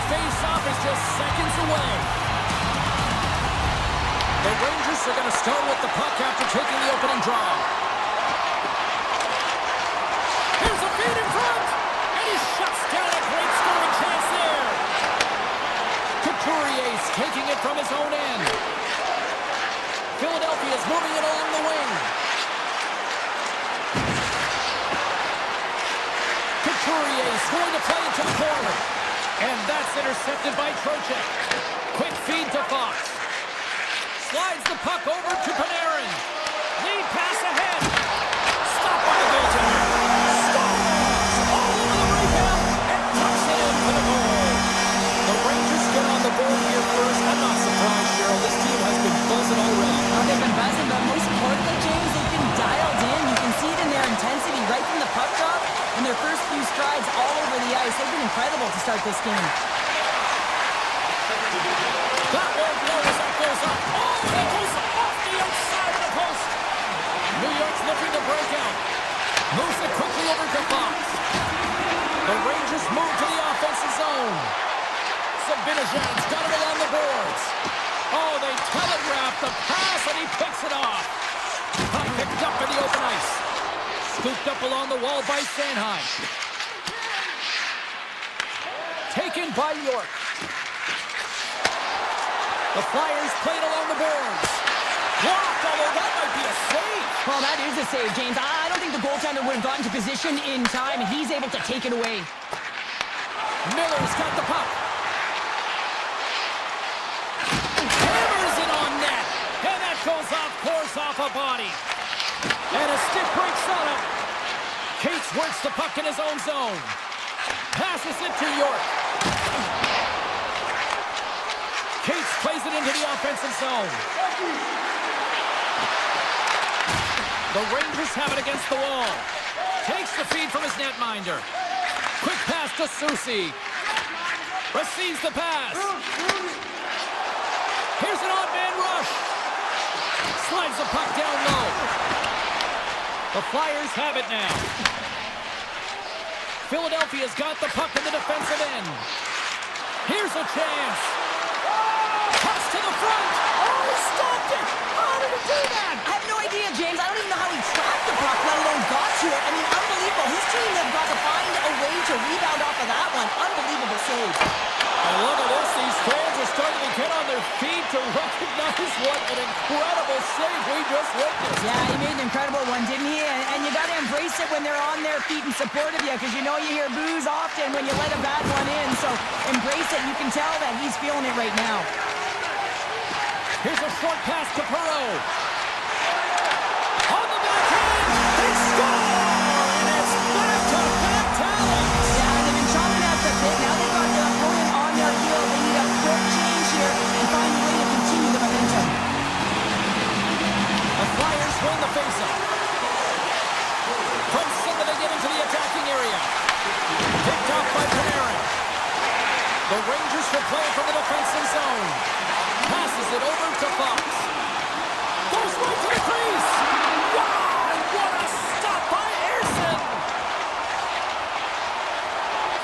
face-off is just seconds away. The Rangers are going to start with the puck after taking the opening draw. Here's a feed in front, and he shuts down a great scoring chance there. Couturier's taking it from his own end. Philadelphia's moving it along the wing. Couturier's going to play it to the corner. And that's intercepted by Trocheck. Quick feed to Fox. Slides the puck over to Panarin. Lead pass ahead. Stopped by the goaltender. Scores! All over the rebound and tucks it in for the goal. The Rangers get on the board here first. I'm not surprised, Cheryl. This team has been buzzing already. Oh, they've been buzzing, but most importantly, James, they've been dialed in. You can see it in their intensity right from the puck drop and their first few strides all over the ice. They've been incredible to start this game. That one blow as that goes up. Oh, it goes off the outside of the post. New York's looking to break out. Moves it quickly over to Fox. The Rangers move to the offensive zone. Sabinajan's got it along the boards. Oh, they telegraph the pass, and he picks it off. Puck picked up in the open ice. Scooped up along the wall by Sanheim. Taken by York. The Flyers played along the boards. Blocked, although that might be a save. Well, that is a save, James. I don't think the goaltender would have gotten to position in time, and he's able to take it away. Miller's got the puck. Hammers it on net. And that goes off course off a body. And a stick breaks on him. Cates works the puck in his own zone. Passes it to York. Cates plays it into the offensive zone. The Rangers have it against the wall. Takes the feed from his netminder. Quick pass to Soucy. Receives the pass. Here's an odd-man rush. Slides the puck down low. The Flyers have it now. Philadelphia's got the puck in the defensive end. Here's a chance. Pass to the front. Oh, he stopped it. How did he do that? I have no idea, James. I don't even know how he tracked the puck, let alone got to it. I mean, unbelievable. His team has got to find a way to rebound off of that one. Unbelievable save. And look at this. These fans are starting to get on their feet to recognize what an incredible save we just witnessed. Yeah, he made an incredible one, didn't he? And you got to embrace it when they're on their feet in support of you, because you know you hear boos often when you let a bad one in. So embrace it. You can tell that he's feeling it right now. Here's a short pass to Perreault. On the backhand, they score! And it's back-to-back talents! Yeah, they've been chopping at the bit. Now they've got their opponent on their heel. They need a quick change here and find a way to continue the momentum. The Flyers win the faceoff. From center, they get into the attacking area. Picked off by Panarin. The Rangers will play it from the defensive zone. Passes it over to Fox. Goes right to the crease. Wow, what a stop by Ersson.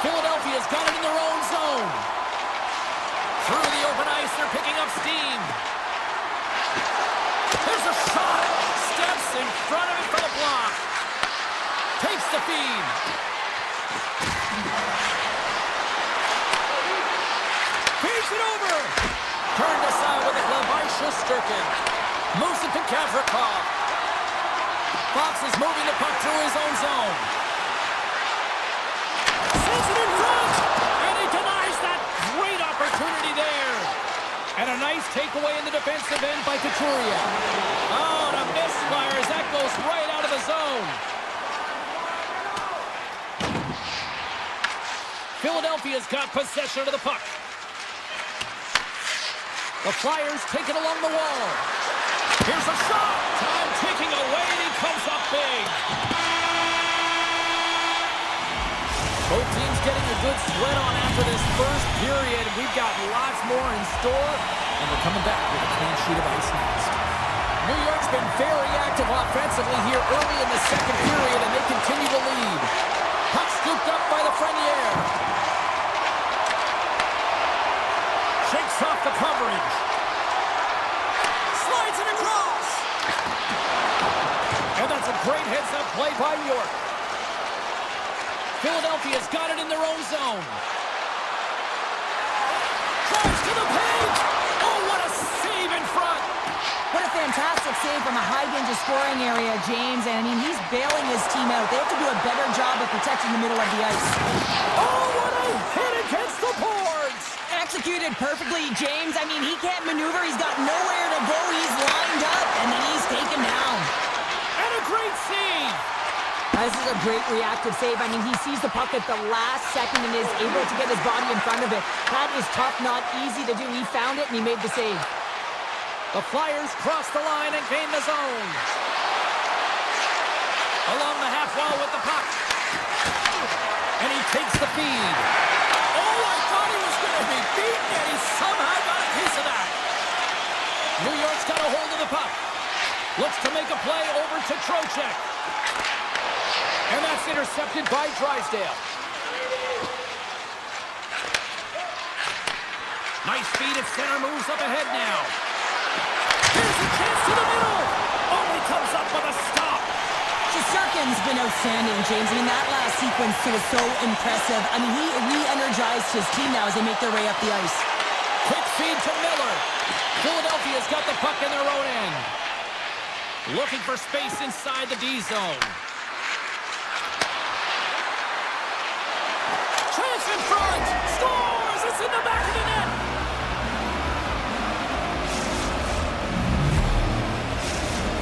Philadelphia's got it in their own zone. Through the open ice, they're picking up steam. There's a shot. Steps in front of it for the block. Takes the feed. Feeds it over. Turned aside with the glove by Shesterkin. Moves it to Gavrikov. Fox is moving the puck through his own zone. Sends it in front. And he denies that great opportunity there. And a nice takeaway in the defensive end by Couturier. Oh, and a misfire as that goes right out of the zone. Philadelphia's got possession of the puck. The Flyers take it along the wall. Here's a shot. Time ticking away, and he comes up big. Both teams getting a good sweat on after this first period. We've got lots more in store, and we're coming back with a clean sheet of ice next. New York's been very active offensively here early in the second period, and they continue to lead. Puck scooped up by the Frenier. Shakes off the coverage. Slides it across. And that's a great heads-up play by York. Philadelphia's got it in their own zone. Drives to the paint. Oh, what a save in front. What a fantastic save from a high-danger scoring area, James. And, I mean, he's bailing his team out. They have to do a better job of protecting the middle of the ice. Oh, what a hit against the boards. Executed perfectly, James. I mean, he can't maneuver. He's got nowhere to go. He's lined up, and then he's taken down. And a great save. This is a great reactive save. I mean, he sees the puck at the last second and is able to get his body in front of it. That is tough, not easy to do. He found it, and he made the save. The Flyers cross the line and gain the zone. Along the half wall with the puck. And he takes the feed. Oh, I thought he was going to be beaten, and he somehow got a piece of that. New York's got a hold of the puck. Looks to make a play over to Trocheck. And that's intercepted by Drysdale. Nice feed at center, moves up ahead now. Here's a chance to the middle. Only comes up with a stop. Shesterkin's been outstanding, James. I mean, that last sequence was so impressive. I mean, he re-energized his team now as they make their way up the ice. Quick feed to Miller. Philadelphia's got the puck in their own end. Looking for space inside the D zone. Chance in front. Scores. It's in the back of the net.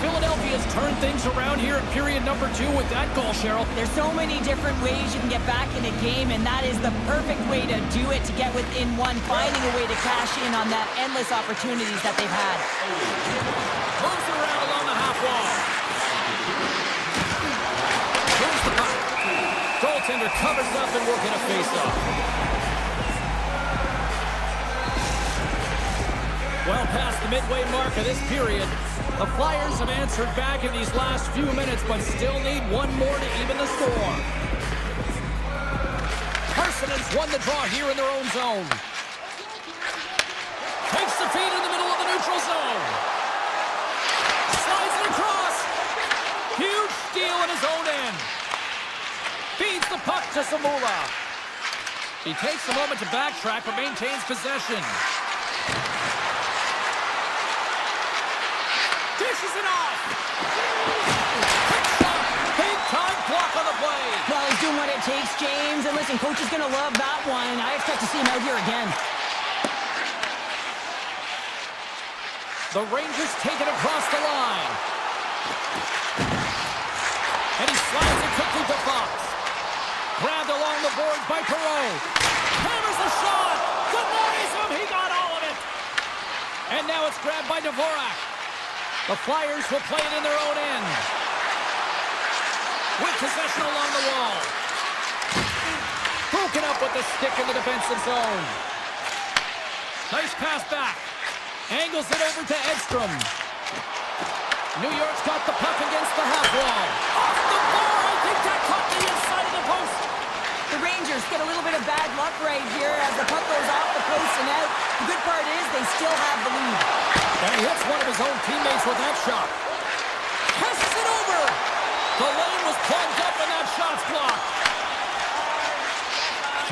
Philadelphia's turned things around here in period number 2 with that goal, Cheryl. There's so many different ways you can get back in a game, and that is the perfect way to do it, to get within one, finding a way to cash in on that endless opportunities that they've had. Moves it around along the half wall. Here's the puck. Goaltender covers up, and we're going to face off. Well past the midway mark of this period, the Flyers have answered back in these last few minutes, but still need one more to even the score. Parson's won the draw here in their own zone. Takes the feed in the middle of the neutral zone. Slides it across. Huge steal in his own end. Feeds the puck to Samula. He takes a moment to backtrack, but maintains possession. Dishes it off. Quick shot. Big time block on the play. Well, he's doing what it takes, James. And listen, coach is going to love that one. I expect to see him out here again. The Rangers take it across the line. And he slides it quickly to Fox. Grabbed along the boards by Perreault. Hammers a shot. Denies him. He got all of it. And now it's grabbed by Dvorak. The Flyers will play it in their own end. With possession along the wall. Broken up with the stick in the defensive zone. Nice pass back. Angles it over to Edstrom. New York's got the puck against the half wall. Off the bar. I think that caught the inside of the post. The Rangers get a little bit of bad luck right here as the puck goes off the post and out. The good part is they still have the lead. And he hits one of his own teammates with that shot. Passes it over. The lane was plugged up and that shot's blocked.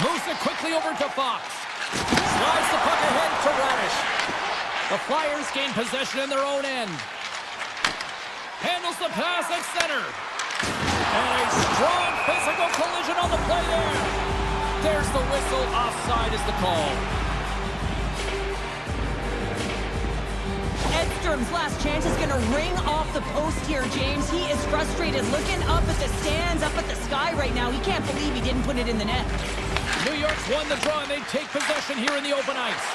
Moves it quickly over to Fox. Slides the puck ahead to Radish. The Flyers gain possession in their own end. Handles the pass at center. And a strong physical collision on the play there. There's the whistle. Offside is the call. Edstrom's last chance is going to ring off the post here, James. He is frustrated, looking up at the stands, up at the sky right now. He can't believe he didn't put it in the net. New York's won the draw, and they take possession here in the open ice.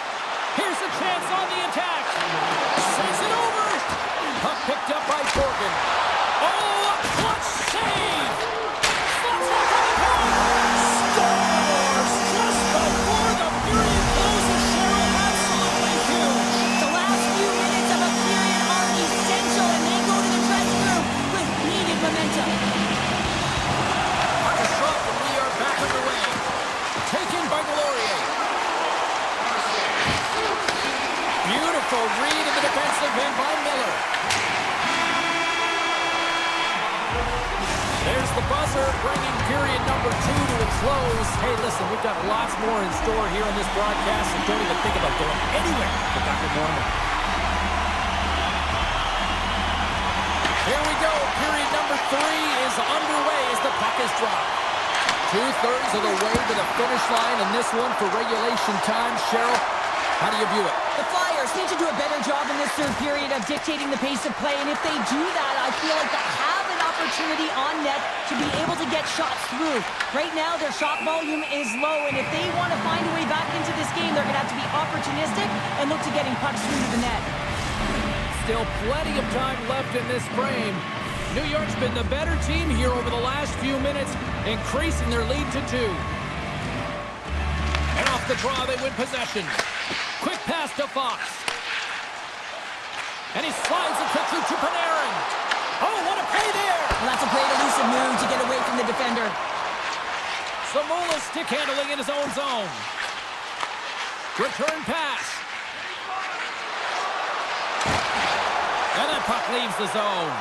Here's a chance on the attack. Sends it over. Puck picked up by Corgan. Oh, a clutch save. Slots it from the point. Scores just before the period closes. Cheryl, absolutely huge. The last few minutes of a period are essential, and they go to the dressing room with needed momentum. Puck is dropped, and we are back underway. Taken by Delorier. Careful read in the defensive end by Miller. There's the buzzer, bringing period number 2 to a close. Hey, listen, we've got lots more in store here on this broadcast, and don't even think about going anywhere. But Dr. Norman. Here we go. Period number 3 is underway as the puck is dropped. 2/3 of the way to the finish line in this one for regulation time. Cheryl, how do you view it? The Flyers need to do a better job in this third period of dictating the pace of play, and if they do that, I feel like they have an opportunity on net to be able to get shots through. Right now, their shot volume is low, and if they want to find a way back into this game, they're going to have to be opportunistic and look to getting pucks through to the net. Still plenty of time left in this frame. New York's been the better team here over the last few minutes, increasing their lead to 2. And off the draw, they win possession. Quick pass to Fox. And he slides it quickly to Panarin. Oh, what a play there! Well, that's a great elusive move to get away from the defender. Samola stick handling in his own zone. Return pass. And that puck leaves the zone.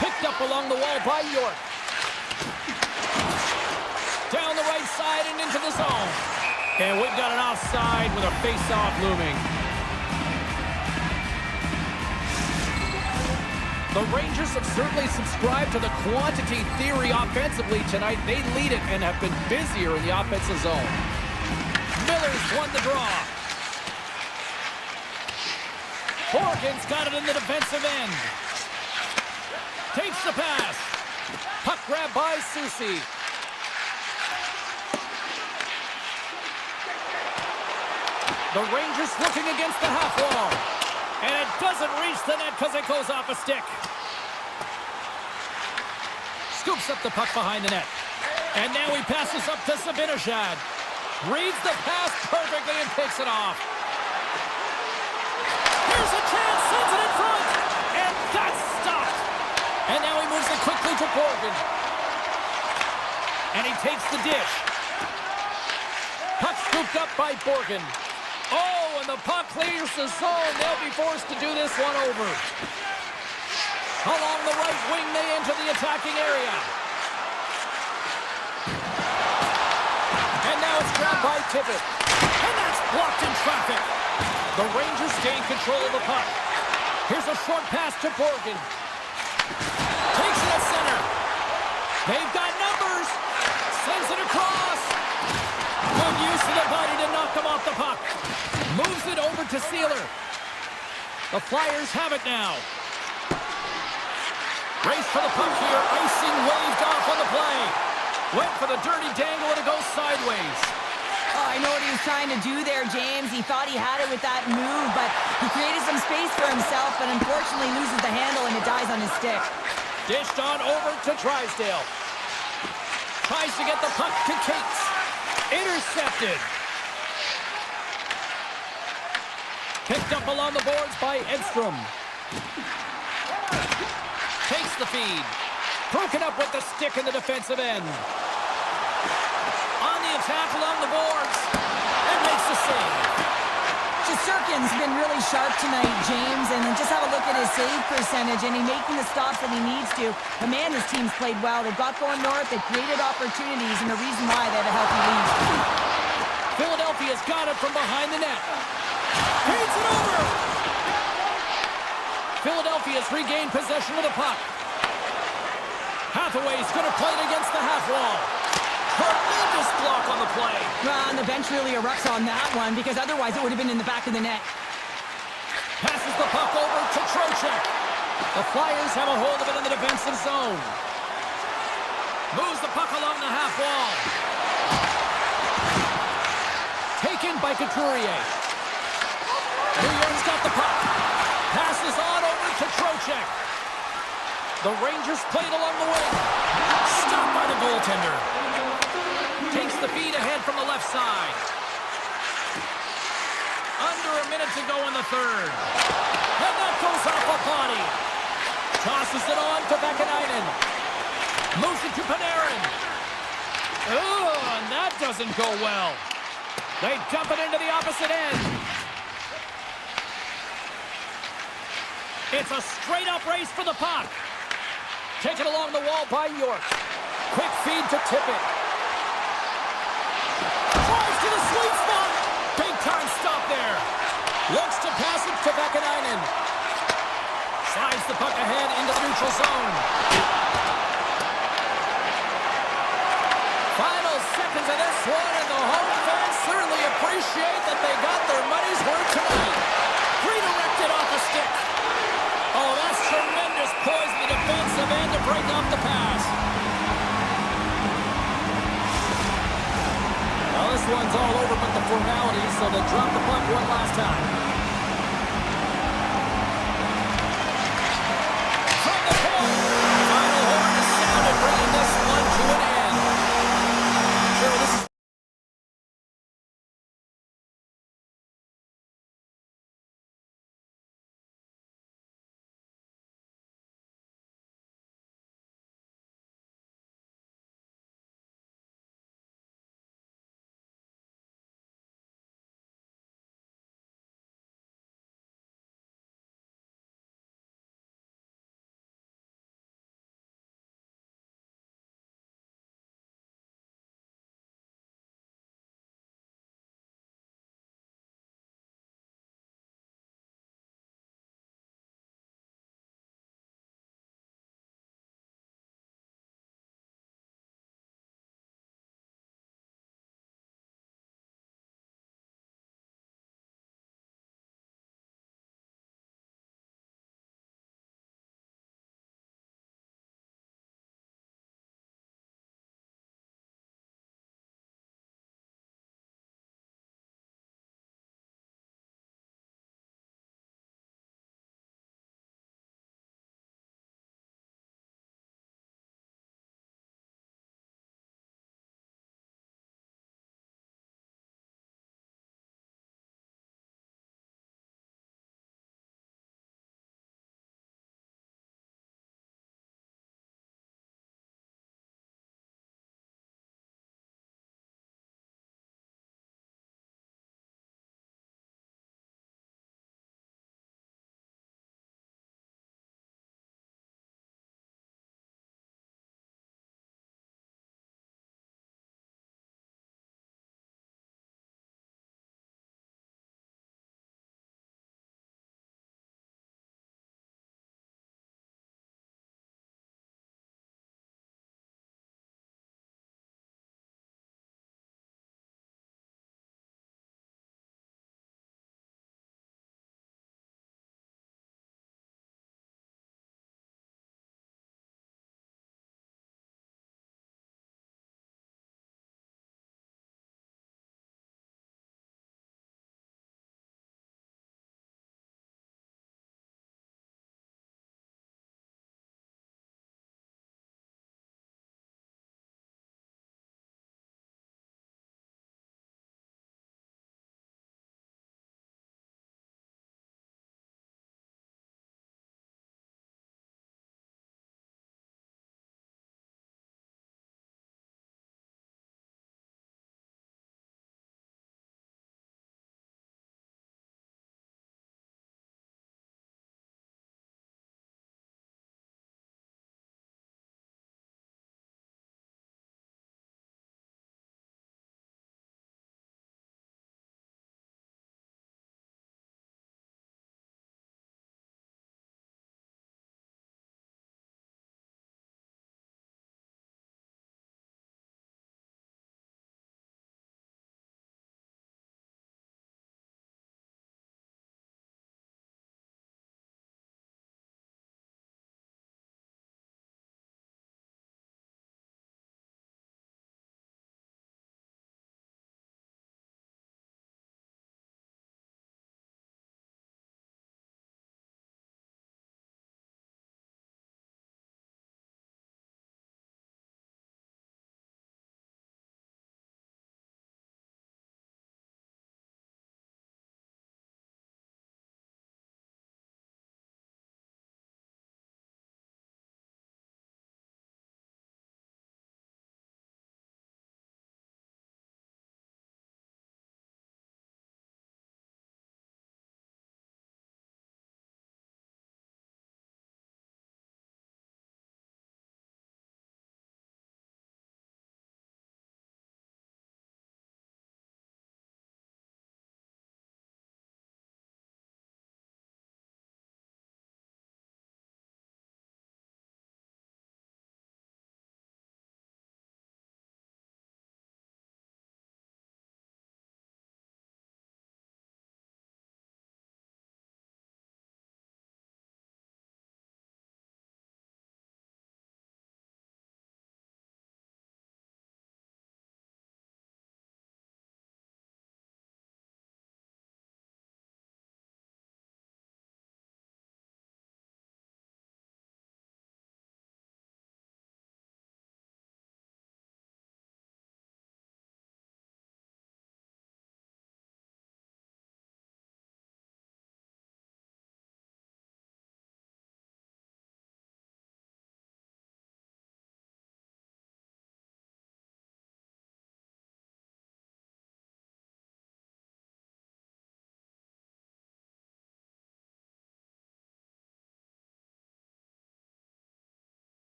Picked up along the wall by York. Down the right side and into the zone. And we've got an offside with a face-off looming. The Rangers have certainly subscribed to the quantity theory offensively tonight. They lead it and have been busier in the offensive zone. Miller's won the draw. Horgan's got it in the defensive end. Takes the pass. Puck grab by Susie. The Rangers looking against the half wall. And it doesn't reach the net because it goes off a stick. Scoops up the puck behind the net. And now he passes up to Zibanejad. Reads the pass perfectly and takes it off. Here's a chance, sends it in front. And that's stopped. And now he moves it quickly to Borgen. And he takes the dish. Puck scooped up by Borgen. Oh, and the puck clears the zone. They'll be forced to do this one over. Along the right wing, they enter the attacking area. And now it's grabbed by Tippett. And that's blocked in traffic. The Rangers gain control of the puck. Here's a short pass to Borgen. Takes it at center. They've got numbers. Sends it across. Good use of the body to knock them off the puck. Moves it over to Sealer. The Flyers have it now. Race for the puck here. Icing waved off on the play. Went for the dirty dangle and it goes sideways. Oh, I know what he was trying to do there, James. He thought he had it with that move, but he created some space for himself, but unfortunately loses the handle and it dies on his stick. Dished on over to Drysdale. Tries to get the puck to Cates. Intercepted. Picked up along the boards by Edstrom. Takes the feed. Broken up with the stick in the defensive end. On the attack along the boards. And makes the save. Shesterkin's been really sharp tonight, James, and just have a look at his save percentage, and he's making the stops that he needs to. But man, his team's played well. They've got going north, they've created opportunities, and the reason why they have a healthy lead. Philadelphia's got it from behind the net. Feeds it over! Philadelphia's regained possession of the puck. Hathaway's going to play it against the half wall. Tremendous block on the play. Well, and the bench really erupts on that one, because otherwise it would have been in the back of the net. Passes the puck over to Trocheck. The Flyers have a hold of it in the defensive zone. Moves the puck along the half wall. Taken by Couturier. New York's got the puck. Passes on over to Trocheck. The Rangers played along the wing. Stopped by the goaltender. Takes the feed ahead from the left side. Under a minute to go in the third. And that goes off a body. Tosses it on to Vakanainen. Moves it to Panarin. Oh, and that doesn't go well. They dump it into the opposite end. It's a straight-up race for the puck. Taken along the wall by York. Quick feed to Tippett. Drives to the sweet spot. Big-time stop there. Looks to pass it to Vakanainen. Slides the puck ahead into the neutral zone. Final seconds of this one, and the home fans certainly appreciate that they got their money's worth tonight. Redirected off the stick. Oh, that's tremendous poise in the defensive end to break off the pass. Well, this one's all over but the formalities, so they drop the puck one last time.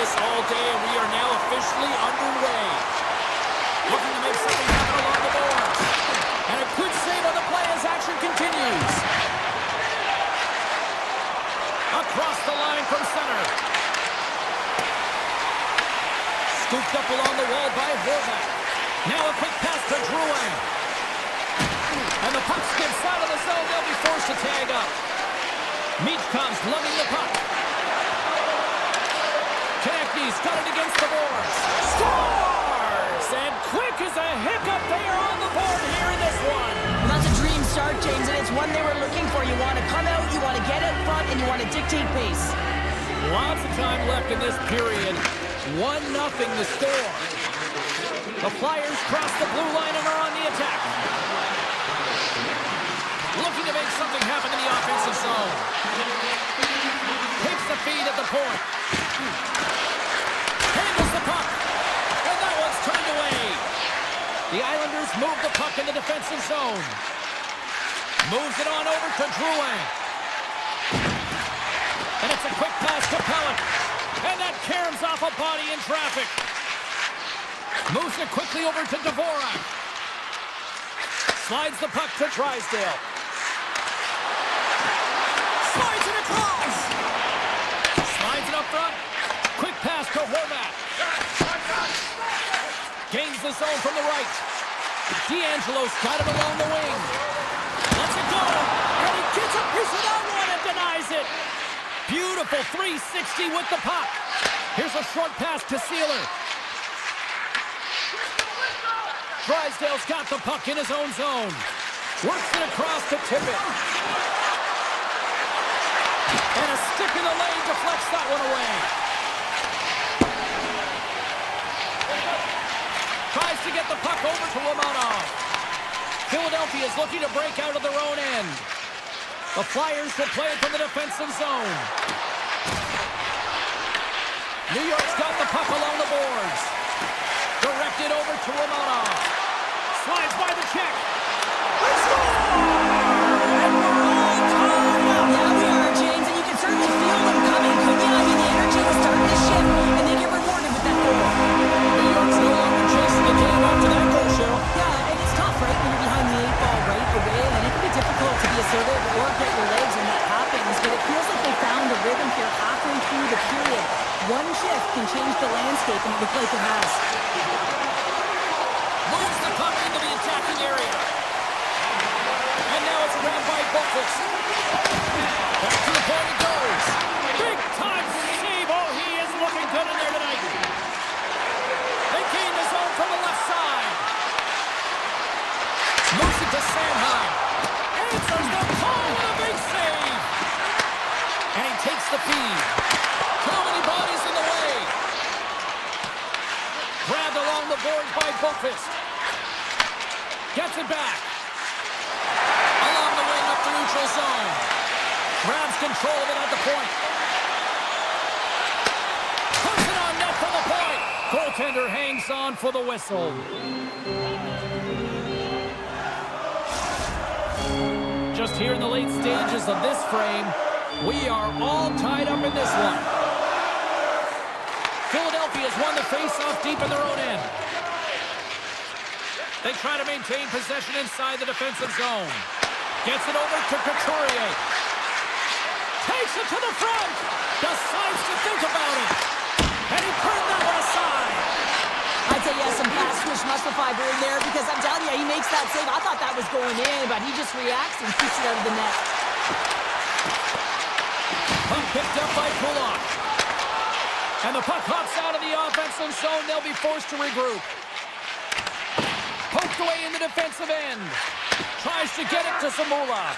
this all day, and we are now officially underway. Looking to make something happen along the boards. And a good save on the play as action continues. Across the line from center. Scooped up along the wall by Horvath. Now a quick pass to Drouin. And the puck skips out of the zone. They'll be forced to tag up. Meach comes, lugging the puck. Konechny's got it against the boards. Scores! And quick as a hiccup, they are on the board here in this one. Well, that's a dream start, James, and it's one they were looking for. You want to come out, you want to get out front, and you want to dictate pace. Lots of time left in this period. 1-0 the score. The Flyers cross the blue line and are on the attack. Looking to make something happen in the offensive zone. Takes the feed at the point. Handles the puck. And that one's turned away. The Islanders move the puck in the defensive zone. Moves it on over to Drouin. And it's a quick pass to Pellick. And that caroms off a body in traffic. Moves it quickly over to Dvorak. Slides the puck to Drysdale. Slides it across. Slides it up front. Quick pass to Horvath. Gains the zone from the right. D'Angelo's got it along the wing. Lets it go. And he gets a piece of that one and denies it. Beautiful 360 with the puck. Here's a short pass to Sealer. Drysdale's got the puck in his own zone. Works it across to Tippett. And a stick in the lane deflects that one away. Tries to get the puck over to Romanov. Philadelphia is looking to break out of their own end. The Flyers will play it from the defensive zone. New York's got the puck along the boards. Directed over to Romanov. Slides by the check. They score! And we're all tied up. Yeah, we are, James, and you can certainly feel them coming, couldn't you? I mean, the energy was starting to shift, and they get rewarded with that goal. New York's no longer chasing the game after that goal, Cheryl. Yeah, and it's tough, right, when you're behind the 8 ball right away, and it can be difficult to be assertive or get your legs when that happens, but it feels like they found a rhythm here halfway through the period. One shift can change the landscape, and it looks like it has. Moves the puck into the attacking area. And now it's grabbed by Buckles. Back to the point it goes. Big time save. Oh, he is looking good in there tonight. They gain the zone from the left side. Moves it to Sanheim. Answers the call with a big save. And he takes the feed. Too many bodies in the way. Grabbed along the boards by Buckles. Gets it back. Along the wing up the neutral zone. Grabs control of it at the point. Puts it on net for the point. Goaltender hangs on for the whistle. Just here in the late stages of this frame, we are all tied up in this one. Philadelphia has won the face-off deep in their own end. They try to maintain possession inside the defensive zone. Gets it over to Couturier. Takes it to the front. Decides to think about it. And he turned that one aside. I'd say yes, some pass switch muscle fiber in there because I'm telling you, he makes that save. I thought that was going in, but he just reacts and keeps it out of the net. Puck picked up by Kulak. And the puck hops out of the offensive zone. They'll be forced to regroup. Poked away in the defensive end. Tries to get it to Zamula.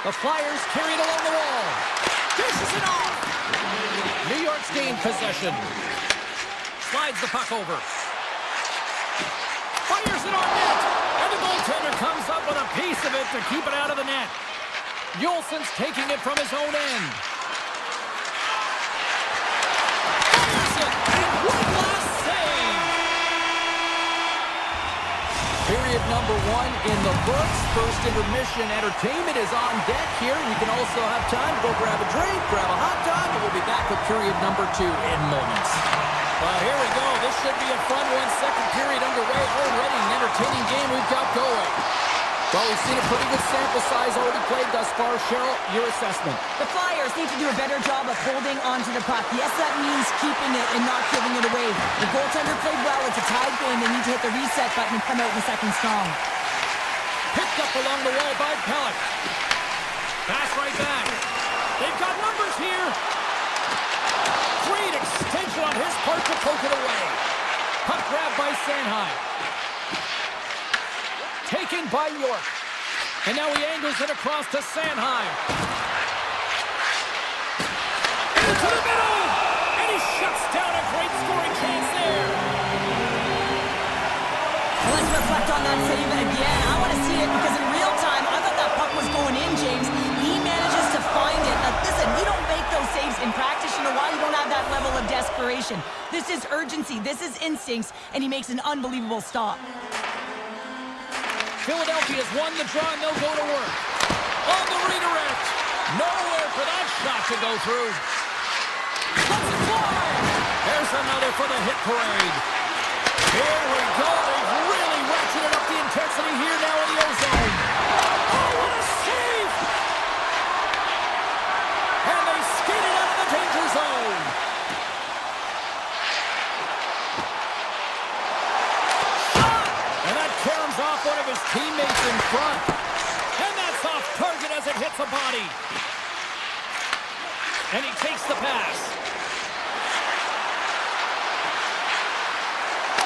The Flyers carry it along the wall. Dishes it off. New York's gained possession. Slides the puck over. Fires it on net. And the goaltender comes up with a piece of it to keep it out of the net. Yolson's taking it from his own end. Fires it. And one last save. Period number 1 in the books. First intermission entertainment is on deck here. We can also have time to go grab a drink, grab a hot dog, and we'll be back with period number 2 in moments. Well, here we go. This should be a fun one. Second period underway already. An entertaining game we've got going. Well, we've seen a pretty good sample size already played thus far. Cheryl, your assessment. The Flyers need to do a better job of holding onto the puck. Yes, that means keeping it and not giving it away. The goaltender played well. It's a tied game. They need to hit the reset button and come out in the second strong. Picked up along the wall by Pellick. Pass right back. They've got numbers here. Great extension on his part to poke it away. Puck grab by Sanheim. Taken by York. And now he angles it across to Sanheim. Into the middle! And he shuts down a great scoring chance there. Let's reflect on that save again. I want to see it because in real time, I thought that puck was going in, James. He manages to find it. Now, listen, you don't make those saves in practice. You know why? You don't have that level of desperation. This is urgency. This is instincts. And he makes an unbelievable stop. Philadelphia's won the draw, and they'll go to work. On the redirect. Nowhere for that shot to go through. Let's it fly! There's another for the hit parade. Here we go. They've really ratcheted up the intensity here now in the ozone. Oh, what a save! And they skated out of the danger zone. Caroms off one of his teammates in front. And that's off target as it hits a body. And he takes the pass.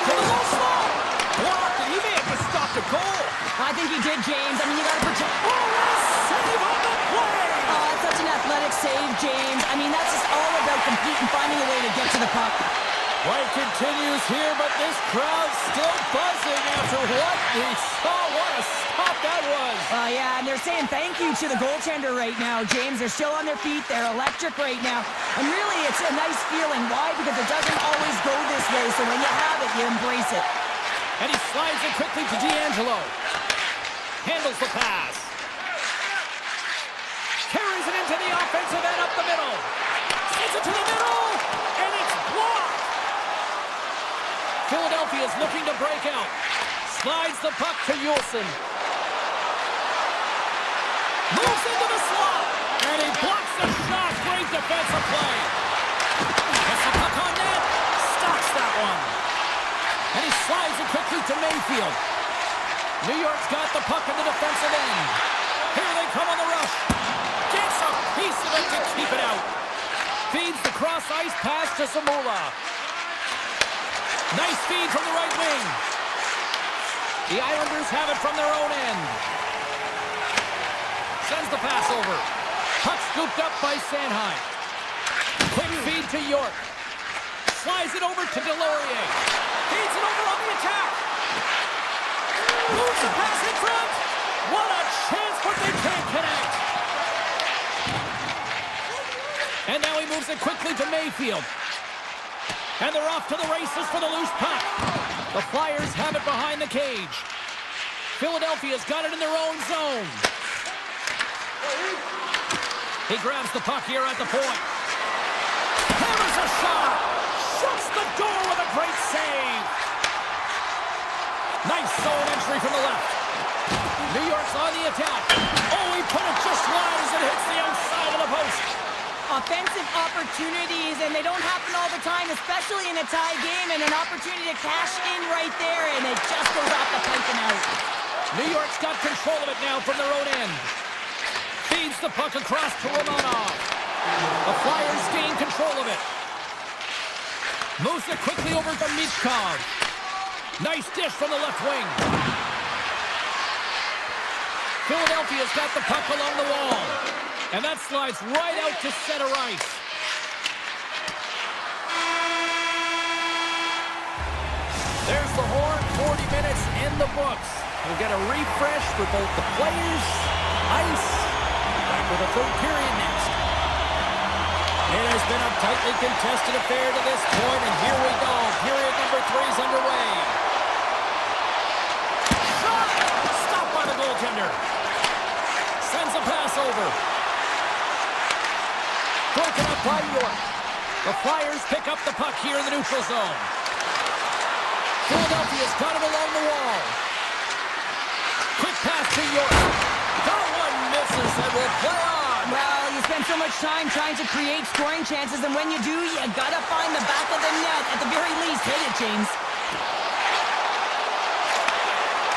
To the low slot. Blocked, and he may have just stopped a goal. I think he did, James. I mean, you got to protect. Oh, what a save on the play! Oh, it's such an athletic save, James. I mean, that's just all about competing, finding a way to get to the puck. Play continues here, but this crowd's still buzzing after what we saw. What a stop that was. Yeah, and they're saying thank you to the goaltender right now, James. They're still on their feet. They're electric right now. And really, it's a nice feeling. Why? Because it doesn't always go this way, so when you have it, you embrace it. And he slides it quickly to D'Angelo. Handles the pass. Carries it into the offensive end up the middle. Sends it to the middle, and it's blocked. Philadelphia's looking to break out. Slides the puck to Yulson. Moves into the slot. And he blocks the shot. Great defensive play. Gets the puck on net. Stops that one. And he slides it quickly to Mayfield. New York's got the puck in the defensive end. Here they come on the rush. Gets a piece of it to keep it out. Feeds the cross-ice pass to Zamula. Nice feed from the right wing. The Islanders have it from their own end. Sends the pass over. Puck scooped up by Sanheim. Quick feed to York. Slides it over to Delorier. Feeds it over on the attack. Moves the pass in front. What a chance, but they can't connect. And now he moves it quickly to Mayfield. And they're off to the races for the loose puck. The Flyers have it behind the cage. Philadelphia's got it in their own zone. He grabs the puck here at the point. Hammers a shot. Shuts the door with a great save. Nice zone entry from the left. New York's on the attack. Oh, he put it just wide as it hits the outside of the post. Offensive opportunities, and they don't happen all the time, especially in a tie game, and an opportunity to cash in right there, and it just goes off the pipe and out. New York's got control of it now from their own end. Feeds the puck across to Romanov. The Flyers gain control of it. Moves it quickly over to Michkov. Nice dish from the left wing. Philadelphia's got the puck along the wall. And that slides right out to center ice. There's the horn, 40 minutes in the books. We'll get a refresh for both the players, ice, back with a third period next. It has been a tightly contested affair to this point, and here we go. Period number 3 is underway. Shot! goaltender. Sends a pass over. Broken up by York. The Flyers pick up the puck here in the neutral zone. Philadelphia's got it along the wall. Quick pass to York. That one misses and will play on. Well, you spend so much time trying to create scoring chances, and when you do, you gotta find the back of the net. At the very least, hit it, James.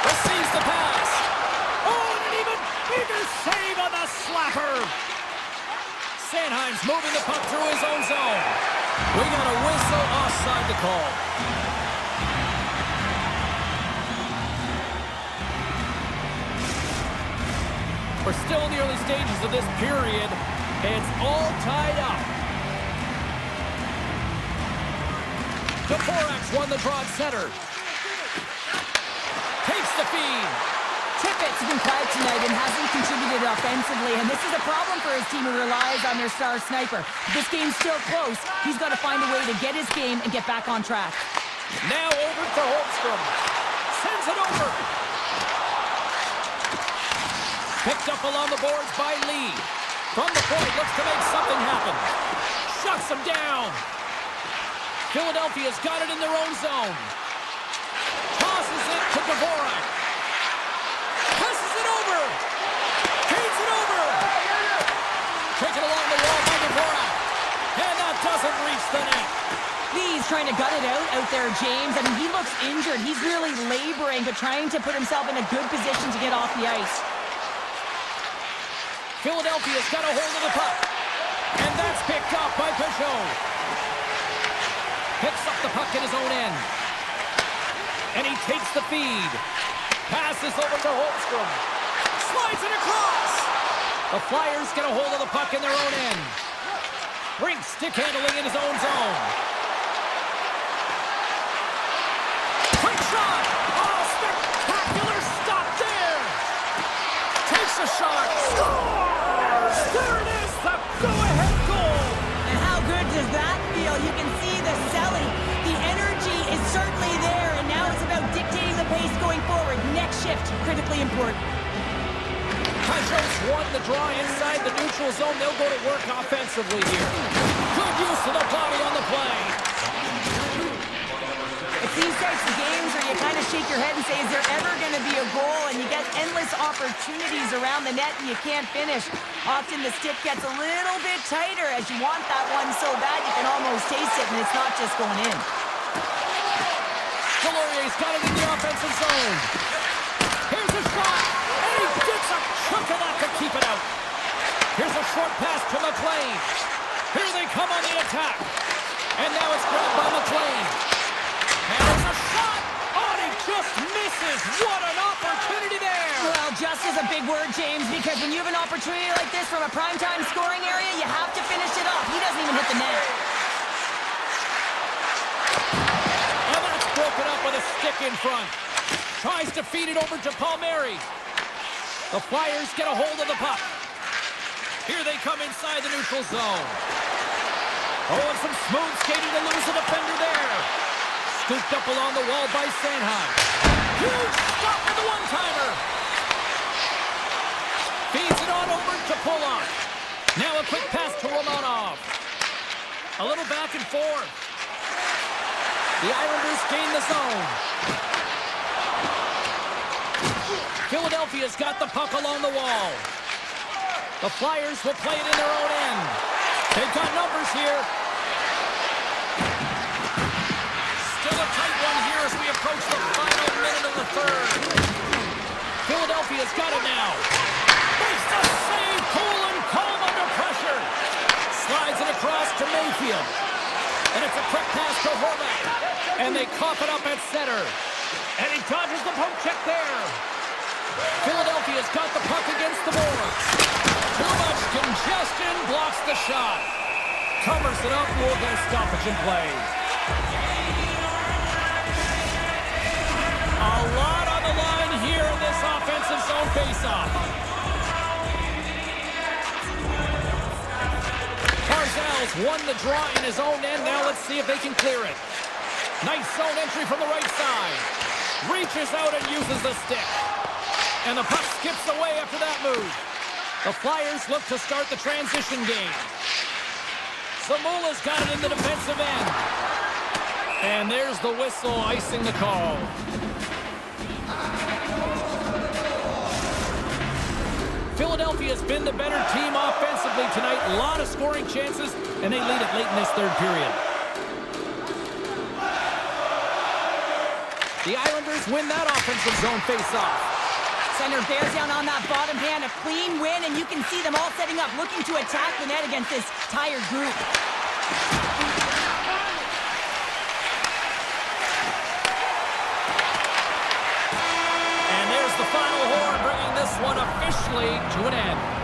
Receives the pass. Oh, and an even bigger save on the slapper. Sanheim's moving the puck through his own zone. We got a whistle offside to call. We're still in the early stages of this period. It's all tied up. Dvorak's won the draw at center. Takes the feed. Tippett's been quiet tonight and hasn't contributed offensively, and this is a problem for his team who relies on their star sniper. If this game's still close, he's got to find a way to get his game and get back on track. Now over to Holmstrom. Sends it over. Picked up along the boards by Lee. From the point, looks to make something happen. Shuts him down. Philadelphia's got it in their own zone. Tosses it to Dvorak. Passes it over. Feeds it over. Taken along the wall by Dvorak. And that doesn't reach the net. Lee's trying to gut it out there, James. I mean, he looks injured. He's really laboring, but trying to put himself in a good position to get off the ice. Philadelphia's got a hold of the puck. And that's picked up by Peugeot. Picks up the puck in his own end. And he takes the feed. Passes over to Holmstrom. Slides it across. The Flyers get a hold of the puck in their own end. Brink stick handling in his own zone. Quick shot. Oh, spectacular stop there. Takes a shot. Scores! There it is, the go-ahead goal. And how good does that feel? You can see the selling. The energy is certainly there, and now it's about dictating the pace going forward. Next shift, critically important. Peugeot's won the draw inside the neutral zone. They'll go to work offensively here. Good use of the body on the play. It's these types of games where you kind of shake your head and say, is there ever going to be a goal? And you get endless opportunities around the net and you can't finish. Often the stick gets a little bit tighter as you want that one so bad you can almost taste it, and it's not just going in. Delorier's got it in the offensive zone. Here's a shot, and he gets a chunk of that to keep it out. Here's a short pass to McLean. Here they come on the attack. And now it's grabbed by McLean. And it's a shot. Oh, and he just misses. What an opportunity there. Well, just is a big word, James, because when you have an opportunity like this from a primetime scoring area, you have to finish it off. He doesn't even hit the net. And that's broken up with a stick in front. Tries to feed it over to Palmieri. The Flyers get a hold of the puck. Here they come inside the neutral zone. Oh, and some smooth skating to lose a defender there. Scooped up along the wall by Sanheim. Huge stop with the one-timer. Feeds it on over to Polak. Now a quick pass to Romanov. A little back and forth. The Islanders gain the zone. Philadelphia's got the puck along the wall. The Flyers will play it in their own end. They've got numbers here. Still a tight one here as we approach the final minute of the third. Philadelphia's got it now. Makes the save, cool and calm under pressure. Slides it across to Mayfield. And it's a quick pass to Horvath. And they cough it up at center. And he dodges the poke check there. Philadelphia's got the puck against the boards. Too much congestion, blocks the shot. Covers it up, we'll get a stoppage in play. A lot on the line here in this offensive zone faceoff. Barzal's won the draw in his own end. Now let's see if they can clear it. Nice zone entry from the right side. Reaches out and uses the stick. And the puck skips away after that move. The Flyers look to start the transition game. Zamula's got it in the defensive end. And there's the whistle icing the call. Philadelphia's been the better team offensively tonight. A lot of scoring chances, and they lead it late in this third period. The Islanders win that offensive zone face-off. Center bears down on that bottom hand, a clean win, and you can see them all setting up, looking to attack the net against this tired group. And there's the final horn, bringing this one officially to an end.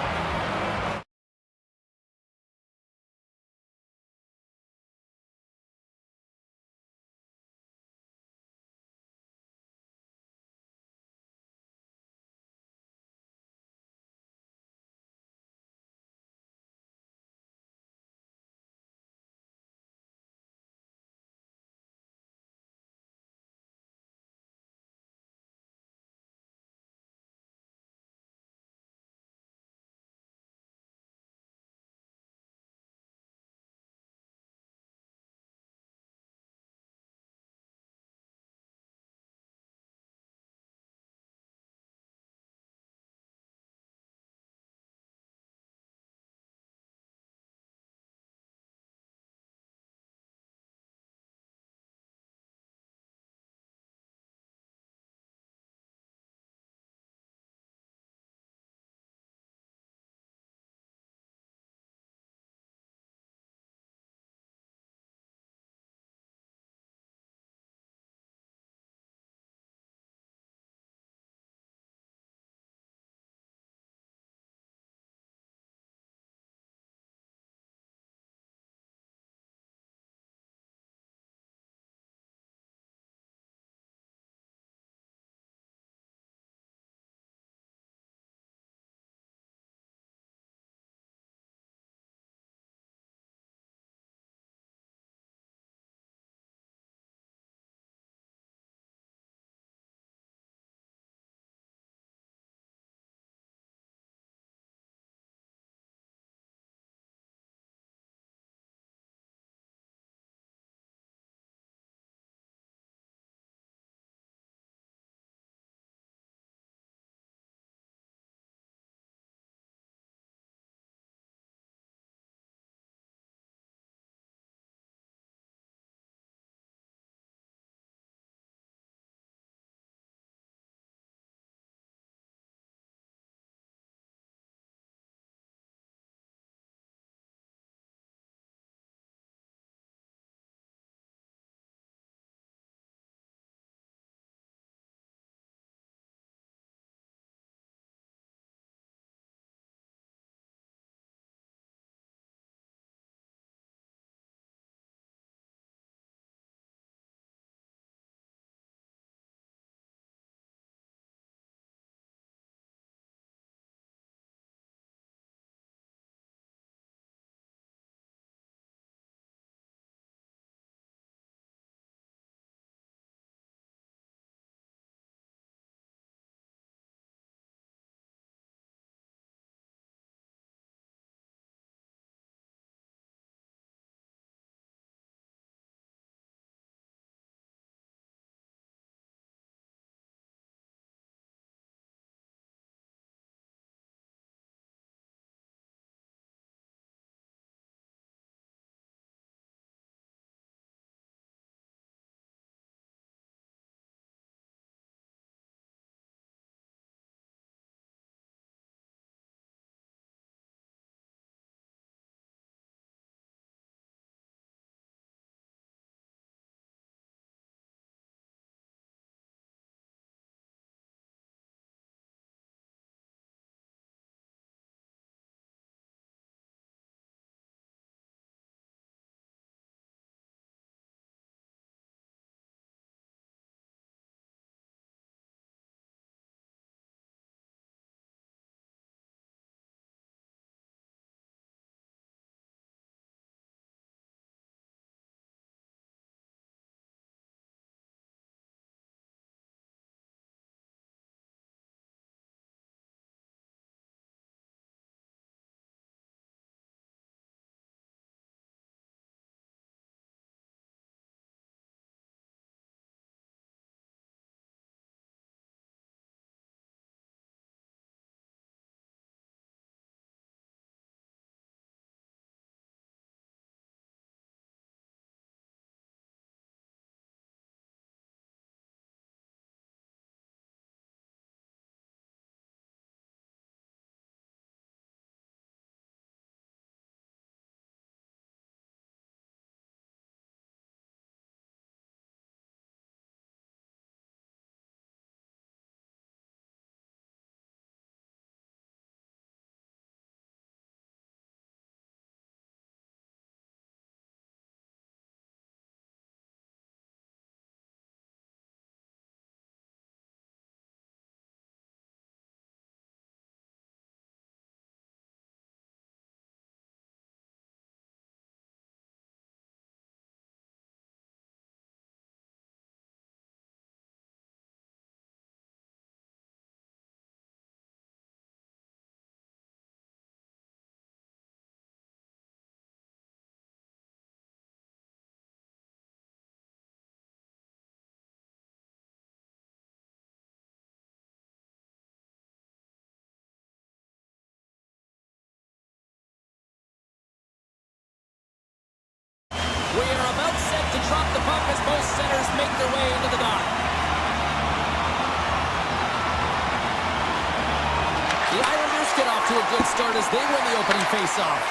start as they win the opening faceoff.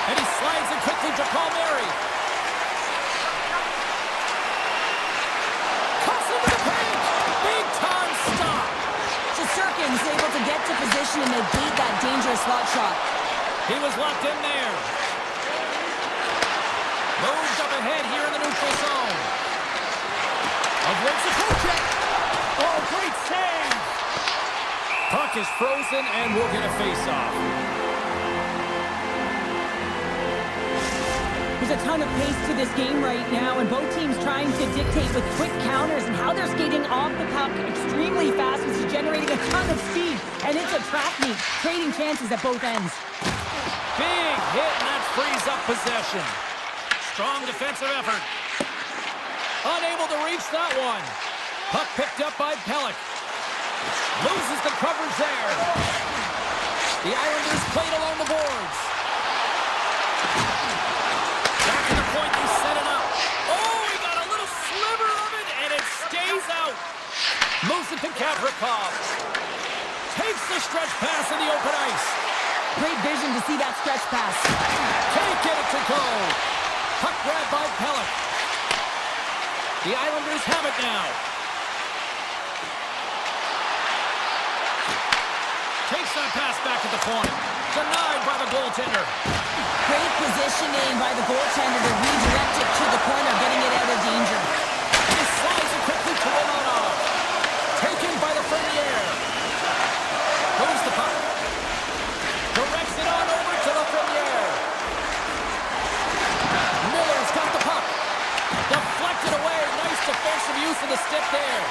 And he slides it quickly to Palmieri. Cuts into the paint. Big time stop. Shesterkin's able to get to position and negate that dangerous slot shot. He was locked in there. Moved up ahead here in the neutral zone. Avoids the toe check. Oh, great save. Puck is frozen and we'll get a face-off. There's a ton of pace to this game right now, and both teams trying to dictate with quick counters and how they're skating off the puck extremely fast, which is generating a ton of speed. And it's a trap meet, trading chances at both ends. Big hit, and that frees up possession. Strong defensive effort. Unable to reach that one. Puck picked up by Pellick. Loses the coverage there. The Islanders played along the boards. Back to the point, they set it up. Oh, he got a little sliver of it, and it stays out. Moves it to Gavrikov. Takes the stretch pass in the open ice. Great vision to see that stretch pass. Can't get it to go. Puck grabbed by Pellick. The Islanders have it now. Takes that pass back at the point. Denied by the goaltender. Great positioning by the goaltender to redirect it to the corner, getting it out of danger. He slides it quickly to Romanov. Taken by the Fernier. Moves the puck. Directs it on over to the Fernier. Miller's got the puck. Deflected away. Nice defensive use of the stick there.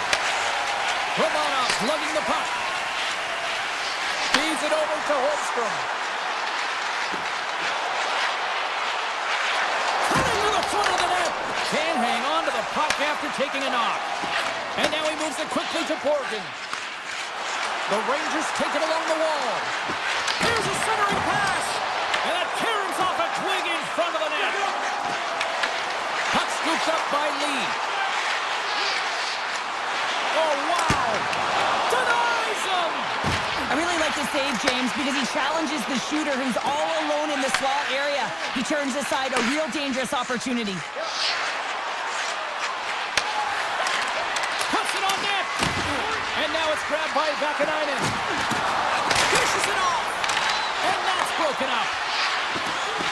Romanov lugging the puck. Feeds it over to Holmstrom. Cutting to the front of the net. Can't hang on to the puck after taking a knock. And now he moves it quickly to Borgen. The Rangers take it along the wall. Here's a centering pass. And that caroms off a twig in front of the net. Puck scooped up by Lee. Oh, wow. Denies him. I really like this save, James, because he challenges the shooter who's all alone in the slot area. He turns aside a real dangerous opportunity. Puts it on net. And now it's grabbed by Vakanainen. Dishes it off. And that's broken up.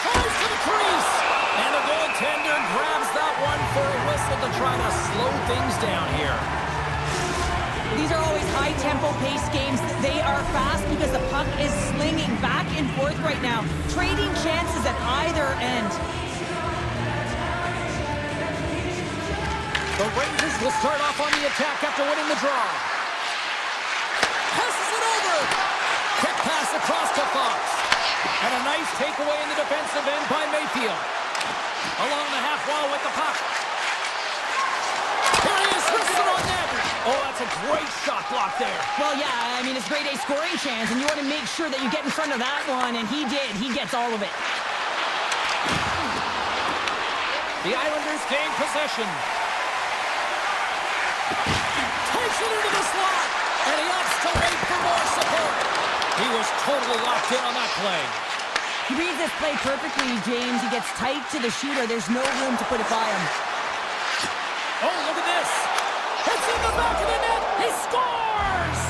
Tries to the crease. And the goaltender grabs that one for a whistle to try to slow things down here. These are always high-tempo pace games. They are fast because the puck is slinging back and forth right now, trading chances at either end. The Rangers will start off on the attack after winning the draw. Passes it over. Quick pass across to Fox. And a nice takeaway in the defensive end by Mayfield. Along the half wall with the puck. Here he is, wrists it on net. Oh, that's a great shot block there. Well, yeah, I mean, it's grade A scoring chance, and you want to make sure that you get in front of that one, and he did. He gets all of it. The Islanders gain possession. Takes it into the slot, and he opts to wait for more support. He was totally locked in on that play. He reads this play perfectly, James. He gets tight to the shooter. There's no room to put it by him. Oh, look at this. It's in the back of the net. He scores!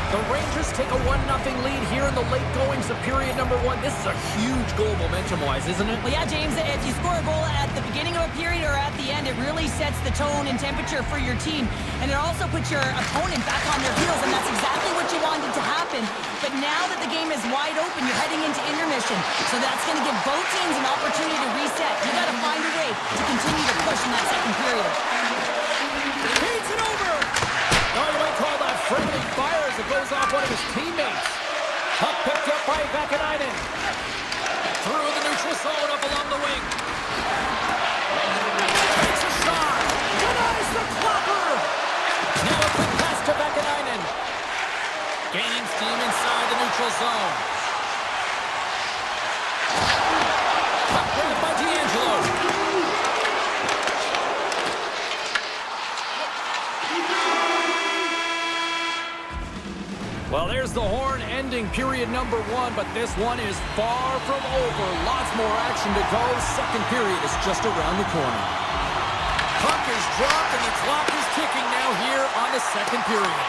The Rangers take a 1-0 lead here in the late goings of period number 1. This is a huge goal momentum-wise, isn't it? Well, yeah, James, if you score a goal at the beginning of a period or at the end, it really sets the tone and temperature for your team. And it also puts your opponent back on their heels, and that's exactly what you wanted to happen. But now that the game is wide open, you're heading into intermission. So that's going to give both teams an opportunity to reset. You got to find a way to continue to push in that second period. Feeds it over! Oh, you might call that friendly fire as it goes off one of his teammates. Puck picked up by Vakanainen. Through the neutral zone up along the wing. Takes a shot. Denies the klopper. Now a quick pass to Vakanainen. Gaining steam inside the neutral zone. Puck grabbed by D'Angelo. Well, there's the horn ending period number 1, but this one is far from over. Lots more action to go. Second period is just around the corner. Puck is dropped and the clock is ticking now here on the second period.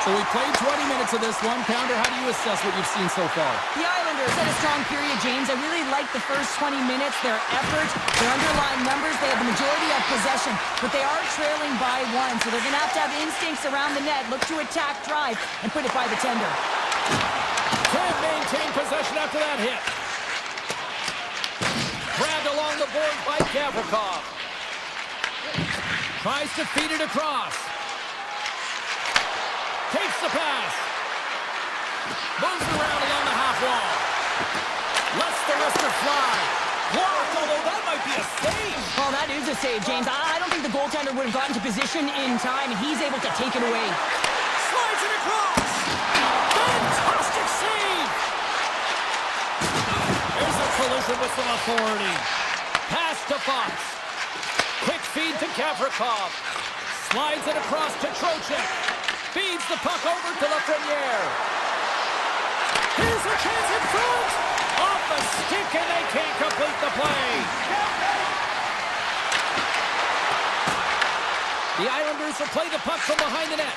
So we played 20 minutes of this one. Pounder, how do you assess what you've seen so far? The Islanders had a strong period, James. I really liked the first 20 minutes, their effort, their underlying numbers. They had the majority of possession, but they are trailing by 1, so they're going to have instincts around the net, look to attack, drive, and put it by the tender. Can't maintain possession after that hit. Grabbed along the board by Gavrikov. Tries to feed it across. Takes the pass. Moves around along the half wall. Lets the wrister fly. Blocked, although that might be a save. Well, that is a save, James. I don't think the goaltender would have gotten to position in time, and he's able to take it away. Slides it across. Fantastic save. There's a collision with some authority. Pass to Fox. Quick feed to Gavrikov. Slides it across to Trocheck. Feeds the puck over to Lafreniere. Here's a chance in front. Off the stick, and they can't complete the play. The Islanders will play the puck from behind the net.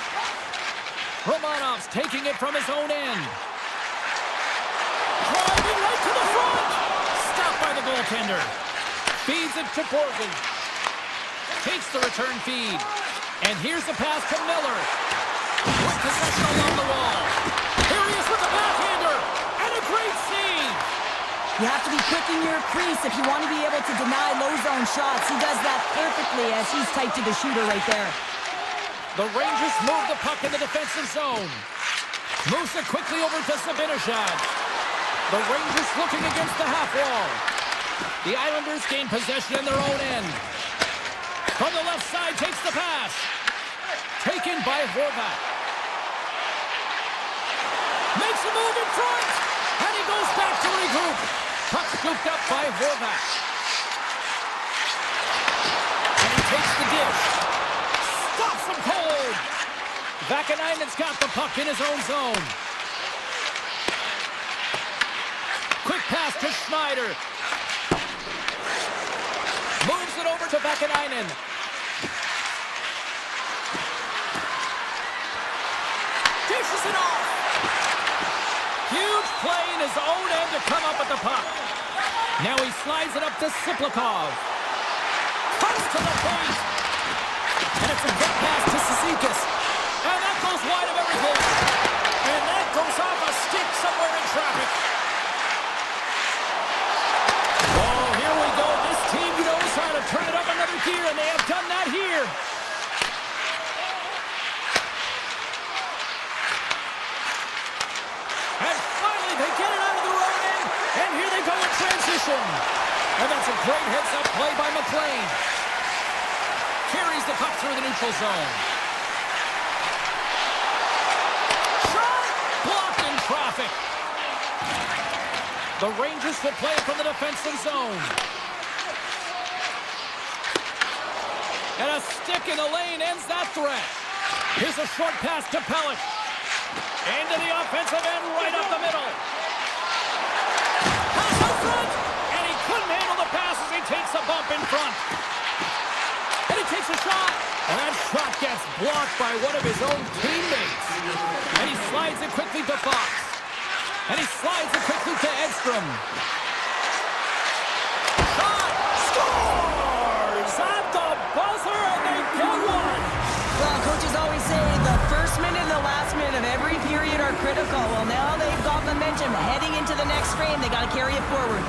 Romanov's taking it from his own end. Driving right to the front. Stopped by the goaltender. Feeds it to Borgen. Takes the return feed. And here's the pass to Miller. With possession along the wall. Here he is with the backhander. And a great save. You have to be quick in your crease if you want to be able to deny low zone shots. He does that perfectly as he's tight to the shooter right there. The Rangers move the puck in the defensive zone. Moves it quickly over to Zibanejad. The Rangers looking against the half wall. The Islanders gain possession in their own end. From the left side takes the pass. Taken by Horvat. Makes a move in front. And he goes back to regroup. Puck scooped up by Horvat. And he takes the dish. Stops him cold. Vakanainen's got the puck in his own zone. Quick pass to Schneider. Moves it over to Vakanainen. Dishes it off. Huge play in his own end to come up with the puck. Now he slides it up to Siplikov. Comes to the point. And it's a good pass to Cizikas. And that goes wide of everything. And that goes off a stick somewhere in traffic. Oh, here we go. This team knows how to turn it up another gear, and they have done that here. And finally, they get it out of their own end, and here they go in transition. And that's a great heads-up play by McLean. Carries the puck through the neutral zone. Shot! Blocked in traffic. The Rangers will play it from the defensive zone. And a stick in the lane ends that threat. Here's a short pass to Pelech. Into the offensive end, right up the middle. Pass out front! And he couldn't handle the pass as he takes a bump in front. And he takes a shot. And that shot gets blocked by one of his own teammates. And he slides it quickly to Fox. And he slides it quickly to Edstrom. Shot! Scores! At the buzzer, and they get one! Well, coaches always say the first minute and the last minute of every period are critical. Well, now they've got momentum heading into the next frame. They got to carry it forward.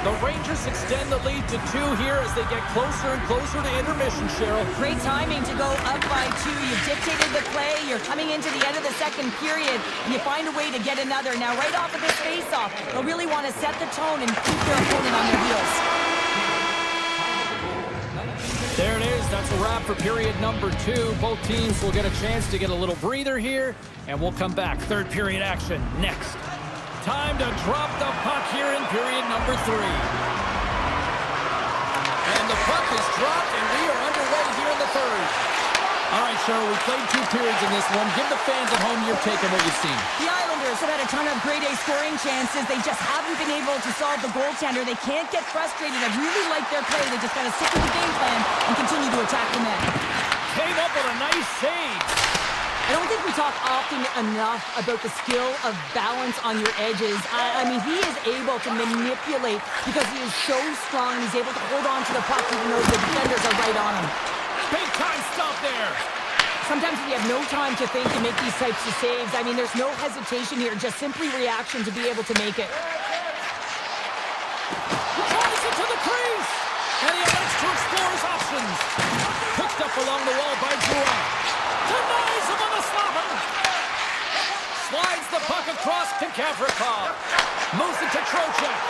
The Rangers extend the lead to 2 here as they get closer and closer to intermission, Cheryl. Great timing to go up by 2. You've dictated the play. You're coming into the end of the second period, and you find a way to get another. Now, right off of this face-off, they'll really want to set the tone and keep their opponent on their heels. There it is. That's a wrap for period number 2. Both teams will get a chance to get a little breather here, and we'll come back. Third period action next. Time to drop the puck here in period number 3. And the puck is dropped, and we are underway here in the third. All right, Cheryl, we played 2 periods in this one. Give the fans at home your take on what you've seen. The Islanders have had a ton of grade A scoring chances. They just haven't been able to solve the goaltender. They can't get frustrated. I really like their play. They just got to stick with the game plan and continue to attack the net. Came up with a nice save. I don't think we talk often enough about the skill of balance on your edges. I mean, he is able to manipulate because he is so strong. He's able to hold on to the puck even though the defenders are right on him. Big time stop there. Sometimes we have no time to think and make these types of saves. I mean, there's no hesitation here, just simply reaction to be able to make it. Tries it to the crease. And he elects to explore his options. Picked up along the wall by Drouin. Denies him on the slapper. Slides the puck across to Gavrikov. Moves it to Trocheck.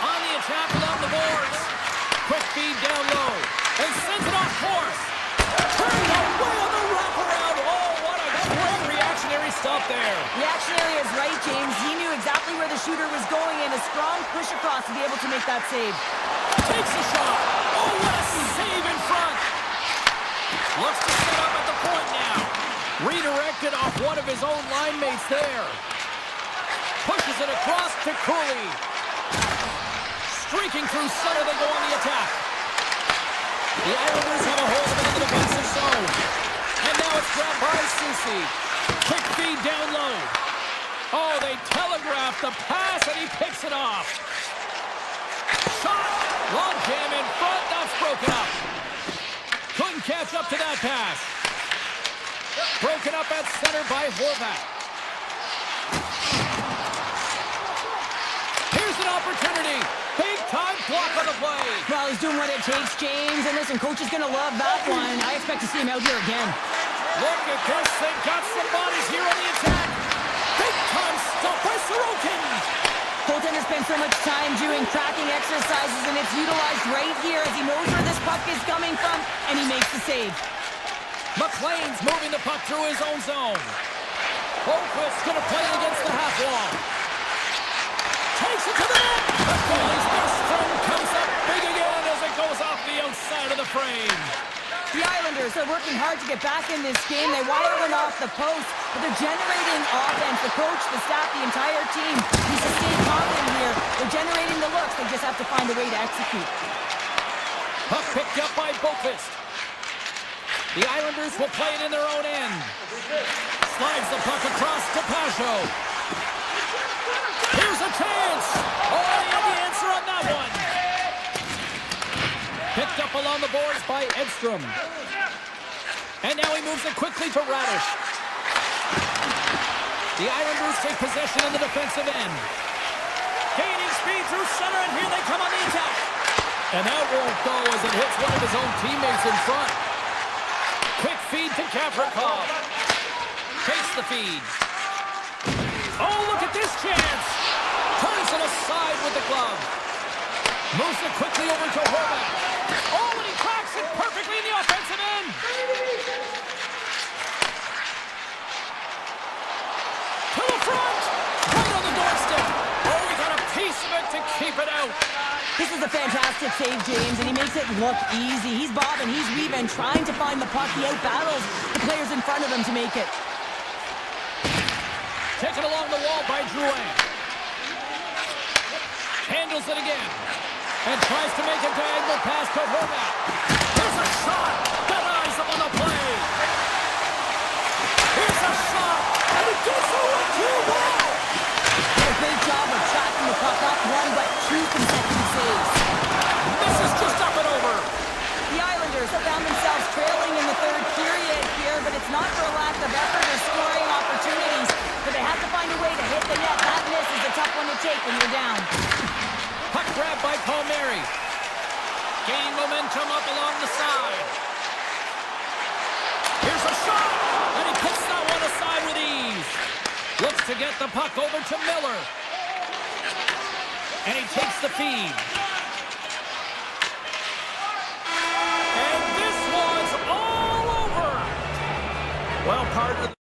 On the attack along the boards. Quick feed down low. And sends it off course. Turned away on the wraparound. Oh, what a great reactionary stop there. Reactionary is right, James. He knew exactly where the shooter was going and a strong push across to be able to make that save. Takes a shot. Oh, what a save in front. Looks to set up at the point now. Redirected off one of his own line mates there. Pushes it across to Cooley. Streaking through center, they go on the attack. The Islanders have a hold of it in the defensive zone. And now it's grabbed by Soucy. Quick feed down low. Oh, they telegraph the pass and he picks it off. Shot. Long jam in front. That's broken up. Couldn't catch up to that pass. Broken up at center by Horvat. Here's an opportunity. Big time block on the play. Well, he's doing what it takes, James. And listen, coach is going to love that one. I expect to see him out here again. Look at this. They've got some bodies here on the attack. Big time stop by Sorokin. Goaltender spends so much time doing tracking exercises, and it's utilized right here as he knows where this puck is coming from, and he makes the save. McLean's moving the puck through his own zone. Holmquist's going to play it against the half wall. Takes it to the net. The goalie's best friend comes up big again as it goes off the outside of the frame. The Islanders are working hard to get back in this game. They wire one off the post, but they're generating offense. The coach, the staff, the entire team needs to stay confident here. They're generating the looks. They just have to find a way to execute. Puck picked up by Boqvist. The Islanders will play it in their own end. Slides the puck across to Pajot. Here's a chance. Oh, he had the answer on that one. Picked up along the boards by Edstrom. And now he moves it quickly to Radish. The Islanders take possession in the defensive end. Gaining speed through center, and here they come on the attack. And that won't go as it hits one of his own teammates in front. Quick feed to Gavrikov. Takes the feed. Oh, look at this chance. Turns it aside with the glove. Moves it quickly over to Horvat. Oh, and he cracks it perfectly in the offensive end. To the front. Right on the doorstep. Oh, he got a piece of it to keep it out. This is a fantastic save, James, and he makes it look easy. He's bobbing, he's weaving, trying to find the puck. He out-battles the players in front of him to make it. Taken along the wall by Drouin. Handles it again. And tries to make a diagonal pass to Horvat. Here's a shot. Denies him on the play. Here's a shot. And it goes over too well. Did a great job of tracking the puck, not one but two consecutive saves. This is just up and over. The Islanders have found themselves trailing in the third period here, but it's not for a lack of effort or scoring opportunities. But they have to find a way to hit the net. That miss is a tough one to take when you're down. Puck grab by Palmieri. Gaining momentum up along the side. Here's a shot. And he puts that one aside with ease. Looks to get the puck over to Miller. And he takes the feed. And this one's all over. Well, partner.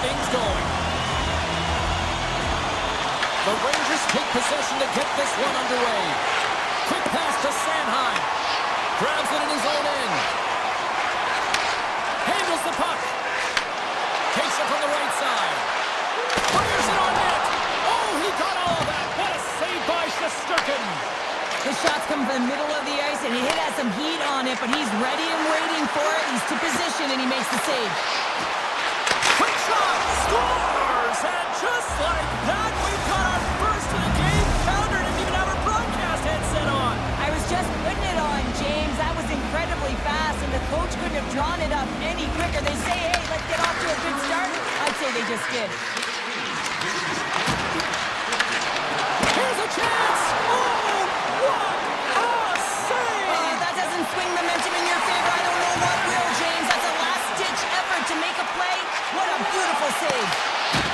things going. The Rangers take possession to get this one underway. Quick pass to Sanheim. Grabs it in his own end. Handles the puck. Takes it from the right side. Fires it on net. Oh, he got all of that. What a save by Shesterkin. The shots come from the middle of the ice, and he has some heat on it, but he's ready and waiting for it. He's to position, and he makes the save. Quick shot. Scores! And just like that, we've got our first of the game. Pounder didn't even have our broadcast headset on. I was just putting it on, James. That was incredibly fast, and the coach couldn't have drawn it up any quicker. They say, hey, let's get off to a good start. I'd say they just did. Here's a chance! Oh, what a save! Oh, that doesn't swing momentum in your favor. I don't know what will, James. That's a last-ditch effort to make a play. What a beautiful save.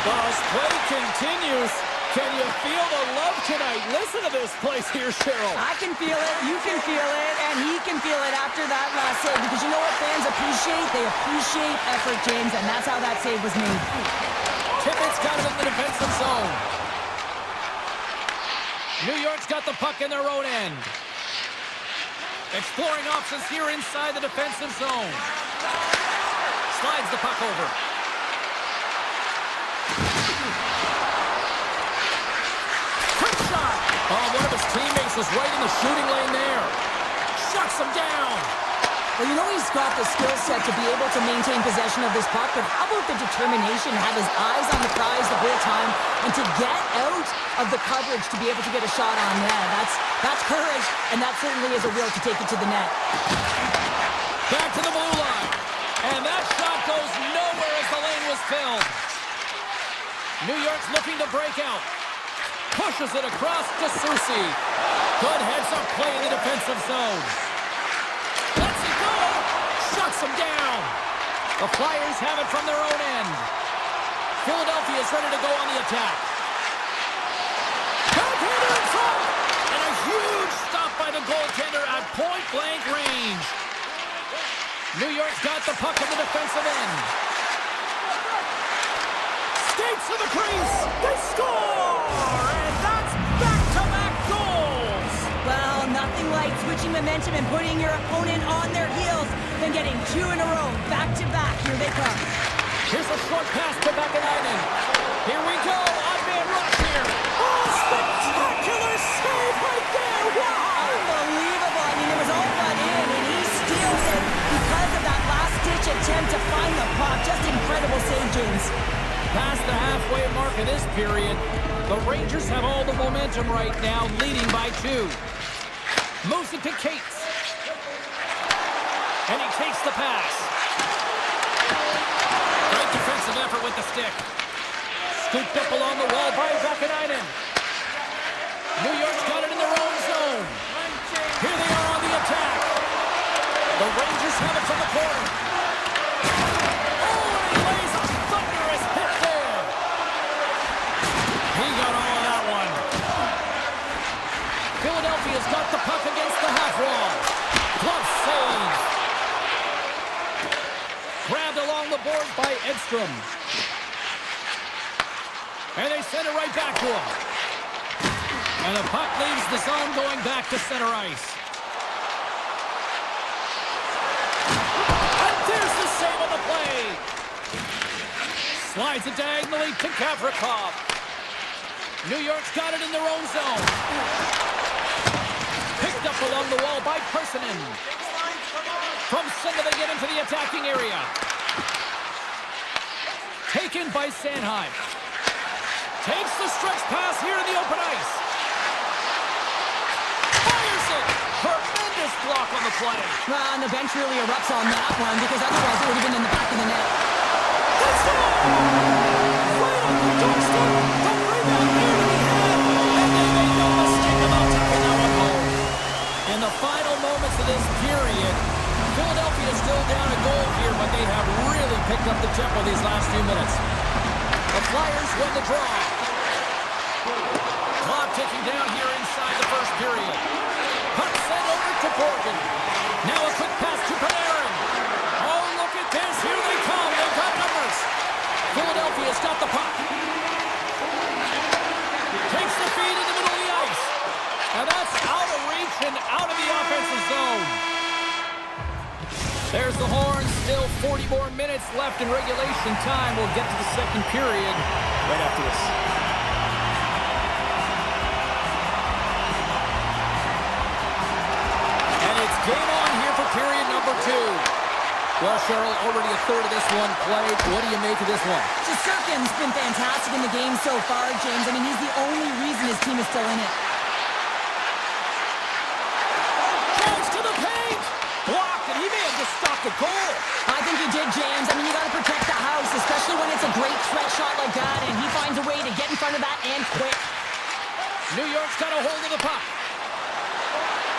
This play continues. Can you feel the love tonight? Listen to this place here, Cheryl. I can feel it, you can feel it, and he can feel it after that last save. Because you know what fans appreciate? They appreciate effort, James, and that's how that save was made. Tippett's got it in the defensive zone. New York's got the puck in their own end. Exploring options here inside the defensive zone. Slides the puck over. Quick shot! Oh, one of his teammates was right in the shooting lane there. Shuts him down. Well, you know he's got the skill set to be able to maintain possession of this puck, but how about the determination to have his eyes on the prize the whole time and to get out of the coverage to be able to get a shot on net? That's courage, and that certainly is a will to take it to the net. Back to the blue line. And that shot goes nowhere as the lane was filled. New York's looking to break out. Pushes it across to Susi. Good heads-up play in the defensive zone. Lets it go. Shuts him down. The Flyers have it from their own end. Philadelphia is ready to go on the attack. Backhander in front. And a huge stop by the goaltender at point-blank range. New York's got the puck in the defensive end. Skates to the crease. They score! And that's back-to-back goals. Well, nothing like switching momentum and putting your opponent on their heels than getting two in a row, back-to-back. Here they come. Here's a short pass to Vakanainen. Here we go. Odd-man rush here. Oh, spectacular save right there. Wow! Unbelievable. I mean, it was all but in, and he steals it because of that last-ditch attempt to find the puck. Just incredible save, James. Past the halfway mark of this period, the Rangers have all the momentum right now, leading by 2. Moves it to Cates. And he takes the pass. Great defensive effort with the stick. Scooped up along the wall by Vakanainen. New York's got it in their own zone. Here they are on the attack. The Rangers have it from the corner. Oh, and he lays a thunderous hit there. He got all of that one. Philadelphia's got the puck against the half wall. Glove save. Grabbed along the board by Edstrom. And they send it right back to him. And the puck leaves the zone going back to center ice. And there's the save on the play. Slides it diagonally to Gavrikov. New York's got it in their own zone. Picked up along the wall by Persinen. From center they get into the attacking area. Taken by Sanheim. Takes the stretch pass here in the open ice. Fires it. Tremendous block on the play. Well, and the bench really erupts on that one because otherwise it would have been in the back of the net. That's it. Right on the doorstep. The rebound here to be had. And they made no mistake about taking that one home. In the final moments of this period, Philadelphia is still down a goal here, but they have really picked up the tempo these last few minutes. The Flyers win the draw. Clock ticking down here inside the first period. Puck sent over to Borgen. Now a quick pass to Panarin. Oh, look at this. Here they come. They've got numbers. Philadelphia There's the horn. Still 40 more minutes left in regulation time. We'll get to the second period right after this. And it's game on here for period number 2. Well, Cheryl, already a third of this one played. What do you make of this one? Shesterkin's been fantastic in the game so far, James. I mean, he's the only reason his team is still in it. Goes to the paint! Blocked, and he may have just stopped the goal. I think he did, James. I mean, you got to protect the house, especially when it's a great threat shot like that, and he finds a way to get in front of that and quick. New York's got a hold of the puck.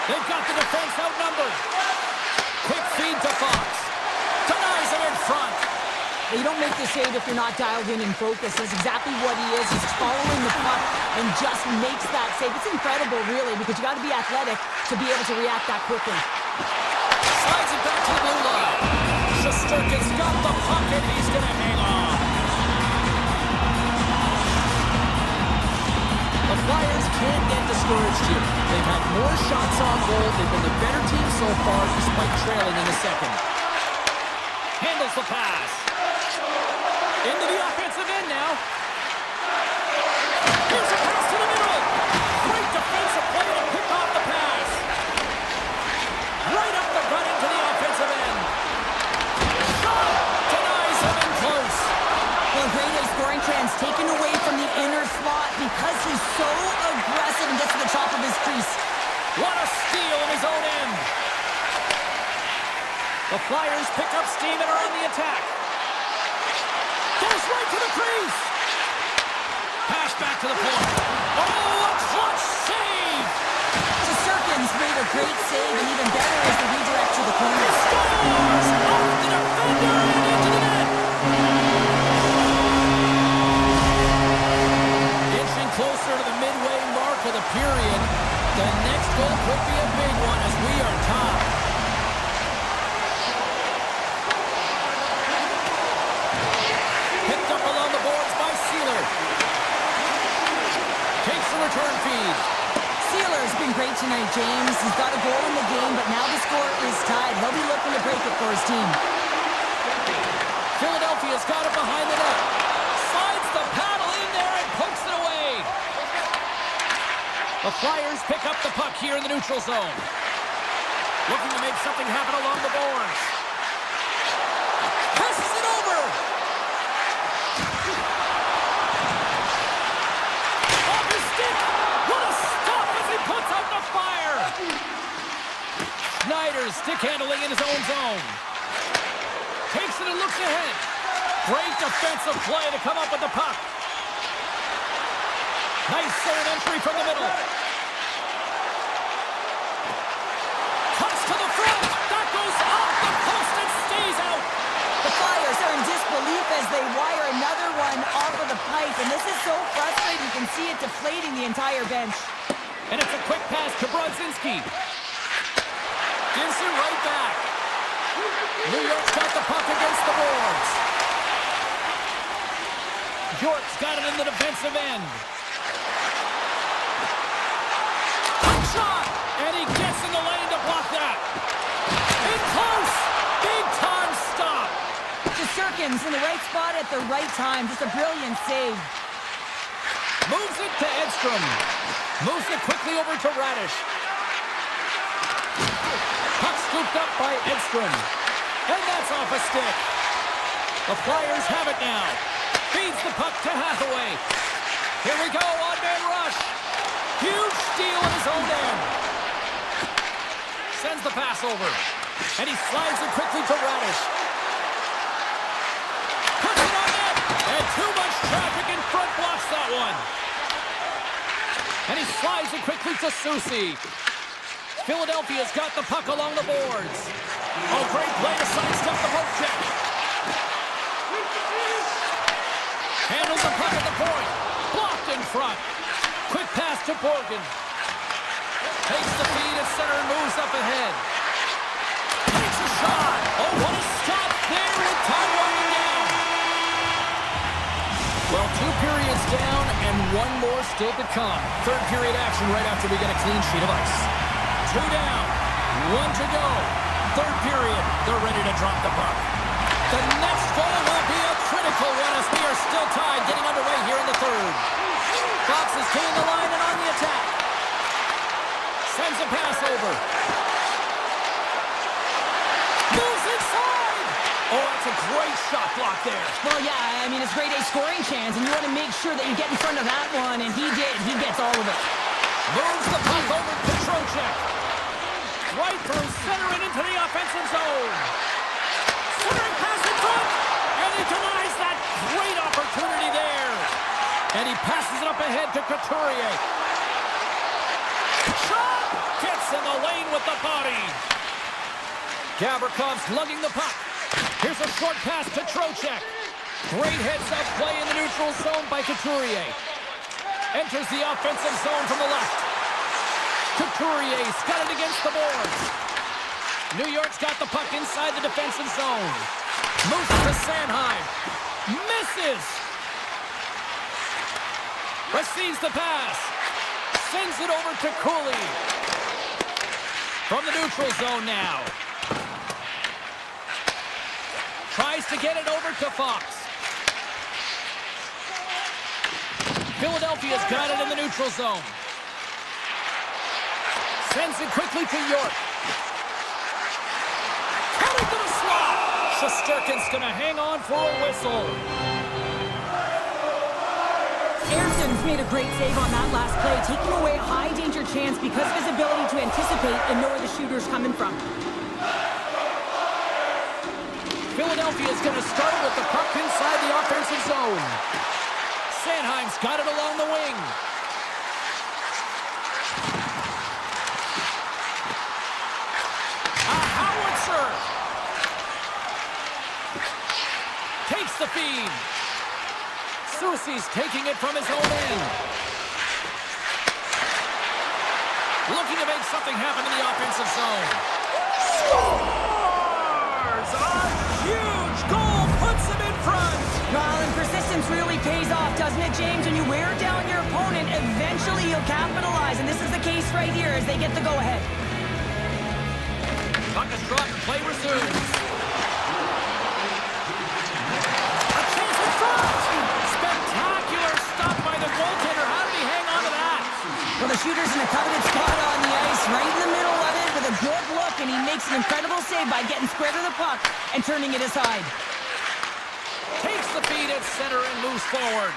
They've got the defense outnumbered. Quick feed to Fox. Denies him in front. You don't make the save if you're not dialed in and focused. That's exactly what he is. He's following the puck and just makes that save. It's incredible, really, because you got to be athletic to be able to react that quickly. Slides it back to the blue line. Shesterkin's got the puck, and he's going to hang on. The Flyers can't get discouraged here. They've had more shots on goal. They've been the better team so far, despite trailing in the second. Handles the pass. Into the offensive end now. Here's a pass to the middle. Great defensive play to pick off the pass. Right up the gut into the offensive end. Shot! Denies him in close. Well, great scoring chance taken away from the inner slot because he's so aggressive and gets to the top of his crease. What a steal in his own end. The Flyers pick up steam and are on the attack. Goes right to the crease. Pass back to the point. Oh, a clutch save! Shesterkin's made a great save, and even better is the redirect to the corner. Scores! Off the defender and into the net! Inching closer to the midway mark of the period. The next goal could be a big one as we are tied. Picked up along the boards by Sealer. Takes the return feed. Sealer's been great tonight, James. He's got a goal in the game, but now the score is tied. He'll be looking to break it for his team. Philadelphia's got it behind the net. Slides the paddle in there and pokes it away. The Flyers pick up the puck here in the neutral zone. Looking to make something happen along the boards. Passes it over. Off his stick. What a stop as he puts out the fire. Schneider's stick handling in his own zone. Takes it and looks ahead. Great defensive play to come up with the puck. Nice third entry from the middle. Cuts to the front. That goes off the post and stays out. The Flyers are in disbelief as they wire another one off of the pipe, and this is so frustrating. You can see it deflating the entire bench. And it's a quick pass to Brodzinski. Gives it right back. New York's got the puck against the boards. York's got it in the defensive end. Quick shot! And he gets in the lane to block that. In close! Big time stop! Shesterkin's in the right spot at the right time. Just a brilliant save. Moves it to Edstrom. Moves it quickly over to Radish. Puck scooped up by Edstrom. And that's off a stick. The Flyers have it now. Feeds the puck to Hathaway. Here we go, on-man rush. Huge steal in his own end. Sends the pass over. And he slides it quickly to Radish. Puts it on net. And too much traffic in front blocks that one. And he slides it quickly to Soucy. Philadelphia's got the puck along the boards. Oh, great play to sidestep the poke check. Handles the puck at the point. Blocked in front. Quick pass to Borgen. Takes the feed at center and moves up ahead. Takes a shot. Oh, what a stop there with time winding down. Well, 2 periods down and 1 more still to come. Third period action right after we get a clean sheet of ice. 2 down, 1 to go. third period. They're ready to drop the puck. The next goal will be a critical one as we are still tied, getting underway here in the third. Fox is taking the line and on the attack. Sends a pass over. Moves inside! Oh, that's a great shot block there. Well, yeah, I mean, it's grade A scoring chance, and you want to make sure that you get in front of that one, and he did. He gets all of it. Moves the puck over to Trocheck. Right through center and into the offensive zone. Centering pass in front, and he denies that great opportunity there. And he passes it up ahead to Couturier. Shot! Gets in the lane with the body. Gavrikov lugging the puck. Here's a short pass to Trocheck. Great heads-up play in the neutral zone by Couturier. Enters the offensive zone from the left. Couturier's got it against the boards. New York's got the puck inside the defensive zone. Moves it to Sanheim. Misses. Receives the pass. Sends it over to Cooley. From the neutral zone now. Tries to get it over to Fox. Philadelphia's got it in the neutral zone. Sends it quickly to York. Coming to the slot. Shesterkin's going to hang on for a whistle. Ayrton's made a great save on that last play, taking away a high-danger chance because of his ability to anticipate and know where the shooter's coming from. Philadelphia's going to start with the puck inside the offensive zone. Sanheim's got it along the wing. A howitzer. Takes the feed. Soucy's taking it from his own end. Looking to make something happen in the offensive zone. Scores! A huge goal puts him in front. Well, and persistence really pays off, doesn't it, James? When you wear down your opponent, eventually you'll capitalize, and this is the case right here as they get the go-ahead. Puck is dropped and play resumes. A chance in front! Spectacular stop by the goaltender. How did he hang on to that? Well, the shooter's in a coveted spot on the ice, right in the middle of it with a good look, and he makes an incredible save by getting square to the puck and turning it aside. Takes the feed at center and moves forward.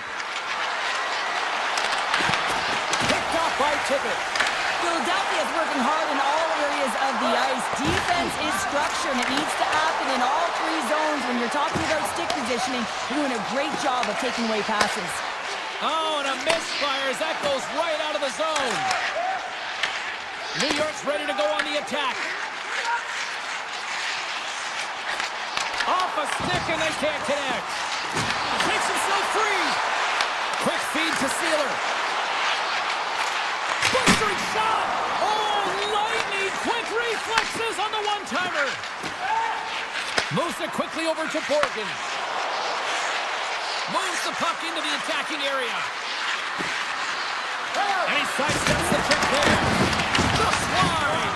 Picked off by Tippett. Philadelphia is working hard in all areas of the ice. Defense is structure, and it needs to happen in all three zones. When you're talking about stick positioning, you're doing a great job of taking away passes. Oh, and a misfire as that goes right out of the zone. New York's ready to go on the attack. Off a stick and they can't connect. Takes himself free. Quick feed to Sealer. Blistering shot. Oh, lightning quick reflexes on the one-timer. Moves it quickly over to Borgen. Moves the puck into the attacking area. And he sidesteps the trick there. Just wide.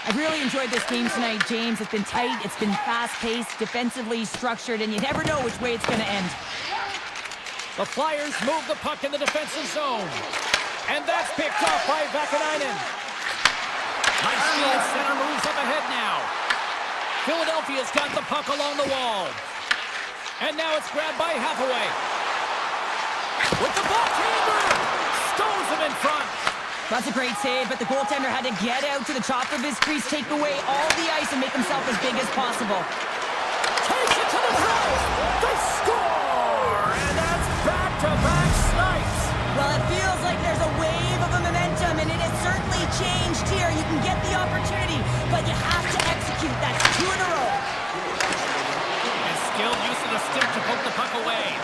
I've really enjoyed this game tonight, James. It's been tight, it's been fast-paced, defensively structured, and you never know which way it's going to end. The Flyers move the puck in the defensive zone. And that's picked off by Vakanainen. Nice field center moves up ahead now. Philadelphia's got the puck along the wall. And now it's grabbed by Hathaway. With the backhander! Stones him in front. That's a great save, but the goaltender had to get out to the top of his crease, take away all the ice, and make himself as big as possible. Takes it to the throat. They score! And that's back-to-back snipes. Well, it feels like there's a wave of a momentum, and it has certainly changed here. You can get the opportunity, but you have to execute. That's 2 in a row. And skilled use of the stick to poke the puck away.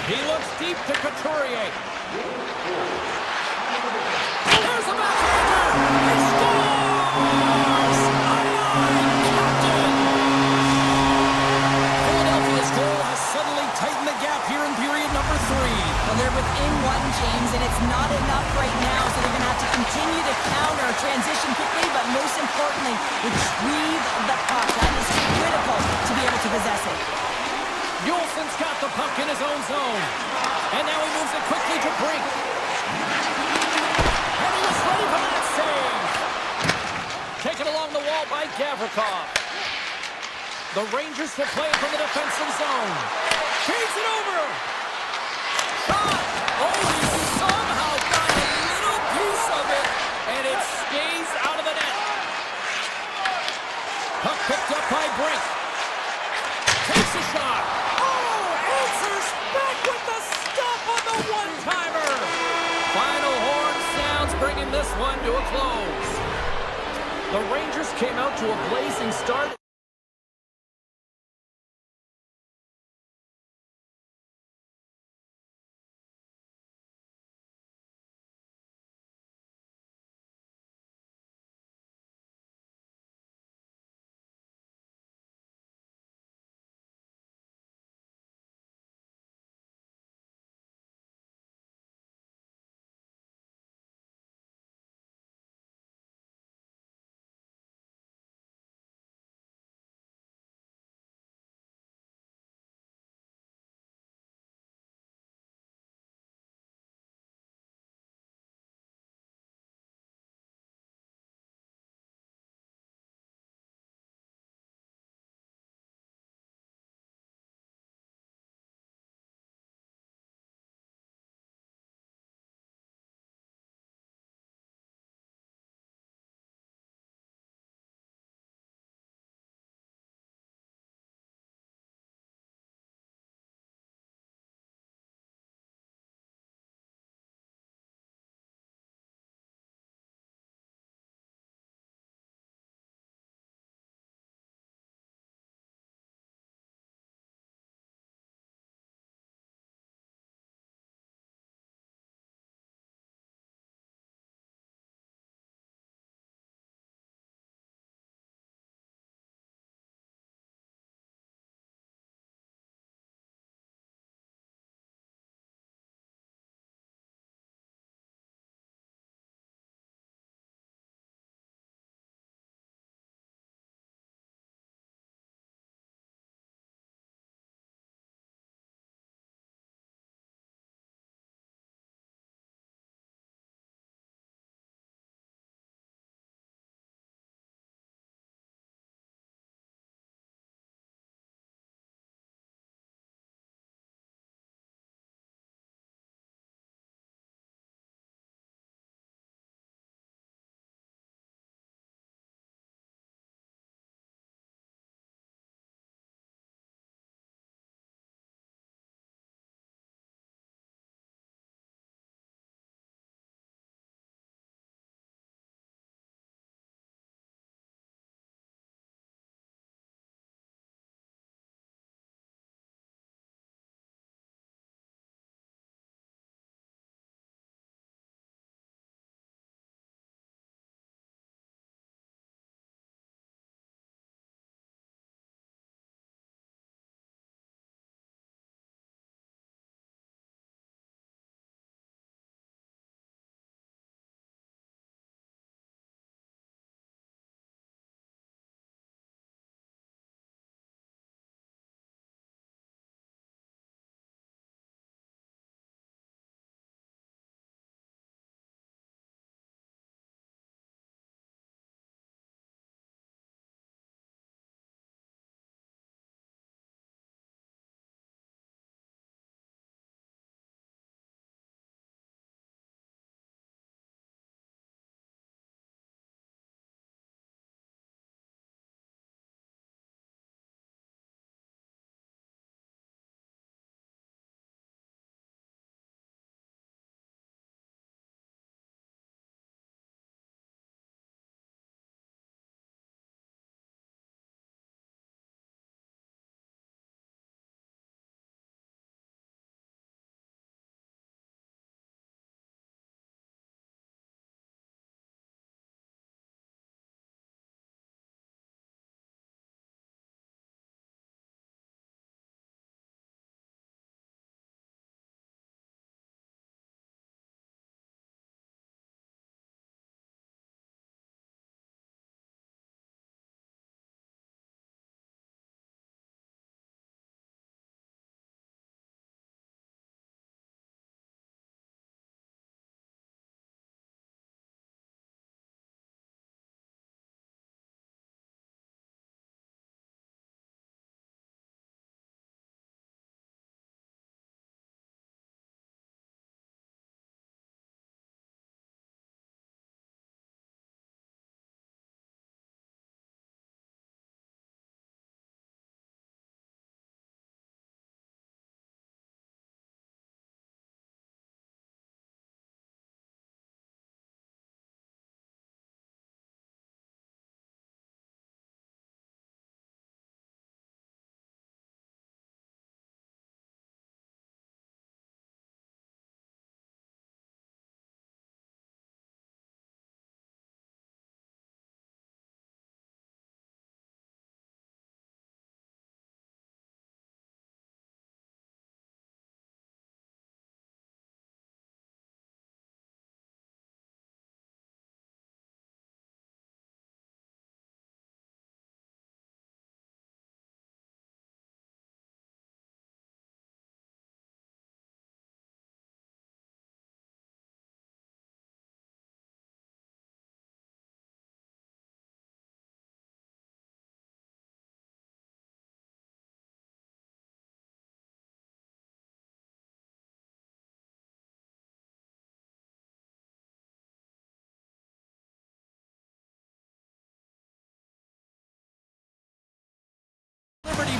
He looks deep to Couturier. There's a backhander! He scores! Captain! Philadelphia's goal has suddenly tightened the gap here in period number 3. Well, they're within one, James, and it's not enough right now, so they're going to have to continue to counter, transition quickly, but most importantly, retrieve the puck. That is critical to be able to possess it. Yulson's got the puck in his own zone. And now he moves it quickly to Brink. And he was ready for that save. Taken along the wall by Gavrikov. The Rangers will play it from the defensive zone. Feeds it over. Shot. Oh, he somehow got a little piece of it. And it stays out of the net. Puck picked up by Brink. Takes a shot. Oh, answers back with the stop on the one-timer. Final horn sounds, bringing this one to a close. The Rangers came out to a blazing start.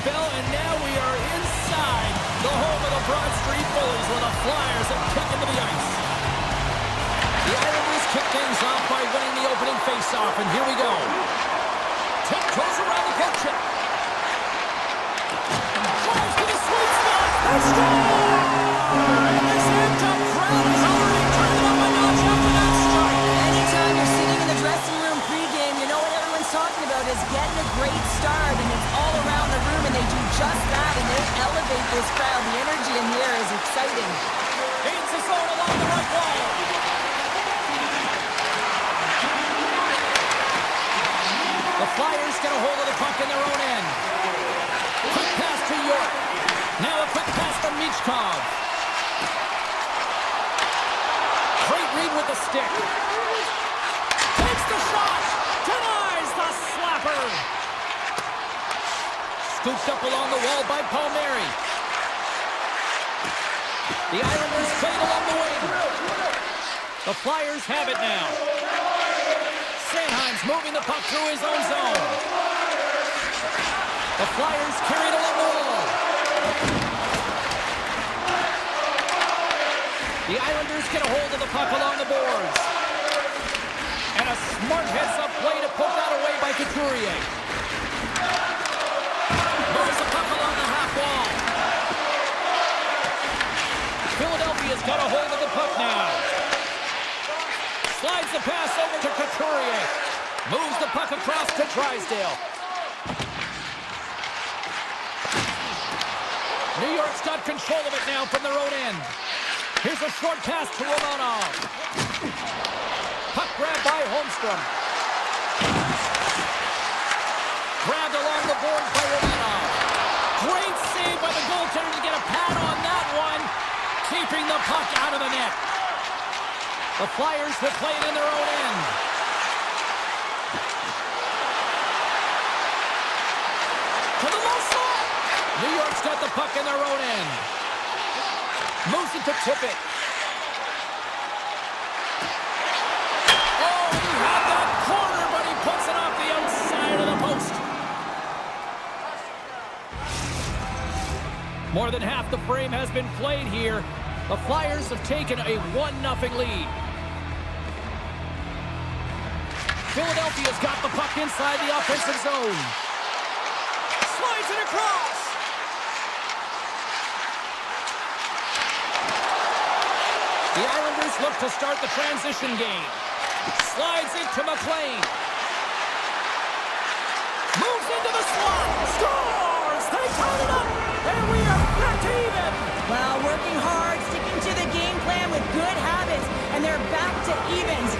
bell, and now we are inside the home of the Broad Street Bullies, where the Flyers have taken to the ice. The Islanders kick things off by winning the opening face-off, and here we go. Tip goes around the poke check. Drives to the sweet spot. They score! And this amped-up crowd is already turning up a notch after that strike. Anytime you're sitting in the dressing room pregame, you know what everyone's talking about is getting a great start, and it's all around the room, and they do just that, and they elevate this crowd. The energy in here is exciting. Gains the zone along the right wall. The Flyers get a hold of the puck in their own end. Quick pass to York. Now a quick pass from Michkov. Great read with the stick. Takes the shot. Denies the slapper. Scooped up along the wall by Palmieri. The Islanders played along the wing. The Flyers have it now. Sanheim's moving the puck through his own zone. The Flyers carry it along the wall. The Islanders get a hold of the puck along the boards. And a smart heads-up play to poke that away by Couturier. Moves the puck along the half wall. Philadelphia's got a hold of the puck now. Slides the pass over to Couturier. Moves the puck across to Drysdale. New York's got control of it now from their own end. Here's a short pass to Romanov. Puck grabbed by Holmstrom. Grabbed along the boards by Romanov. Great save by the goaltender to get a pad on that one. Keeping the puck out of the net. The Flyers will play it in their own end. To the low slot. New York's got the puck in their own end. Moves it to Tippett. Oh, he had that corner, but he puts it off the outside of the post. More than half the frame has been played here. The Flyers have taken a 1-0 lead. Philadelphia's got the puck inside the offensive zone. Slides it across. The Islanders look to start the transition game. Slides it to McLean. Moves into the slot. Scores! They tie it up. And we are back to even. Well, working hard, sticking to the game plan with good habits, and they're back to evens.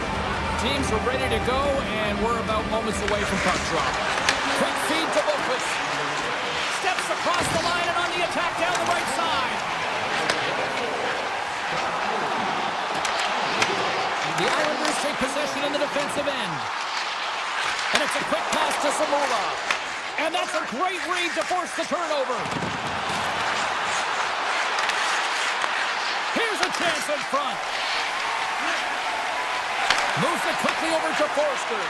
Teams are ready to go, and we're about moments away from puck drop. Quick feed to Boqvist. Steps across the line and on the attack down the right side. The Islanders take possession in the defensive end. And it's a quick pass to Samula. And that's a great read to force the turnover. Here's a chance in front. Moves it quickly over to Forster.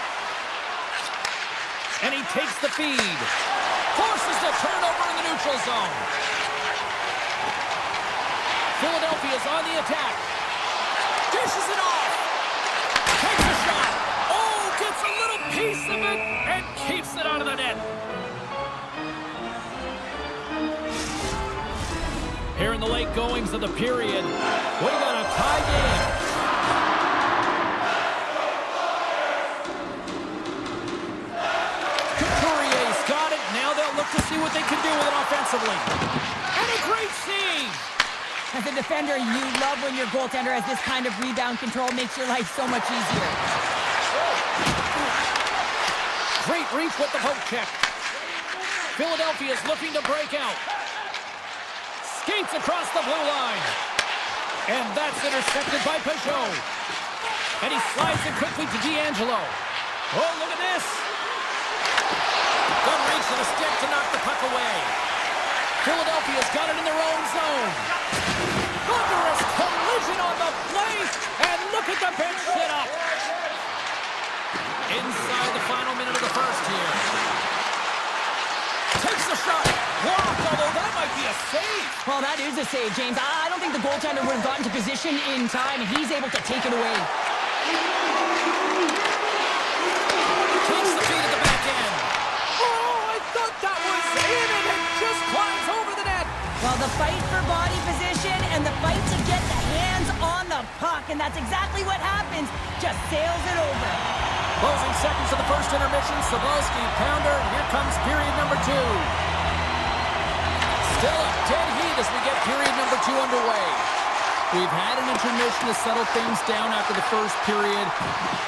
And he takes the feed. Forces the turnover in the neutral zone. Philadelphia's on the attack. Dishes it off. Takes a shot. Oh, gets a little piece of it and keeps it out of the net. Here in the late goings of the period, we got a tie game. Couturier's got it. Now they'll look to see what they can do with it offensively. And a great save. As a defender, you love when your goaltender has this kind of rebound control. Makes your life so much easier. Great reach with the poke check. Philadelphia's looking to break out. Skates across the blue line. And that's intercepted by Peugeot. And he slides it quickly to D'Angelo. Oh, look at this. Good reach of the stick to knock the puck away. Philadelphia's got it in their own zone. Thunderous collision on the play. And look at the bench sit up. Inside the final minute of the first here. Takes the shot. save, James. I don't think the goaltender would have gotten to position in time, and he's able to take it away. Takes the feed at the back end. Oh, I thought that was in, and it just climbs over the net. Well, the fight for body position and the fight to get the hands on the puck, and that's exactly what happens. Just sails it over. Closing seconds of the first intermission. Sobolski, pounder. Here comes period number 2. Still a dead heat as we get period number 2 underway. We've had an intermission to settle things down after the first period.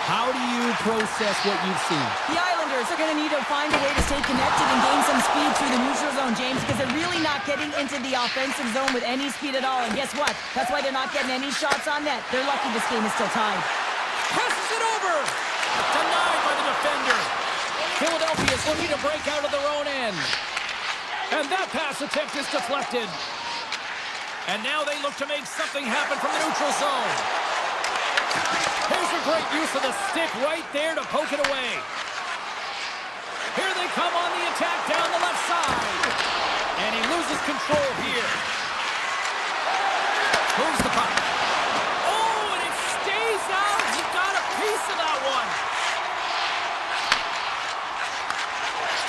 How do you process what you've seen? The Islanders are going to need to find a way to stay connected and gain some speed through the neutral zone, James, because they're really not getting into the offensive zone with any speed at all. And guess what? That's why they're not getting any shots on net. They're lucky this game is still tied. Passes it over. Denied by the defender. Philadelphia is looking to break out of their own end. And that pass attempt is deflected. And now they look to make something happen from the neutral zone. Here's a great use of the stick right there to poke it away. Here they come on the attack down the left side. And he loses control here. Moves the puck. Oh, and it stays out. He got a piece of that one.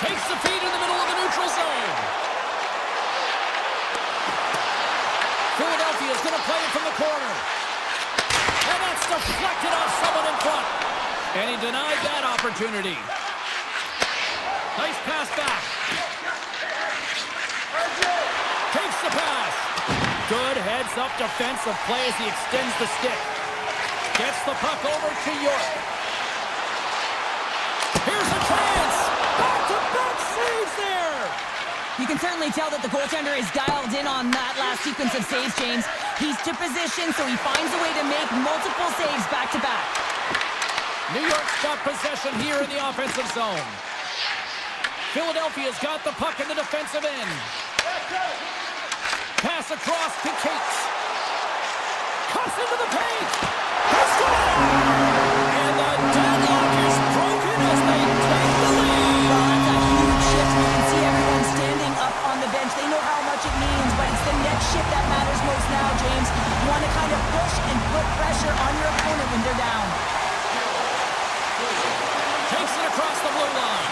Takes the feed in the middle of the neutral zone. Philadelphia is going to play it from the corner. And that's deflected off someone in front. And he denied that opportunity. Nice pass back. Takes the pass. Good heads-up defensive play as he extends the stick. Gets the puck over to York. Here's a chance. Back-to-back saves there. You can certainly tell that the goaltender is dialed in on that last sequence of saves, James. He's to position, so he finds a way to make multiple saves back-to-back. New York's got possession here in the offensive zone. Philadelphia's got the puck in the defensive end. Pass across to Cates. Cuts into the paint. He scores! And the deadlock is broken as they take the lead. Well, that's a huge shift. You can see everyone standing up on the bench. They know how much it means, but it's the next shift that matters most now, James. You want to kind of push and put pressure on your opponent when they're down. Takes it across the blue line.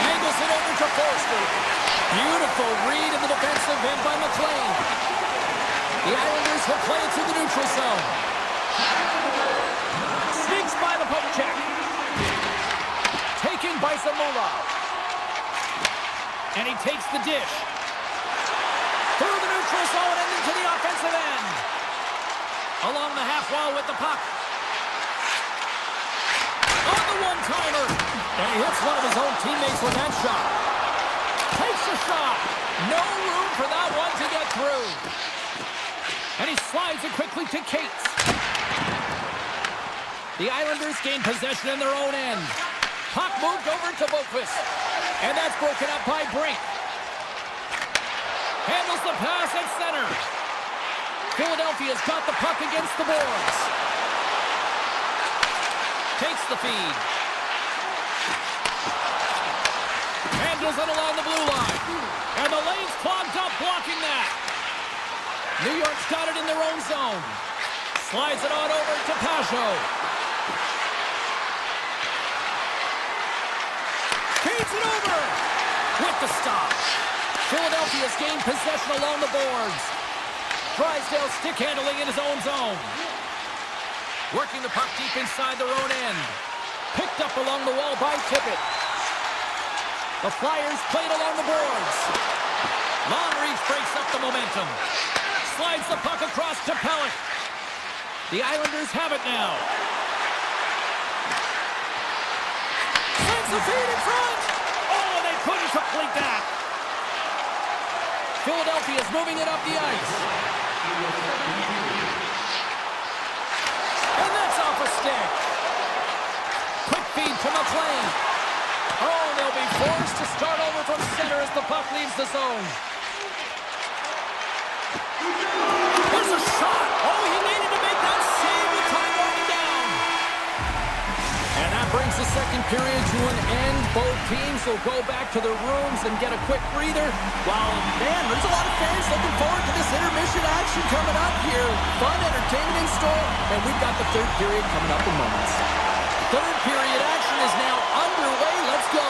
Angles it over to Forster. Beautiful read in the defensive end by McLean. The Islanders will play it to the neutral zone. Sneaks by the poke check. Taken by Zamula. And he takes the dish. Through the neutral zone and into the offensive end. Along the half wall with the puck. On the one-timer. And he hits one of his own teammates with that shot. Takes a shot. No room for that one to get through. And he slides it quickly to Cates. The Islanders gain possession in their own end. Puck moved over to Boqvist. And that's broken up by Brink. Handles the pass at center. Philadelphia's got the puck against the boards. Takes the feed. Handles it along the blue line. And the lane's clogged up blocking that. New York's got it in their own zone. Slides it on over to Pajot. Feeds it over. With the stop. Philadelphia's gained possession along the boards. Drysdale stick handling in his own zone. Working the puck deep inside their own end. Picked up along the wall by Tippett. The Flyers played along the boards. Long reach breaks up the momentum. Slides the puck across to Pellick. The Islanders have it now. Sends the feed in front. Oh, they couldn't complete that. Philadelphia's moving it up the ice. And that's off a stick. Quick feed to McLean. Oh, they'll be forced to start over from center as the puck leaves the zone. There's a shot. Oh, he needed to make that save with time running down. And that brings the second period to an end. Both teams will go back to their rooms and get a quick breather. Wow, man, there's a lot of fans looking forward to this intermission action coming up here. Fun entertainment in store, and we've got the third period coming up in moments. Third period action is now underway. Let's go.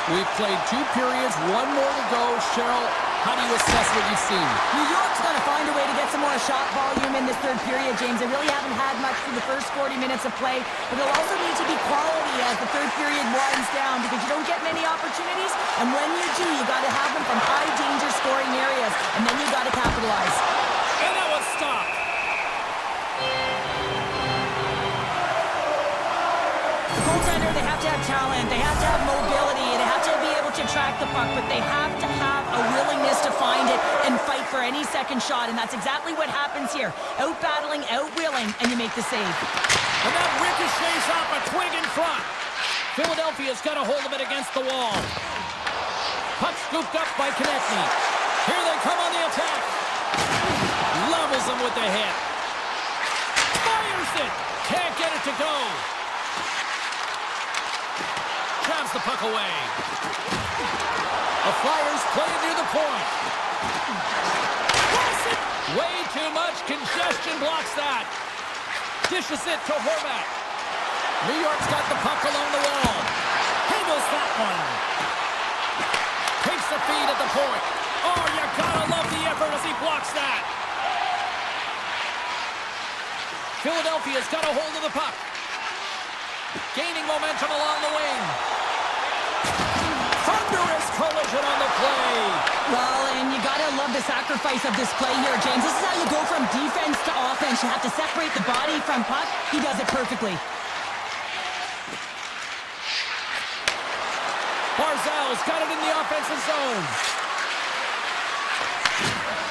We've played 2 periods, 1 more to go. Cheryl, how do you assess what you've seen? New York's going to find a way to get some more shot volume in this third period, James. They really haven't had much through the first 40 minutes of play, but it'll also need to be quality as the third period winds down because you don't get many opportunities, and when you do, you got to have them from high danger scoring areas, and then you got to capitalize. And that was stopped. The goaltender, they have to have talent, they have to have mobility, they have to be able to track the puck, but they have to have a willingness to find it and fight for any second shot, and that's exactly what happens here. Out-battling, out-willing, and you make the save. And that ricochets off a twig in front. Philadelphia's got a hold of it against the wall. Puck scooped up by Konechny. Here they come on the attack. Levels them with the hit. Fires it. Can't get it to go. Grabs the puck away. The Flyers play it near the point. Pass it. Way too much congestion blocks that. Dishes it to Horvat. New York's got the puck along the wall. Handles that one. Takes the feed at the point. Oh, you gotta love the effort as he blocks that. Philadelphia's got a hold of the puck. Gaining momentum along the wing. Thunderous collision on the play. Well, and you gotta love the sacrifice of this play here, James. This is how you go from defense to offense. You have to separate the body from puck. He does it perfectly. Barzal's got it in the offensive zone.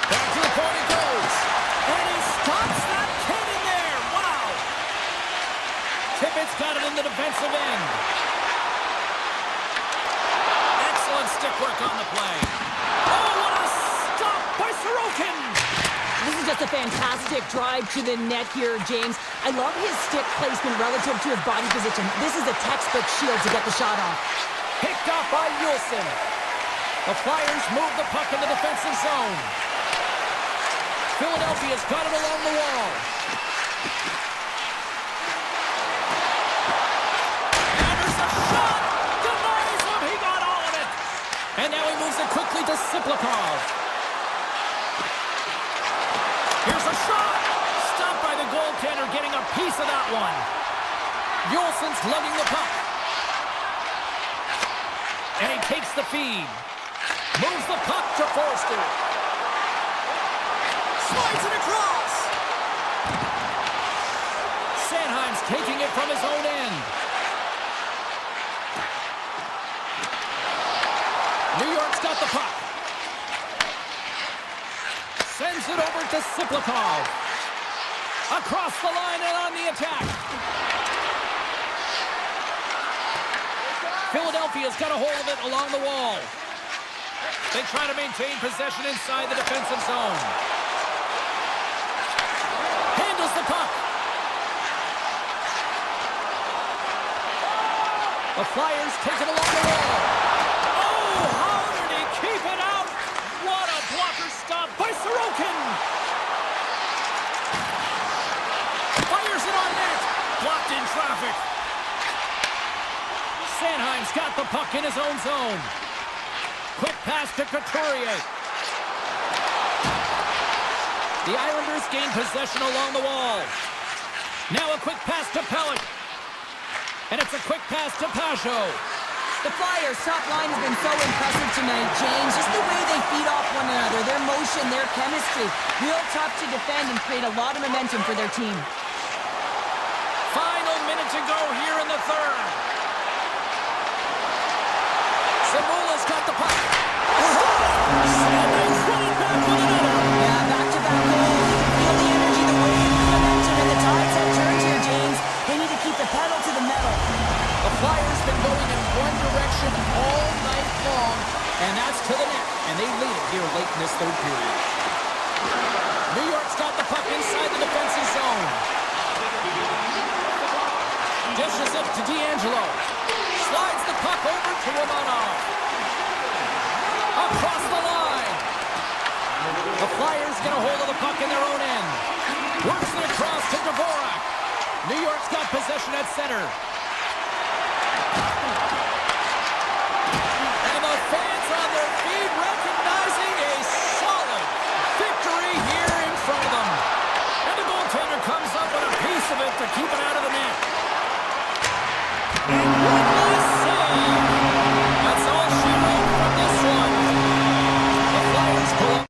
Back to the point it goes. And he stops that kid in there. Wow. Tippett's got it in the defensive end. Excellent stick work on the play. Oh, what a stop by Sorokin. This is just a fantastic drive to the net here, James. I love his stick placement relative to his body position. This is a textbook shield to get the shot off. Picked off by Wilson. The Flyers move the puck in the defensive zone. Philadelphia's got it along the wall. And there's a shot! Denies him! He got all of it! And now he moves it quickly to Siplikov. Here's a shot! Stopped by the goaltender, getting a piece of that one. Yolson's lugging the puck. And he takes the feed. Moves the puck to Forster. Slides it across. Sanheim's taking it from his own end. New York's got the puck. Sends it over to Siplikov. Across the line and on the attack. Philadelphia's got a hold of it along the wall. They try to maintain possession inside the defensive zone. Handles the puck. The Flyers take it along the wall. Oh, how did he keep it out? What a blocker stop by Sorokin. Fires it on net. Blocked in traffic. Sanheim's got the puck in his own zone. Quick pass to Couturier. The Islanders gain possession along the wall. Now a quick pass to Pellick. And it's a quick pass to Pasho. The Flyers' top line has been so impressive tonight, James. Just the way they feed off one another, their motion, their chemistry. Real tough to defend and create a lot of momentum for their team. Final minute to go here in the third. Samula's got the puck. Yeah, back-to-back goals. Feel the energy, the wave, the momentum, and the tides have turned here, James. They need to keep the pedal to the metal. The Flyers been going in one direction all night long, and that's to the net, and they lead it here late in this third period. New York's got the puck inside the defensive zone. Dishes it to D'Angelo. the puck in their own end. Works it across to Dvorak. New York's got possession at center. And the fans on their feet recognizing a solid victory here in front of them. And the goaltender comes up with a piece of it to keep it out of the net. And what a save! That's all she wrote from this one. The Flyers pull up.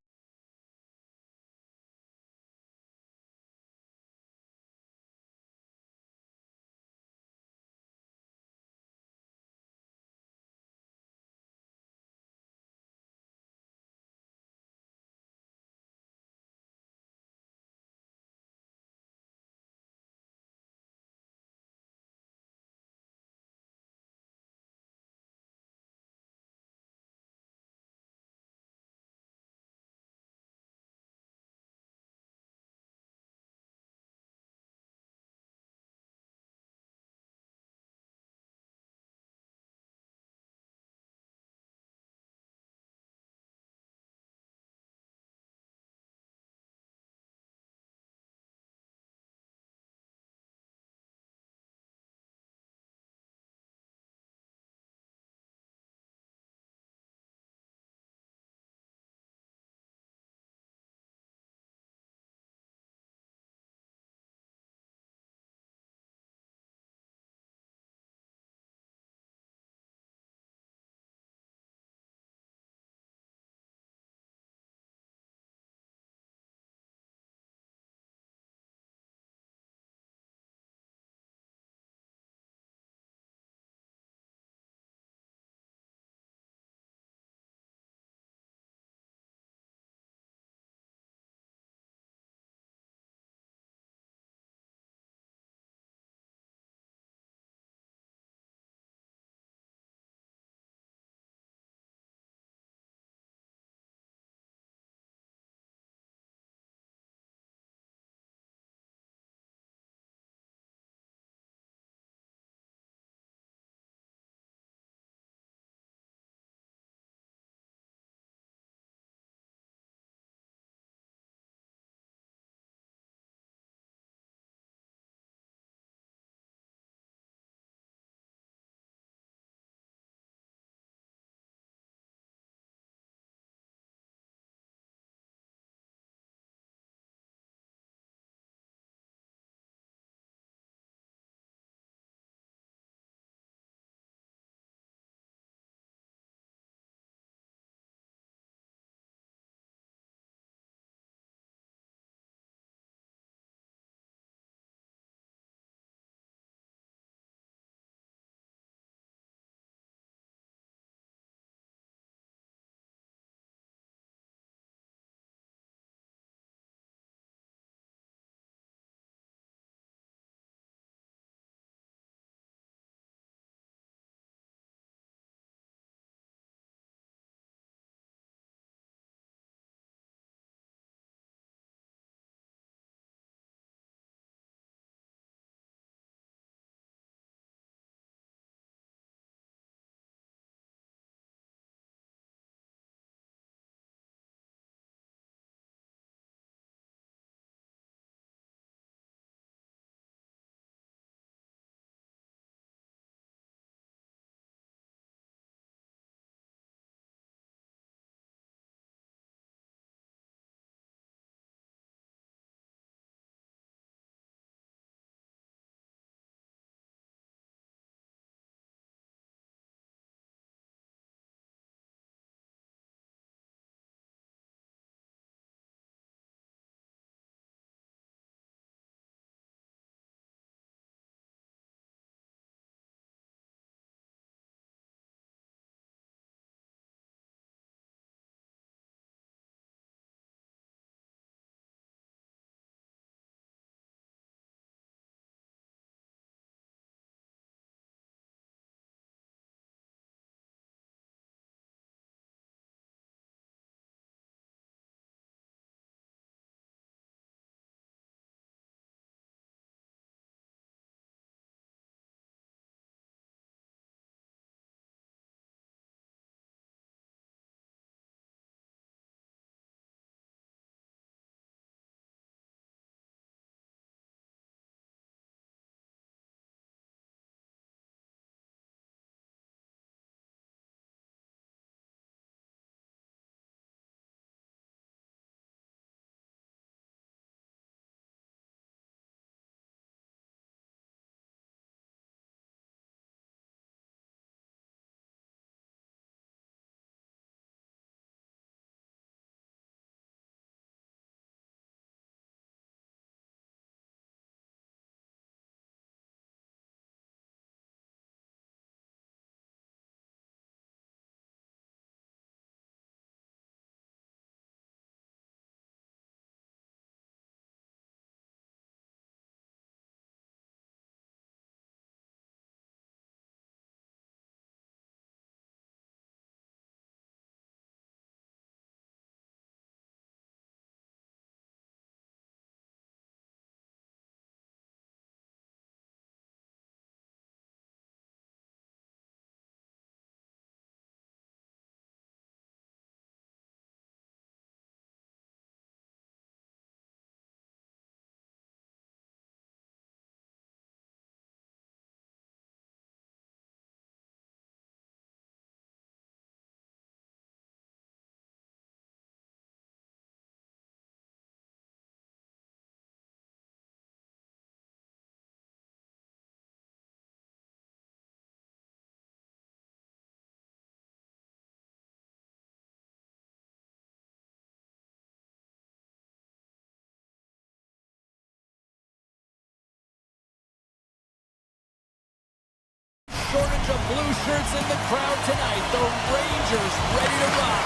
bunch of blue shirts in the crowd tonight. The Rangers ready to rock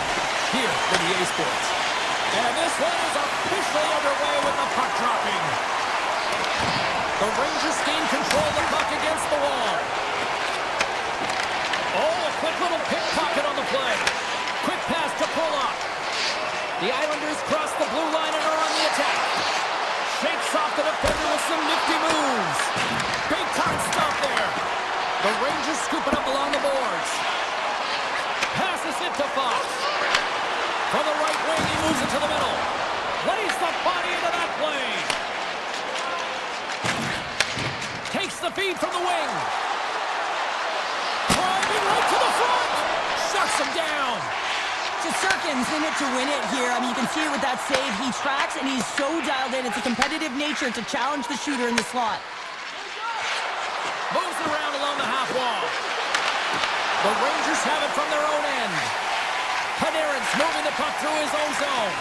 here for the eSports. And this one is officially underway with the puck dropping. The Rangers gain control of the puck against the wall. Oh, a quick little pickpocket on the play. Quick pass to pull up. The Islanders cross the blue line and are on the attack. Shakes off the defender with some nifty moves. Big time stop there. The Rangers scoop it up along the boards. Passes it to Fox. From the right wing, he moves it to the middle. Plays the body into that play. Takes the feed from the wing. Driving right to the front. Shuts him down. Shesterkin's in it to win it here. I mean, you can see it with that save. He tracks, and he's so dialed in. It's a competitive nature to challenge the shooter in the slot. Moves it around along the half wall. The Rangers have it from their own end. Panarin's moving the puck through his own zone.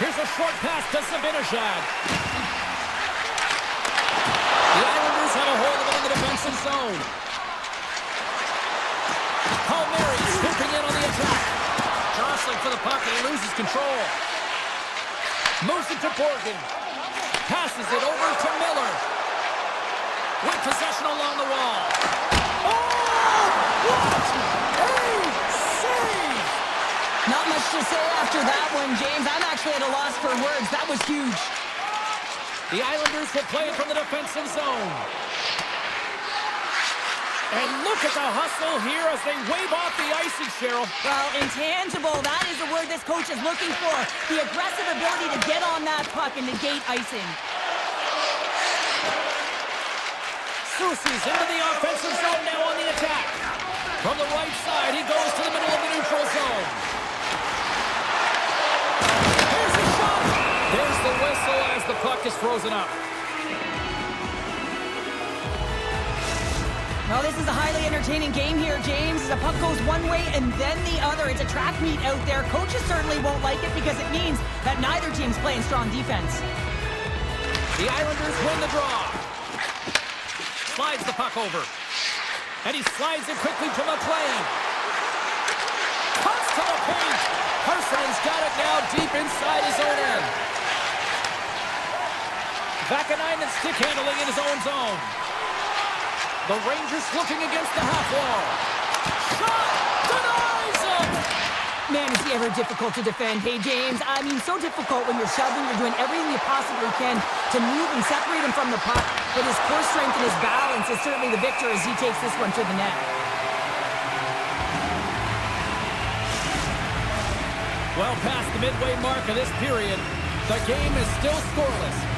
Here's a short pass to Zibanejad. The Islanders have a hold of it in the defensive zone. Palmieri swooping in on the attack. Jostling for the puck and he loses control. Moves it to Borgen. Passes it over to Miller. With possession along the wall. Oh! What a save! Not much to say after that one, James. I'm actually at a loss for words. That was huge. The Islanders will play it from the defensive zone. And look at the hustle here as they wave off the icing, Cheryl. Well, intangible. That is the word this coach is looking for. The aggressive ability to get on that puck and negate icing. Soucy's into the offensive zone now on the attack. From the right side, he goes to the middle of the neutral zone. Here's a shot. There's the whistle as the puck is frozen up. Well, this is a highly entertaining game here, James. The puck goes one way and then the other. It's a track meet out there. Coaches certainly won't like it because it means that neither team's playing strong defense. The Islanders win the draw. Slides the puck over. And he slides it quickly to McLean. Cuts to the paint. Parson's got it now deep inside his own end. Vakanainen stick handling in his own zone. The Rangers looking against the half wall. Shot! Denies him! Man, is he ever difficult to defend. Hey, James, I mean, so difficult when you're shoving, you're doing everything you possibly can to move and separate him from the puck. But his core strength and his balance is certainly the victor as he takes this one to the net. Well past the midway mark of this period, the game is still scoreless.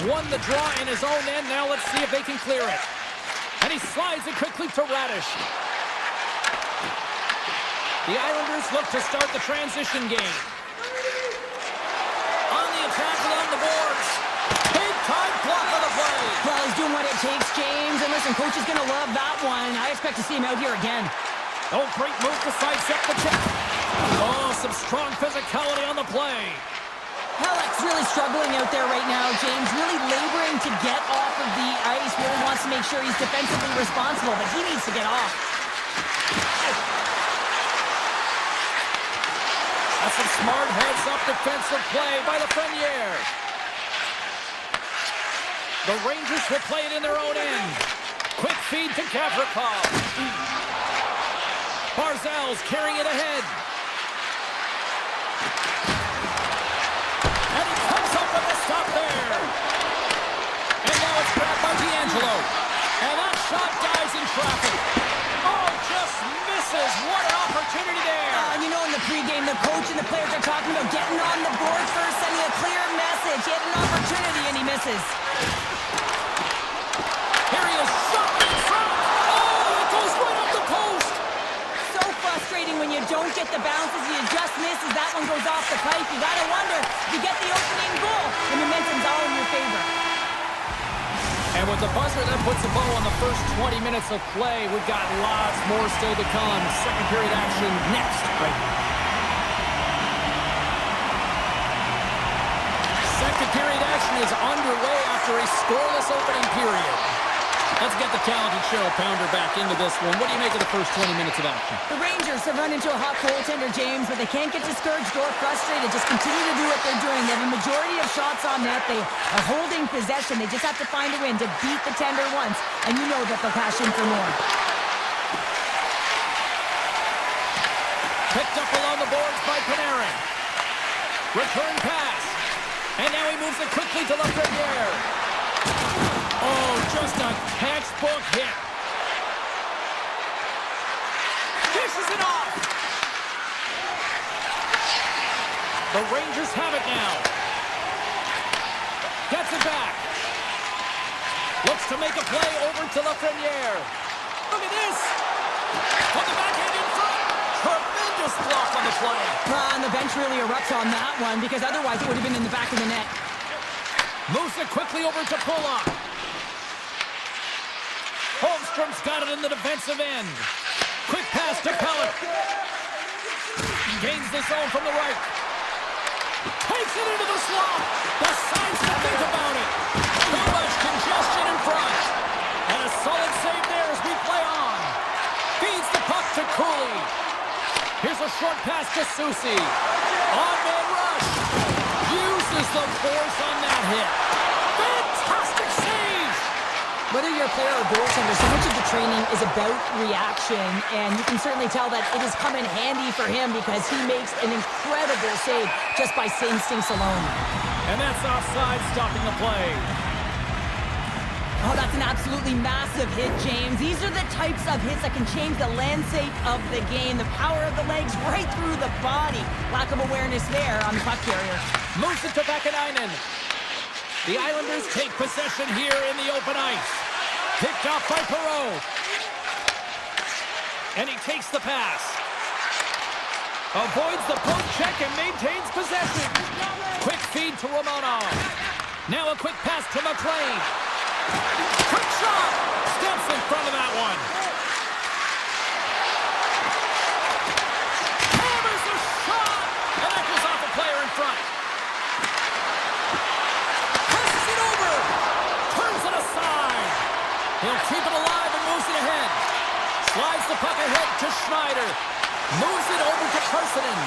Won the draw in his own end. Now let's see if they can clear it. And he slides it quickly to Radish. The Islanders look to start the transition game. On the attack along the boards. Big time block on the play. Well, he's doing what it takes, James. And listen, coach is going to love that one. I expect to see him out here again. Oh, great move to sidestep the check. Oh, some strong physicality on the play. Halleck's really struggling out there right now, James. Really laboring to get off of the ice. Really wants to make sure he's defensively responsible, but he needs to get off. That's some smart heads-up defensive play by Lafreniere. The Rangers will play it in their own end. Quick feed to Gavrikov. Barzal's carrying it ahead. Stop there. And now it's grabbed by D'Angelo. And that shot dies in traffic. Oh, just misses. What an opportunity there. You know, in the pregame, the coach and the players are talking about getting on the board first, sending a clear message. He had an opportunity, and he misses. Here he is, shot in front. Oh, it goes right up the post. So frustrating when you don't get the bounces. You just misses. That one goes off the pipe. You got to wonder if you get the opening goal. The momentum's all in your favor. And with the buzzer that puts a bow on the first 20 minutes of play, we've got lots more still to come. Second period action next. Second period action is underway after after a scoreless opening period. Let's get the talented Cheryl Pounder back into this one. What do you make of the first 20 minutes of action? The Rangers have run into a hot goaltender, James, but they can't get discouraged or frustrated. Just continue to do what they're doing. They have a majority of shots on net. They are holding possession. They just have to find a win to beat the tender once, and you know that they'll cash in for more. Picked up along the boards by Panarin. Return pass. And now he moves it quickly to Lafreniere. Oh, just a textbook hit. Dishes it off. The Rangers have it now. Gets it back. Looks to make a play over to Lafreniere. Look at this. On the backhand in front. Tremendous block on the play. And the bench really erupts on that one because otherwise it would have been in the back of the net. Moves it quickly over to Pulock. Holmstrom's got it in the defensive end. Quick pass to Pellet. Gains the zone from the right. Takes it into the slot. The signs to think about it. Too much congestion in front. And a solid save there as we play on. Feeds the puck to Cooley. Here's a short pass to Susie. On-man rush. Uses the force on that hit. Fantastic save! Whether you're a player or goaltender, so much of the training is about reaction, and you can certainly tell that it has come in handy for him because he makes an incredible save just by instincts alone. And that's offside, stopping the play. Oh, that's an absolutely massive hit, James. These are the types of hits that can change the landscape of the game. The power of the legs right through the body. Lack of awareness there on the puck carrier. Moves it to Vakanainen. The Islanders take possession here in the open ice. Picked off by Perreault. And he takes the pass. Avoids the poke check and maintains possession. Quick feed to Romanov. Now a quick pass to McLean. Quick shot! Steps in front of that one. Hammers a shot! And that goes off a player in front. Passes it over! Turns it aside. He'll keep it alive and moves it ahead. Slides the puck ahead to Schneider. Moves it over to Carsonen.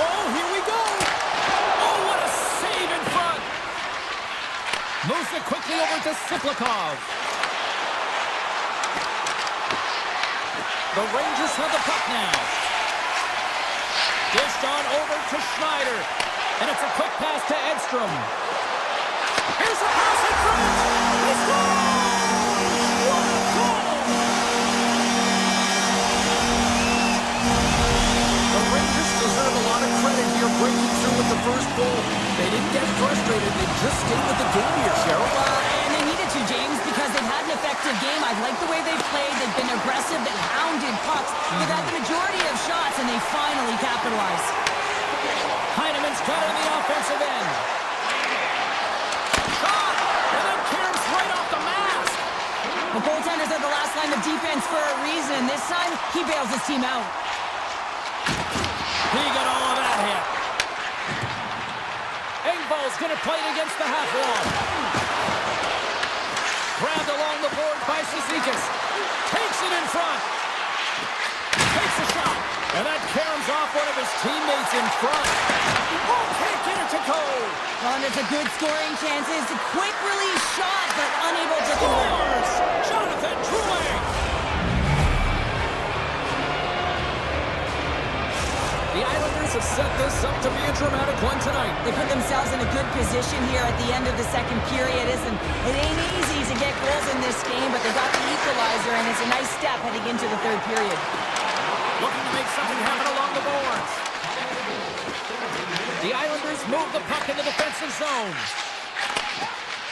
Oh, here we go! Oh, what a save in front! Moves it quickly over to Siplikov. The Rangers have the puck now. Dished on over to Schneider. And it's a quick pass to Edstrom. Here's a pass in front. He scores! What a goal! The Rangers deserve a lot of credit here breaking through with the first goal. They didn't get frustrated. They just stayed with the game here, Cheryl. And they needed to, James, because they've had an effective game. I like the way they've played. They've been aggressive. They've hounded pucks. They've had the majority of shots, and they finally capitalized. Heineman's got it in the offensive end. Shot! And then Karen's right off the mask. The goaltenders are the last line of defense for a reason. This time, he bails his team out. He got all of that hit. Engvall's going to play it against the half wall. Grabbed along the board by Cizikas. Takes it in front. Takes a shot. And that caroms off one of his teammates in front. Oh, can't get it to go. Well, and it's a good scoring chance. It's a quick release shot, but unable to Scores! Jonathan Drouin. The Islanders have set this up to be a dramatic one tonight. They put themselves in a good position here at the end of the second period. It ain't easy to get goals in this game, but they got the equalizer, and it's a nice step heading into the third period. Looking to make something happen along the boards. The Islanders move the puck in the defensive zone.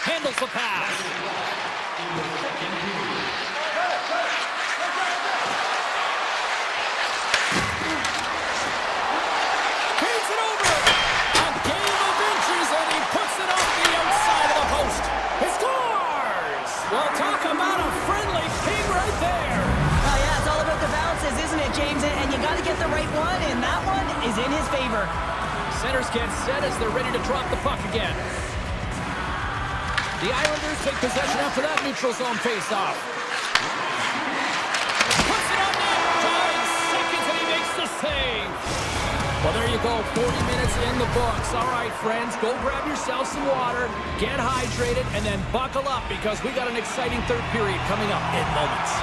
Handles the pass. Feeds it over. A game of inches, and he puts it off the outside of the post. He scores! Well, talk about a friendly king right there. Oh, yeah, it's all about the bounces, isn't it, James? And you got to get the right one, and that one is in his favor. Centers get set as they're ready to drop the puck again. The Islanders take possession after that neutral zone face-off. Puts it on net. 5 seconds and he makes the save. Well, there you go. 40 minutes in the books. All right, friends, go grab yourself some water, get hydrated, and then buckle up because we got an exciting third period coming up in moments.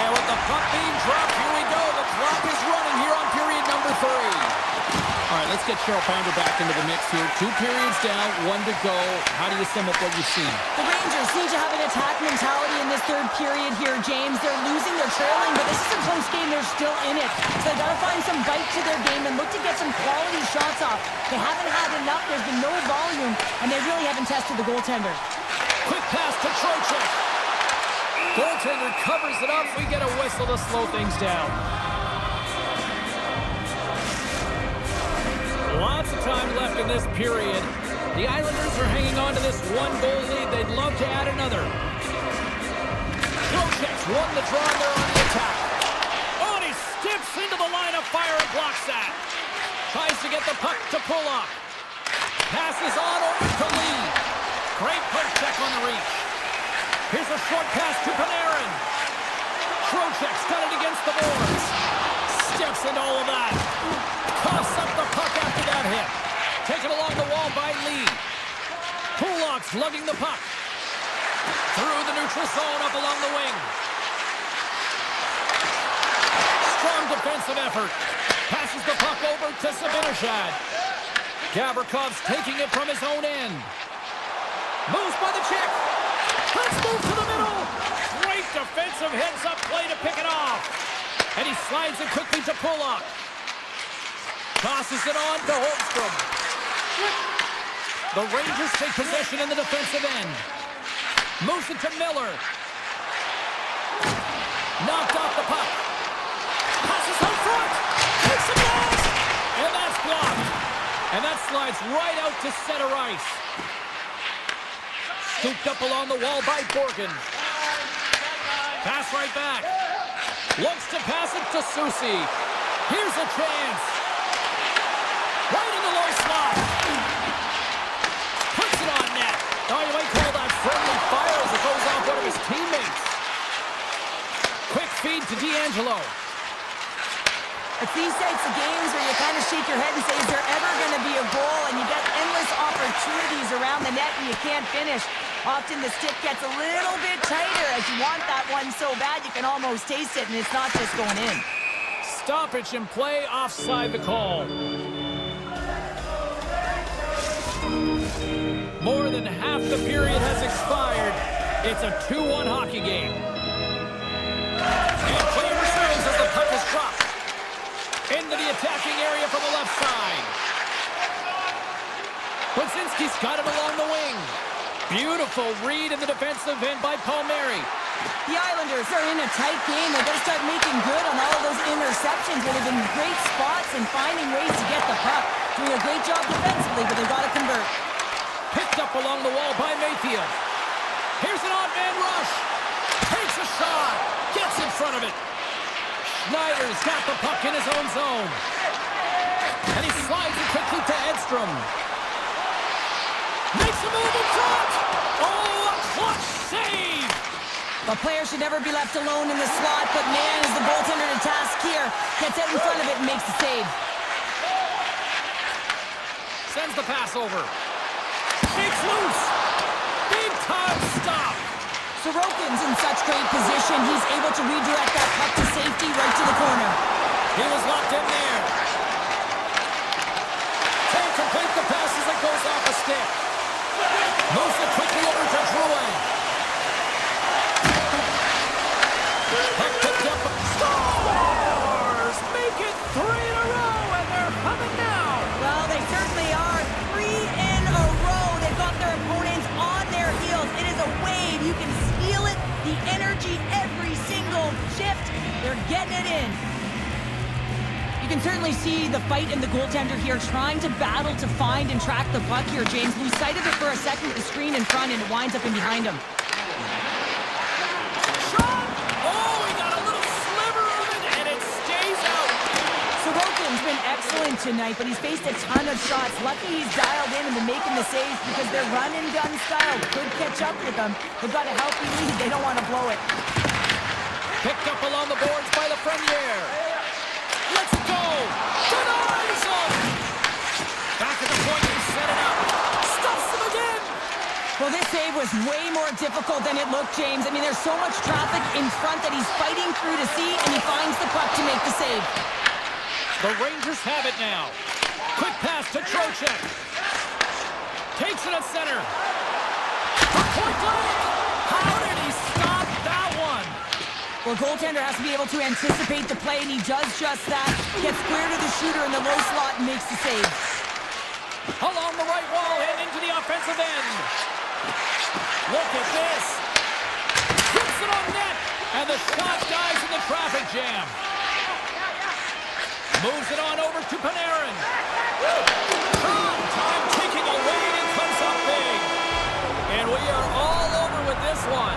And with the puck being dropped, here we go. The clock is running here on period number 3. All right, let's get Cheryl Pounder back into the mix here. 2 periods down, 1 to go. How do you sum up what you've seen? The Rangers need to have an attack mentality in this third period here, James. They're losing, they're trailing, but this is a close game. They're still in it. So they got to find some bite to their game and look to get some quality shots off. They haven't had enough. There's been no volume, and they really haven't tested the goaltender. Quick pass to Trocheck. Goaltender covers it up. We get a whistle to slow things down. Lots of time left in this period. The Islanders are hanging on to this 1-goal lead. They'd love to add another. Trocheck's won the draw there on the attack. Oh, and he steps into the line of fire and blocks that. Tries to get the puck to pull up. Passes on over to Lee. Great poke check on the reach. Here's a short pass to Panarin. Trocheck's got it against the boards. Steps into all of that. Coughs up the puck after that hit. Taken along the wall by Lee. Kulak's lugging the puck. Through the neutral zone up along the wing. Strong defensive effort. Passes the puck over to Zibanejad. Gavrikhov's taking it from his own end. Moves by the check. Let's move to the middle. Great defensive heads-up play to pick it off. And he slides it quickly to Kulak. Tosses it on to Holmstrom. The Rangers take possession in the defensive end. Moves it to Miller. Knocked off the puck. Passes out front. Takes a blast. And that's blocked. And that slides right out to center ice. Scooped up along the wall by Borgen. Pass right back. Looks to pass it to Susi. Here's a chance. Right in the low slot. Puts it on net. Oh, you might call that friendly fire as it goes off one of his teammates. Quick feed to D'Angelo. It's these types of games where you kind of shake your head and say, is there ever going to be a goal? And you get endless opportunities around the net and you can't finish. Often the stick gets a little bit tighter as you want that one so bad you can almost taste it, and it's not just going in. Stoppage in play, offside the call. More than half the period has expired. It's a 2-1 hockey game. And play resumes as the puck is dropped. Into the attacking area from the left side. Budzinski's got it along the wing. Beautiful read in the defensive end by Palmieri. The Islanders are in a tight game. They've got to start making good on all of those interceptions where they've been in great spots and finding ways to get the puck. Doing a great job defensively, but they've got to convert. Picked up along the wall by Mayfield. Here's an odd-man rush. Takes a shot. Gets in front of it. Schneider's got the puck in his own zone. And he slides it quickly to Edstrom. Makes a move in front. Oh, a clutch save. A player should never be left alone in the slot, but man, is the goaltender to task here. Gets out in front of it and makes the save. Sends the pass over. Shakes loose. Big time stop. Sorokin's in such great position. He's able to redirect that puck to safety right to the corner. He was locked in there. Can't complete the pass as it goes off a stick. Moves it quickly over to Drouin. Puck picked up. Scores! Make it 3 in a row, and they're coming now. Well, they certainly are. 3 in a row. They've got their opponents on their heels. It is a wave. You can feel it. The energy every single shift. They're getting it in. You can certainly see the fight in the goaltender here, trying to battle to find and track the puck here, James. Lose sight of it for a second with the screen in front, and it winds up in behind him. Shot! Oh, he got a little sliver of it, and it stays out. Sorokin's been excellent excellent tonight, but he's faced a ton of shots. Lucky he's dialed in and been making the saves because their run-and-gun style could catch up with them. They've got a healthy lead. They don't want to blow it. Picked up along the boards by the Frenier. Let's go! Denies him! Back at the point, he set it up. Stuffs him again! Well, this save was way more difficult than it looked, James. I mean, there's so much traffic in front that he's fighting through to see, and he finds the puck to make the save. The Rangers have it now. Quick pass to Trocheck. Takes it at center. Point blank! How did he stop that one? Well, goaltender has to be able to anticipate the play, and he does just that. Gets square to the shooter in the low slot and makes the save. Along the right wall and into the offensive end. Look at this. Puts it on net. And the shot dies in the traffic jam. Moves it on over to Panarin. Time ticking away, and it comes up big. And we are all over with this one.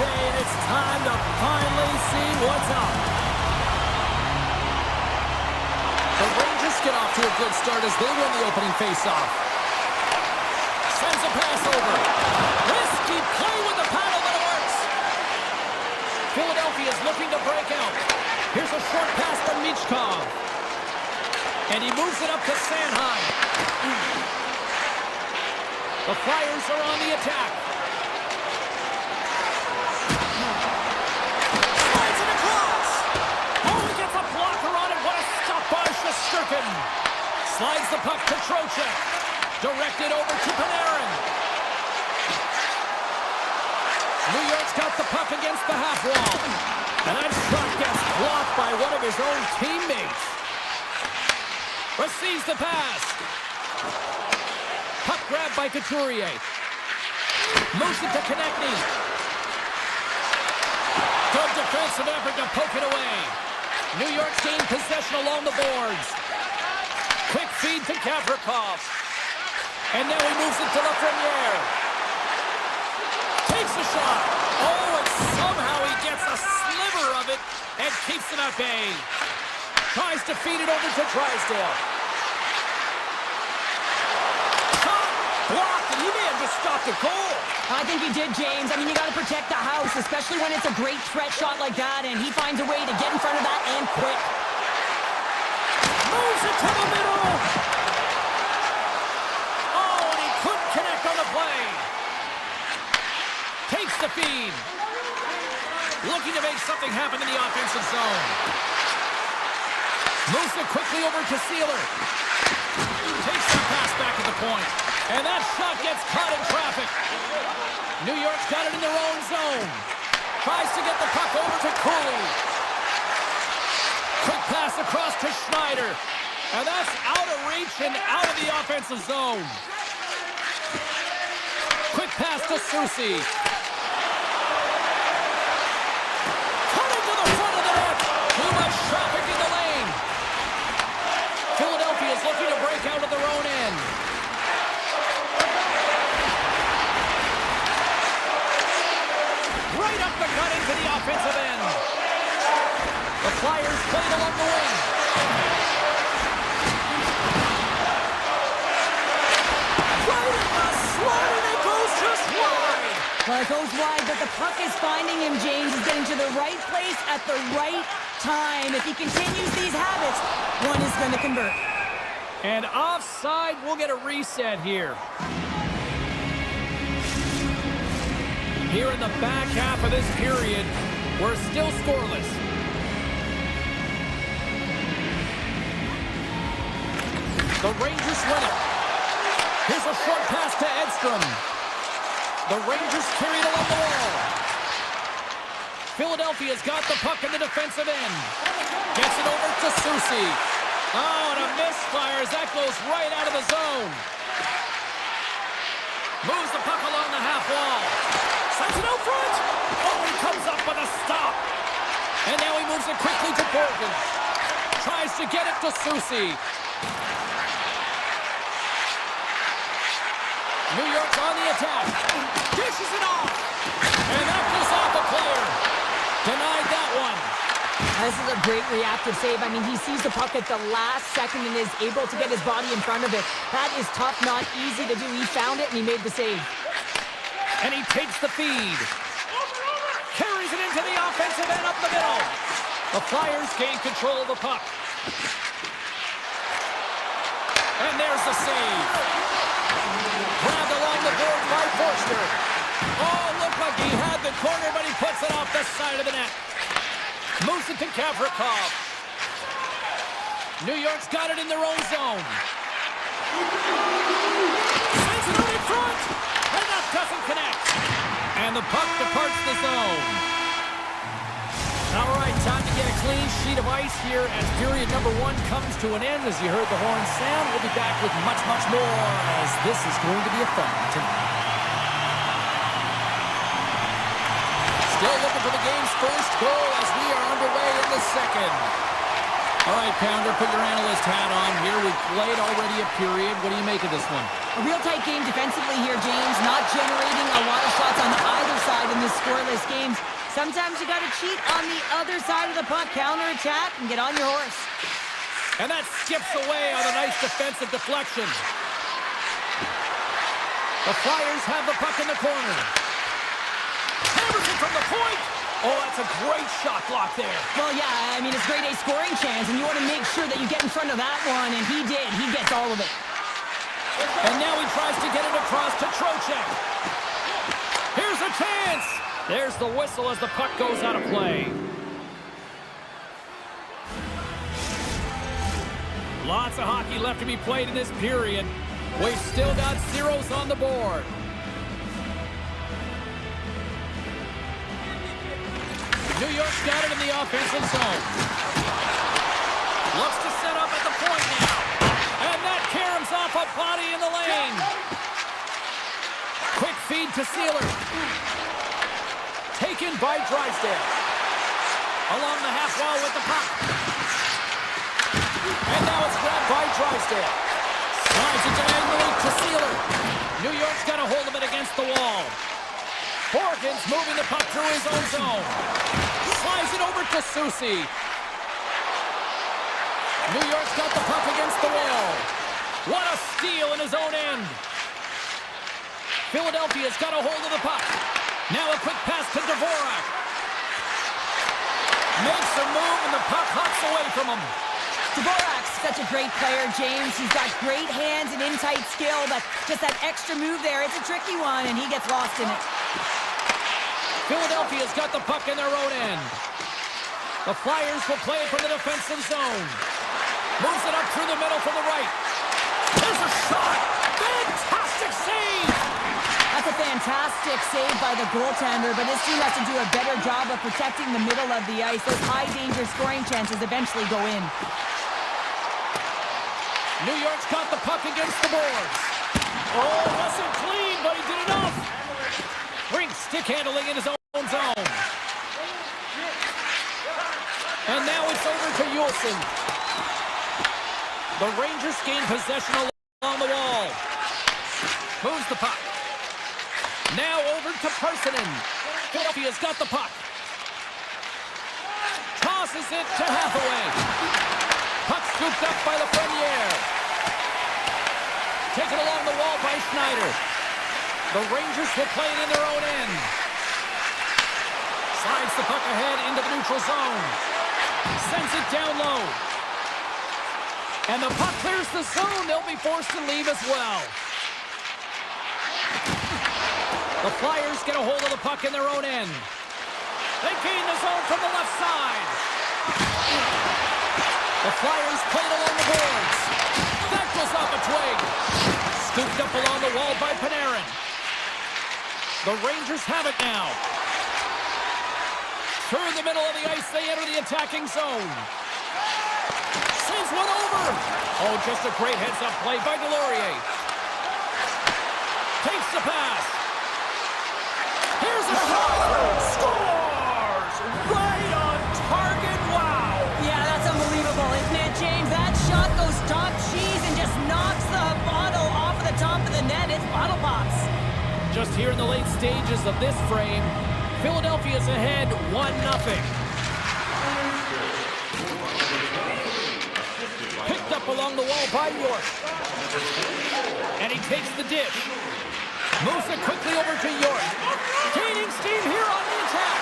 day, and it's time to finally see what's up. The Rangers get off to a good start as they win the opening faceoff. Sends a pass over. Risky play with the paddle, but it works. Philadelphia is looking to break out. Here's a short pass from Michkov. And he moves it up to Sanheim. The Flyers are on the attack. Slides it across. Oh, he gets a blocker on it. What a stop by Shesterkin. Slides the puck to Trocheck. Directed over to Panarin. New York's got the puck against the half wall. And that shot gets blocked by one of his own teammates. Receives the pass. Puck grabbed by Couturier. Moves it to Konechny. Good defensive effort to poke it away. New York's gained possession along the boards. Quick feed to Gavrikov. And now he moves it to Lafreniere. Takes a shot. Oh, and somehow he gets a sliver of it and keeps it at bay. Tries to feed it over to Drysdale. Shot blocked, and he may have just stopped a goal. I think he did, James. I mean, you got to protect the house, especially when it's a great threat shot like that, and he finds a way to get in front of that and quick. Moves it to the middle. Oh, and he couldn't connect on the play. Takes the feed. Looking to make something happen in the offensive zone. Moves it quickly over to Sealer. Takes the pass back at the point. And that shot gets caught in traffic. New York's got it in their own zone. Tries to get the puck over to Cooley. Quick pass across to Schneider. And that's out of reach and out of the offensive zone. Quick pass to Soucy. Cutting to the front of the net. Too much traffic in the lane. Philadelphia is looking to break out of their own end. Right up the gut into the offensive end. The Flyers played along the wing. Right in the slot, and it goes just wide. Well, it goes wide, but the puck is finding him, James. He's getting to the right place at the right time. If he continues these habits, one is going to convert. And offside, we'll get a reset here. Here in the back half of this period, we're still scoreless. The Rangers win it. Here's a short pass to Edstrom. The Rangers carry it along the wall. Philadelphia's got the puck in the defensive end. Gets it over to Soucy. Oh, and a misfire as that goes right out of the zone. Moves the puck along the half wall. Sends it out front. Oh, he comes up with a stop. And now he moves it quickly to Borgen. Tries to get it to Soucy. New York's on the attack. Dishes it off. And that goes off a player. Denied that one. This is a great reactive save. I mean, he sees the puck at the last second and is able to get his body in front of it. That is tough, not easy to do. He found it and he made the save. And he takes the feed. Carries it into the offensive end up the middle. The Flyers gain control of the puck. And there's the save. Grabbed along the board by Forster. Oh, looked like he had the corner, but he puts it off the side of the net. Moves it to Gavrikov. New York's got it in their own zone. Sends it out in front. And that doesn't connect. And the puck departs the zone. All right, time to get a clean sheet of ice here as period number 1 comes to an end. As you heard the horn sound, we'll be back with much, much more as this is going to be a fun one tonight. Still looking for the game's first goal as we are underway in the second. All right, Pounder, put your analyst hat on here. We've played already a period. What do you make of this one? A real tight game defensively here, James. Not generating a lot of shots on either side in this scoreless game. Sometimes you got to cheat on the other side of the puck, counter-attack, and get on your horse. And that skips away on a nice defensive deflection. The Flyers have the puck in the corner. Hammers it from the point. Oh, that's a great shot block there. Well, yeah, I mean, it's grade A scoring chance, and you want to make sure that you get in front of that one, and he did. He gets all of it. And now he tries to get it across to Trocheck. Here's a chance. There's the whistle as the puck goes out of play. Lots of hockey left to be played in this period. We've still got zeros on the board. New York's got it in the offensive zone. Looks to set up at the point now. And that caroms off a body in the lane. Quick feed to Sealer. Taken by Drysdale. Along the half wall with the puck. And now it's grabbed by Drysdale. Slides it diagonally to Sealer. New York's got a hold of it against the wall. Horgan's moving the puck through his own zone. Slides it over to Susi. New York's got the puck against the wall. What a steal in his own end. Philadelphia's got a hold of the puck. Now a quick pass to Dvorak. Makes a move and the puck hops away from him. Dvorak's such a great player, James. He's got great hands and in-tight skill, but just that extra move there, it's a tricky one, and he gets lost in it. Philadelphia's got the puck in their own end. The Flyers will play it from the defensive zone. Moves it up through the middle from the right. There's a shot! Fantastic save! That's a fantastic save by the goaltender, but his team has to do a better job of protecting the middle of the ice. Those high-danger scoring chances eventually go in. New York's got the puck against the boards. Oh, wasn't clean, but he did enough. Brings stick handling in his own zone. And now it's over to Yulson. The Rangers gain possession along the wall. Moves the puck. Now over to Parsonen. Philadelphia's got the puck. Tosses it to Hathaway. Puck scooped up by Lafreniere. Taken along the wall by Schneider. The Rangers will play it in their own end. Slides the puck ahead into the neutral zone. Sends it down low. And the puck clears the zone. They'll be forced to leave as well. The Flyers get a hold of the puck in their own end. They gain the zone from the left side. The Flyers play it along the boards. That goes off a twig. Scooped up along the wall by Panarin. The Rangers have it now. Through the middle of the ice, they enter the attacking zone. Sends one over. Oh, just a great heads-up play by Delorier. Takes the pass. Here's a shot. Scores! Right on target. Wow. Yeah, that's unbelievable, isn't it, James? That shot goes top cheese and just knocks the bottle off of the top of the net. It's bottle pops. Just here in the late stages of this frame, Philadelphia's ahead 1-0. Picked up along the wall by York. And he takes the dish. Moves it quickly over to York. Gaining steam here on the attack.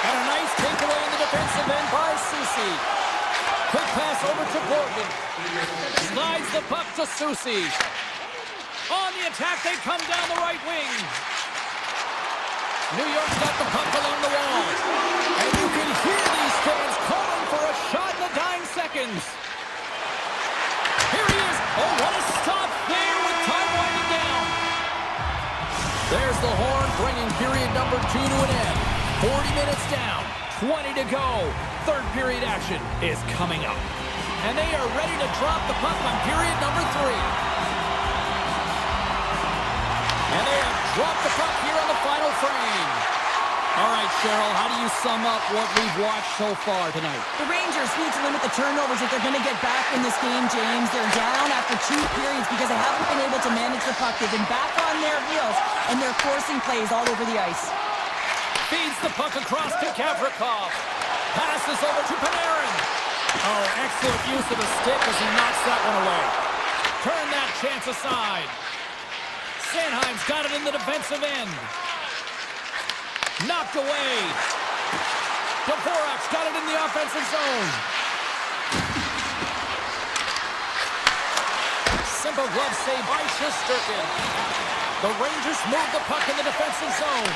And a nice takeaway in the defensive end by Susi. Quick pass over to Borgen. Slides the puck to Susi. On the attack, they come down the right wing. New York's got the puck along the wall. And you can hear these fans calling for a shot in the dying seconds. Here he is. Oh, what a stop there with time winding down. There's the horn, bringing period number 2 to an end. 40 minutes down, 20 to go. Third period action is coming up. And they are ready to drop the puck on period number 3. And they have dropped the puck here on the final frame. All right, Cheryl, how do you sum up what we've watched so far tonight? The Rangers need to limit the turnovers if they're going to get back in this game, James. They're down after 2 periods because they haven't been able to manage the puck. They've been back on their heels, and they're forcing plays all over the ice. Feeds the puck across to Gavrikov. Passes over to Panarin. Oh, excellent use of the stick as he knocks that one away. Turn that chance aside. Sanheim's got it in the defensive end. Knocked away. Dvorak's got it in the offensive zone. Simple glove save by Shesterkin. The Rangers move the puck in the defensive zone.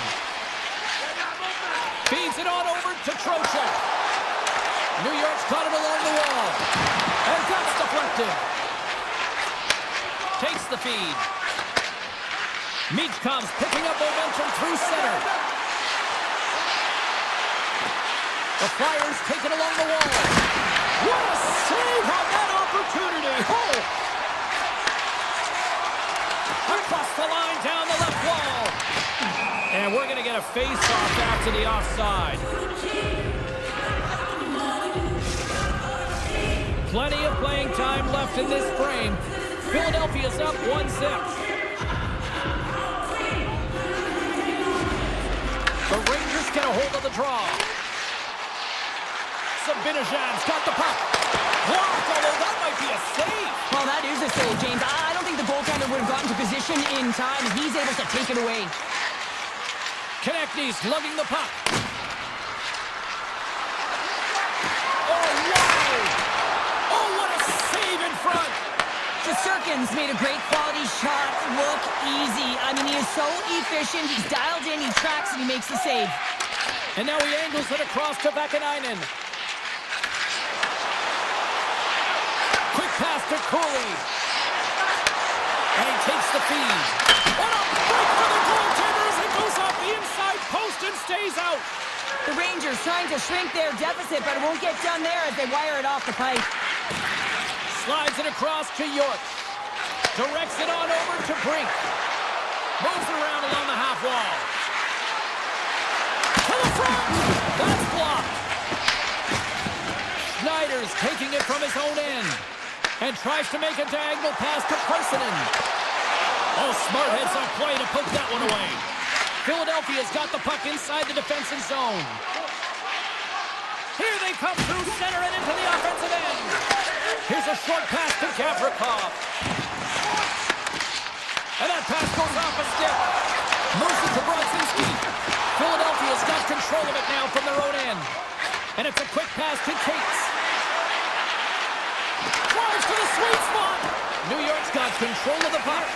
Feeds it on over to Trocheck. New York's got it along the wall. And that's deflected. Takes the feed. Michkov's picking up momentum through center. The Flyers take it along the wall. What a save on that opportunity. Oh! Across the line down the left wall. And we're going to get a face-off after the offside. Plenty of playing time left in this frame. Philadelphia's up 1-0. The Rangers get a hold of the draw. Sabinajad's got the puck. Blocked, although that might be a save. Well, that is a save, James. I don't think the goaltender would have gotten to position in time. He's able to take it away. Konechny's lugging the puck. Oh, wow! Oh, what a save in front! Shesterkin's made a great quality shot look easy. I mean, he is so efficient. He's dialed in, he tracks, and he makes the save. And now he angles it across to Vakanainen. Quick pass to Cooley. And he takes the feed. What a break for the goaltenders! It goes off the inside post and stays out. The Rangers trying to shrink their deficit, but it won't get done there as they wire it off the pipe. Slides it across to York. Directs it on over to Brink. Moves it around along the half wall. To the front! That's blocked. Schneider's taking it from his own end. And tries to make a diagonal pass to Parsonen. Oh, smart heads up play to poke that one away. Philadelphia's got the puck inside the defensive zone. Here they come through center and into the offensive end. Here's a short pass to Gavrikov. And that pass goes off a stick. Moves it to Brodzinski. Philadelphia's got control of it now from their own end. And it's a quick pass to Cates. Drives to the sweet spot. New York's got control of the puck.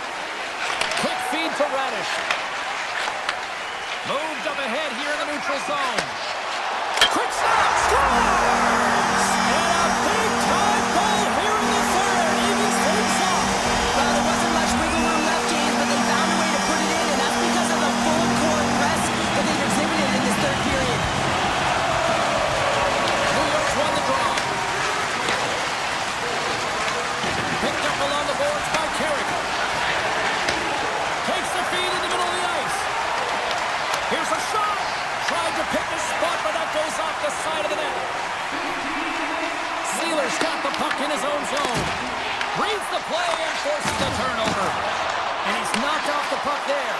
Quick feed to Radish. Moved up ahead here in the neutral zone. Quick shot. Scores! And a big-time goal here in the third. Evens things up. Well, there wasn't much wiggle room left, James, but they found a way to put it in, and that's because of the full court press that they've exhibited in this third period. New York's won the draw. Picked up along the boards by Carrick. Takes the feed in the middle of the ice. Here's a shot. Tried to pick a spot, but that goes off the side of the net. Sealer's got the puck in his own zone. Reads the play and forces the turnover. And he's knocked off the puck there.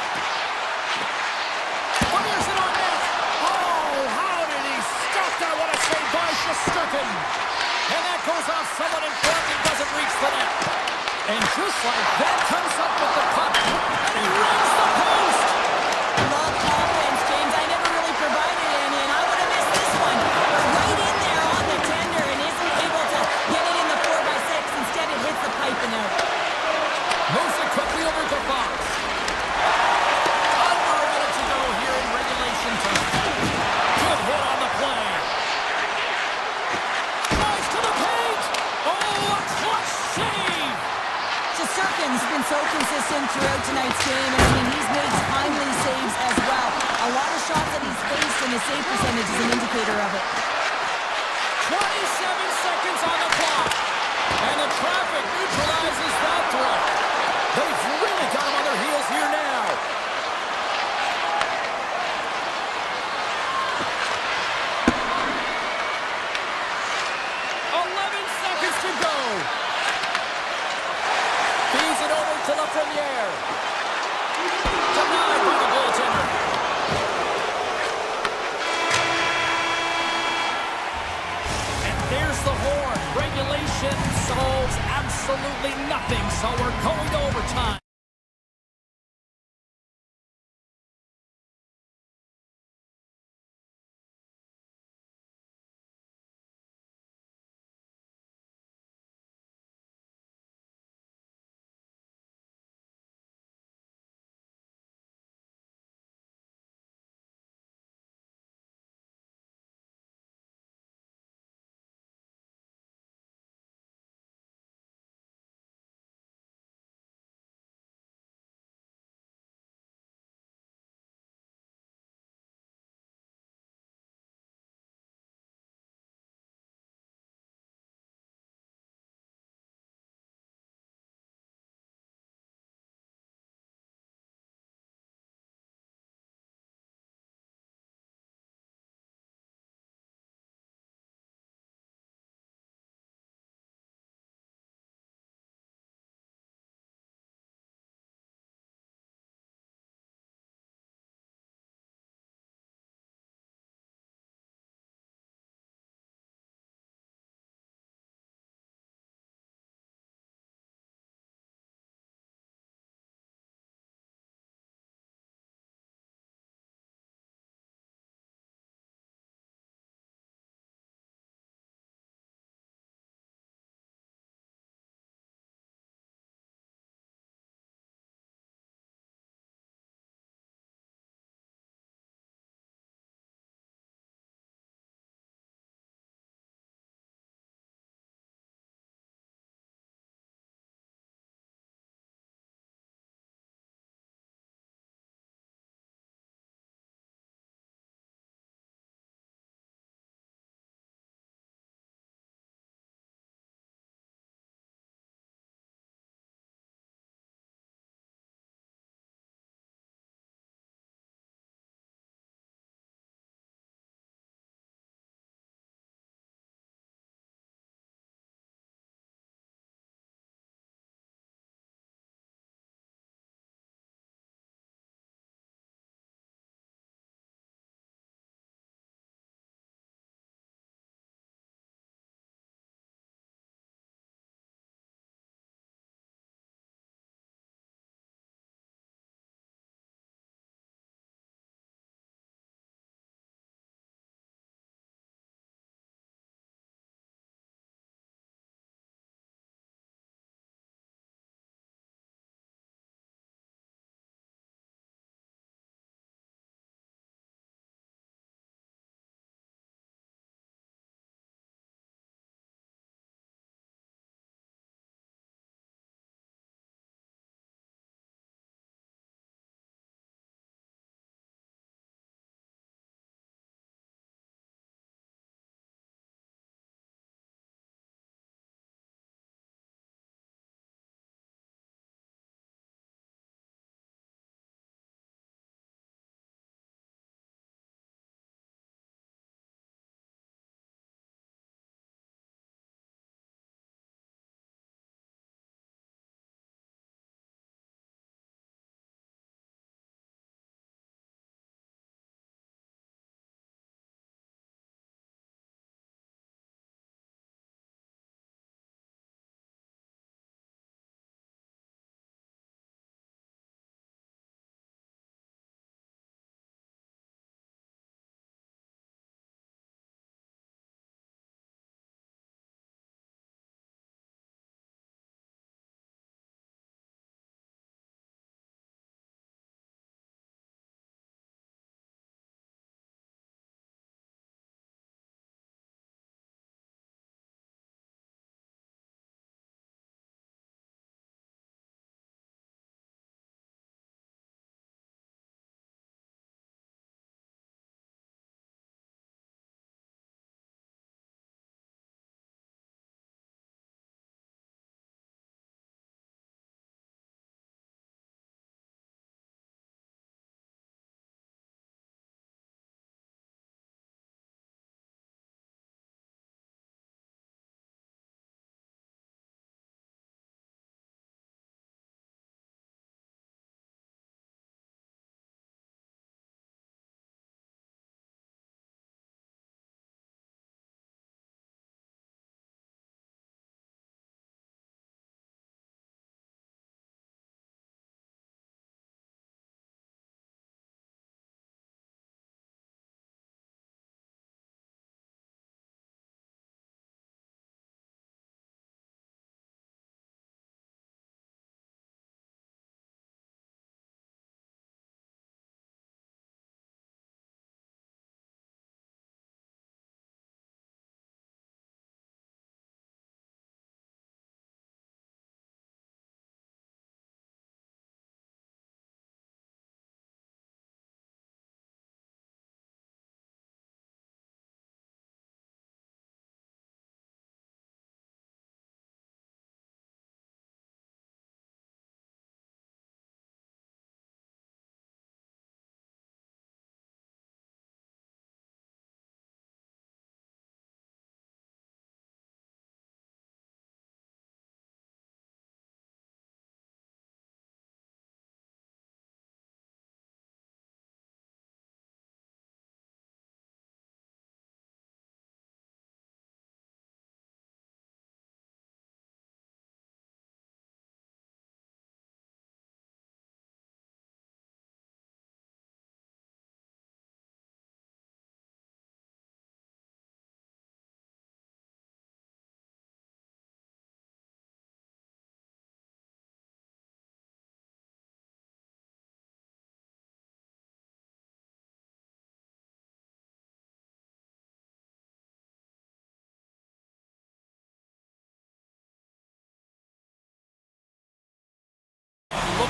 Fires it on net. Oh, how did he stop that? What a save by Shesterkin. And that goes off someone in front and doesn't reach the net. And just like that, comes up with the puck. And he rings the post. Love offense, James. I never really provided any, and I would have missed this one. Right in there on the tender and isn't able to get it in the 4x6. Instead, it hits the pipe and out. Moves it quickly over to Fox. Under a minute to go here in regulation time. Good hit on the play. Drives to the paint. Oh, a clutch save. Shesterkin's been so consistent throughout tonight's game, and I mean, he's made timely saves as well. A lot of shots that he's faced, and his save percentage is an indicator of it. 27 seconds on the clock. And the traffic neutralizes that threat. They've really got him on their heels here now. seconds to go. Feeds it over to the Premiere. Denied by the goaltender. And there's the horn. Regulation solves absolutely nothing, so we're going to overtime.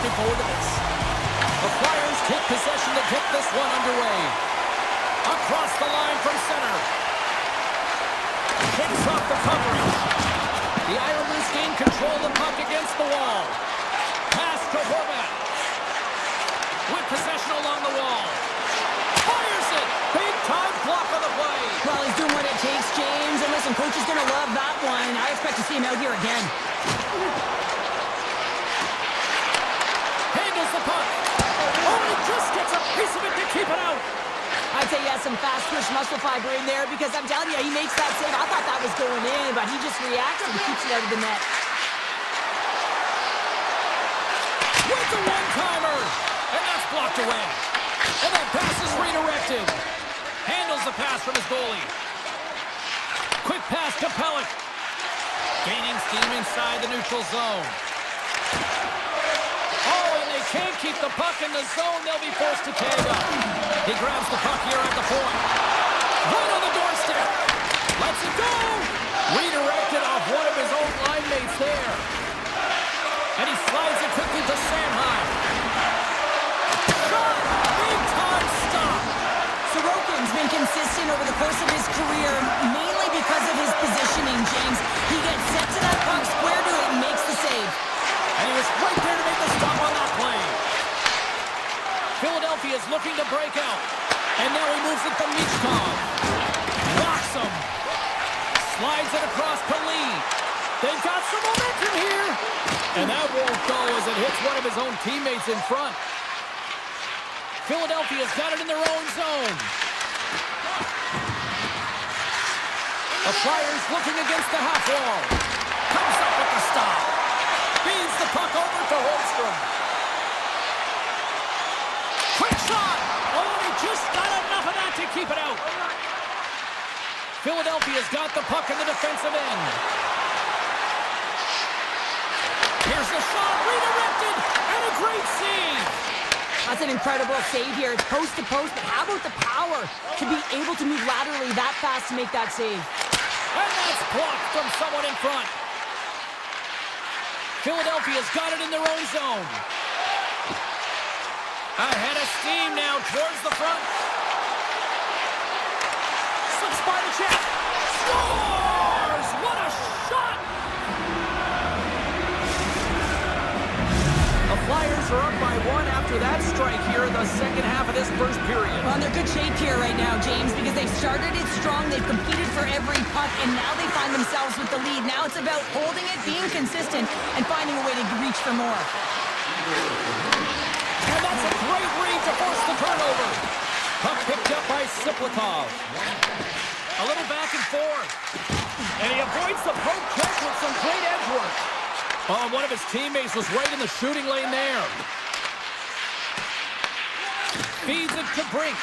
looking forward to this. The Flyers take possession to get this one underway. Across the line from center. Kicks off the coverage. The Islanders gain control of the puck against the wall. Pass to Horvat. With possession along the wall. Fires it! Big time block on the play. Well, he's doing what it takes, James. And listen, coach is going to love that one. I expect to see him out here again. Handles the puck. Oh, he just gets a piece of it to keep it out. I'd say he has some fast twitch muscle fiber in there because I'm telling you, he makes that save. I thought that was going in, but he just reacts and keeps it out of the net. With the one-timer. And that's blocked away. And that pass is redirected. Handles the pass from his goalie. Quick pass to Pellick. Gaining steam inside the neutral zone. Oh, and they can't keep the puck in the zone. They'll be forced to tag up. He grabs the puck here at the point. Right on the doorstep. Lets it go. Redirected off one of his own line mates there. And he slides it quickly to Sanheim. Shot! Big time stop. Sorokin's been consistent over the course of his career, mainly because of his positioning, James. He gets set to that puck, square to it, and makes the save. And he was right there to make the stop on that play. Philadelphia is looking to break out. And now he moves it to Michkov. Knocks him. Slides it across to Lee. They've got some momentum here. And that won't go as it hits one of his own teammates in front. Philadelphia's got it in their own zone. The Flyers looking against the half wall. Comes up with the stop. Feeds the puck over to Holmstrom. Quick shot! Oh, and he just got enough of that to keep it out. Philadelphia's got the puck in the defensive end. Here's the shot, redirected, and a great save. That's an incredible save here. It's post to post, but how about the power to be able to move laterally that fast to make that save? And that's blocked from someone in front. Philadelphia's got it in their own zone. Ahead of steam now towards the front. Slips by the check. Scores! What a shot! The Flyers are up by one after that strike here in the second half of this first period. Well, they're good shape here right now, James, because they've started it strong. They've competed for every puck, and now they find themselves with the lead. Now it's about holding it, being consistent, and finding a way to reach for more. And that's a great read to force the turnover. Puck picked up by Siplikov. A little back and forth. And he avoids the poke check with some great edge work. Oh, one of his teammates was right in the shooting lane there. Feeds it to Brink.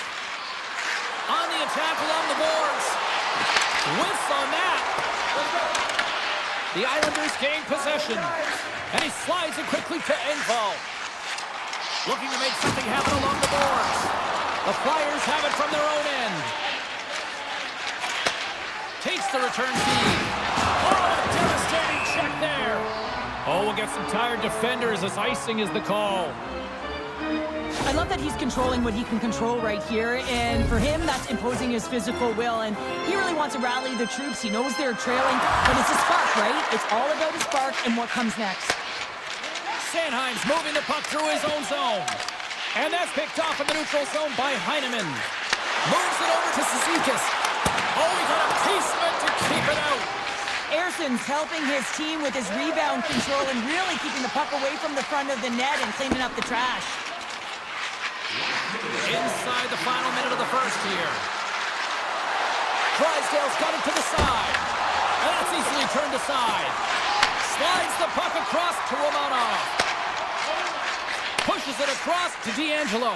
On the attack along the boards. Whiffs on that. The Islanders gain possession. And he slides it quickly to Engvall. Looking to make something happen along the boards. The Flyers have it from their own end. Takes the return feed. Oh, a devastating check there. Oh, we'll get some tired defenders as icing is the call. I love that he's controlling what he can control right here, and for him, that's imposing his physical will, and he really wants to rally the troops. He knows they're trailing, but it's a spark, right? It's all about a spark and what comes next. Sanheim's moving the puck through his own zone. And that's picked off in the neutral zone by Heineman. Moves it over to Cizikas. Oh, he got a piece of it to keep it out. Erson's helping his team with his rebound control and really keeping the puck away from the front of the net and cleaning up the trash. Inside the final minute of the first here. Drysdale's got it to the side. And that's easily turned aside. Slides the puck across to Romanov. Pushes it across to D'Angelo.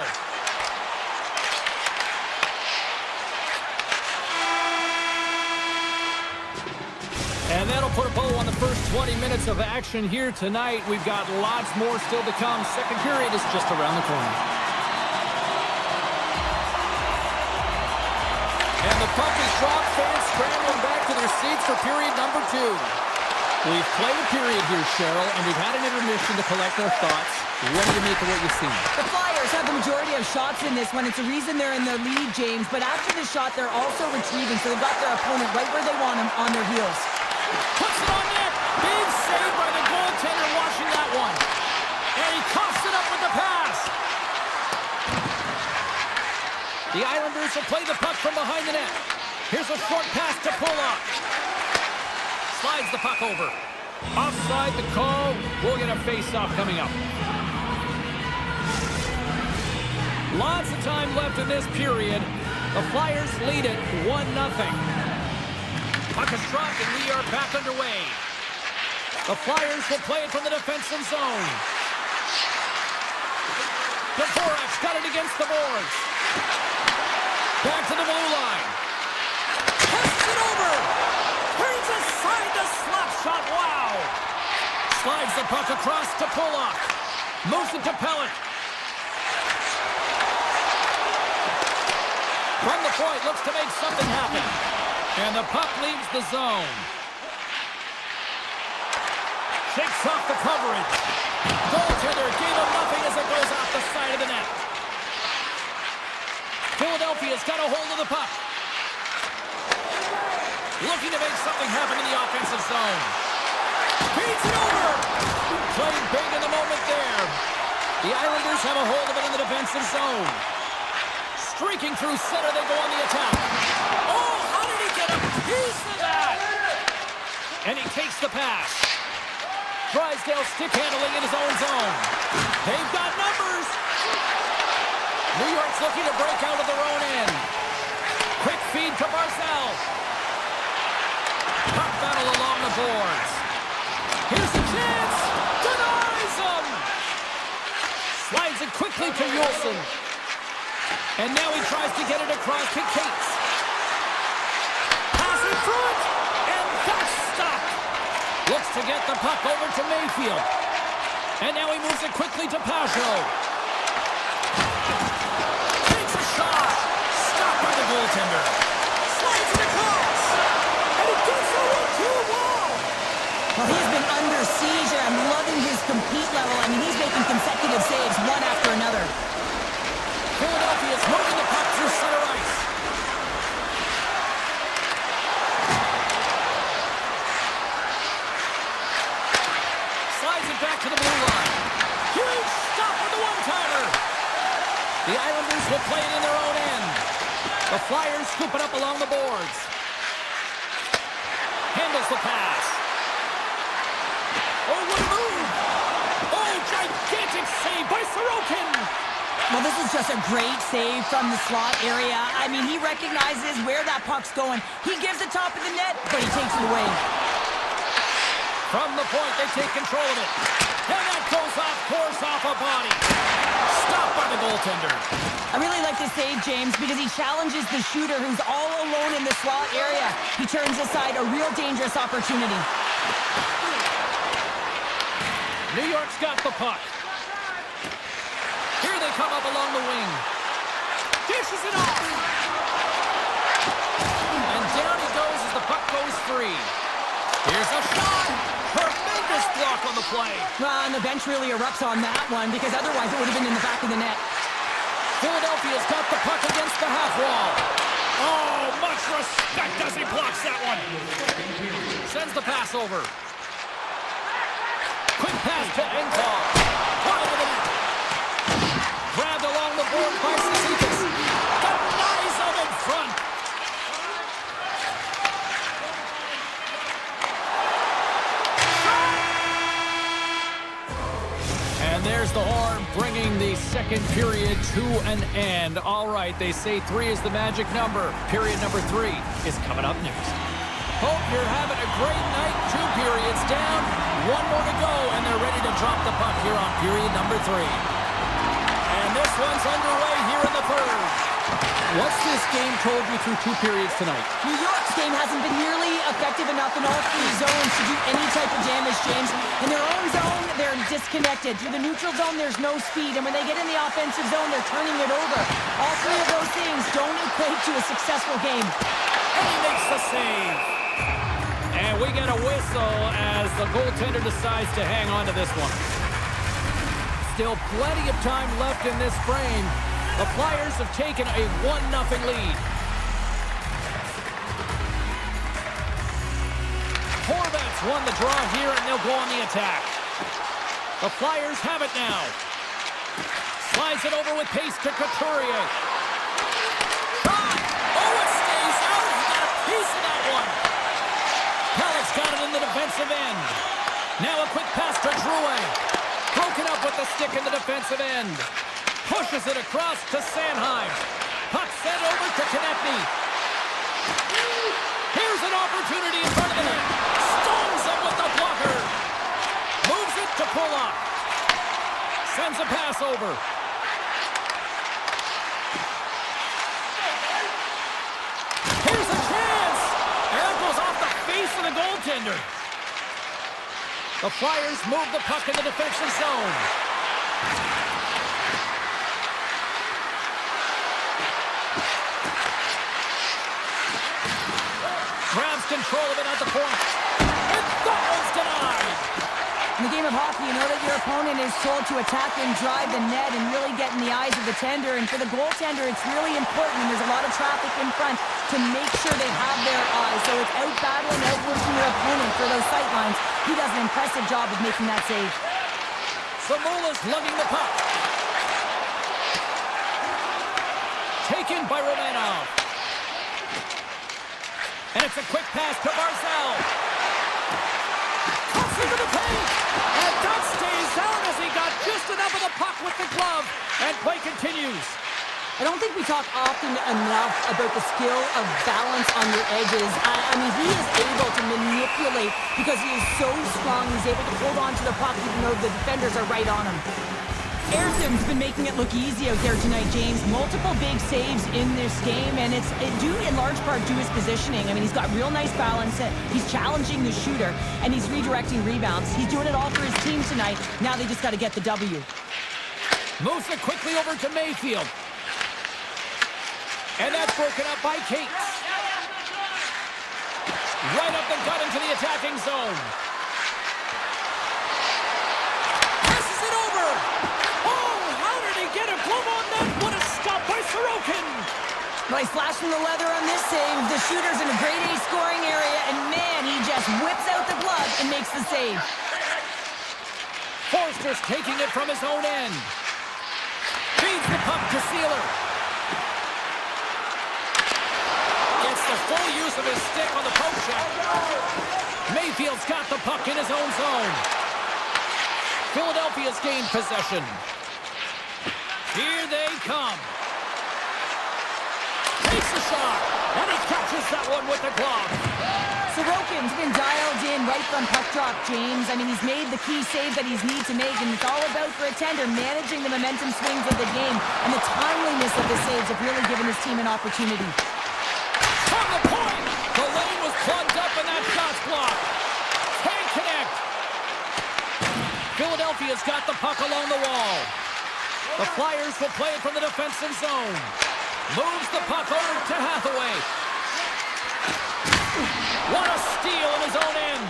And that'll put a bow on the first 20 minutes of action here tonight. We've got lots more still to come. Second period is just around the corner. And the puck is dropped. Fans scrambling back to their seats for period number 2. We've played a period here, Cheryl, and we've had an intermission to collect our thoughts. What do you make of what you've seen? The Flyers have the majority of shots in this one. It's a reason they're in the lead, James. But after the shot, they're also retrieving, so they've got their opponent right where they want him, on their heels. Puts it on net. Big save by the goaltender watching that one. And he coughs it up with the pass. The Islanders will play the puck from behind the net. Here's a short pass to Pulock. Slides the puck over. Offside the call. We'll get a face-off coming up. Lots of time left in this period. The Flyers lead it 1-0. Puck is dropped and we are back underway. The Flyers will play it from the defensive zone. Dvorak's got it against the boards. Back to the blue line. Puts it over. Turns aside the slap shot. Wow. Slides the puck across to Pulock. Moves it to Pellet. From the point, looks to make something happen. And the puck leaves the zone. Shakes off the coverage. Goaltender gave him nothing as it goes off the side of the net. Philadelphia's got a hold of the puck. Looking to make something happen in the offensive zone. Beats it over. Played big in the moment there. The Islanders have a hold of it in the defensive zone. Streaking through center, they go on the attack. Oh, how did he get a piece of that? And he takes the pass. Drysdale stick handling in his own zone. They've got numbers. New York's looking to break out of their own end. Quick feed to Barzal. Puck battle along the boards. Here's a chance. Denies him. Slides it quickly to Yulson. And now he tries to get it across to Cates. Passing through it. And that's stopped. Looks to get the puck over to Mayfield. And now he moves it quickly to Pajot. Takes a shot. Stopped by the goaltender. Slides it across. And he gets over to Wall. Well, he's been under siege, and I'm loving his compete level. I mean, he's making consecutive saves, one after another. Philadelphia's moving the puck through center ice. Slides it back to the blue line. Huge stop with the one-timer. The Islanders will play it in their own end. The Flyers scoop it up along the boards. Handles the pass. Oh, what a move! Oh, gigantic save by Sorokin! Well, this is just a great save from the slot area. I mean, he recognizes where that puck's going. He gives the top of the net, but he takes it away. From the point, they take control of it. And that goes off course off a body. Stopped by the goaltender. I really like this save, James, because he challenges the shooter who's all alone in the slot area. He turns aside a real dangerous opportunity. New York's got the puck. Here they come up along the wing. Dishes it off. And down he goes as the puck goes free. Here's a shot. Tremendous block on the play. Well, and the bench really erupts on that one, because otherwise it would have been in the back of the net. Philadelphia's got the puck against the half wall. Oh, much respect as he blocks that one. Sends the pass over. Quick pass to Engvall. Wide of the net. Grabbed along the board by Cizikas. Denies him in front. And there's the horn, bringing the second period to an end. All right, they say 3 is the magic number. Period number 3 is coming up next. Hope you're having a great night. 2 periods down, 1 more to go, and they're ready to drop the puck here on period number 3. And this one's underway here in the third. What's this game told you through 2 periods tonight? New York's game hasn't been nearly effective enough in all 3 zones to do any type of damage, James. In their own zone, they're disconnected. Through the neutral zone, there's no speed. And when they get in the offensive zone, they're turning it over. All 3 of those things don't equate to a successful game. And he makes the save. And we get a whistle as the goaltender decides to hang on to this one. Still plenty of time left in this frame. The Flyers have taken a 1-0 lead. Horvats won the draw here, and they'll go on the attack. The Flyers have it now. Slides it over with pace to Couturier. Shot! Oh, it stays out. He got a piece of that one. Halleck's got it in the defensive end. Now a quick pass to Drouin. Broken up with the stick in the defensive end. Pushes it across to Sanheim. Puck sent over to Konechny. Here's an opportunity in front of the net. Stones him with the blocker. Moves it to Pulock. Sends a pass over. Here's a chance. And that goes off the face of the goaltender. The Flyers move the puck in the defensive zone. Grabs control of it at the point. And that one's denied. In the game of hockey, you know that your opponent is told to attack and drive the net and really get in the eyes of the tender. And for the goaltender, it's really important when there's a lot of traffic in front to make sure they have their eyes. So it's out-battling, outworking your opponent for those sight lines. He does an impressive job of making that save. Samula's lugging the puck. Taken by Romanov. And it's a quick pass to Barzal. Cuts into the paint. And that stays out as he got just enough of the puck with the glove. And play continues. I don't think we talk often enough about the skill of balance on your edges. I mean, he is able to manipulate because he is so strong. He's able to hold on to the puck even though the defenders are right on him. Ayrton's been making it look easy out there tonight, James. Multiple big saves in this game, and it's due in large part to his positioning. I mean, he's got real nice balance. He's challenging the shooter, and he's redirecting rebounds. He's doing it all for his team tonight. Now they just got to get the W. Moves it quickly over to Mayfield. And that's broken up by Cates. Right up the gut into the attacking zone. Passes it over. Oh, how did he get a glove on that? What a stop by Sorokin. Nice flash from the leather on this save. The shooter's in a grade A scoring area, and man, he just whips out the glove and makes the save. Forster's taking it from his own end. Feeds the puck to Sealer. Gets the full use of his stick on the poke check. Mayfield's got the puck in his own zone. Philadelphia's gained possession. Here they come. Takes a shot, and he catches that one with the glove. Sorokin's been dialed in right from puck drop, James. I mean, he's made the key save that he's need to make, and it's all about, for a tender, managing the momentum swings of the game, and the timeliness of the saves have really given his team an opportunity. From the point, the lane was plugged up, and that shot's blocked. Can't connect. Philadelphia's got the puck along the wall. The Flyers will play it from the defensive zone. Moves the puck over to Hathaway. What a steal in his own end.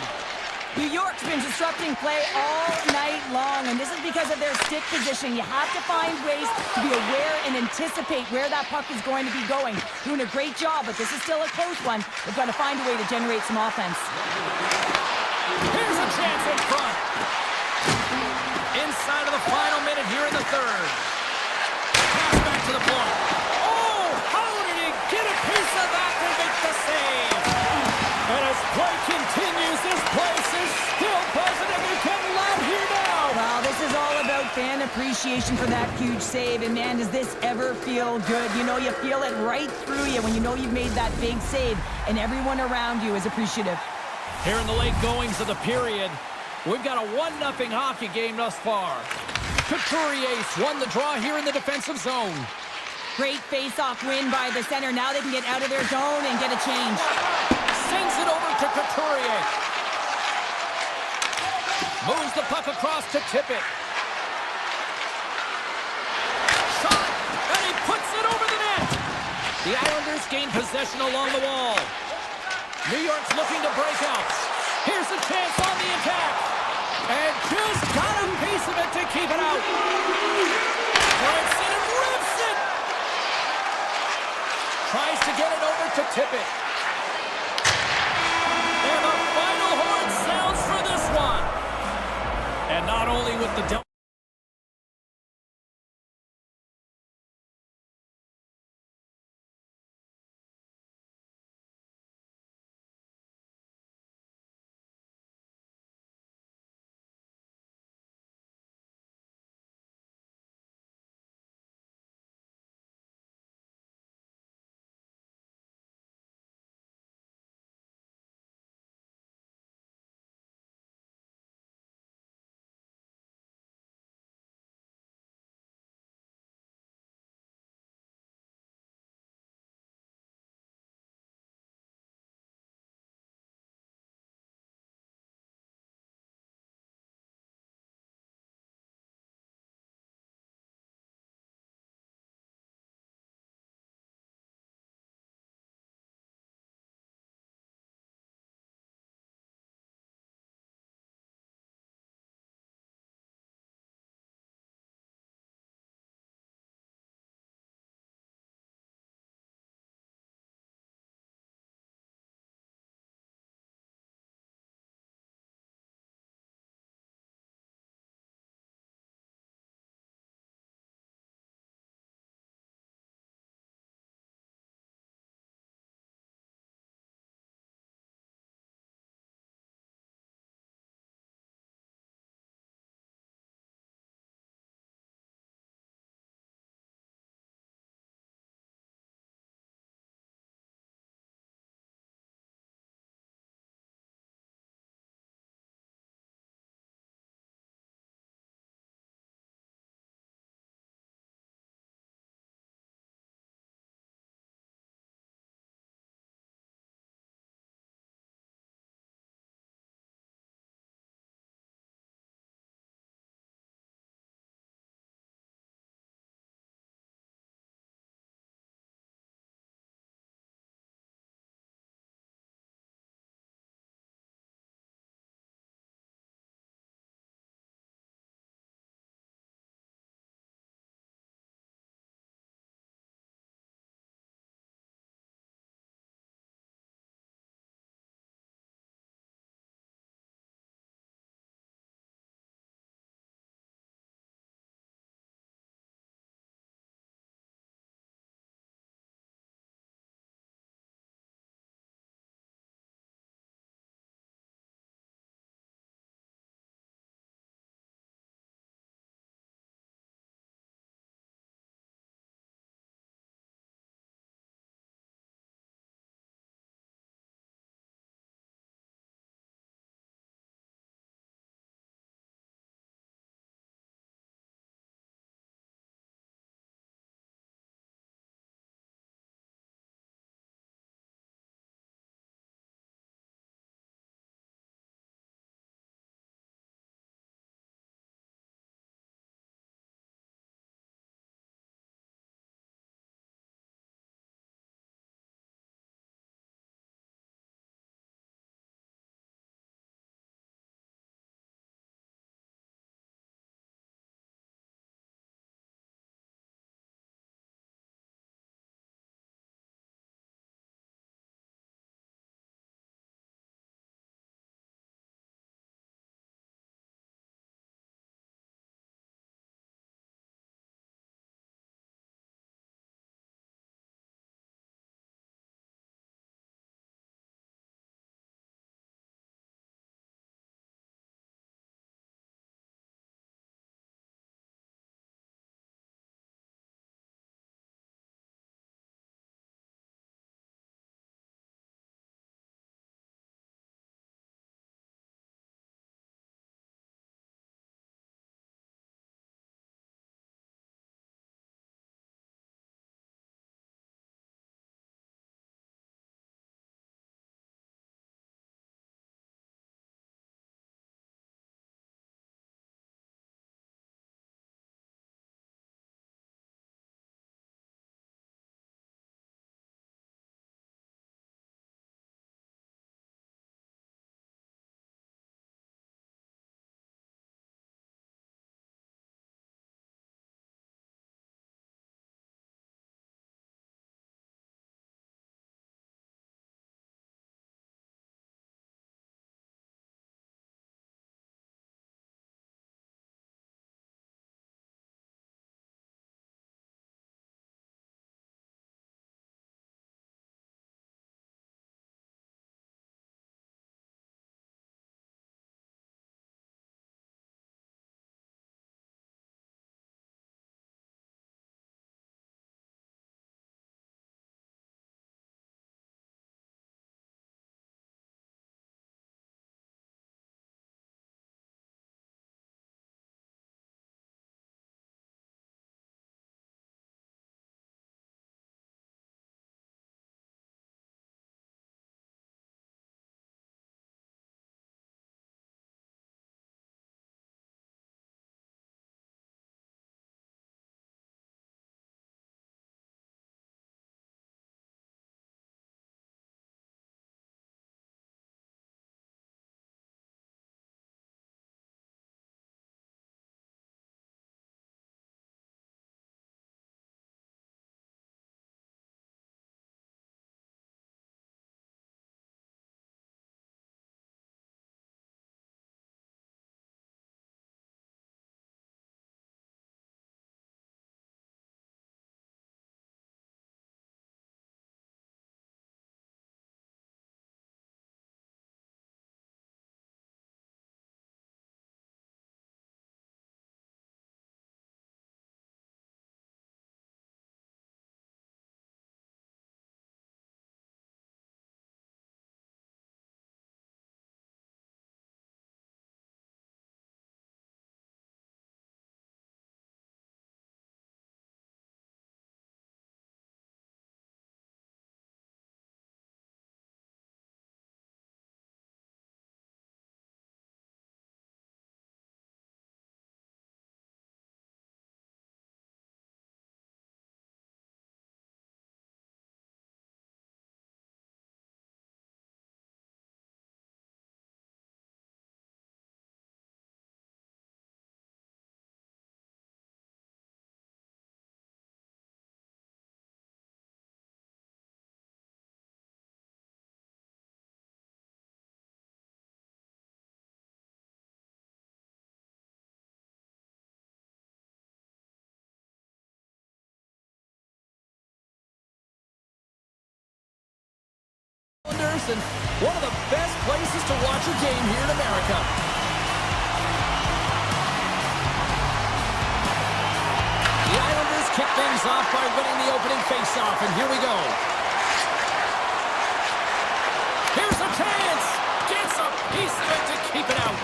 New York's been disrupting play all night long, and this is because of their stick position. You have to find ways to be aware and anticipate where that puck is going to be going. Doing a great job, but this is still a close one. They've got to find a way to generate some offense. Here's a chance in front. Inside of the final minute here in the third. Pass back to the point. Oh, how did he get a piece of that to make the save? And as play continues, this place is still buzzing, and you can laugh here now. Well, this is all about fan appreciation for that huge save, and man, does this ever feel good. You know, you feel it right through you when you know you've made that big save, and everyone around you is appreciative. Here in the late goings of the period, we've got a 1-0 hockey game thus far. Couturier won the draw here in the defensive zone. Great face-off win by the center. Now they can get out of their zone and get a change. Sends it over to Couturier. Moves the puck across to Tippett. Shot, and he puts it over the net. The Islanders gain possession along the wall. New York's looking to break out. Here's a chance on the attack. Got a piece of it to keep it out. Breaks it and rips it. Tries to get it over to tip it. And the final horn sounds for this one. And not only with the person. One of the best places to watch a game here in America. The Islanders kick things off by winning the opening faceoff, and here we go. Here's a chance. Gets a piece of it to keep it out.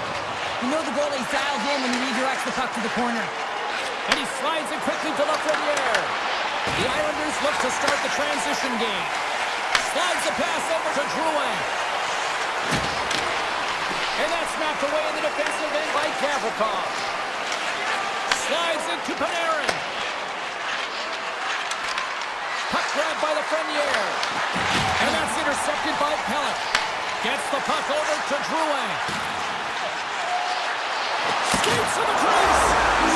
You know the goalie's dialed in when he redirects the puck to the corner. And he slides it quickly to Lafreniere. The Islanders look to start the transition game. Slides the pass over to Drouin. And that's knocked away in the defensive end by Gavrikov. Slides it to Panarin. Puck grabbed by Lafreniere. And that's intercepted by Pellet. Gets the puck over to Drouin. Skates to the crease.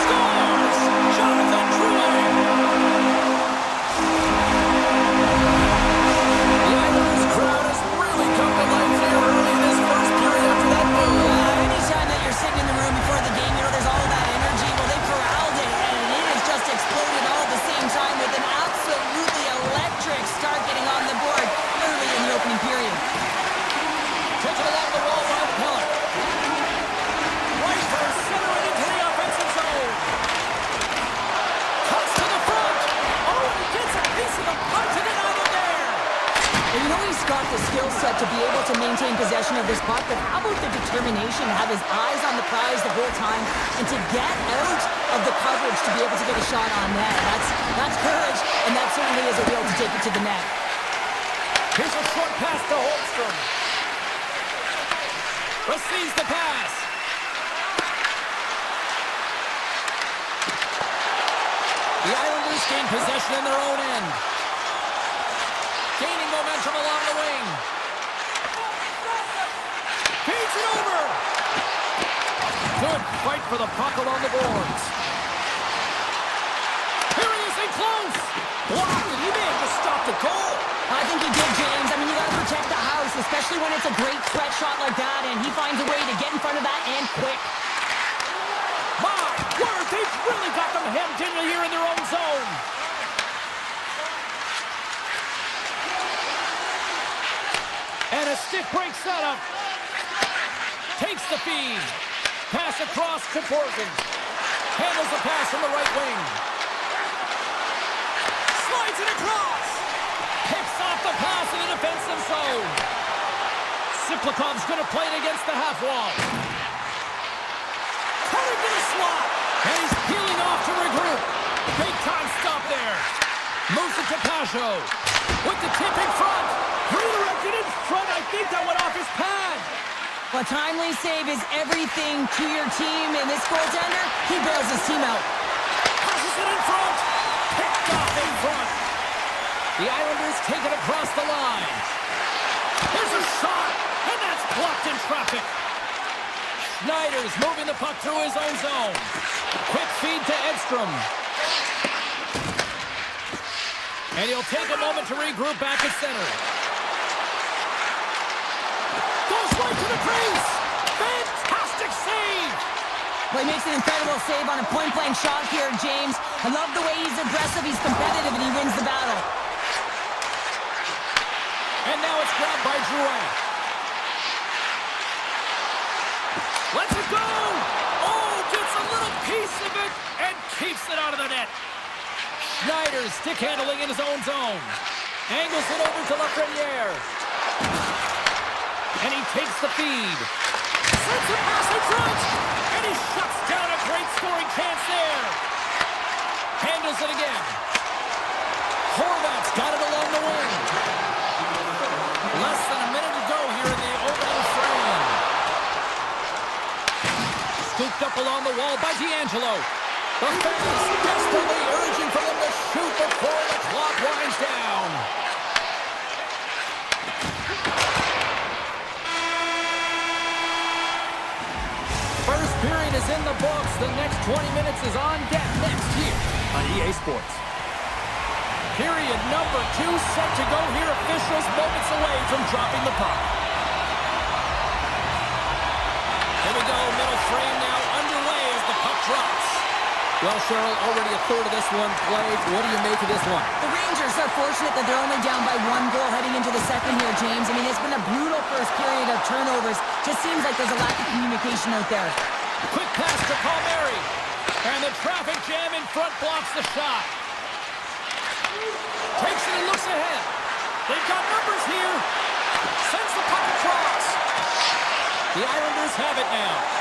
Scores! Jonathan Drouin. The Islanders crowd has really come to life here early in this first period after that goal. Anytime that you're sitting in the room before the game, you know there's all that energy. Well, they corralled it, and it has just exploded all at the same time with an absolutely electric start getting on the board early in the opening period. Taken along the wall by Pellet. Right for center and into the offensive zone. Cuts to the front. Oh, and he gets a piece of the puck to get out of there. And you know he's got the skill set to be able to maintain possession of this puck, but how about the determination to have his eyes on the prize the whole time and to get out of the coverage to be able to get a shot on net? That's courage, and that certainly is a will to take it to the net. Here's a short pass to Holmstrom. Receives the pass. The Islanders gain possession in their own end. Gaining momentum along the wing. Feeds it over. Good fight for the puck along the boards. Here he is in close. Blocked, and he may have just stopped the goal. I think he did, James. I mean, you got to protect the house, especially when it's a great threat shot like that, and he finds a way to get in front of that and quick. My word, they've really got them hemmed in here in their own zone. And a stick break setup. Takes the feed. Pass across to Borgen. Handles the pass from the right wing. Slides it across. Picks off the pass in the defensive zone. Siplikov's going to play it against the half wall. Coming to the slot. And he's peeling off to regroup. Big time stop there. Moves it to Pajot. With the tip in front. Redirected in front. I think that went off his pad. A timely save is everything to your team, and this goaltender, he bails his team out. Passes it in front. Picked off in front. The Islanders take it across the line. Here's a shot, and that's blocked in traffic. Schneider's moving the puck through his own zone. Quick feed to Edstrom. And he'll take a moment to regroup back at center. Goes right to the crease. Fantastic save. Well, he makes an incredible save on a point-blank shot here, James. I love the way he's aggressive, he's competitive, and he wins the battle. And now it's grabbed by Drouin. Lets it go! Oh, gets a little piece of it and keeps it out of the net. Schneider stick handling in his own zone. Angles it over to Lafreniere. And he takes the feed. Sends a pass in front. And he shuts down a great scoring chance there. Handles it again. Horvat's got it along the wing. Less than a minute to go here in the opening frame. Scooped up along the wall by D'Angelo. The fans desperately urging for them to shoot before the clock winds down. First period is in the books. The next 20 minutes is on deck next here on EA Sports. Period number 2 set to go here. Officials moments away from dropping the puck. Here we go. Middle frame now underway as the puck drops. Well, Cheryl, already a third of this one played. What do you make of this one? The Rangers are fortunate that they're only down by 1 goal heading into the second here, James. I mean, it's been a brutal first period of turnovers. Just seems like there's a lack of communication out there. Quick pass to Palmieri. And the traffic jam in front blocks the shot. Takes it and looks ahead. They've got numbers here. Sends the puck across. The Islanders have it now.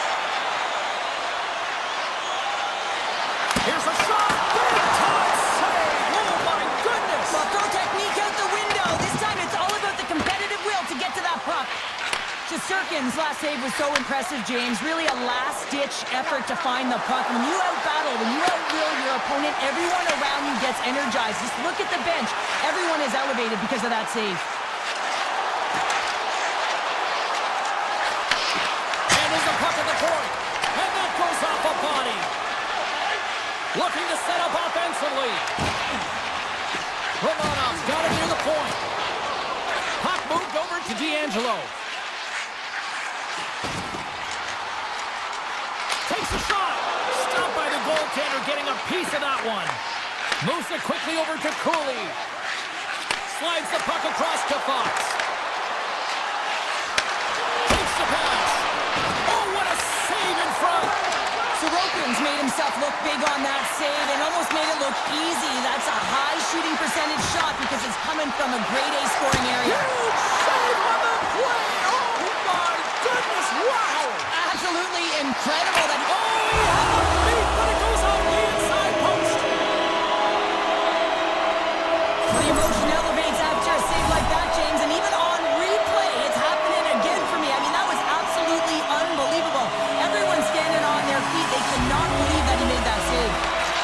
Here's a shot. Big time save. Oh, my goodness. Well, throw technique out the window. This time it's all about the competitive will to get to that puck. Shesterkin's last save was so impressive, James. Really a last-ditch effort to find the puck. When you out-battle, when you out-will your opponent, everyone around you gets energized. Just look at the bench. Everyone is elevated because of that save. And there's a puck at the point. And that goes off a body. Looking to set up offensively. Romanov's got it near the point. Puck moved over to D'Angelo. Takes a shot. Stopped by the goaltender, getting a piece of that one. Moves it quickly over to Cooley. Slides the puck across to Fox. Takes the pass. Oh, what a save in front. Sorokin's made himself look big on that save and almost made it look easy. That's a high shooting percentage shot because it's coming from a grade A scoring area. Huge save on the play. Oh, my goodness. Wow. Absolutely incredible. That Oh, he had the feet, but it goes off the inside post. the emotion elevates after a save like that, James, and even on replay, it's happening again for me. I mean, that was absolutely unbelievable. Everyone's standing on their feet. They cannot believe that he made that save.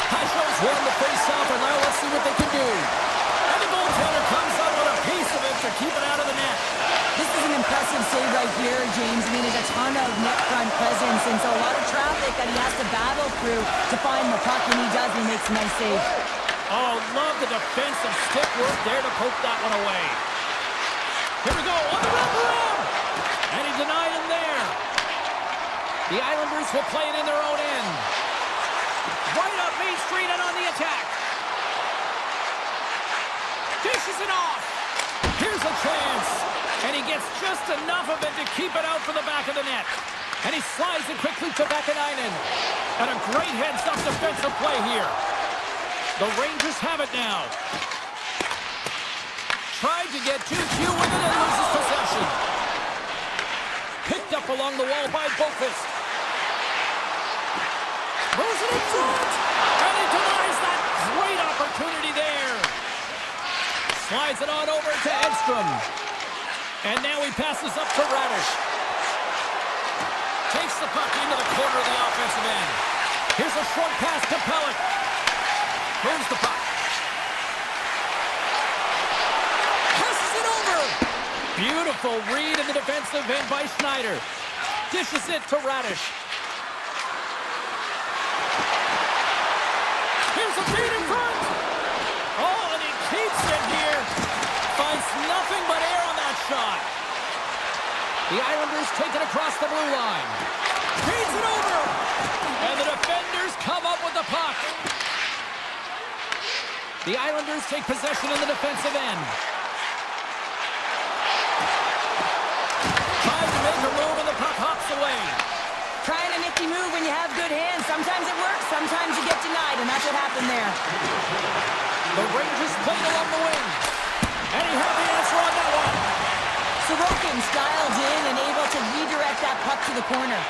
Hashos won the face-off, and now let's see what they can do. And the goaltender comes up with a piece of it to keep it out of the net. This is an impressive save right here, James. I mean, there's a ton of net front presence, and so a lot of traffic that he has to battle through to find the puck, and he does. He makes a nice save. Oh, love the defensive stick work there to poke that one away. Here we go, on the wraparound! And he denied him there. The Islanders will play it in their own end. Right up Main Street and on the attack. Dishes it off. Here's a chance. And he gets just enough of it to keep it out for the back of the net. And he slides it quickly to Vakanainen. And a great heads-up defensive play here. The Rangers have it now. Tried to get too few with it and loses possession. Picked up along the wall by Boqvist. Moves it in front. And he denies that great opportunity there. Slides it on over to Edstrom. And now he passes up to Radish. Takes the puck into the corner of the offensive end. Here's a short pass to Pellick. Moves the puck. Passes it over. Beautiful read in the defensive end by Schneider. Dishes it to Radish. Here's a feed in front. Oh, and he keeps it here. Finds nothing but air on that shot. The Islanders take it across the blue line. Feeds it over. And the defenders come up with the puck. The Islanders take possession in the defensive end. Tries to make a move and the puck hops away. Trying a nifty move when you have good hands. Sometimes it works, sometimes you get denied, and that's what happened there. The Rangers played along the wing. And he had the answer on that one. Sorokin's dialed in and able to redirect that puck to the corner.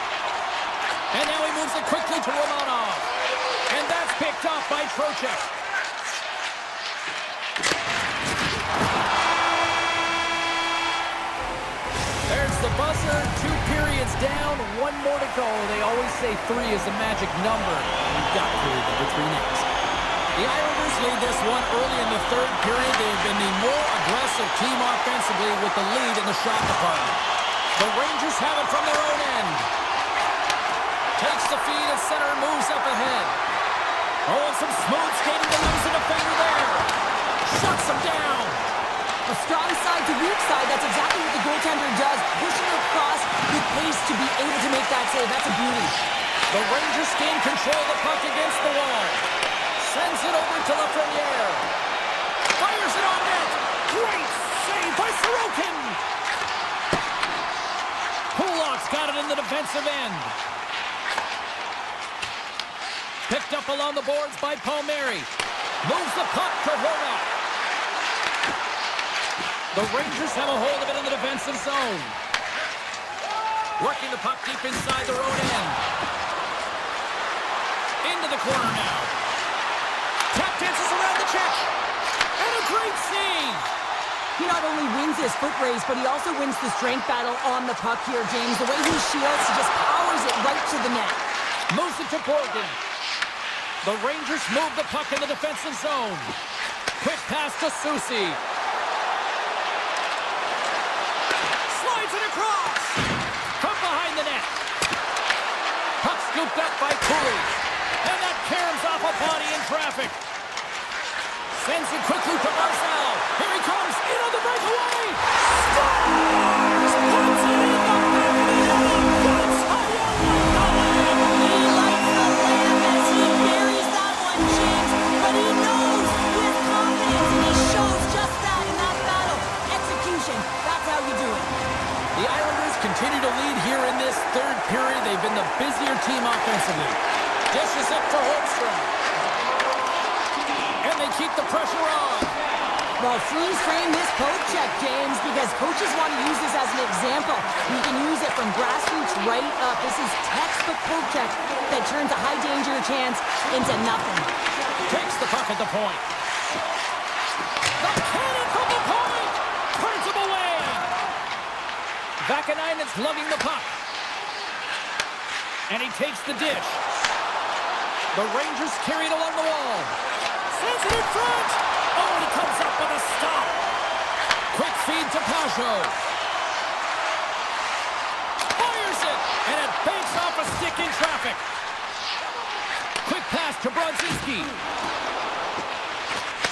And now he moves it quickly to Romanov. And that's picked off by Trocheck. There's the buzzer. 2 periods down. 1 more to go. They always say 3 is the magic number. We've got period number 3 next. The Islanders lead this one early in the 3rd period. They've been the more aggressive team offensively with the lead in the shot department. The Rangers have it from their own end. Takes the feed at center and moves up ahead. Oh, and some smooth skating to lose the defender there. Shuts him down. A strong side to weak side, that's exactly what the goaltender does. Pushing across with pace to be able to make that save. That's a beauty. The Rangers gain control of the puck against the wall. Sends it over to Lafreniere. Fires it on net. Great save by Sorokin. Kulak's got it in the defensive end. Picked up along the boards by Palmieri. Moves the puck to Horvath. The Rangers have a hold of it in the defensive zone. Working the puck deep inside their own end. Into the corner now. Tap dances around the check. And a great save. He not only wins his foot race, but he also wins the strength battle on the puck here, James. The way he shields, he just powers it right to the net. Moves it to Borgen. The Rangers move the puck in the defensive zone. Quick pass to Susi. Slides it across. From behind the net. Puck scooped up by Cooley. And that caroms off a body in traffic. Sends it quickly to Marcel. Here he comes. In on the breakaway. Scores! Puts it in the back of the net. That's how you like the lamb. He likes the lamb as he buries that one, James. But he knows with confidence, and he shows just that in that battle. Execution, that's how you do it. The Islanders continue to lead here in this third period. They've been the busier team offensively. Dishes it to Holmstrom. And they keep the pressure on. Well, freeze frame this poke check, James, because coaches want to use this as an example. You can use it from grassroots right up. This is textbook poke check that turns a high danger chance into nothing. Takes the puck at the point. The cannon from the point. Turns him away. Vakanainen's lugging the puck. And he takes the dish. The Rangers carry it along the wall. Sends it in front. Oh, and he comes up with a stop. Quick feed to Pajot. Fires it. And it banks off a stick in traffic. Quick pass to Brodzinski.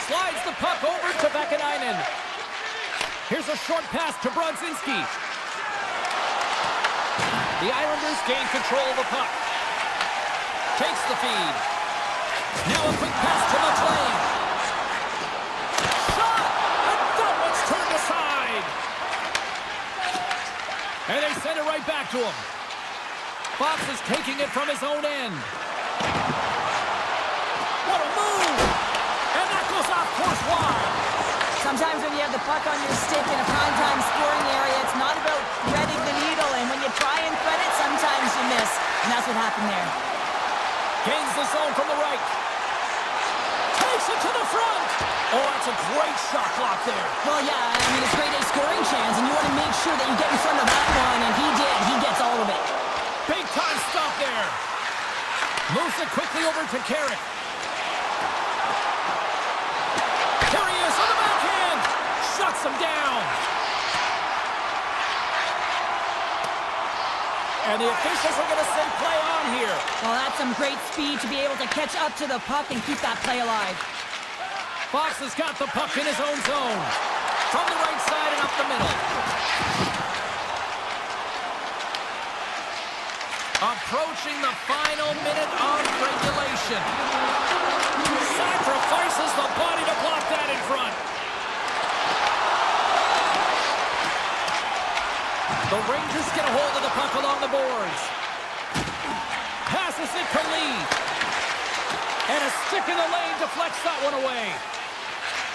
Slides the puck over to Vakanainen. Here's a short pass to Brodzinski. The Islanders gain control of the puck. Takes the feed. Now a quick pass to McLean. Shot! And that one's turned aside. And they send it right back to him. Fox is taking it from his own end. What a move! And that goes off course wide. Sometimes when you have the puck on your stick in a primetime scoring area, it's not about threading the needle, and when you try and thread it, sometimes you miss. And that's what happened there. Gains the zone from the right. Takes it to the front. Oh, that's a great shot block there. Well, yeah, I mean, it's grade A scoring chance, and you want to make sure that you get in front of that one, and he did. He gets all of it. Big time stop there. Moves it quickly over to Carrick. Here he is on the backhand. Shuts him down. And the officials are going to say play on here. Well, that's some great speed to be able to catch up to the puck and keep that play alive. Fox has got the puck in his own zone. From the right side and up the middle. Approaching the final minute of regulation. Sacrifices the body to block that in front. The Rangers get a hold of the puck along the boards. Passes it to Lee. And a stick in the lane deflects that one away.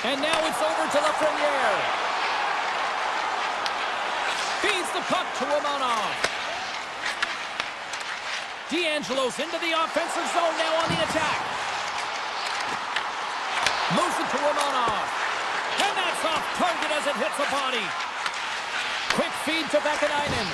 And now it's over to Lafreniere. Feeds the puck to Romanov. D'Angelo's into the offensive zone now on the attack. Moves it to Romanov. And that's off target as it hits the body. Quick feed to Vakanainen.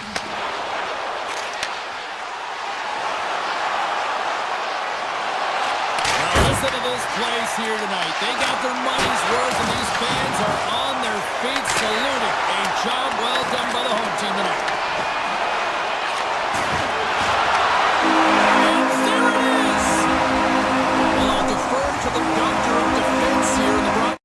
Listen to this place here tonight. They got their money's worth, and these fans are on their feet saluting. A job well done by the home team tonight. And there it is! Well, I'll defer to the doctor of defense here in the broadcast.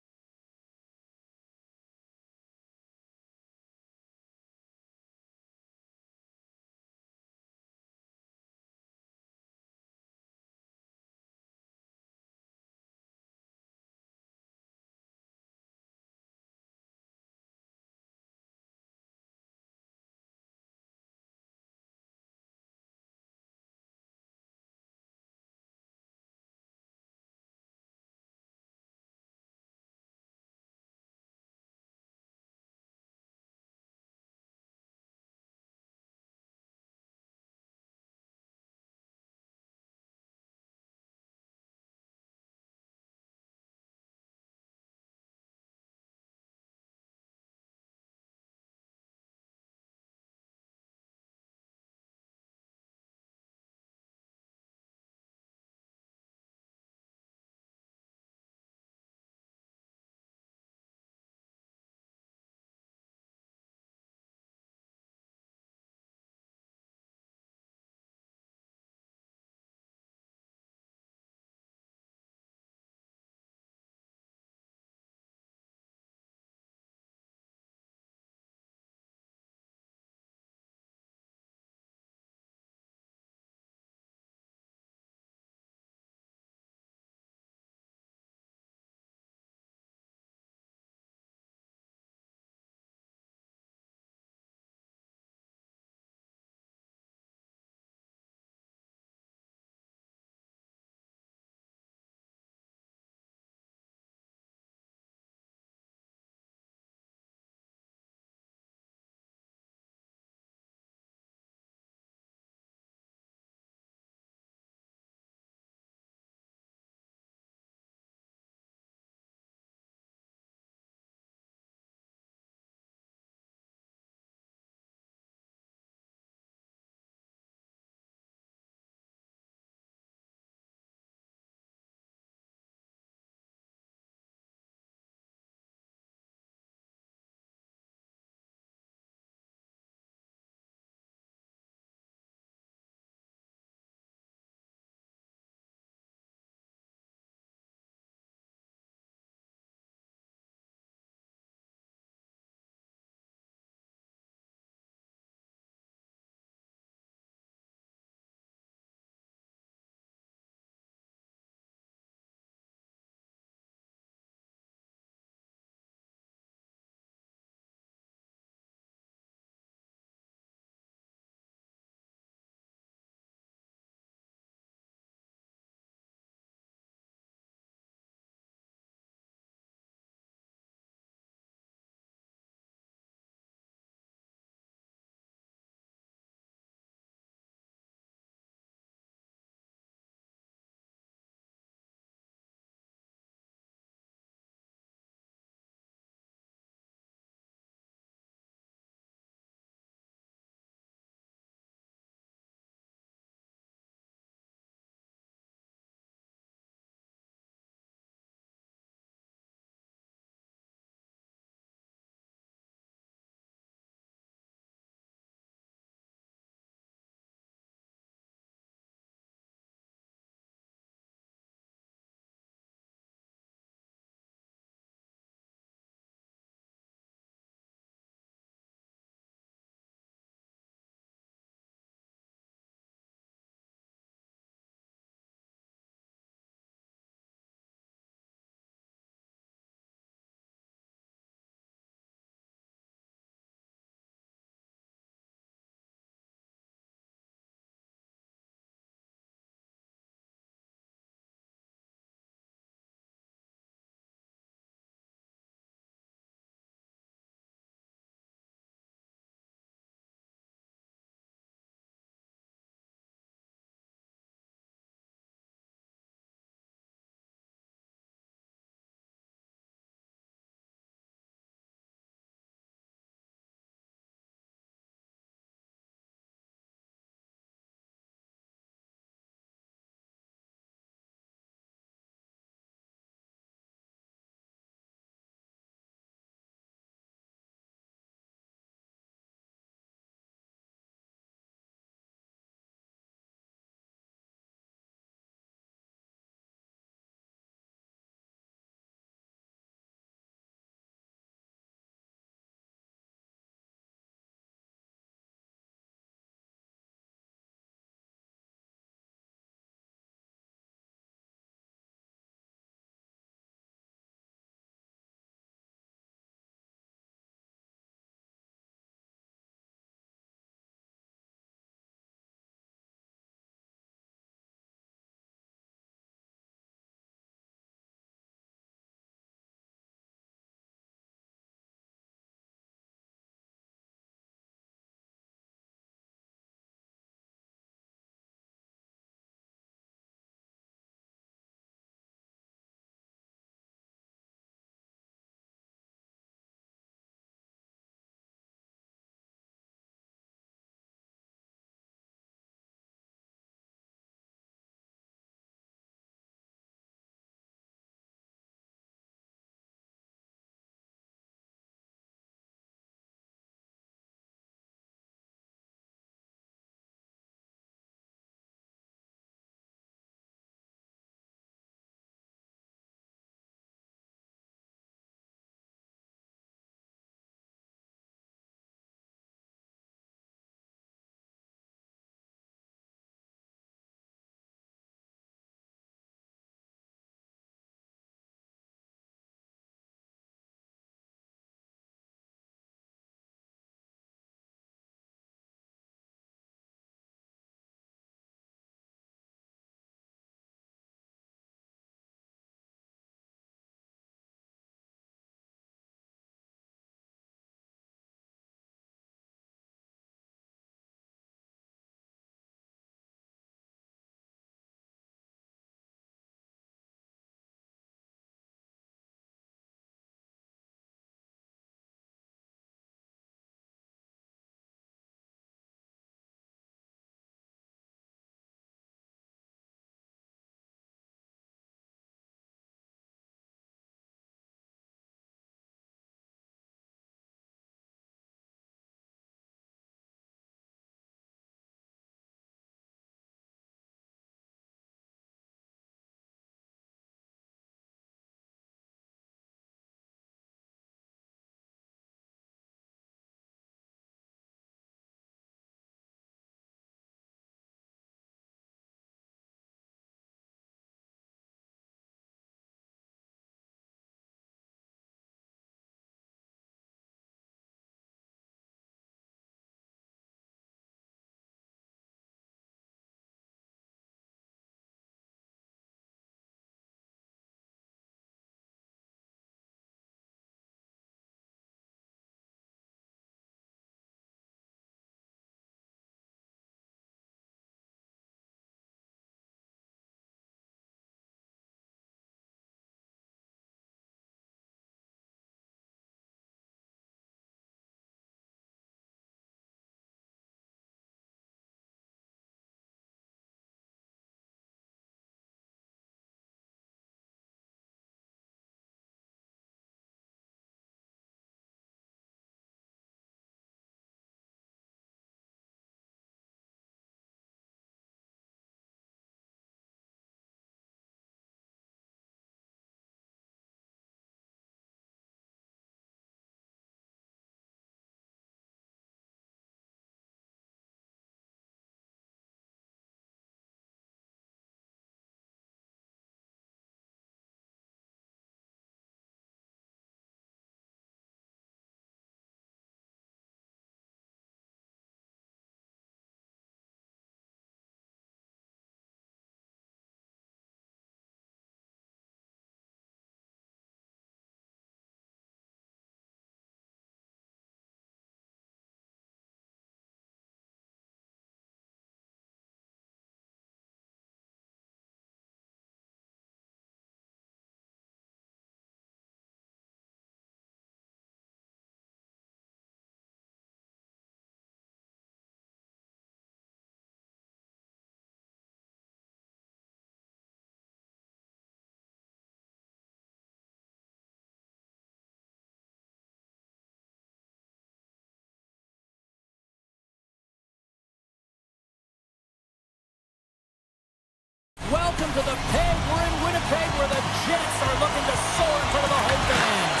Welcome to the Peg. We're in Winnipeg where the Jets are looking to soar in front of the home fans.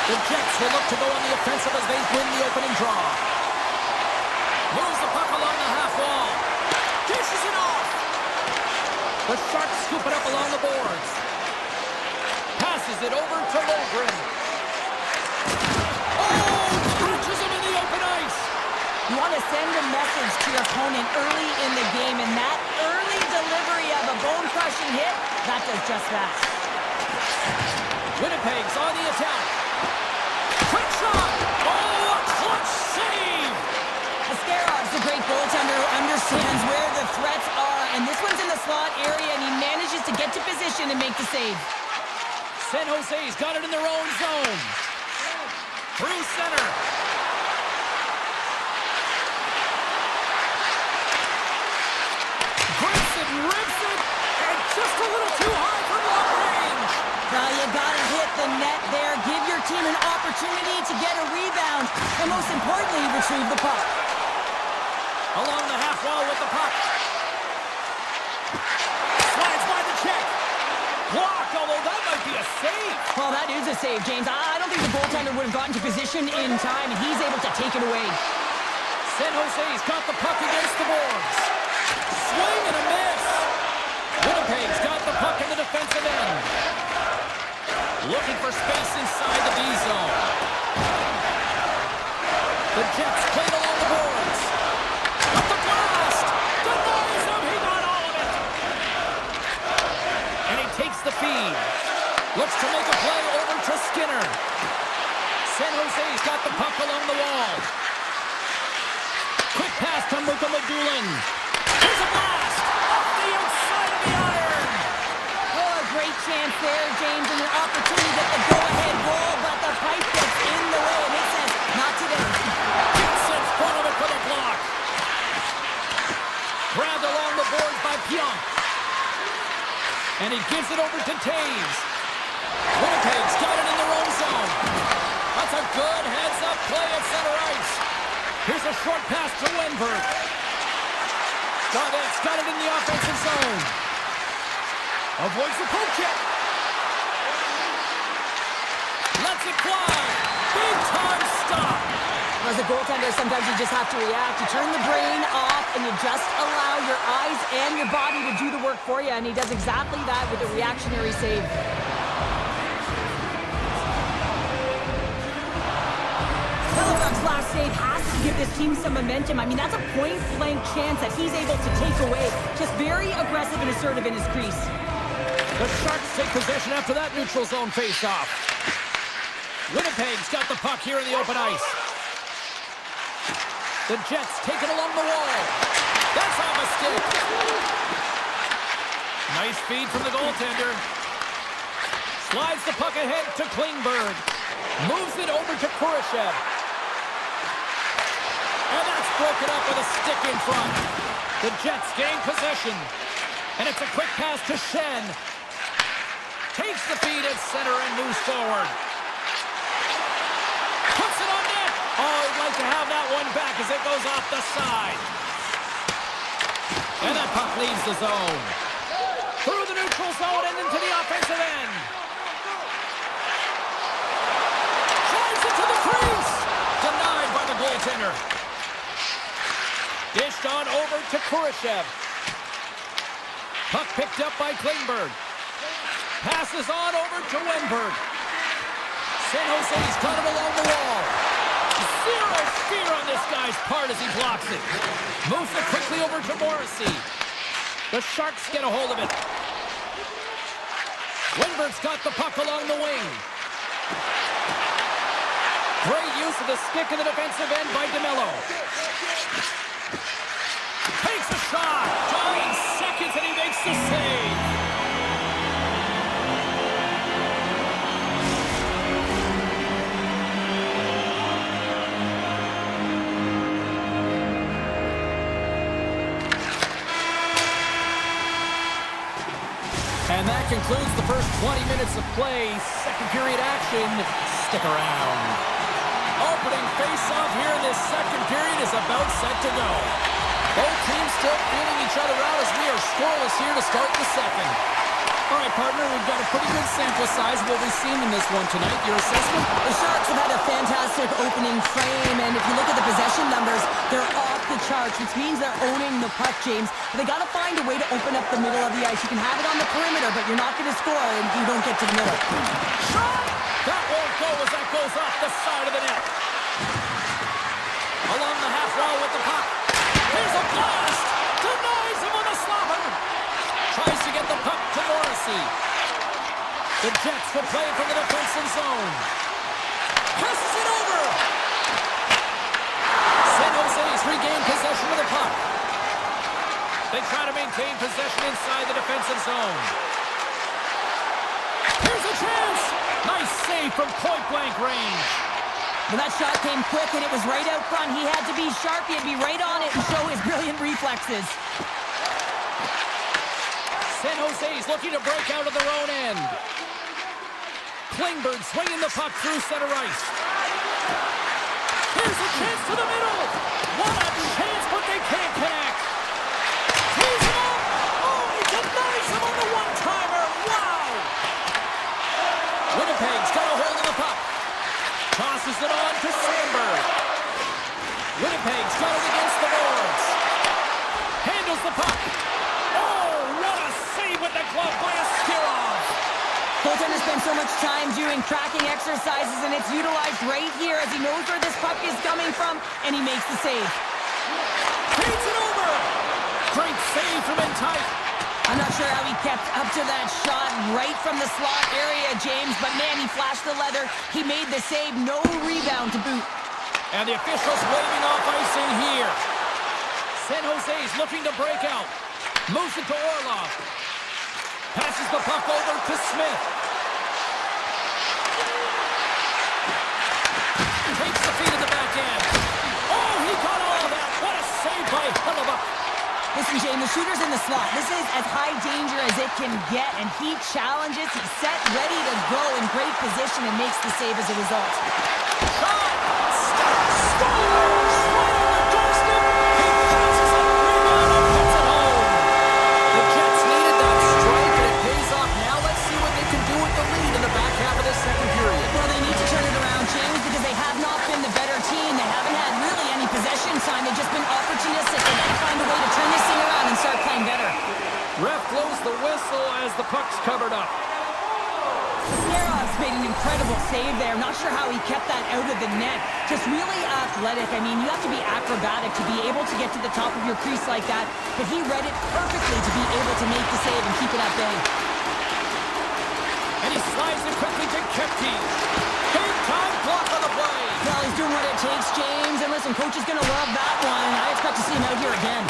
The Jets will look to go on the offensive as they win the opening draw. Moves the puck along the half wall. Dishes it off. The Sharks scoop it up along the boards. Passes it over to Logren. Oh, catches him in the open ice. You want to send a message to your opponent early in the game, and that early delivery of a bone-crushing hit, that does just that. Winnipeg's on the attack. Quick shot! Oh, a clutch save! Askerov's a great goaltender who understands where the threats are, and this one's in the slot area, and he manages to get to position and make the save. San Jose's got it in their own zone. Through center. Grips it, rips it, and just a little too high for long range. Now you gotta hit the net there. Give your team an opportunity to get a rebound, and most importantly, retrieve the puck. Along the half wall with the puck. Slides by the check. Blocked, although that might be a save. Well, that is a save, James. I don't think the goaltender would have gotten to position in time, and he's able to take it away. San Jose's got the puck against the boards. Swing and a miss. Winnipeg's got the puck in the defensive end. Looking for space inside the D zone. The Jets played along the boards. With the blast! Denies him! He got all of it! And he takes the feed. Looks to make a play over to Skinner. San Jose's got the puck along the wall. Quick pass to Muka Madulin. Here's a blast! Off the outside of the iron! Oh, a great chance there, James, and an opportunity to get the go-ahead goal, but the pipe gets in the way, and it says, not today. Gets in front of it for the block. Grabbed along the boards by Pionk. And he gives it over to Taves. Winnipeg's got it in their own zone. That's a good heads-up play at center ice. Here's a short pass to Wenberg. Gaudet's got it in the offensive zone. Avoids the poke check. Lets it fly. Big time stop. As a goaltender, sometimes you just have to react. You turn the brain off, and you just allow your eyes and your body to do the work for you, and he does exactly that with a reactionary save. Halifax's last save has to give this team some momentum. I mean, that's a point-blank chance that he's able to take away. Just very aggressive and assertive in his crease. The Sharks take possession after that neutral zone face-off. Winnipeg's got the puck here in the open ice. The Jets take it along the wall. That's off a stick. Nice feed from the goaltender. Slides the puck ahead to Klingberg. Moves it over to Kurashev. And that's broken up with a stick in front. The Jets gain possession. And it's a quick pass to Shen. Takes the feed at center and moves forward. Puts it on net. Oh, he'd like to have that one back as it goes off the side. And that puck leaves the zone. Through the neutral zone and into the offensive end. Drives it to the crease. Denied by the goaltender. Dished on over to Kurashev. Puck picked up by Klingberg. Passes on over to Wenberg. San Jose's got him along the wall. Zero fear on this guy's part as he blocks it. Moves it quickly over to Morrissey. The Sharks get a hold of it. Wenberg's got the puck along the wing. Great use of the stick in the defensive end by DeMello. Takes a shot. 9 seconds and he makes the save. And that concludes the first 20 minutes of play. Second period action. Stick around. Opening face-off here in this second period is about set to go. Both teams still feeling each other out as we are scoreless scoreless here to start the second. All right, partner, we've got a pretty good sample size of what we've seen in this one tonight. Your assessment? The Sharks have had a fantastic opening frame, and if you look at the possession numbers, they're off the charts, which means they're owning the puck, James. But they got to find a way to open up the middle of the ice. You can have it on the perimeter, but you're not going to score if you don't get to the middle. Shot! That won't go as that goes off the side of the net. Along the half wall with the puck. Here's a blast! Denies him on the slapper! Tries to get the puck to Morrissey. The Jets will play from the defensive zone. Passes it over! San Jose's regained possession of the puck. They try to maintain possession inside the defensive zone. Here's a chance! Nice save from point-blank range. Well, that shot came quick, and it was right out front. He had to be sharp. He had to be right on it and show his brilliant reflexes. San Jose's looking to break out of their own end. Klingberg swinging the puck through center ice. Here's a chance to the middle. What a chance, but they can't connect. Tees him up. Oh, he denies him on the one-timer. Wow. Winnipeg's got a hold of the puck. Tosses it on to Sandberg. Winnipeg's got it against the boards. Handles the puck. Oh, what a save with the glove by Askarov. Goaltender spends so much time doing tracking exercises, and it's utilized right here as he knows where this puck is coming from, and he makes the save. Feeds it over. Great save from in tight. I'm not sure how he kept up to that shot right from the slot area, James, but man, he flashed the leather. He made the save, no rebound to boot. And the officials waving off icing here. San Jose's looking to break out. Moves it to Orlov. Passes the puck over to Smith. Takes the feed at the back end. Oh, he got all of that. What a save by Hellebuyck. Listen, James, the shooter's in the slot. This is as high danger as it can get, and he challenges. He's set, ready to go in great position, and makes the save as a result. Shot! Scores! Right on the doorstep! He passes it, rebound, and puts it home. The Jets needed that strike, and it pays off. Now let's see what they can do with the lead in the back half of this second period. Well, they need to turn it around, James, because they have not been the better team. They haven't had really any possession time. They've just been opportunistic. They got to find a way to turn this thing around and start playing better. Ref blows the whistle as the puck's covered up. Askarov made an incredible save there. Not sure how he kept that out of the net. Just really athletic. I mean, you have to be acrobatic to be able to get to the top of your crease like that. But he read it perfectly to be able to make the save and keep it at bay. And he slides it quickly to Kepke. Big time block on the play. Well, he's doing what it takes, James. And listen, coach is going to love that one. I expect to see him out here again.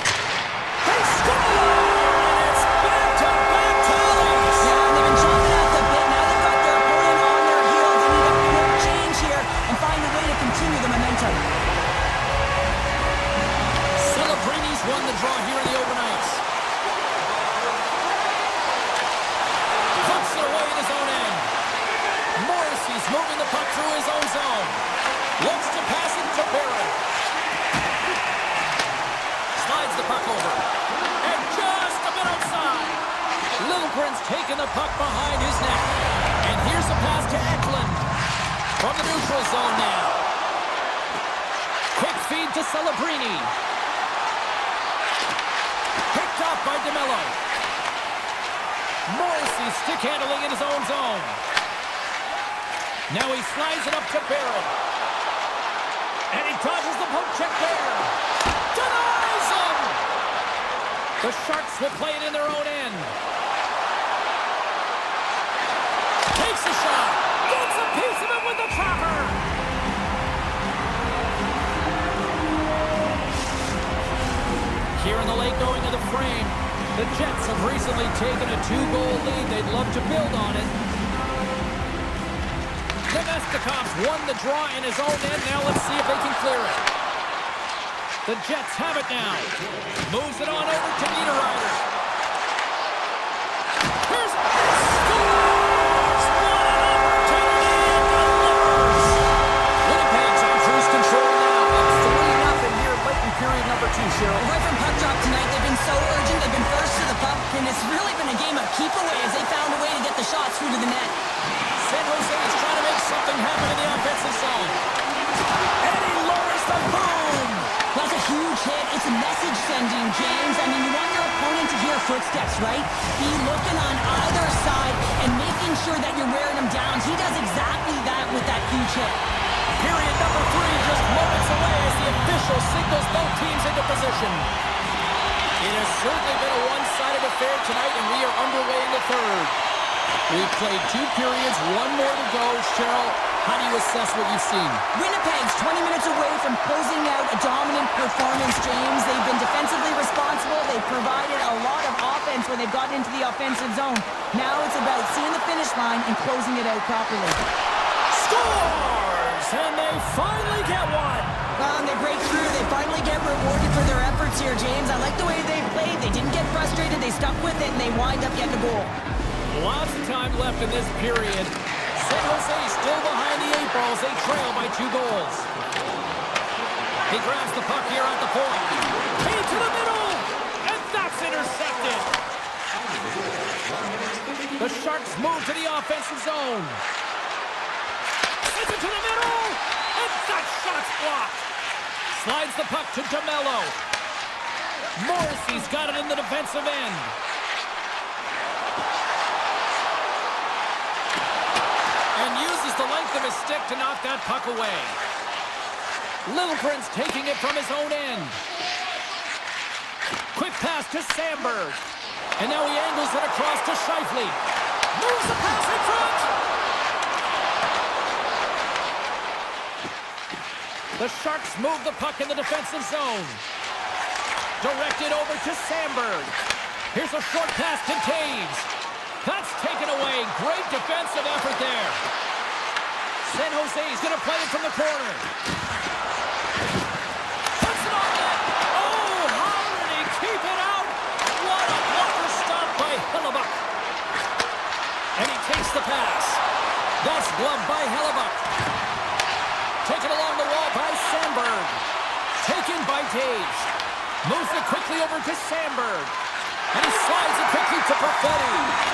They score! And it's back-to-back tallies. Yeah, and they've been chopping at the bit. Now they've got their opponent on their heels. They need a quick change here and find a way to continue the momentum. Celebrini's won the draw here in the open ice. Puts it away in his own end. Morrissey's moving the puck through his own zone. Looks to pass it to Barron. Slides the puck over. And just a bit outside. Liljegren's taking the puck behind his net. And here's a pass to Eklund. From the neutral zone now. Quick feed to Celebrini. Picked off by DeMello. Morrissey stick handling in his own zone. Now he slides it up to Barron. And he dodges the poke check there. Denies him! The Sharks will play it in their own end. Takes a shot. Gets a piece of it with the popper. Here in the late going to the frame, the Jets have recently taken a 2-goal lead. They'd love to build on it. Nemestikov's won the draw in his own end. Now let's see if they can clear it. The Jets have it now. Moves it on over to Niederreiter. Here's scores! What an opportunity for the Lippers! Winnipeg's on cruise control now. Up 3-0 here late in period number 2, Cheryl. Right from puck drop tonight, they've been so urgent. They've been first to the puck in this footsteps, right? Be looking on either side and making sure that you're wearing him down. He does exactly that with that huge hit. Period number 3 just moments away as the official signals both teams into position. It has certainly been a one-sided affair tonight, and we are underway in the third. We've played 2 periods, 1 more to go. Cheryl, how do you assess what you've seen? Winnipeg's 20 minutes away from closing out a dominant performance, James. They've been defensively responsible. They've provided a lot of offense when they've gotten into the offensive zone. Now it's about seeing the finish line and closing it out properly. Scores! And they finally get one! And they break through. They finally get rewarded for their efforts here, James. I like the way they played. They didn't get frustrated. They stuck with it, and they wind up getting a goal. Lots of time left in this period. San Jose still behind the 8 balls. They trail by 2 goals. He grabs the puck here at the point. Into the middle! And that's intercepted! The Sharks move to the offensive zone. Sends it to the middle! And that shot's blocked! Slides the puck to DeMello. Morrissey's got it in the defensive end. And uses the length of his stick to knock that puck away. Littlegren's taking it from his own end. Quick pass to Sandberg. And now he angles it across to Scheifele. Moves the pass in front! The Sharks move the puck in the defensive zone. Directed over to Sandberg. Here's a short pass to Taves. That's taken away. Great defensive effort there. San Jose's going to play it from the corner. Puts it on net. Oh, how did he keep it out? What a blocker stop by Hellebuyck. And he takes the pass. That's gloved by Hellebuyck. Taken along the wall by Sandberg. Taken by Taves. Moves it quickly over to Sandberg. And he slides it quickly to Perfetti.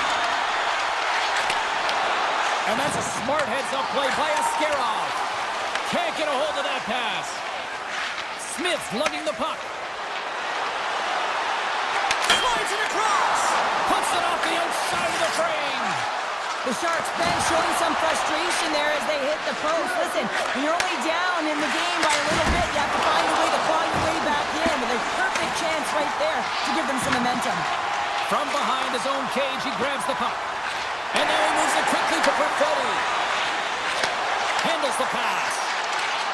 And that's a smart heads-up play by Askarov. Can't get a hold of that pass. Smith's lugging the puck. Slides it across. Puts it off the outside of the frame. The Sharks bench showing some frustration there as they hit the post. Listen, when you're only down in the game by a little bit, you have to find a way to claw your way back in. With a perfect chance right there to give them some momentum. From behind his own cage, he grabs the puck. And now he moves it quickly to Perfetti. Handles the pass.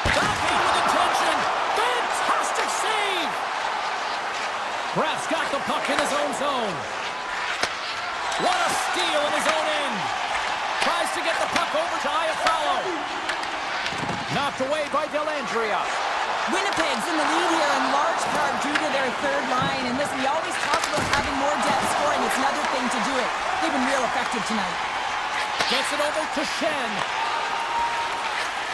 Backhand with intention. Fantastic save. Raff's got the puck in his own zone. What a steal in his own end. Tries to get the puck over to Iafallo. Knocked away by Dellandrea. Winnipeg's in the lead here in large part due to their third line. And listen, we always talk about having more depth scoring. It's another thing to do it. They've been real effective tonight. Gets it over to Shen.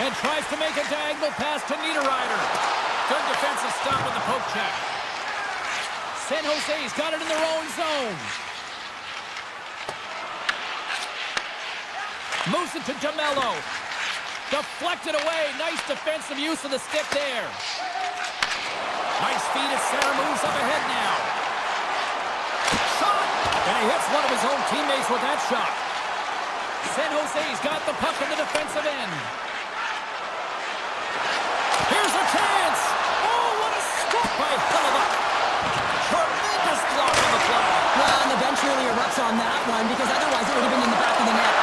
And tries to make a diagonal pass to Niederreiter. Good defensive stop with the poke check. San Jose's got it in their own zone. Moves it to DeMello. Deflected away. Nice defensive use of the stick there. Nice feed as center moves up ahead now. Shot! And he hits one of his own teammates with that shot. San Jose's got the puck in the defensive end. Here's a chance! Oh, what a stop by Hellebuyck! Tremendous block on the play. Well, and the bench really erupts on that one because otherwise it would have been in the back of the net.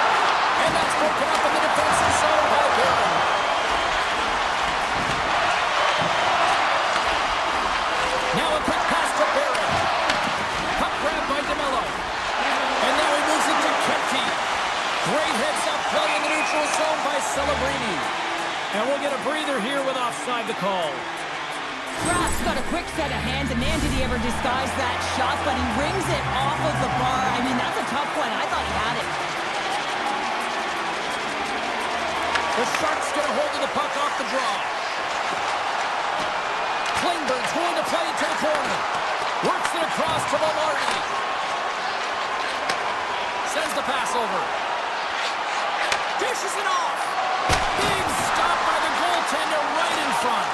And that's broken up in the defensive zone by Barron. Now a quick pass to Barron. Puck grab by DeMello. And now he moves it to Kempty. Great heads-up play in the neutral zone by Celebrini. And we'll get a breather here with offside the call. Kraft's got a quick set of hands, and man, did he ever disguise that shot, but he rings it off of the bar. I mean, that's a tough one. I thought he had it. The Sharks get a hold of the puck off the draw. Klingberg's going to play it to the corner. Works it across to Lombardi. Sends the pass over. Dishes it off. Big stop by the goaltender right in front.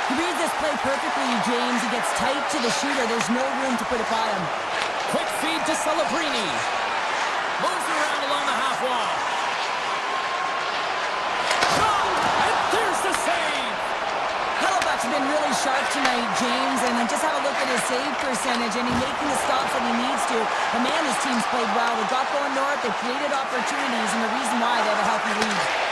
He reads this play perfectly, James. He gets tight to the shooter. There's no room to put it by him. Quick feed to Celebrini. Moves around along the half wall. Shot! And there's the save! Hellebuck's been really sharp tonight, James, and just have a look at his save percentage, and he's making the stops that he needs to. The man, his team's played well. They got going north, they created opportunities, and the reason why they have a healthy lead.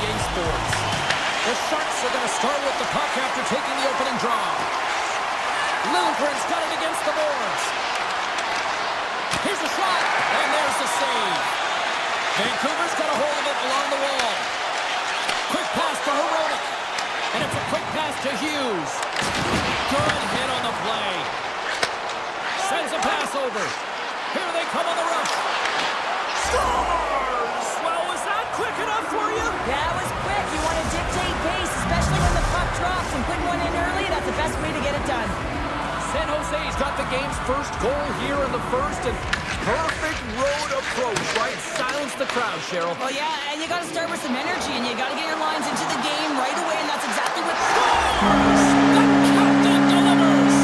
EA Sports. The Sharks are going to start with the puck after taking the opening draw. Lilligren's got it against the boards. Here's a shot, and there's the save. Vancouver's got a hold of it along the wall. Quick pass to Heronic. And it's a quick pass to Hughes. Good hit on the play. Sends a pass over. Here they come on the rush. Scores! Well, was that quick enough for you? Yeah, it was quick. You want to dictate pace, especially when the puck drops, and putting one in early, that's the best way to get it done. San Jose's got the game's first goal here in the first, and perfect road approach, right? Silence the crowd, Cheryl. Well, yeah, and you got to start with some energy, and you got to get your lines into the game right away, and that's exactly what... Scores! The captain delivers!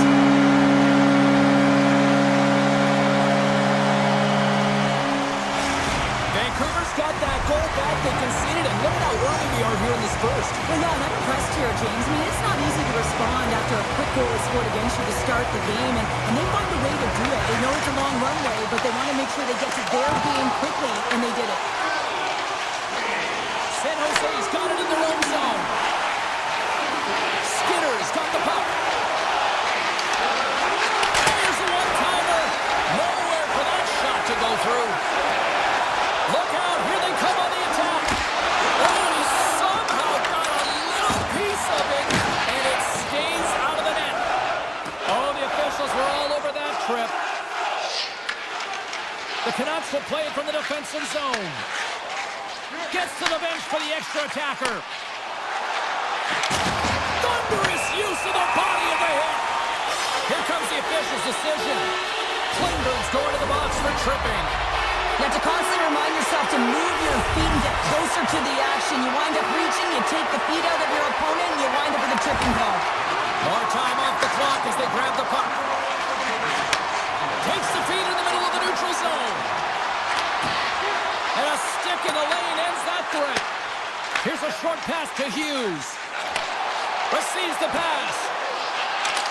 Vancouver's got that goal back they conceded, and look at how early we are here in this first. Well, yeah, I'm impressed here, James. I mean, it's not easy to respond after a quick goal is scored against you to start the game, and they find a way to do it. They know it's a long runway, but they want to make sure they get to their game quickly, and they did it. San Jose's got it in their own zone. Skinner's got the puck. Here's a one-timer. Nowhere for that shot to go through. Look out, here they come on the attack. Oh, he somehow got a little piece of it, and it stays out of the net. Oh, the officials were all over that trip. The Canucks will play it from the defensive zone. Gets to the bench for the extra attacker. Thunderous use of the body of the hit. Here comes the official's decision. Klingberg's going to the box for tripping. You have to constantly remind yourself to move your feet and get closer to the action. You wind up reaching, you take the feet out of your opponent, and you wind up with a tripping call. More time off the clock as they grab the puck. Takes the feet in the middle of the neutral zone. And a stick in the lane ends that threat. Here's a short pass to Hughes. Receives the pass.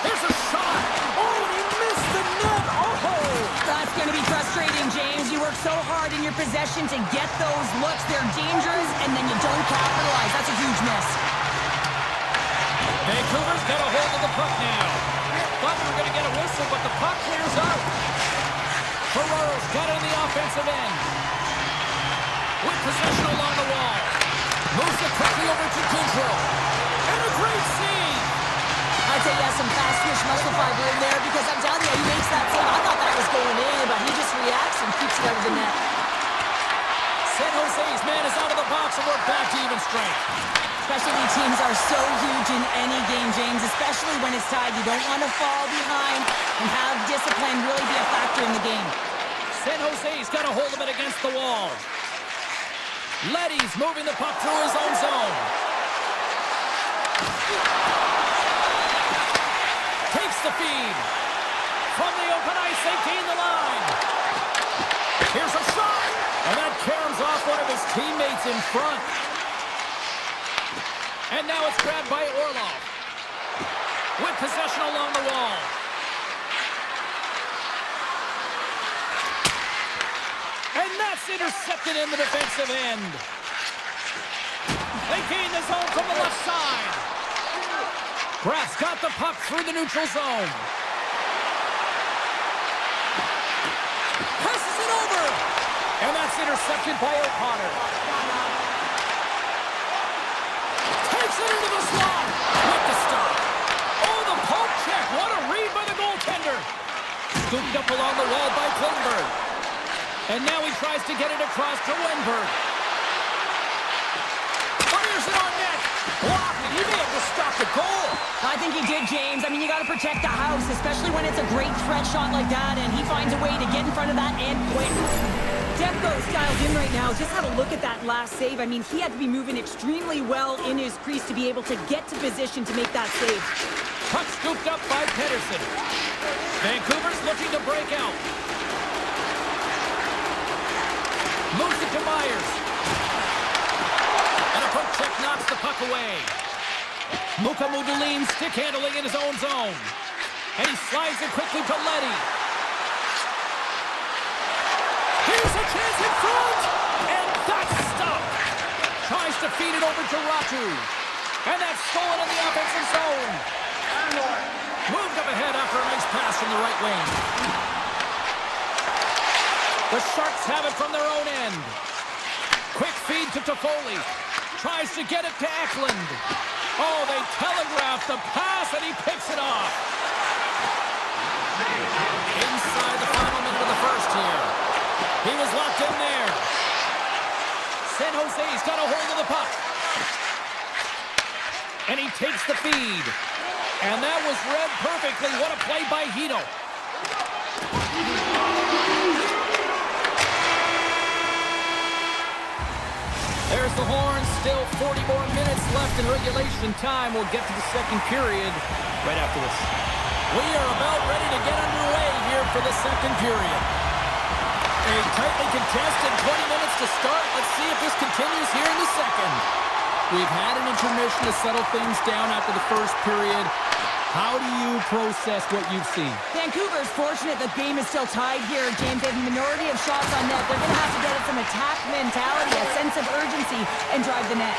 There's a shot. Oh, he missed the net. Oh! That's going to be frustrating, James. You work so hard in your possession to get those looks. They're dangerous, and then you don't capitalize. That's a huge miss. Vancouver's got a hold of the puck now. Thought we were going to get a whistle, but the puck clears out. Ferraro's got it in the offensive end. With possession along the wall. Moves it quickly over to Goudreau. And a great save. I'd say he has some fast twitch muscle fiber in there because I'm telling you, he makes that save. I thought that was going in, but he just reacts and keeps it out of the net. San Jose's man is out of the box and we're back to even strength. Specialty teams are so huge in any game, James, especially when it's tied. You don't want to fall behind and have discipline really be a factor in the game. San Jose's got a hold of it against the wall. Leddy's moving the puck through his own zone. Takes the feed. From the open ice, they gain the line. Here's a shot. And that caroms off one of his teammates in front. And now it's grabbed by Orlov. With possession along the wall. And that's intercepted in the defensive end. They gain the zone from the left side. Graf's got the puck through the neutral zone. Passes it over. And that's intercepted by O'Connor. Takes it into the slot. With the stop. Oh, the poke check. What a read by the goaltender. Scooped up along the wall by Klingberg. And now he tries to get it across to Wenberg. Fires it on net. Blocked it. He may have to stop the goal. I think he did, James. I mean, you got to protect the house, especially when it's a great threat shot like that, and he finds a way to get in front of that and quick. Defco's dialed in right now. Just have a look at that last save. I mean, he had to be moving extremely well in his crease to be able to get to position to make that save. Puck scooped up by Pedersen. Vancouver's looking to break out. Moves it to Myers. And a poke check knocks the puck away. Muka Mudulin stick handling in his own zone. And he slides it quickly to Leddy. Here's a chance in front! And that's stopped! Tries to feed it over to Ratu. And that's stolen in the offensive zone. Moved up ahead after a nice pass from the right wing. The Sharks have it from their own end. Quick feed to Toffoli. Tries to get it to Eklund. Oh, they telegraphed the pass, and he picks it off. Inside the final minute of the first here. He was locked in there. San Jose's got a hold of the puck. And he takes the feed. And that was read perfectly. What a play by Hito. There's the horn. Still 40 more minutes left in regulation time. We'll get to the second period right after this. We are about ready to get underway here for the second period. A tightly contested 20 minutes to start. Let's see if this continues here in the second. We've had an intermission to settle things down after the first period. How do you process what you've seen? Vancouver's fortunate the game is still tied here, James. They have a minority of shots on net. They're going to have to get some attack mentality, a sense of urgency, and drive the net.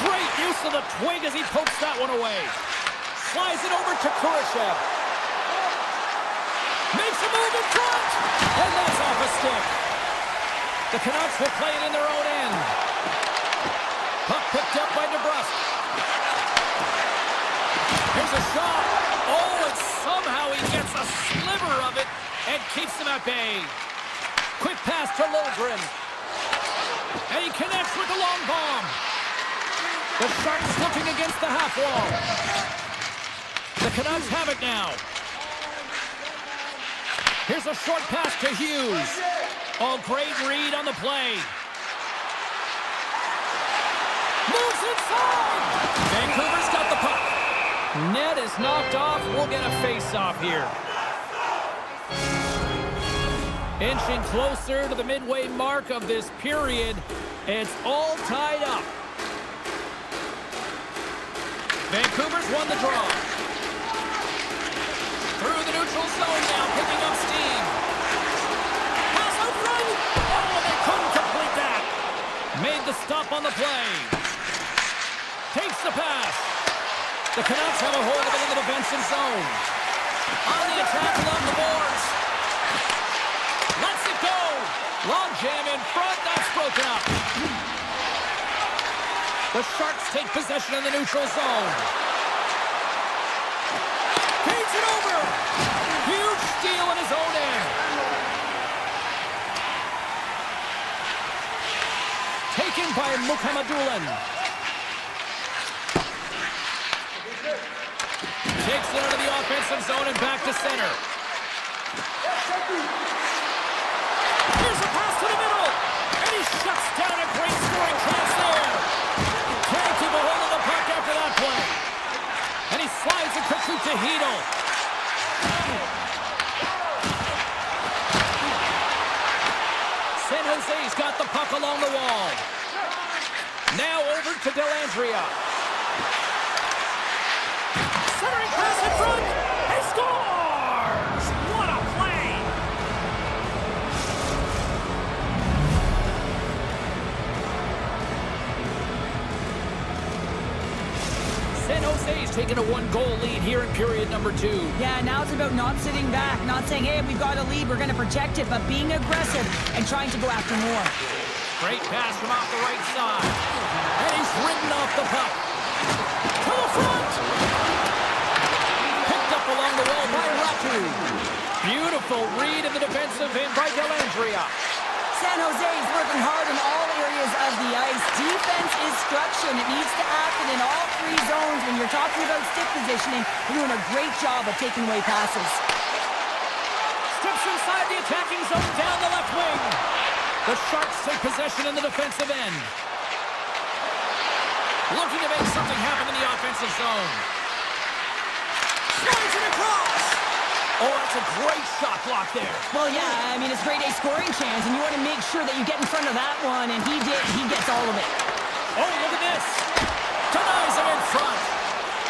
Great use of the twig as he pokes that one away. Slides it over to Kurashev. Makes a move in front, and that's off a stick. The Canucks will play it in their own end. Puck picked up by DeBrusque. Here's a shot. Oh, and somehow he gets a sliver of it and keeps them at bay. Quick pass to Liljegren. And he connects with the long bomb. The Sharks looking against the half wall. The Canucks have it now. Here's a short pass to Hughes. Oh, great read on the play. Moves inside. Vancouver's got the puck. Net is knocked off. We'll get a face-off here. Inching closer to the midway mark of this period. It's all tied up. Vancouver's won the draw. Through the neutral zone now, picking up steam. Pass out front. Oh, they couldn't complete that. Made the stop on the play. Takes the pass. The Canucks have a hold of it in the defensive zone. On the attack along the boards. Lets it go. Long jam in front. That's broken up. The Sharks take possession in the neutral zone. Feeds it over. Huge steal in his own end. Taken by Mukhamadullin. Takes it into the offensive zone and back to center. Here's a pass to the middle. And he shuts down a great scoring chance there. Can't keep a hold of the puck after that play. And he slides it quickly to Hito. San Jose's got the puck along the wall. Now over to Dellandrea. Centering pass in front. He scores! What a play! San Jose's taking a one-goal lead here in period number 2. Yeah, now it's about not sitting back, not saying, hey, we've got a lead, we're going to protect it, but being aggressive and trying to go after more. Great pass from off the right side. And he's ridden off the puck. To the front! Along the wall by Ratu. Beautiful read in the defensive end by Dellandrea. San Jose is working hard in all areas of the ice. Defense is structure, and it needs to happen in all 3 zones. When you're talking about stick positioning, you're doing a great job of taking away passes. Steps inside the attacking zone down the left wing. The Sharks take possession in the defensive end. Looking to make something happen in the offensive zone. Slides it across. Oh, that's a great shot block there. Well, yeah, I mean, it's grade A scoring chance, and you want to make sure that you get in front of that one, and he did. He gets all of it. Oh, look at this. Denies him in front.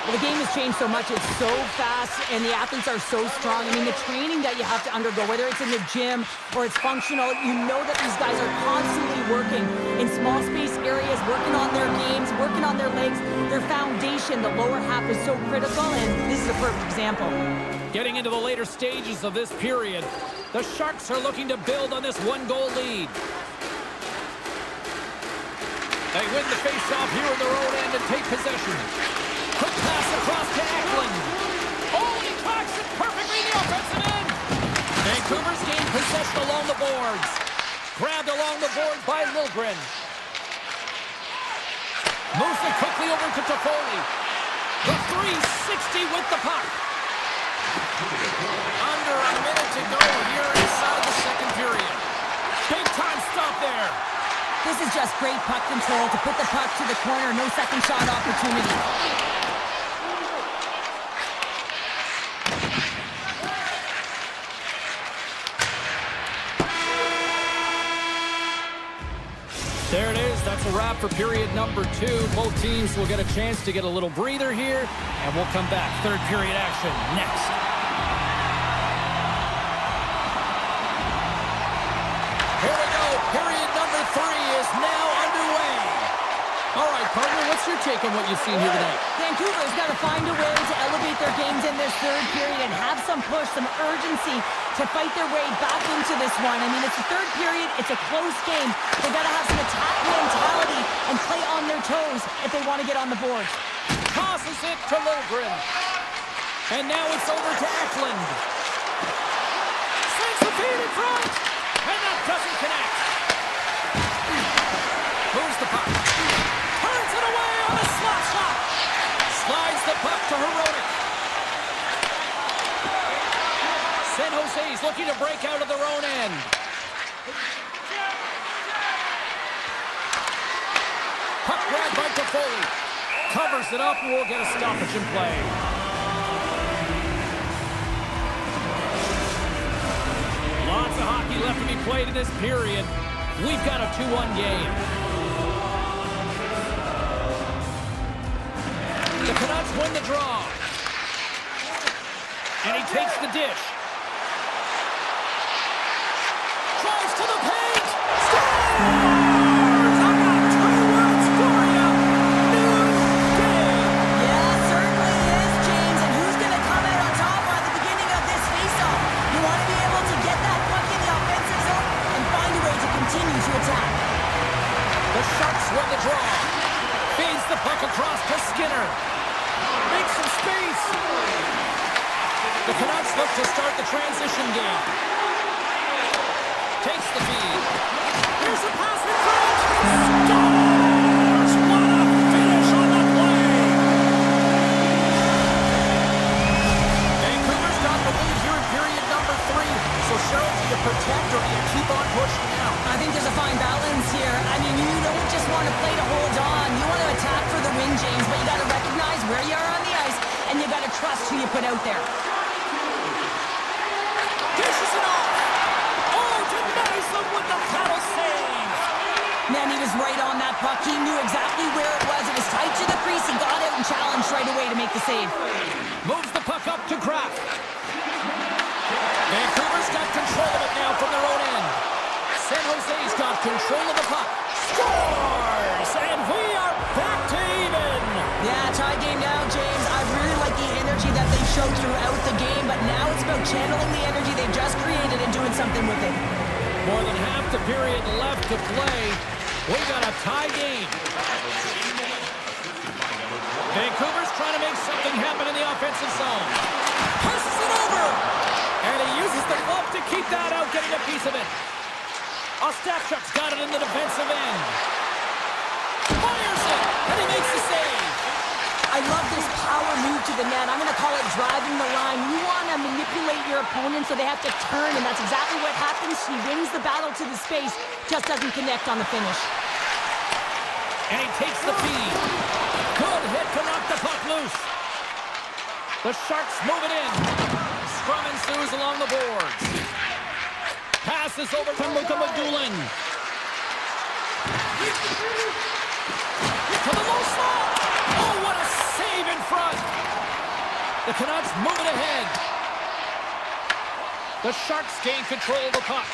Well, the game has changed so much. It's so fast, and the athletes are so strong. I mean, the training that you have to undergo, whether it's in the gym or it's functional, you know that these guys are constantly working in small space areas, working on their games, working on their legs. Their foundation, the lower half, is so critical, and this is a perfect example. Getting into the later stages of this period, the Sharks are looking to build on this one-goal lead. They win the face-off here in their own end and take possession. Quick pass across to Eklund. Oh, he cracks it perfectly in the offensive end. Vancouver's gained possession along the boards. Grabbed along the boards by Liljegren. Moves it quickly over to Toffoli. The 360 with the puck. Under a minute to go here inside the second period. Big time stop there. This is just great puck control to put the puck to the corner. No second shot opportunity. There it is. That's a wrap for period number 2. Both teams will get a chance to get a little breather here, and we'll come back. Third period action next. Here we go. Period number 3 is now underway. All right, partner, what's your take on what you've seen here tonight? Vancouver's got to find a way to elevate their games in this third period and have some push, some urgency to fight their way back into this one. I mean, it's the third period. It's a close game. They've got to have some attack mentality and play on their toes if they want to get on the board. Tosses it to Liljegren. And now it's over to Eklund. Sends the feed in front. And that doesn't connect. Moves the puck. Turns it away on a slap shot. Slides the puck to Herodic. San Jose's looking to break out of their own end. Puck grabbed by Toffoli. Covers it up and we'll get a stoppage in play. Lots of hockey left to be played in this period. We've got a 2-1 game. The Canucks win the draw. And he takes the dish. Drives to the paint. Scores! I've got 2 words for you. New game. Yeah, certainly is, James. And who's going to come out on top at the beginning of this faceoff? You want to be able to get that puck in the offensive zone and find a way to continue to attack. The Sharks win the draw. Feeds the puck across to Skinner. Makes some space. The Canucks look to start the transition game. Takes the feed. Here's a pass in front. Scores! What a finish on the play. Vancouver's got the lead here in period number 3. So, Cheryl, do you protect or do you keep on pushing now? I think there's a fine balance here. I mean, you don't just want to play to hold on. You want to attack for the win, James, but you got to recognize where you are on the ice, and you got to trust who you put out there. Dishes it off. Oh, denies them with the paddle save. Man, he was right on that puck. He knew exactly where it was. It was tight to the crease. He got out and challenged right away to make the save. Moves the puck up to Kraft. Vancouver's got control of it now from their own end. San Jose's got control of the puck. Scores! And we are back to even. Yeah, tie game now, James. I really like the energy that they showed throughout the game, but now it's about channeling the energy they've just created and doing something with it. More than half the period left to play. We got a tie game. Vancouver's trying to make something happen in the offensive zone. Passes it over. And he uses the glove to keep that out, getting a piece of it. Ostapchuk's got it in the defensive end. Fires it, and he makes the save. I love this power move to the net. I'm going to call it driving the line. You want to manipulate your opponent so they have to turn, and that's exactly what happens. He wins the battle to the space, just doesn't connect on the finish. And he takes the feed. Good hit to knock the puck loose. The Sharks move it in. Scrum ensues along the boards. Passes over to Luka Madulin. To the low slot. Oh, what a Save in front. The Canucks move it ahead. The Sharks gain control of the puck.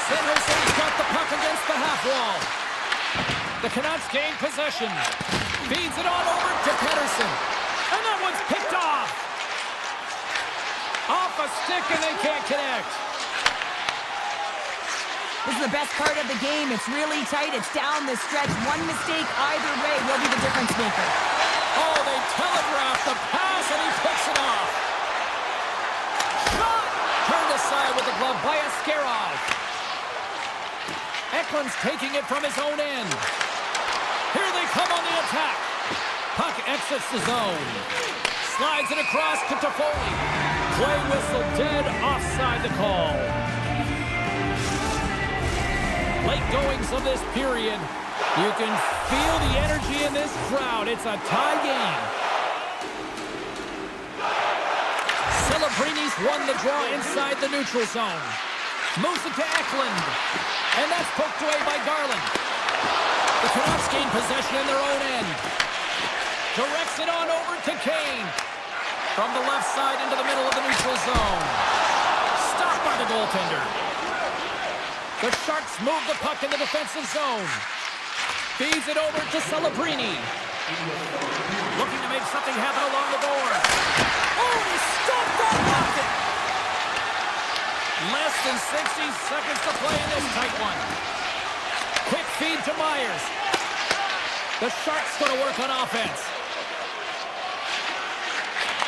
San Jose's got the puck against the half wall. The Canucks gain possession. Feeds it on over to Pettersson. And that one's picked off. Off a stick and they can't connect. This is the best part of the game. It's really tight. It's down the stretch. One mistake either way will be the difference maker. Oh, they telegraph the pass and he picks it off. Shot! Turned aside with the glove by Askarov. Eklund's taking it from his own end. Here they come on the attack. Puck exits the zone. Slides it across to Toffoli. Play whistle dead, offside the call. Late goings of this period. You can feel the energy in this crowd. It's a tie game. Celebrini's won the draw inside the neutral zone. Moves it to Eklund. And that's poked away by Garland. The Canucks gain possession in their own end. Directs it on over to Kane. From the left side into the middle of the neutral zone. Stopped by the goaltender. The Sharks move the puck in the defensive zone. Feeds it over to Celebrini. Looking to make something happen along the board. Oh, he stopped that rocket! Less than 60 seconds to play in this tight one. Quick feed to Myers. The Sharks going to work on offense.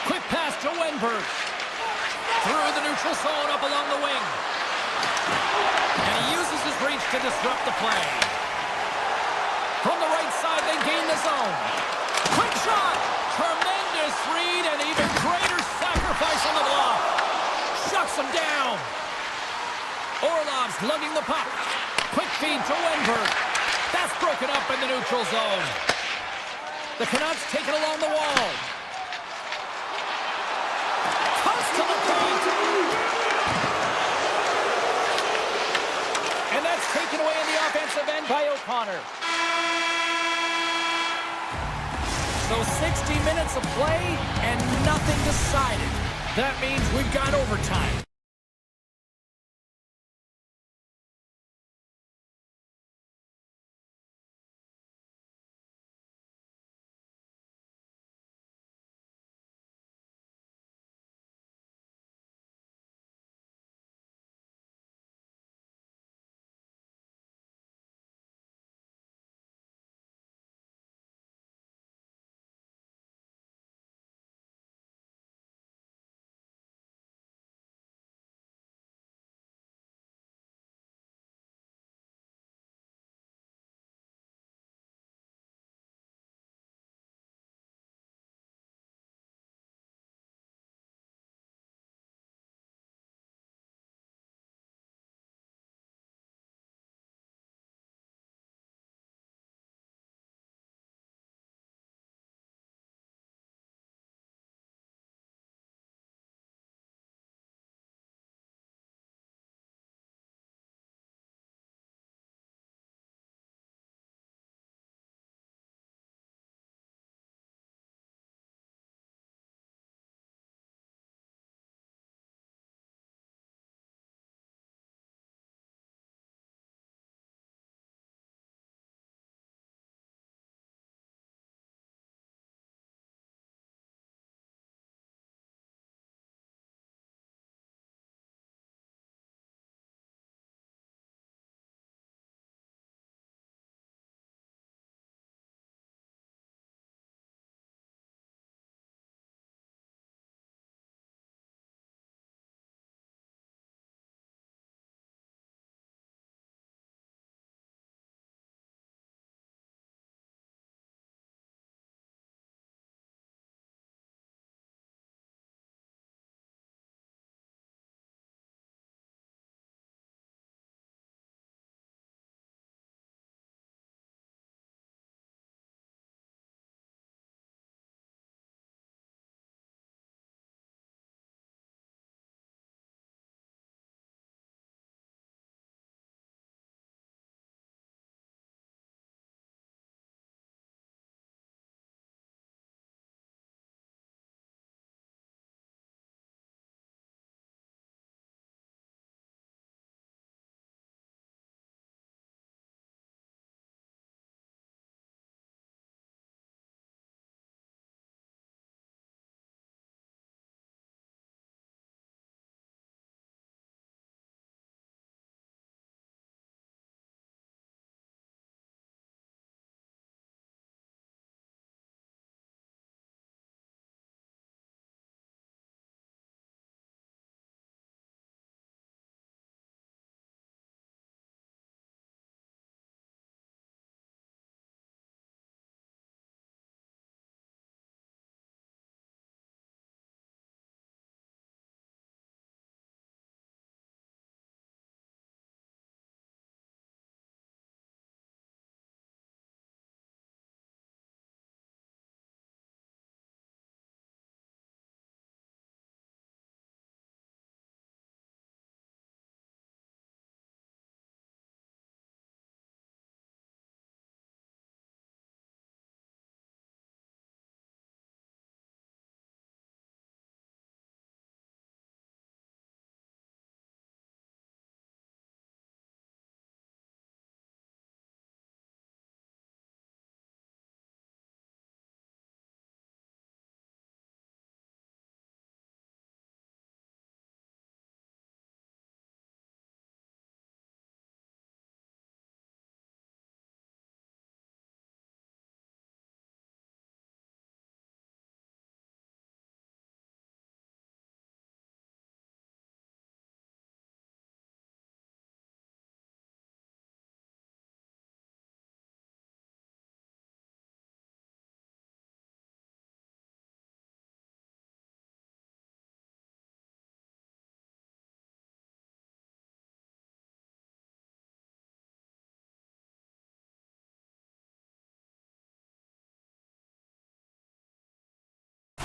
Quick pass to Wenberg. Through the neutral zone up along the wing. And he uses his reach to disrupt the play. From the right side, they gain the zone. Quick shot! Tremendous read and even greater sacrifice on the block. Shuts him down. Orlov's lugging the puck. Quick feed to Wenberg. That's broken up in the neutral zone. The Canucks take it along the wall. Toss to the paint. And that's taken away in the offensive end by O'Connor. So 60 minutes of play and nothing decided. That means we've got overtime.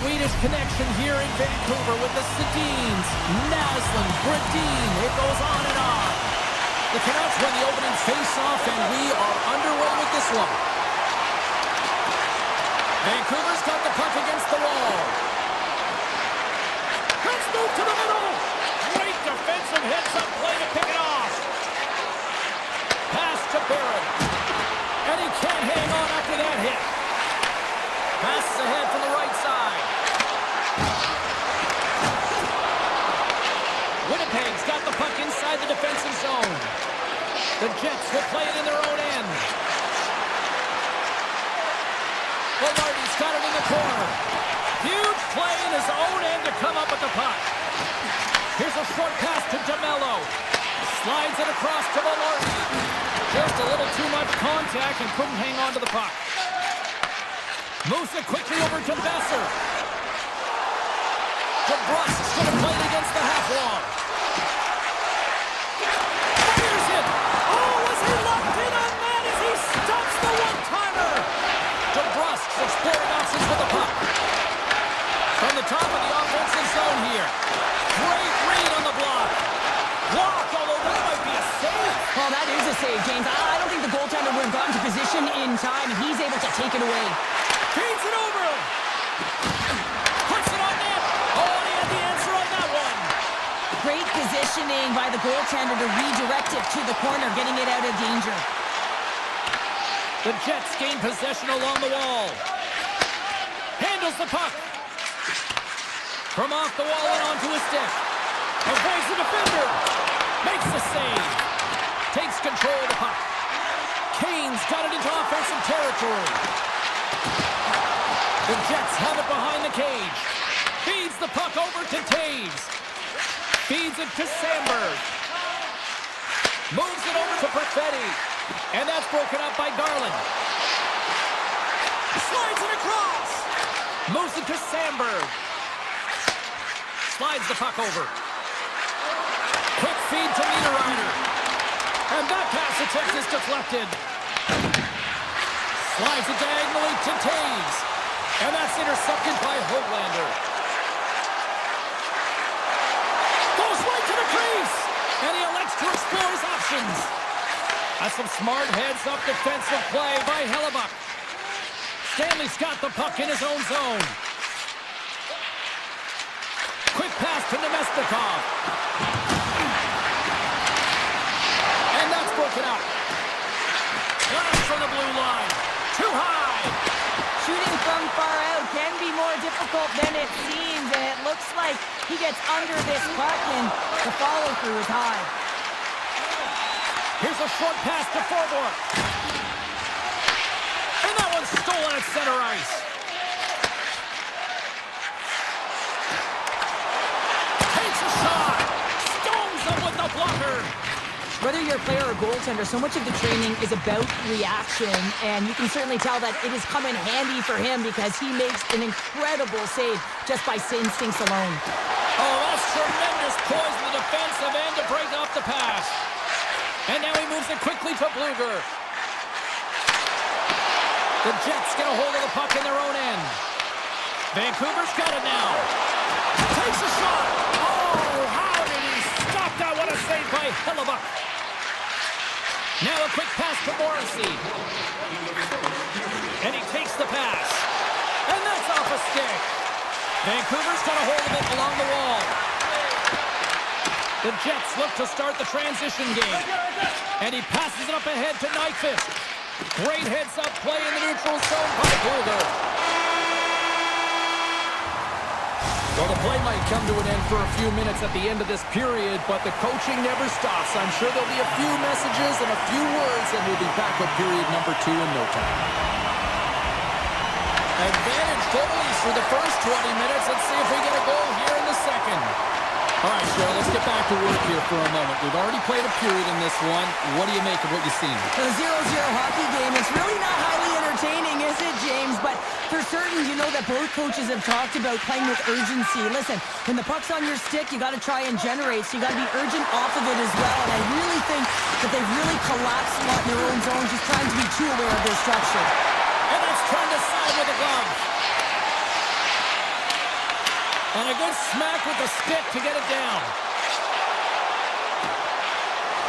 Swedish connection here in Vancouver with the Sedins, Naslund, Bredin. It goes on and on. The Canucks win the opening face-off, and we are underway with this one. Vancouver's got the puck against the wall. Let's move to the middle. Great defensive heads-up play to pick it off. Pass to Barron. And he can't hang on after that hit. Passes ahead from the right side. Winnipeg's got the puck inside the defensive zone. The Jets will play it in their own end. Velarde's got it in the corner. Huge play in his own end to come up with the puck. Here's a short pass to DeMello. Slides it across to Velarde. Just a little too much contact and couldn't hang on to the puck. Moves it quickly over to Besser. DeBrusk's going to play it against the half wall. Fires it. Oh, was he locked in on that as he stops the one-timer? DeBrusk's exploring options with the puck. From the top of the offensive zone here. Great read on the block. Block, although that might be a save. Well, that is a save, James. I don't think the goaltender would have gotten to position in time. He's able to take it away. Feeds it over him. Puts it on net. Oh, and he had the answer on that one. Great positioning by the goaltender to redirect it to the corner, getting it out of danger. The Jets gain possession along the wall. Handles the puck. From off the wall and onto his stick. Avoids the defender. Makes the save. Takes control of the puck. Kane's got it into offensive territory. The Jets have it behind the cage. Feeds the puck over to Taves. Feeds it to Sandberg. Moves it over to Perfetti. And that's broken up by Garland. Slides it across. Moves it to Sandberg. Slides the puck over. Quick feed to Niederreiter. And that pass attempt is deflected. Slides it diagonally to Taves. And that's intercepted by Höglander. Goes right to the crease. And he elects to explore his options. That's some smart heads-up defensive play by Hellebuck. Stanley's got the puck in his own zone. Quick pass to Nemestikov. And that's broken up. Blast from the blue line. Too high. Shooting from far out can be more difficult than it seems, and it looks like he gets under this puck, and the follow-through is high. Here's a short pass to Forborg. And that one's stolen at center ice. Takes a shot. Stones him with the blocker. Whether you're a player or goaltender, so much of the training is about reaction, and you can certainly tell that it is come in handy for him because he makes an incredible save just by instincts alone. Oh, that's tremendous poise in the defensive end to break up the pass. And now he moves it quickly to Bluger. The Jets get a hold of the puck in their own end. Vancouver's got it now. Takes a shot. Oh, how did he stop that? What a save by Hellebuck. Now a quick pass to Morrissey. And he takes the pass. And that's off a stick. Vancouver's got a hold of it along the wall. The Jets look to start the transition game. And he passes it up ahead to Nyquist. Great heads-up play in the neutral zone by Bluger. Well, the play might come to an end for a few minutes at the end of this period, but the coaching never stops. I'm sure there'll be a few messages and a few words, and we'll be back with period number 2 in no time. Advantage goalies for the first 20 minutes. Let's see if we get a goal here in the second. All right, Cheryl, let's get back to work here for a moment. We've already played a period in this one. What do you make of what you've seen? The 0-0 hockey game, it's really not highly entertaining, is it, James? But for certain, you know that both coaches have talked about playing with urgency. Listen, when the puck's on your stick, you got to try and generate, so you got to be urgent off of it as well. And I really think that they've really collapsed a lot in their own zone, just trying to be too aware of their structure. And that's turned aside with a glove. And a good smack with the stick to get it down.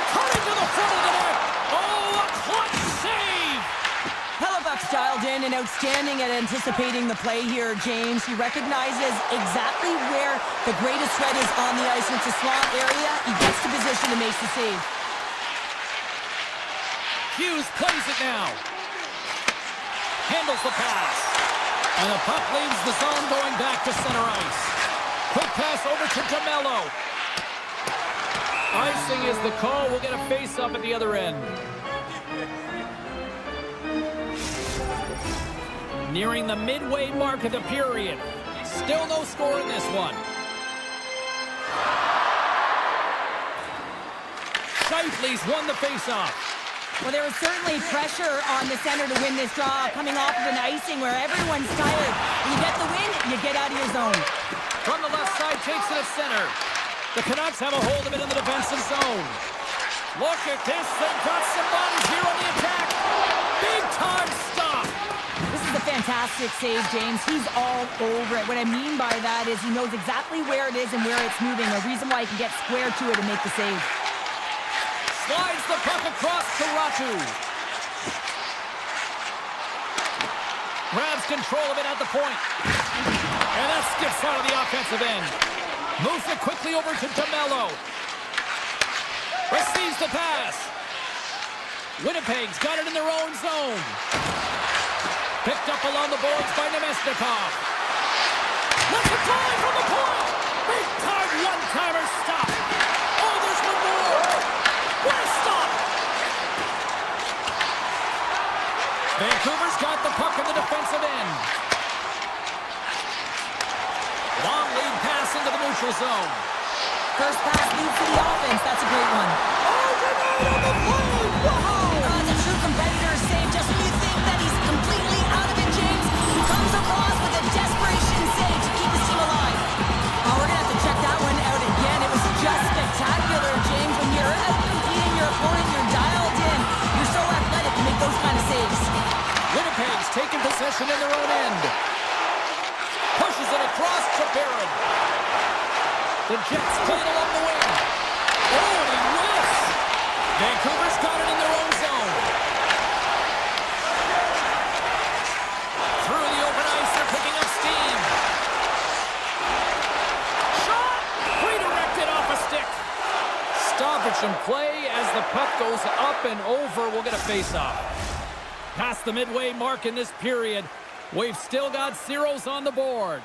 Cutting to the front of the net. Oh, a clutch save! Hellebuck's dialed in and outstanding at anticipating the play here, James. He recognizes exactly where the greatest threat is on the ice. It's a slot area. He gets to position and makes the save. Hughes plays it now. Handles the pass. And the puck leaves the zone going back to center ice. Quick pass over to DeMello. Icing is the call. We'll get a face-up at the other end. Nearing the midway mark of the period. Still no score in this one. Shifley's won the face-off. Well, there was certainly pressure on the center to win this draw, coming off of an icing where everyone's tired. You get the win, you get out of your zone. From the left side, takes it at center. The Canucks have a hold of it in the defensive zone. Look at this. They've got some bodies here on the attack. Big time stop. This is a fantastic save, James. He's all over it. What I mean by that is he knows exactly where it is and where it's moving. A reason why he can get square to it and make the save. Slides the puck across to Ratu. Grabs control of it at the point. And that skips out of the offensive end. Moves it quickly over to DeMello. Receives the pass. Winnipeg's got it in their own zone. Picked up along the boards by Nemesnikov. Let's it fly from the point. Big time one-timer stop. Oh, there's one more. What a stop. Vancouver's got the puck in the defensive end. Long lead pass into the neutral zone. First pass leads to the offense. That's a great one. Oh, denied on the play. Wow. It's a true competitor save. Just when you think that he's completely out of it, James, he comes across with a desperation save to keep his team alive. We're going to have to check that one out again. It was just spectacular, James. When you're out-competing your opponent, you're dialed in. You're so athletic to make those kind of saves. Winnipeg's taking possession in their own end. Pushes it across to Barron. The Jets play it along the wing. Oh, and he whiffs. Vancouver's got it in their own zone. Through the open ice, they're picking up steam. Shot! Redirected off a stick. Stoppage in play as the puck goes up and over. We'll get a face-off. Past the midway mark in this period. We've still got zeros on the board.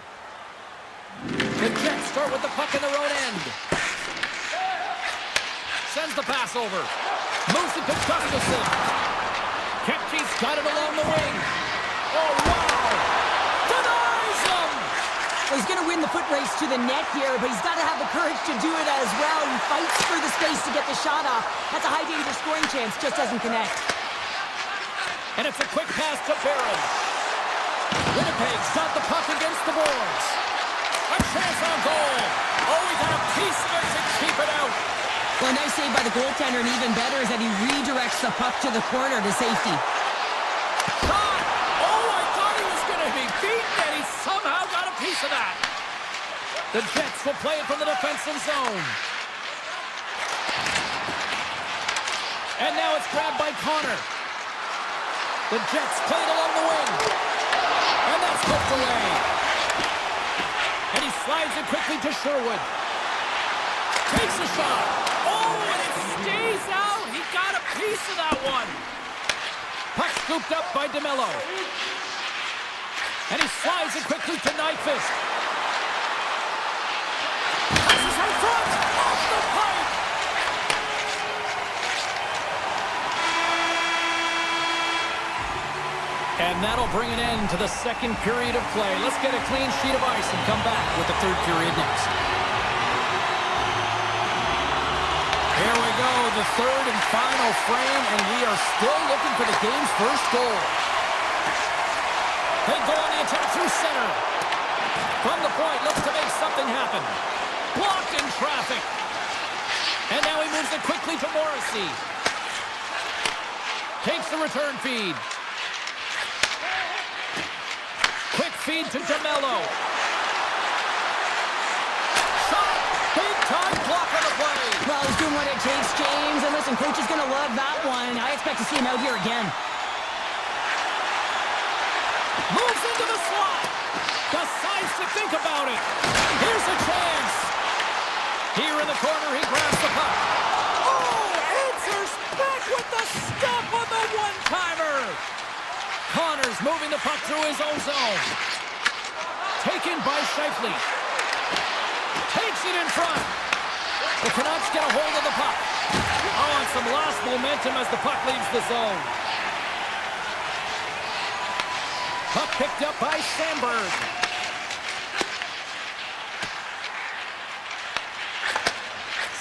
The Jets start with the puck in their own end. Sends the pass over. Moves it to Gustafsson. Kepke's got it along the wing. Oh, wow! Denies him! Well, he's going to win the foot race to the net here, but he's got to have the courage to do it as well. He fights for the space to get the shot off. That's a high danger scoring chance. Just doesn't connect. And it's a quick pass to Barron. Winnipeg's got the puck against the boards. A chance on goal. Oh, he got a piece of it to keep it out. Well, a nice save by the goaltender, and even better is that he redirects the puck to the corner to safety. Shot! Oh, I thought he was going to be beaten, and he somehow got a piece of that. The Jets will play it from the defensive zone. And now it's grabbed by Connor. The Jets play it along the wing. And that's hooked away. And he slides it quickly to Sherwood. Takes a shot. Oh, and it stays out. He got a piece of that one. Puck scooped up by DeMello. And he slides it quickly to Nyquist. Passes in front. Off the pipe. And that'll bring an end to the second period of play. Let's get a clean sheet of ice and come back with the third period next. Here we go, the third and final frame, and we are still looking for the game's first goal. They go on the attack through center. From the point, looks to make something happen. Blocked in traffic. And now he moves it quickly to Morrissey. Takes the return feed. Quick feed to DeMello. Well, he's doing what it takes, James. And listen, coach is going to love that one. I expect to see him out here again. Moves into the slot. Decides to think about it. Here's a chance. Here in the corner, he grabs the puck. Oh, answers back with the stop on the one-timer. Connors moving the puck through his own zone. Taken by Scheifele. Takes it in front. The Canucks get a hold of the puck. Oh, and some lost momentum as the puck leaves the zone. Puck picked up by Sandberg.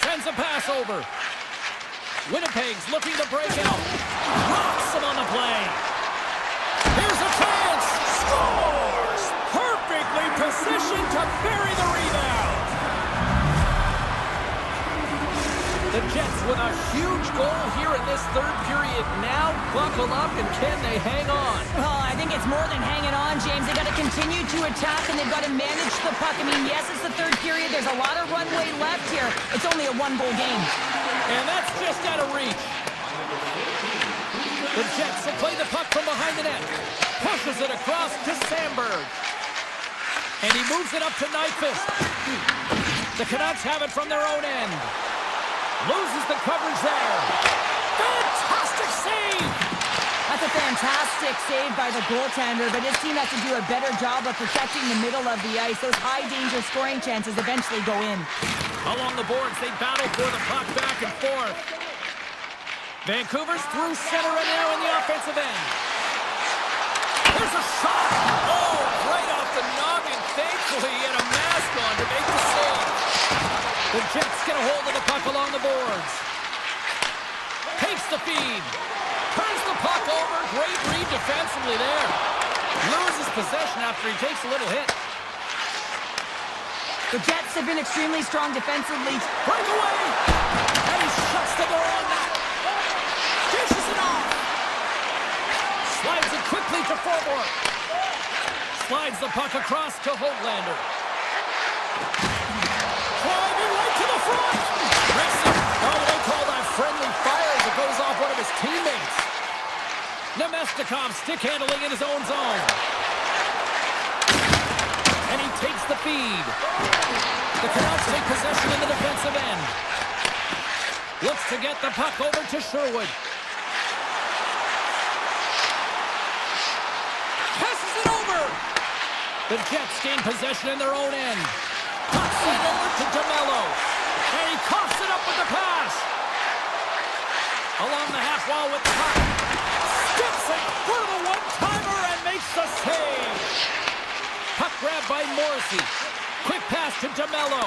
Sends a pass over. Winnipeg's looking to break out. Rocks him on the play. Here's a chance. Scores! Perfectly positioned to bury the rebound. The Jets with a huge goal here in this third period. Now buckle up, and can they hang on? Well, I think it's more than hanging on, James. They've got to continue to attack, and they've got to manage the puck. I mean, yes, it's the third period. There's a lot of runway left here. It's only a one-goal game. And that's just out of reach. The Jets will play the puck from behind the net. Pushes it across to Sandberg. And he moves it up to Nyquist. The Canucks have it from their own end. Loses the coverage there. Fantastic save! That's a fantastic save by the goaltender, but his team has to do a better job of protecting the middle of the ice. Those high-danger scoring chances eventually go in. Along the boards, they battle for the puck back and forth. Vancouver's through center and now in the offensive end. Here's a shot! Oh, right off the noggin. Thankfully, he had a mask on to make the save. The Jets get a hold of the puck along the boards. Takes the feed. Turns the puck over. Great read defensively there. Loses possession after he takes a little hit. The Jets have been extremely strong defensively. Breakaway! And he shuts the door on that. Dishes it off. Slides it quickly to forward. Slides the puck across to Hoglander. Driving right to the front. Racing. Oh, they call that friendly fire as it goes off one of his teammates. Nemestikov stick handling in his own zone. And he takes the feed. The Canucks take possession in the defensive end. Looks to get the puck over to Sherwood. Passes it over. The Jets gain possession in their own end. Puck's sent over to DeMello. And he coughs it up with the pass. Along the half wall with the puck. Skips it for the one-timer and makes the save. Puck grab by Morrissey. Quick pass to DeMello.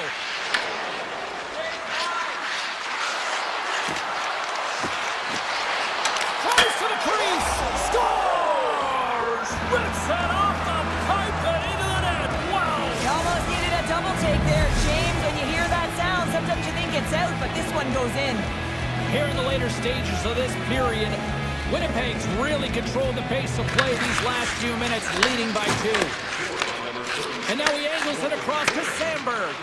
Flies to the crease. Scores! Rips it off the pipe and into the net. Wow! You almost needed a double take there, James. When you hear that sound, sometimes you think it's out, but this one goes in. Here in the later stages of this period, Winnipeg's really controlled the pace of play these last few minutes, leading by 2. And now he angles it across to Sandberg.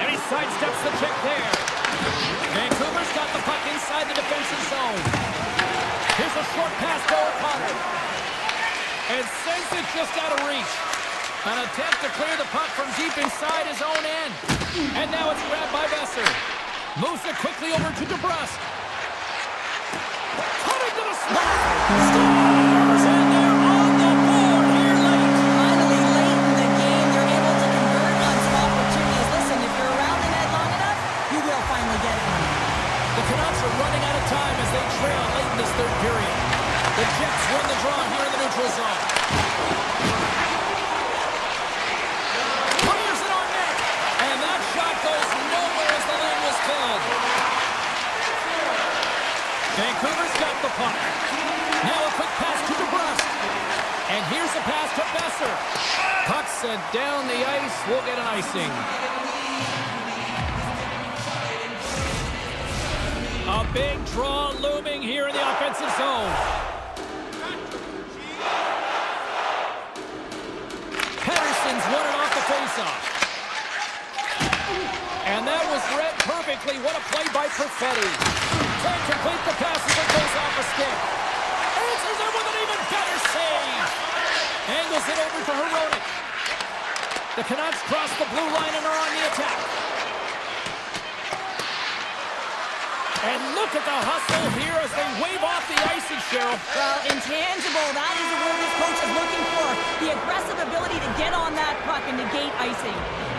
And he sidesteps the check there. Vancouver's got the puck inside the defensive zone. Here's a short pass to O'Connor. And sends it just out of reach. An attempt to clear the puck from deep inside his own end. And now it's grabbed by Besser. Moves it quickly over to DeBrusque. Cutting to the slot. Scores! And they're on the board here late. Finally, late in the game, they're able to convert on some opportunities. Listen, if you're around the net long enough, you will finally get one. The Canucks are running out of time as they trail late in this third period. The Jets win the draw here in the neutral zone. Fires it on net. And that shot goes nowhere as the lane was filled. Vancouver's got the puck. Now a quick pass to DeBrusque. And here's a pass to Besser. Puck sent down the ice. We'll get an icing. A big draw looming here in the offensive zone. Pettersson's won it off the faceoff. And that was read perfectly. perfectly. What a play by Perfetti. Can't complete the pass as it goes off a stick. Answers it with an even better save. Angles it over to Heronic. The Canucks cross the blue line and are on the attack. And look at the hustle here as they wave off the icing, Cheryl. Well, intangible, that is the word this coach is looking for. The aggressive ability to get on that puck and negate icing.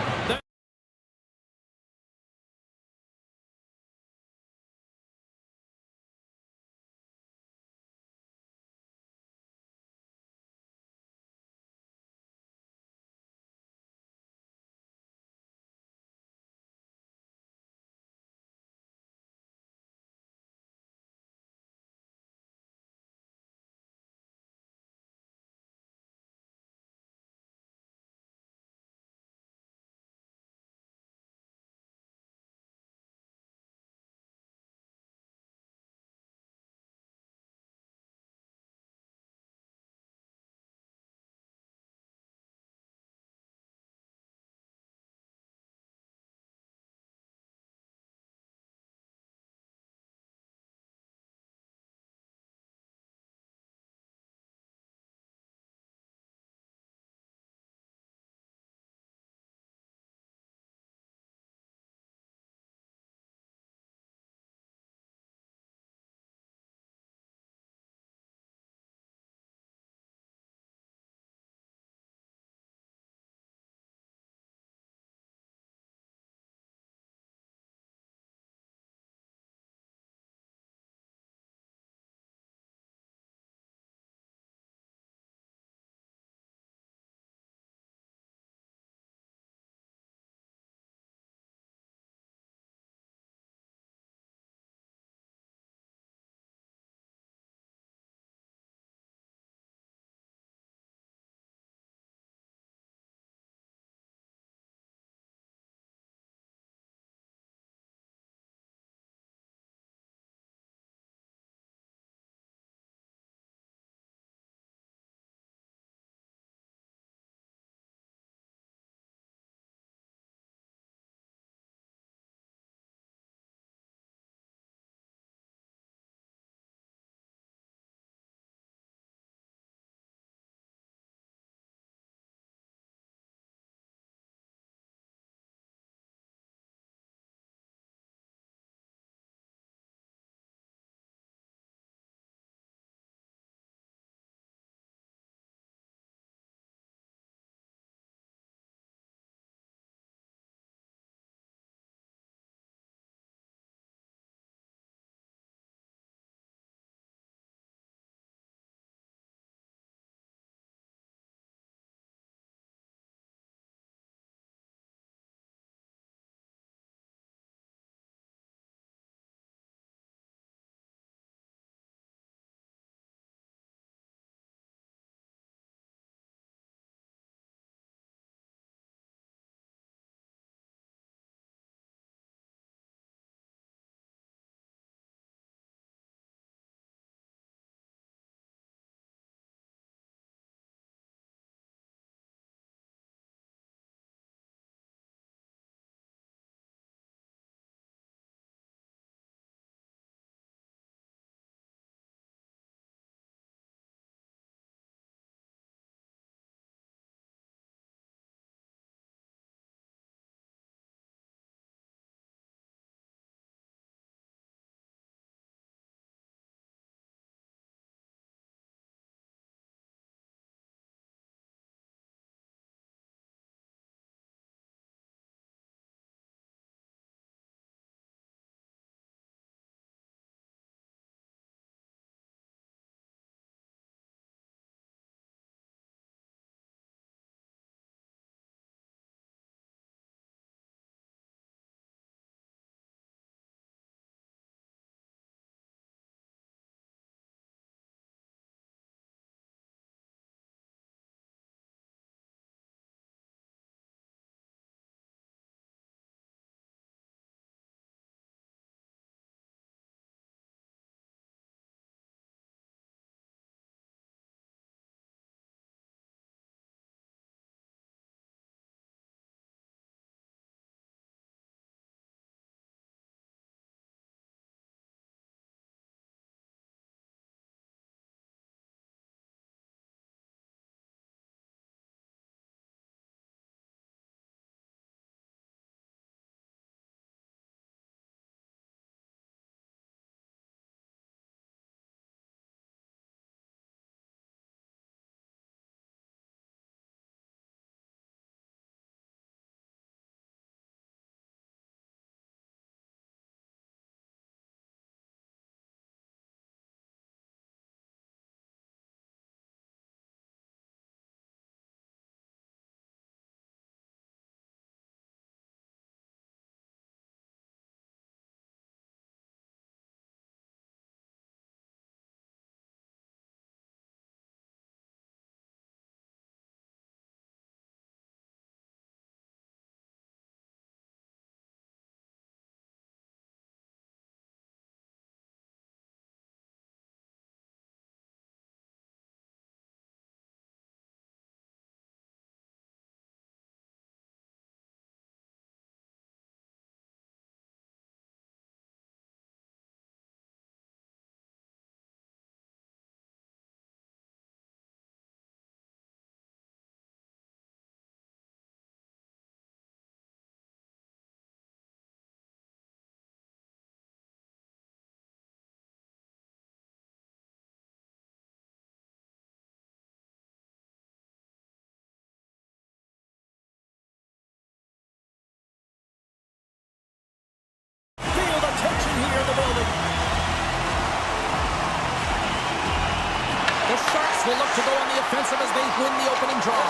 impressive as they win the opening draw.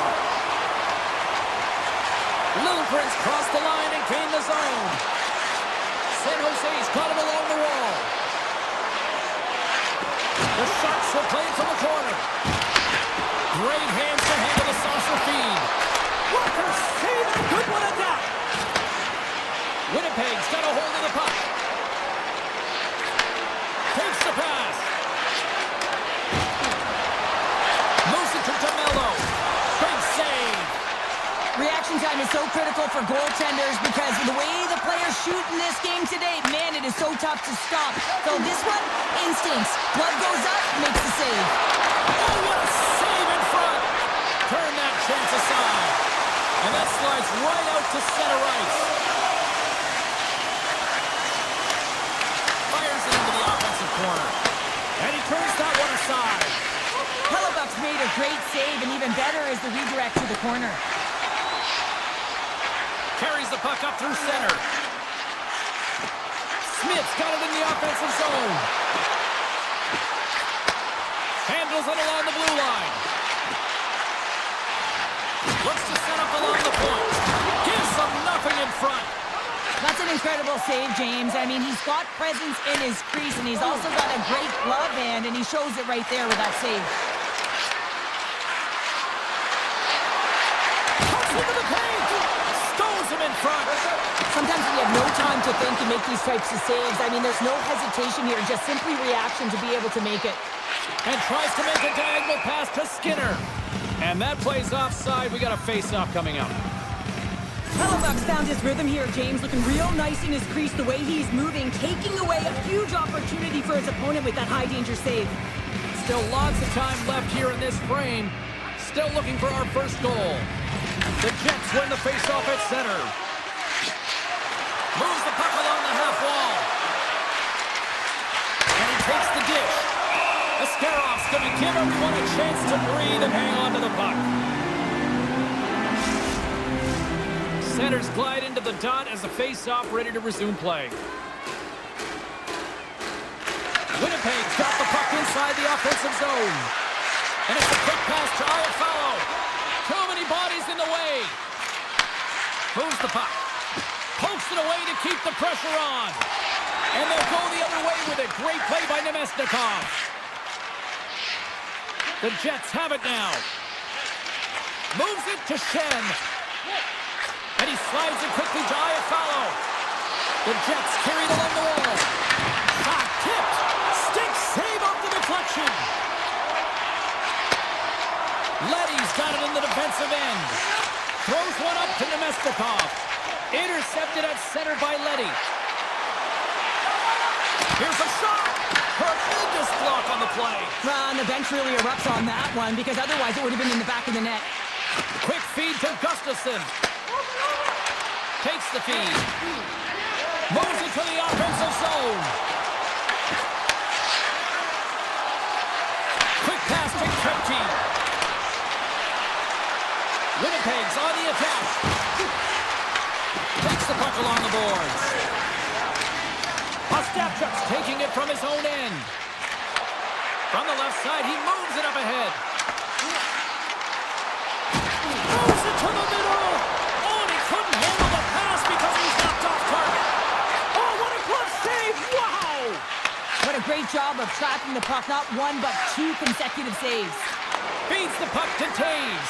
Little Prince crossed the line and gained the zone. San Jose's got him along the wall. The shots were played from the corner. Great hands to handle the saucer feed. Walker saved a good one at that. Winnipeg's got a hold of the puck. Takes the pass. Moves it to DeMello. Big save. Reaction time is so critical for goaltenders because the way the players shoot in this game today, man, it is so tough to stop. So this one, instincts. Blood goes up, makes the save. Oh, what a save in front. Turn that chance aside. And that slides right out to center ice. Fires it into the offensive corner. And he turns that one aside. Hellebuck's made a great save, and even better is the redirect to the corner. Carries the puck up through center. Smith's got it in the offensive zone. Handles it along the blue line. Looks to set up along the point. Gives them nothing in front. That's an incredible save, James. I mean, he's got presence in his crease, and he's also got a great glove hand, and he shows it right there with that save. Cuts into the paint. Stones him in front. Sometimes when you have no time to think and make these types of saves, I mean, there's no hesitation here, just simply reaction to be able to make it. And tries to make a diagonal pass to Skinner. And that plays offside. We got a face-off coming up. Hellebuck's found his rhythm here, James, looking real nice in his crease the way he's moving, taking away a huge opportunity for his opponent with that high-danger save. Still lots of time left here in this frame. Still looking for our first goal. The Jets win the face-off at center. Moves the puck along the half wall. And he takes the dish. Ascarov's going to give everyone a chance to breathe and hang on to the puck. Centers glide into the dot as the face-off ready to resume play. Winnipeg's got the puck inside the offensive zone. And it's a quick pass to Iafallo. Too many bodies in the way. Moves the puck. Pokes it away to keep the pressure on. And they'll go the other way with it. Great play by Nemesnikov. The Jets have it now. Moves it to Shen. And he slides it quickly to Iafallo. The Jets carried along the wall. Shot tipped. Stick save off the deflection. Letty's got it in the defensive end. Throws one up to Nemesnikov. Intercepted at center by Letty. Here's a shot. Tremendous block on the play. Well, and the bench really erupts on that one because otherwise it would have been in the back of the net. Quick feed to Gustafsson. Takes the feed. Moves it to the offensive zone. Quick pass to Krepke. Winnipeg's on the attack. Takes the puck along the boards. Ostapchuk's taking it from his own end. From the left side, he moves it up ahead. Moves it to the middle. Oh, and he couldn't handle the pass because he's knocked off target. Oh, what a glove save. Wow. What a great job of tracking the puck. Not one, but two consecutive saves. Feeds the puck to Taves.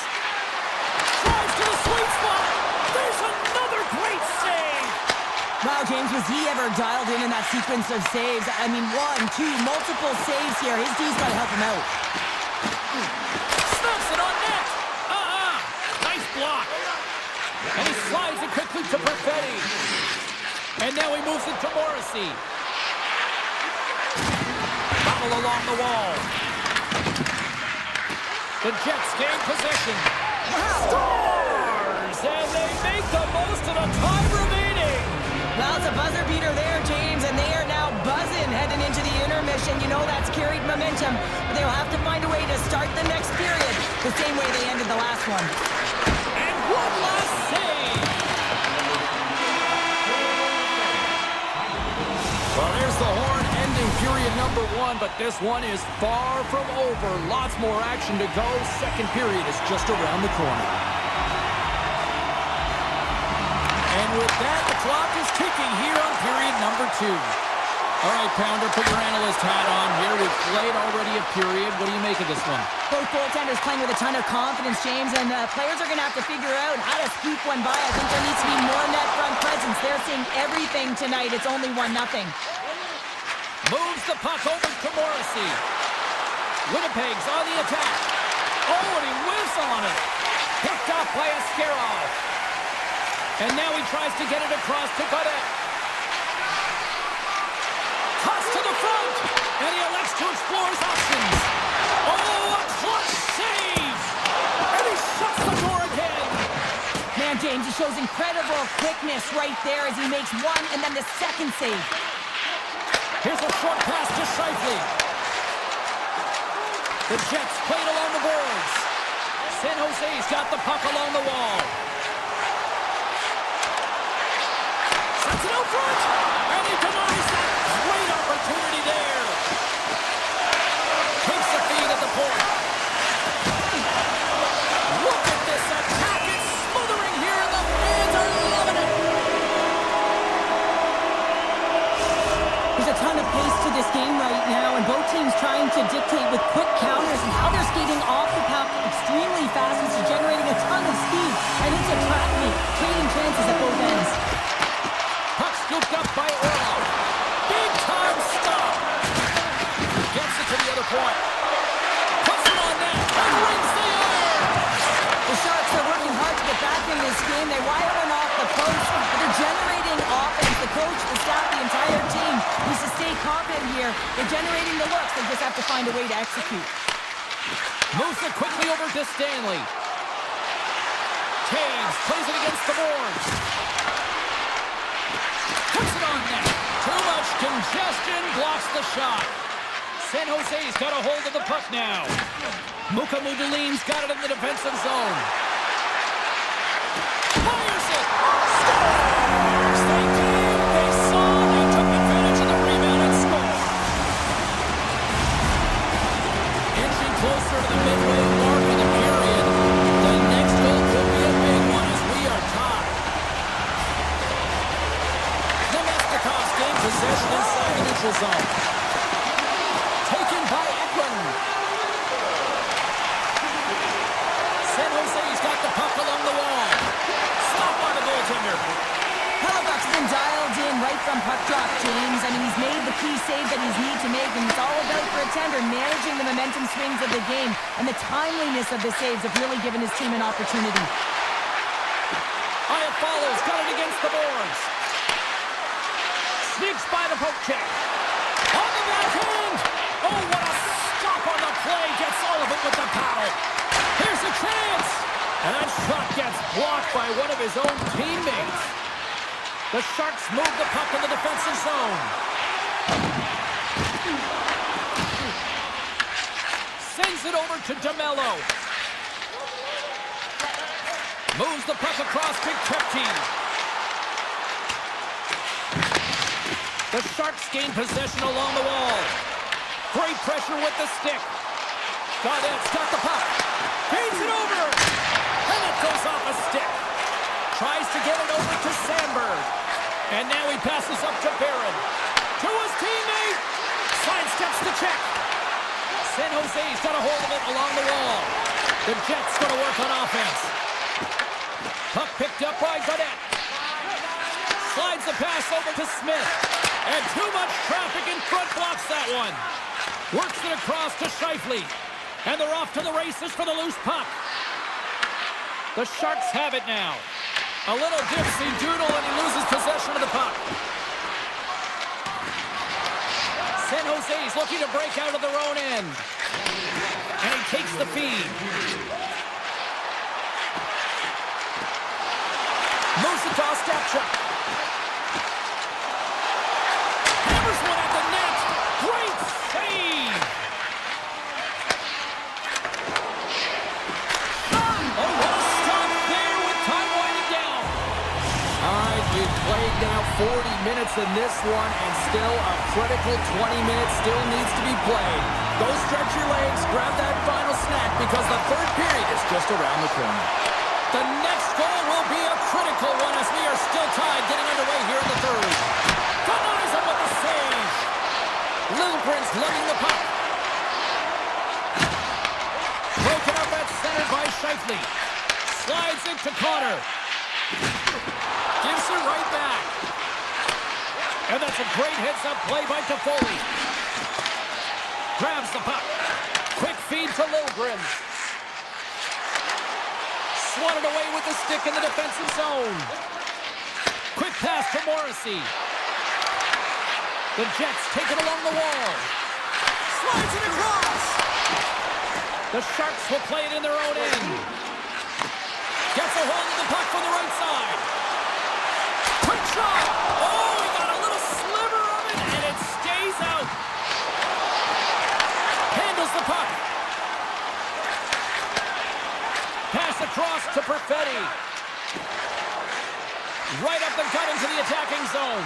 Drives to the sweet spot. There's another great save. Wow, James, was he ever dialed in that sequence of saves? I mean, one, two, multiple saves here. His D's got to help him out. Snaps it on net. Nice block. And he slides it quickly to Perfetti. And now he moves it to Morrissey. Bobble along the wall. The Jets gain possession. Scores! And they make the most of the time remaining. Well, it's a buzzer beater there, James, and they are now buzzing heading into the intermission. You know that's carried momentum, but they'll have to find a way to start the next period the same way they ended the last one. And one last save. Well, there's the horn ending period number one, but this one is far from over. Lots more action to go. Second period is just around the corner. And with that, the clock is ticking here on period number two. All right, Pounder, put your analyst hat on here. We've played already a period. What do you make of this one? Both goaltenders playing with a ton of confidence, James, and players are going to have to figure out how to squeak one by. I think there needs to be more net front presence. They're seeing everything tonight. It's only 1-0. Moves the puck over to Morrissey. Winnipeg's on the attack. Oh, and he whiffs on it. Picked up by Askarov. And now he tries to get it across to Godet. Toss to the front. And he elects to explore his options. Oh, a clutch save. And he shuts the door again. Man, James, he shows incredible quickness right there as he makes one and then the second save. Here's a short pass to Shifley. The Jets played along the boards. San Jose's got the puck along the wall. Sets it out front. And he denies that great opportunity there. Takes the feed at the point. Look at this attack. It's smothering here and the fans are loving it. There's a ton of pace to this game right now, and both teams trying to dictate with quick counters and how they're skating off the puck extremely fast, which is generating a ton of speed, and it's a trap meet, trading chances at both ends. Puck scooped up by Orlov. Big time stop. Gets it to the other point. Puts it on net and wins the iron. The Sharks are working hard to get back in this game. They wire one off the post, but they're generating offense. The coach, the staff, the entire team needs to stay confident here. They're generating the looks. They just have to find a way to execute. Moves it quickly over to Stanley. Taves plays it against the boards. Puts it on net. Too much congestion, blocks the shot. San Jose's got a hold of the puck now. Muka Mudulin's got it in the defensive zone. Fires it. Scores! They did. They saw. They took advantage of the rebound and scored. Inching closer to the midway mark of the period. The next goal could be a big one as we are tied. Nemesnikov's gained possession inside the neutral zone. Taken by Ekman. San Jose's got the puck along the wall. Stop by the goaltender. Hellebuyck's been dialed in right from puck drop, James. I mean, he's made the key save that he's need to make, and it's all about for a tender managing the momentum swings of the game, and the timeliness of the saves have really given his team an opportunity. Aya follows, got it against the boards. Sneaks by the poke check. On the backhand. Oh, what a stop on the play. Gets all of it with the paddle. Here's a chance. And that shot gets blocked by one of his own teammates. The Sharks move the puck in the defensive zone. Sends it over to DeMello. Moves the puck across to Kepke. The Sharks gain possession along the wall. Great pressure with the stick. Gaudet's got the puck. Feeds it over. And it goes off a stick. Tries to get it over to Sandberg. And now he passes up to Barron. To his teammate. Sidesteps the check. San Jose's got a hold of it along the wall. The Jets going to work on offense. Puck picked up by Gaudet. Slides the pass over to Smith. And too much traffic in front blocks that one. Works it across to Shifley. And they're off to the races for the loose puck. The Sharks have it now. A little dipsy doodle and he loses possession of the puck. San Jose's looking to break out of their own end. And he takes the feed. Moves it to Ostapchuk. Hammers one at the net. Great save. Oh, what a stop there with time winding down. All right, you've played now 40 minutes in this one, and still a critical 20 minutes still needs to be played. Go stretch your legs, grab that final snack, because the third period is just around the corner. The next goal will be a critical one as we are still tied, getting underway here in the third. Denies him with the save. Lilligren's lugging the puck. Broken up at center by Scheifele. Slides into Connor. Gives it right back. And that's a great heads-up play by Toffoli. Grabs the puck. Quick feed to Lilligren. Swatted away with the stick in the defensive zone. Quick pass to Morrissey. The Jets take it along the wall. Slides it across. The Sharks will play it in their own end. Gets a hold of the puck from the right side. Quick shot. Oh, he got a little sliver of it, and it stays out. Handles the puck. Pass across to Perfetti. Right up the gut into the attacking zone.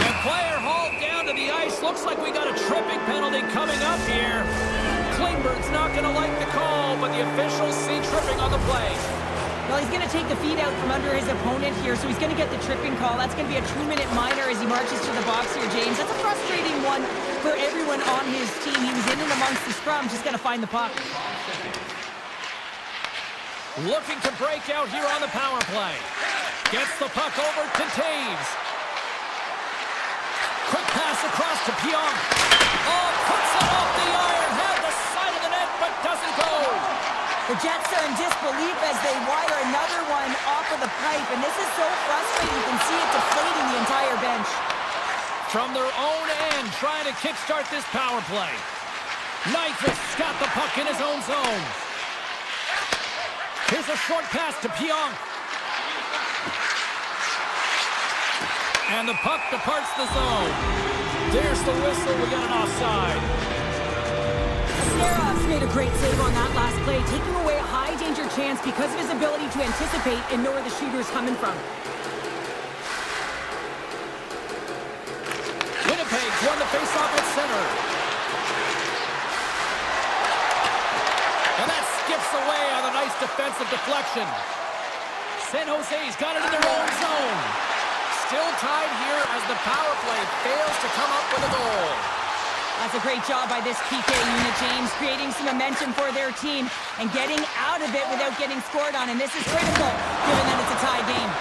And player hauled down to the ice. Looks like we got a tripping penalty coming up here. Klingberg's not going to like the call, but the officials see tripping on the play. Well, he's going to take the feed out from under his opponent here, so he's going to get the tripping call. That's going to be a 2-minute minor as he marches to the box here, James. That's a frustrating one for everyone on his team. He was in and amongst the scrum, just going to find the puck. Looking to break out here on the power play. Gets the puck over to Taves. Quick pass across to Pionk. Oh, puts it off the iron. Had the side of the net, but doesn't go. The Jets are in disbelief as they wire another one off of the pipe, and this is so frustrating. You can see it deflating the entire bench. From their own end, trying to kickstart this power play. Nyquist's got the puck in his own zone. Here's a short pass to Pionk. And the puck departs the zone. There's the whistle. We got an offside. Astarov's made a great save on that last play, taking away a high-danger chance because of his ability to anticipate and know where the shooter is coming from. Winnipeg's won the faceoff at center. And that skips away on a nice defensive deflection. San Jose's got it in their own zone. Still tied here as the power play fails to come up with a goal. That's a great job by this PK unit, James, creating some momentum for their team and getting out of it without getting scored on. And this is critical, given that it's a tie game.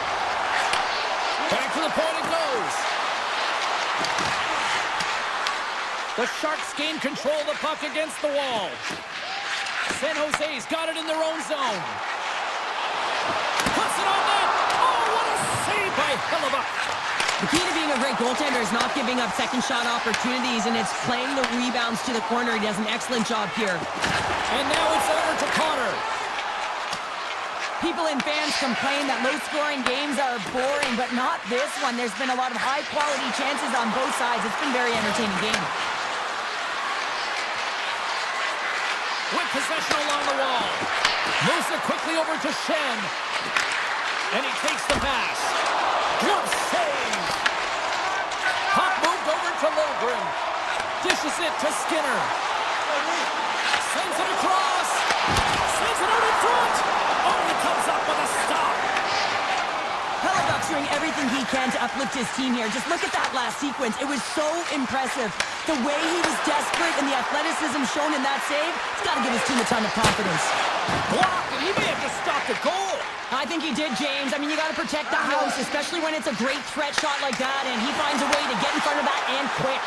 Back to the point it goes. The Sharks gain control of the puck against the wall. San Jose's got it in their own zone. Puts it on net. Oh, what a save by Hellebuyck. The key to being a great goaltender is not giving up second shot opportunities, and it's playing the rebounds to the corner. He does an excellent job here. And now it's over to Connor. People and fans complain that low-scoring games are boring, but not this one. There's been a lot of high-quality chances on both sides. It's been a very entertaining game. With possession along the wall. Moves it quickly over to Shen. And he takes the pass. Glove save. Puck moved over to Lilligren. Dishes it to Skinner. Sends it across. Sends it out in front. Oh, he comes up with a stop. Hellebuyck's doing everything he can to uplift his team here. Just look at that last sequence. It was so impressive. The way he was desperate and the athleticism shown in that save, it's got to give his team a ton of confidence. Blocked, and he may have just stopped the goal. I think he did, James. I mean, you got to protect the house, especially when it's a great threat shot like that, and he finds a way to get in front of that and quick.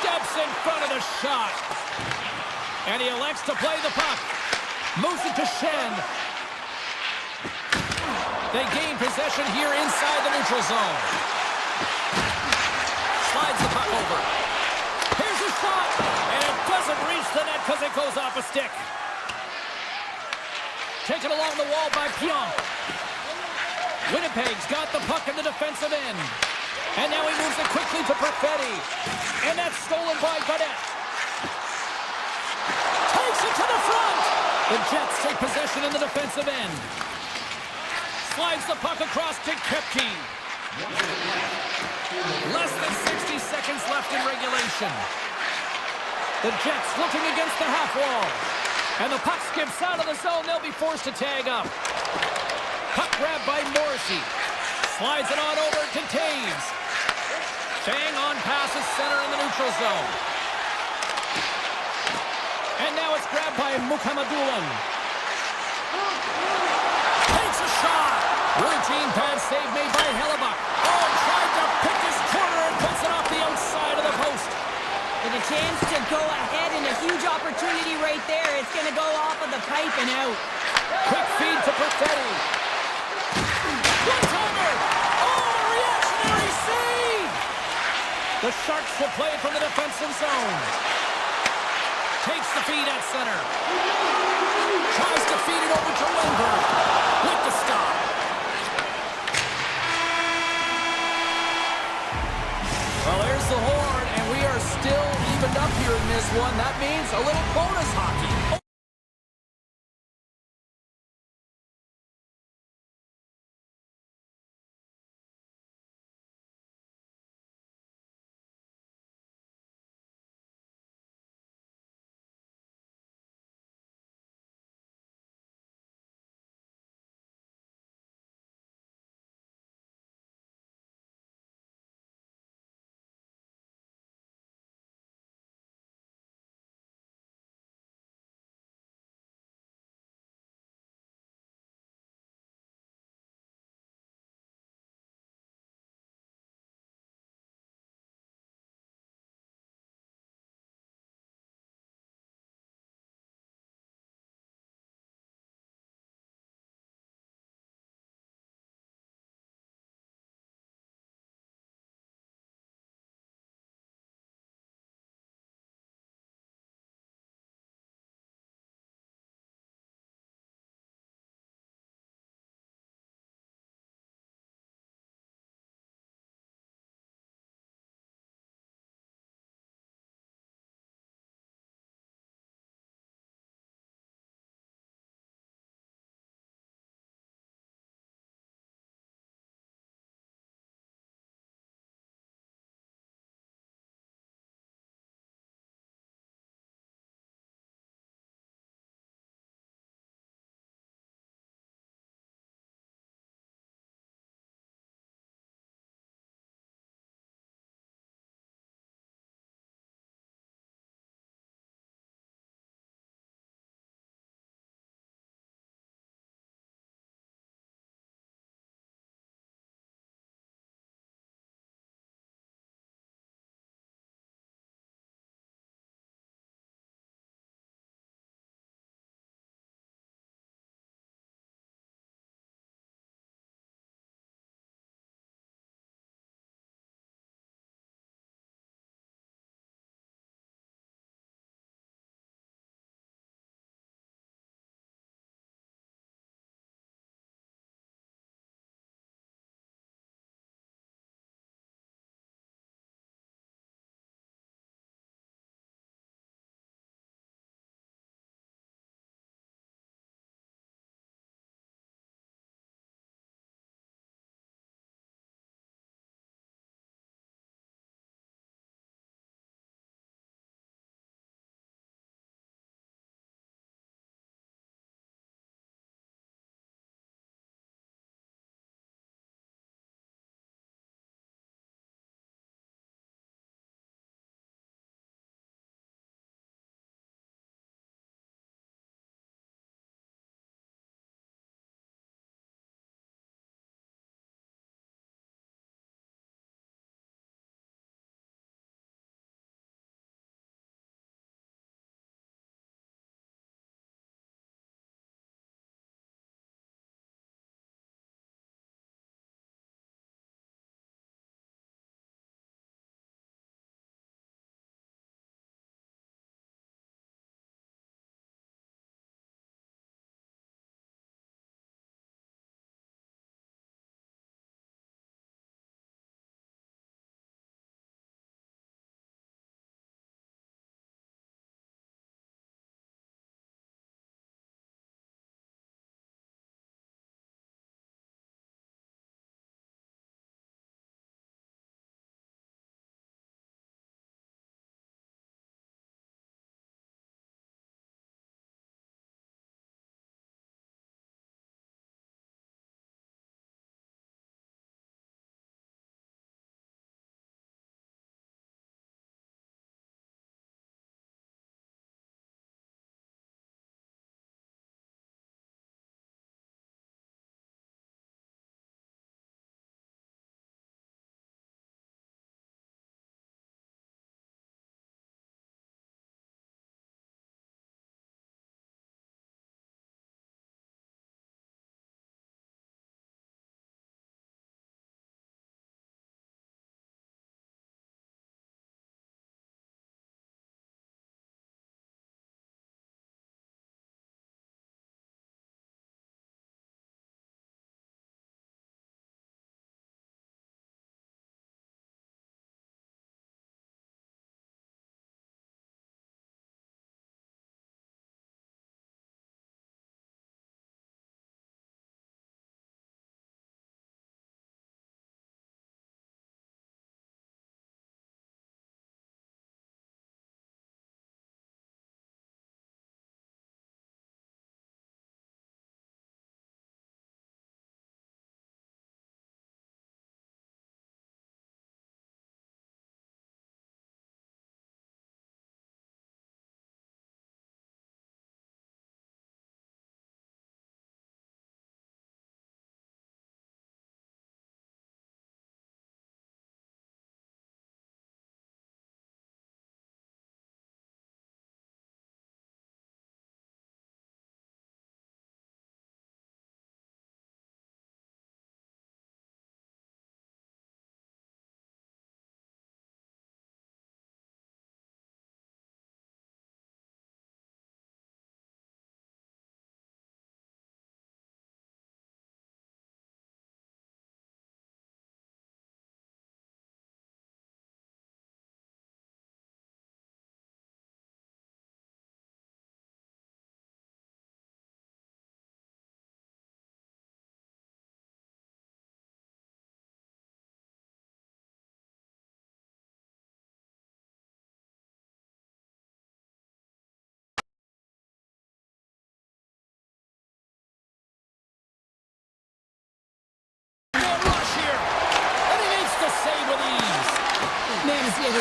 Steps in front of the shot. And he elects to play the puck. Moves it to Shen. They gain possession here inside the neutral zone. Slides the puck over. Here's a shot, and it doesn't reach the net because it goes off a stick. Taken along the wall by Pionk. Winnipeg's got the puck in the defensive end. And now he moves it quickly to Perfetti. And that's stolen by Gaudette. Takes it to the front. The Jets take possession in the defensive end. Slides the puck across to Koepke. Less than 60 seconds left in regulation. The Jets looking against the half wall. And the puck skips out of the zone. They'll be forced to tag up. Puck grab by Morrissey. Slides it on over to Taves. Staying on passes center in the neutral zone. And now it's grabbed by Mukhamadulan. Takes a shot. Routine pad save made by Hellebuck. Oh, tried to pick his corner and puts it off the outside of the post. With a chance to go ahead and a huge opportunity right there. It's going to go off of the pipe and out. Quick feed to Perfetti. One-timer! Oh, reactionary save! The Sharks will play it from the defensive zone. Takes the feed at center. Tries to feed it over to Lindbergh. With the stop. Well, there's the horn, and we are still evened up here in this one. That means a little bonus hockey.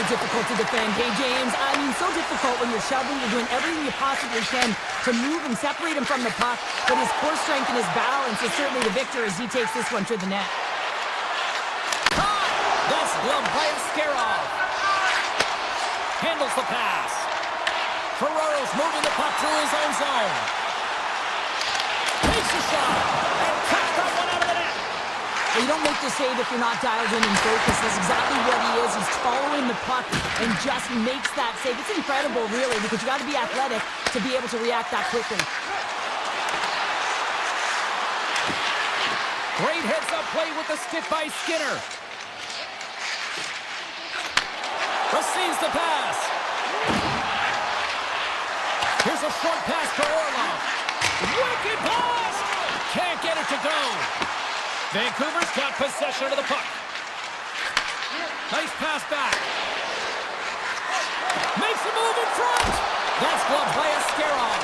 difficult to defend, hey, James? I mean, so difficult when you're shoving, you're doing everything you possibly can to move and separate him from the puck, but his core strength and his balance is certainly the victor as he takes this one to the net. That's gloved by Askarov. Handles the pass. Ferraro's moving the puck through his own zone. Takes a shot and cuts that one out of the net. Well, you don't make the save if you're not dialed in and focused. That's exactly what he is. He's following the puck and just makes that save. It's incredible, really, because you got to be athletic to be able to react that quickly. Great heads-up play with the stick by Skinner. Receives the pass. Here's a short pass for Orlov. Wicked pass! Can't get it to go. Vancouver's got possession of the puck. Nice pass back. Makes a move in front. That's gloved by Askarov.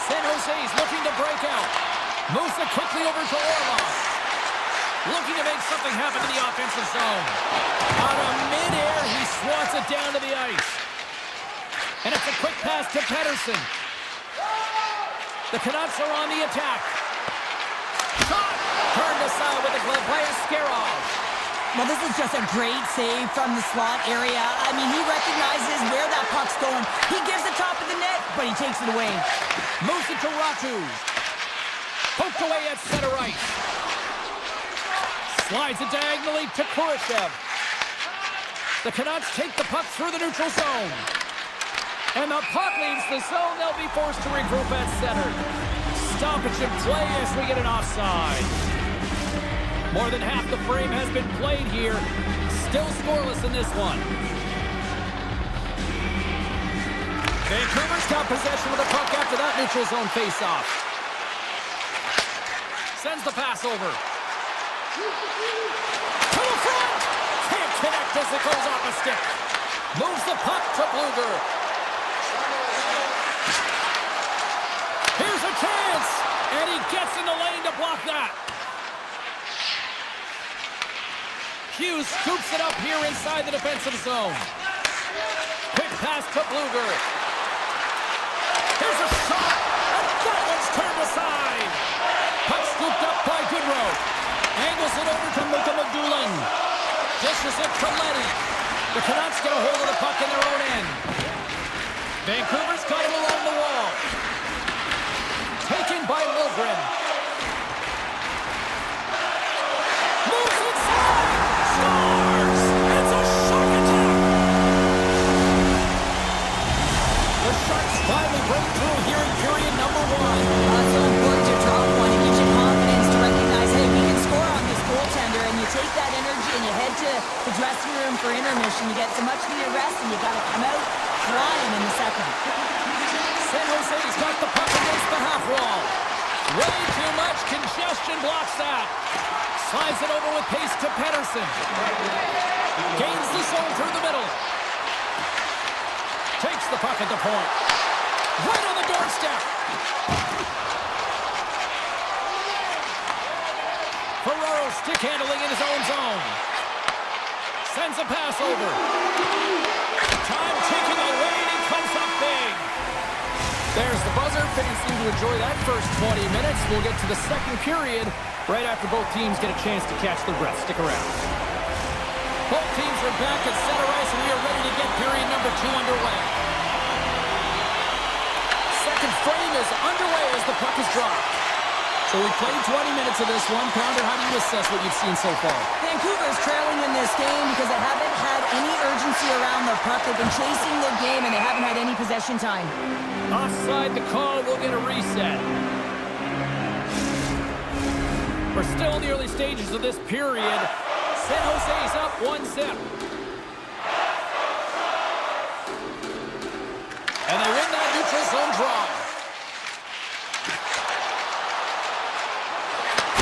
San Jose's looking to break out. Moves it quickly over to Orlov. Looking to make something happen in the offensive zone. Out of midair, he swats it down to the ice. And it's a quick pass to Pettersson. The Canucks are on the attack. Shot! Turned aside with a glove by Askarov. Well, this is just a great save from the slot area. I mean, he recognizes where that puck's going. He gives the top of the net, but he takes it away. Moves it to Ratu. Poked away at center ice. Slides it diagonally to Kurashev. The Canucks take the puck through the neutral zone. And the puck leaves the zone. They'll be forced to regroup at center. Stoppage in play as we get an offside. More than half the frame has been played here. Still scoreless in this one. Vancouver's got possession of the puck after that neutral zone face-off. Sends the pass over. To the front! Can't connect as it goes off a stick. Moves the puck to Bluger. Here's a chance! And he gets in the lane to block that. Hughes scoops it up here inside the defensive zone. Quick pass to Bluger. Here's a shot! And that one's turned aside. Puck scooped up by Goodrow. Angles it over to Mika Magdulin. Dishes it to Leddy. The Canucks get a hold of the puck in their own end. Vancouver's got him along the wall. Taken by Milgren. Moves inside! Scores! It's a shark attack! The Sharks finally break through here in period number one. It's so important to drop one. It gives you confidence to recognize, hey, we can score on this goaltender, and you take that energy and you head to the dressing room for intermission. You get some much-needed rest, and you got to come out flying in the second. San Jose's got the puck against the half wall. Way too much congestion blocks that. Slides it over with pace to Pettersson. Gains the zone through the middle. Takes the puck at the point. Right on the doorstep. Ferraro stick handling in his own zone. Sends a pass over. Time ticking away and he comes up big. There's the buzzer. Fans seem to enjoy that first 20 minutes. We'll get to the second period right after both teams get a chance to catch their breath. Stick around. Both teams are back at center ice, and we are ready to get period number 2 underway. Second frame is underway as the puck is dropped. So we played 20 minutes of this one. Pounder, how do you assess what you've seen so far? Vancouver's trailing in this game because they haven't had any urgency around the puck. They've been chasing the game, and they haven't had any possession time. Offside the call, we'll get a reset. We're still in the early stages of this period. San Jose's up 1-0. And they win that neutral zone draw.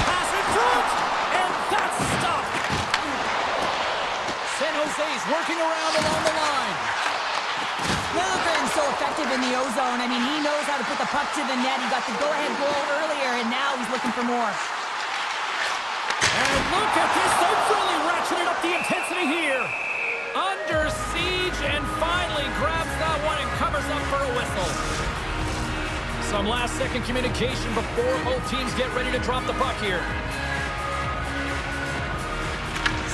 Pass in front, and that's stopped. San Jose's working around along the line. Milgren's so effective in the O-zone. I mean, he knows how to put the puck to the net. He got the go-ahead goal earlier, and now he's looking for more. And look at this. They've really ratcheted up the intensity here. Under covers up for a whistle. Some last-second communication before both teams get ready to drop the puck here.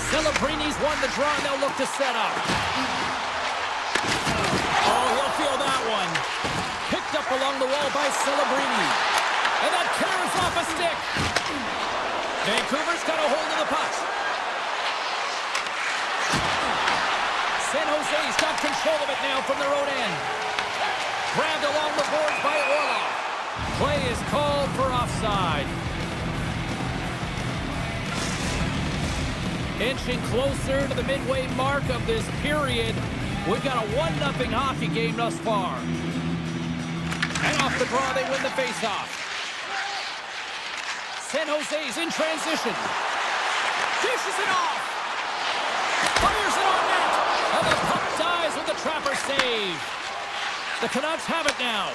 Celebrini's won the draw, and they'll look to set up. Oh, he'll feel that one. Picked up along the wall by Celebrini. And that carries off a stick. Vancouver's got a hold of the puck. San Jose's got control of it now from their own end. Grabbed along the boards by Orlov. Play is called for offside. Inching closer to the midway mark of this period. We've got a 1-0 hockey game thus far. And off the draw, they win the faceoff. San Jose's in transition. Dishes it off. Fires it on net. And the puck dies with the trapper save. The Canucks have it now.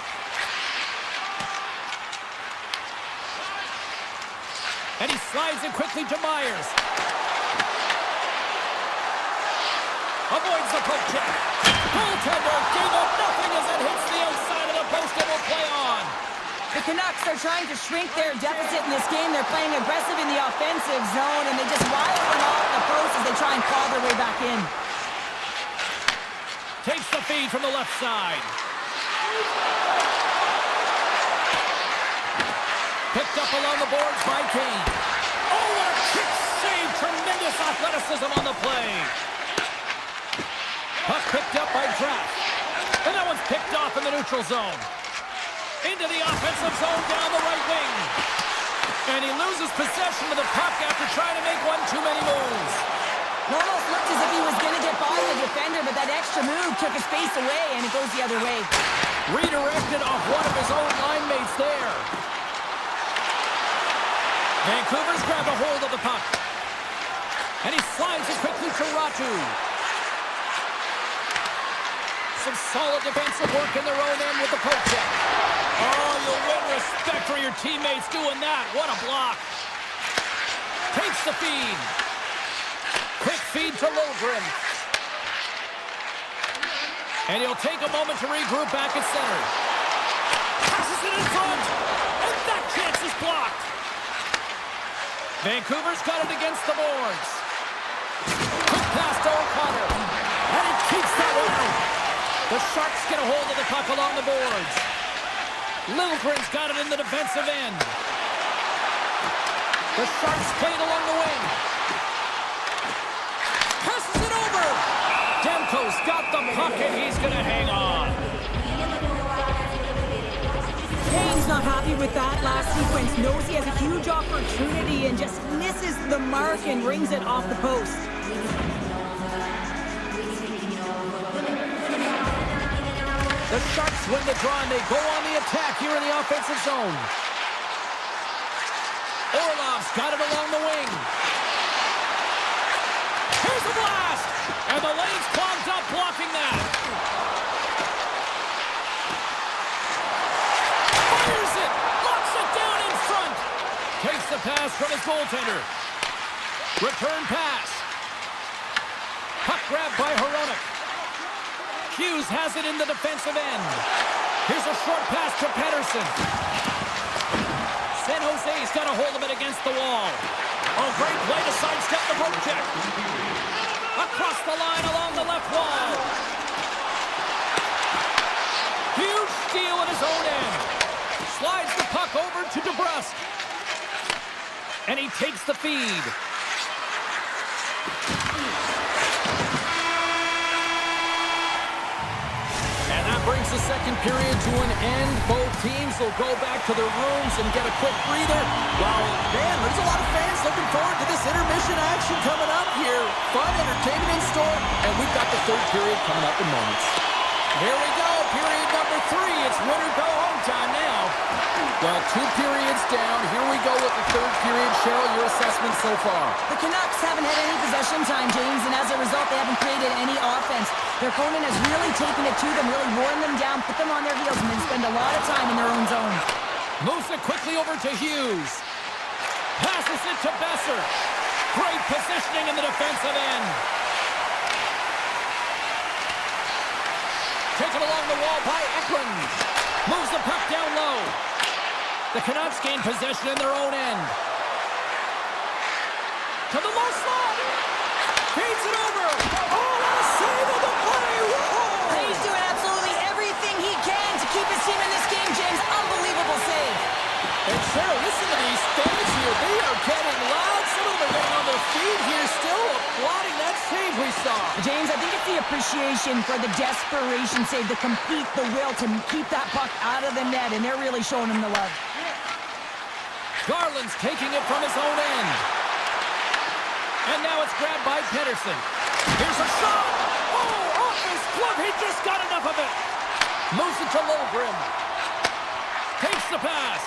And he slides it quickly to Myers. Avoids the poke check. Goaltender gave up nothing as it hits the outside of the post and will play on. The Canucks are trying to shrink their deficit in this game. They're playing aggressive in the offensive zone, and they just wire one off the post as they try and claw their way back in. Takes the feed from the left side. Picked up along the boards by Kane. Oh, what a kick save. Tremendous athleticism on the play. Puck picked up by Trapp. And that one's picked off in the neutral zone. Into the offensive zone down the right wing. And he loses possession of the puck after trying to make one too many moves. It almost looked as if he was going to get by the defender, but that extra move took his face away, and it goes the other way. Redirected off one of his own line mates there. Vancouver's grabbed a hold of the puck. And he slides it quickly to Ratu. Some solid defensive work in their own end with the poke check. Oh, you'll win respect for your teammates doing that. What a block. Takes the feed. Quick feed to Logren. And he'll take a moment to regroup back at center. Passes it in front. And that chance is blocked. Vancouver's got it against the boards. Quick pass to O'Connor. And he keeps that one out. The Sharks get a hold of the puck along the boards. Liljegren's got it in the defensive end. The Sharks play it along the wing. Passes it over. Demko's got the puck and he's going to hang on. Kane's not happy with that last sequence. Knows he has a huge opportunity and just misses the mark and rings it off the post. The Sharks win the draw and they go on the attack here in the offensive zone. Orlov's got it along the wing. Here's the blast! And the lane's clogged up blocking that. Fires it! Locks it down in front! Takes the pass from his goaltender. Return pass. Puck grabbed by Hronek. Hughes has it in the defensive end. Here's a short pass to Pettersson. San Jose's got a hold of it against the wall. Oh, great play to sidestep the poke check. Across the line along the left wall. Huge steal at his own end. Slides the puck over to DeBrusque. And he takes the feed. Brings the second period to an end. Both teams will go back to their rooms and get a quick breather. Well, man, there's a lot of fans looking forward to this intermission action coming up here. Fun entertainment in store, and we've got the third period coming up in moments. Here we go, period number 3. It's win or go home time now. Well, 2 periods down. Here we go with the third period. Cheryl, your assessment so far? The Canucks haven't had any possession time, James, and as a result, they haven't created any offense. Their opponent has really taken it to them, really worn them down, put them on their heels, and then spend a lot of time in their own zone. Moves it quickly over to Hughes. Passes it to Besser. Great positioning in the defensive end. Taken along the wall by Eklund. Moves the puck down low. The Canucks gain possession in their own end. To the low slot. Feeds it over. Oh, what a save of the play. Whoa. He's doing absolutely everything he can to keep his team in this game, James. Unbelievable save. And Cheryl, listen to these fans here. They are getting loud. Some of them are getting on their feet here, still applauding that save we saw. James, I think it's the appreciation for the desperation save, the compete, the will to keep that puck out of the net, and they're really showing him the love. Garland's taking it from his own end. And now it's grabbed by Pedersen. Here's a shot. Oh, off his glove. He just got enough of it. Moves it to Logrim. Takes the pass.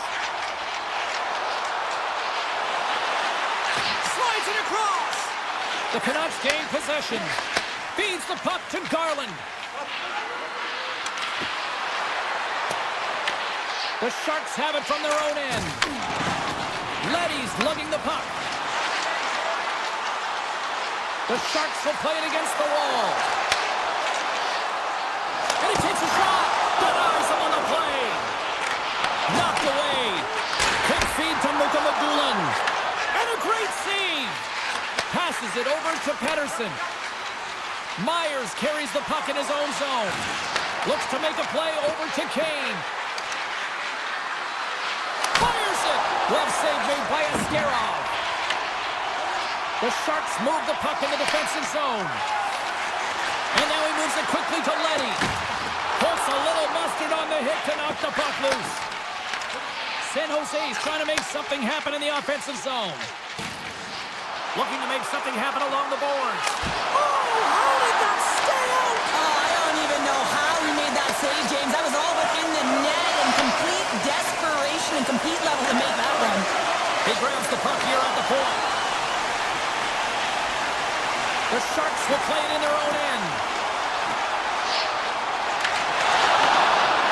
Slides it across. The Canucks gain possession. Feeds the puck to Garland. The Sharks have it from their own end. Leddy's lugging the puck. The Sharks will play it against the wall. And he takes a shot. Denies him on the play. Knocked away. Quick feed to Mukamadulin. And a great save. Passes it over to Pedersen. Myers carries the puck in his own zone. Looks to make a play over to Kane. Fires it. Glove save made by Askarov. The Sharks move the puck in the defensive zone. And now he moves it quickly to Leddy. Puts a little mustard on the hit to knock the puck loose. San Jose's trying to make something happen in the offensive zone. Looking to make something happen along the boards. Oh, how did that stay out? Oh, I don't even know how he made that save, James. That was all within the net and complete desperation and compete level to make that run. He grabs the puck here at the point. The Sharks will play it in their own end.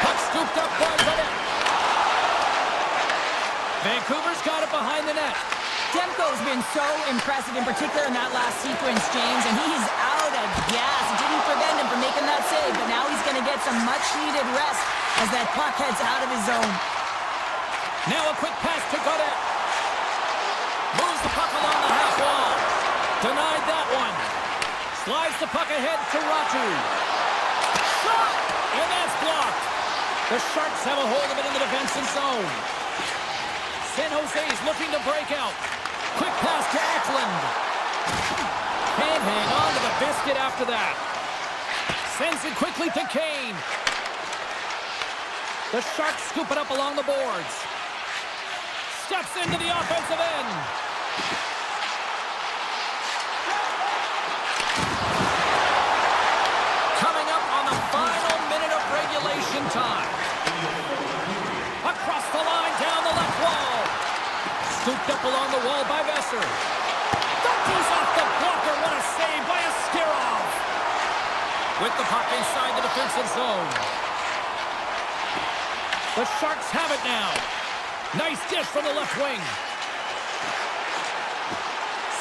Puck scooped up by Bennett. Vancouver's got it behind the net. Demko's been so impressive, in particular in that last sequence, James, and he's out of gas. It didn't prevent him from making that save, but now he's going to get some much-needed rest as that puck heads out of his zone. Now a quick pass to Godet. Moves the puck along the half wall. Denied that one. Slides the puck ahead to Ratu. Shot! And that's blocked. The Sharks have a hold of it in the defensive zone. San Jose's looking to break out. Quick pass to Eklund. Can't hang on to the biscuit after that. Sends it quickly to Kane. The Sharks scoop it up along the boards. Steps into the offensive end. Coming up on the final minute of regulation time. Across the line, down the left wall. Scooped up along the wall by Besser. Duckies off the blocker. What a save by Askarov. With the puck inside the defensive zone. The Sharks have it now. Nice dish from the left wing.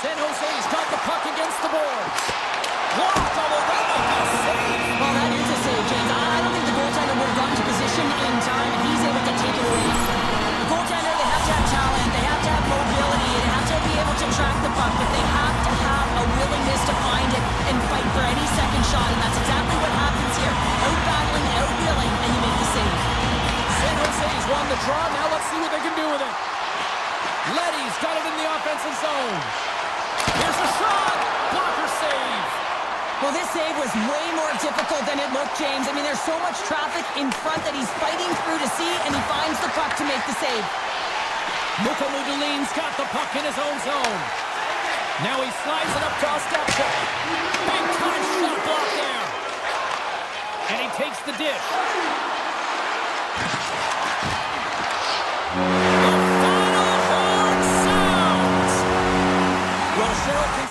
San Jose's got the puck against the boards. Blocked, although that might be a save. Well, that is a save, James. I don't think the goaltender would have gotten to position in time, and he's able to take it away. The goaltender, they have to have talent, they have to have mobility, they have to be able to track the puck, but they have to have a willingness to find it and fight for any second shot, and that's exactly what happens here. Out-battling, out-willing, and you make the save. San Jose's won the draw. Now let's see what they can do with it. Leddy's got it in the offensive zone. Here's a shot. Blocker save. Well, this save was way more difficult than it looked, James. I mean, there's so much traffic in front that he's fighting through to see, and he finds the puck to make the save. Mukamudulin's got the puck in his own zone. Now he slides it up to Ostapchuk. Big time shot block there. And he takes the dish. The final horn sounds. Well, Cheryl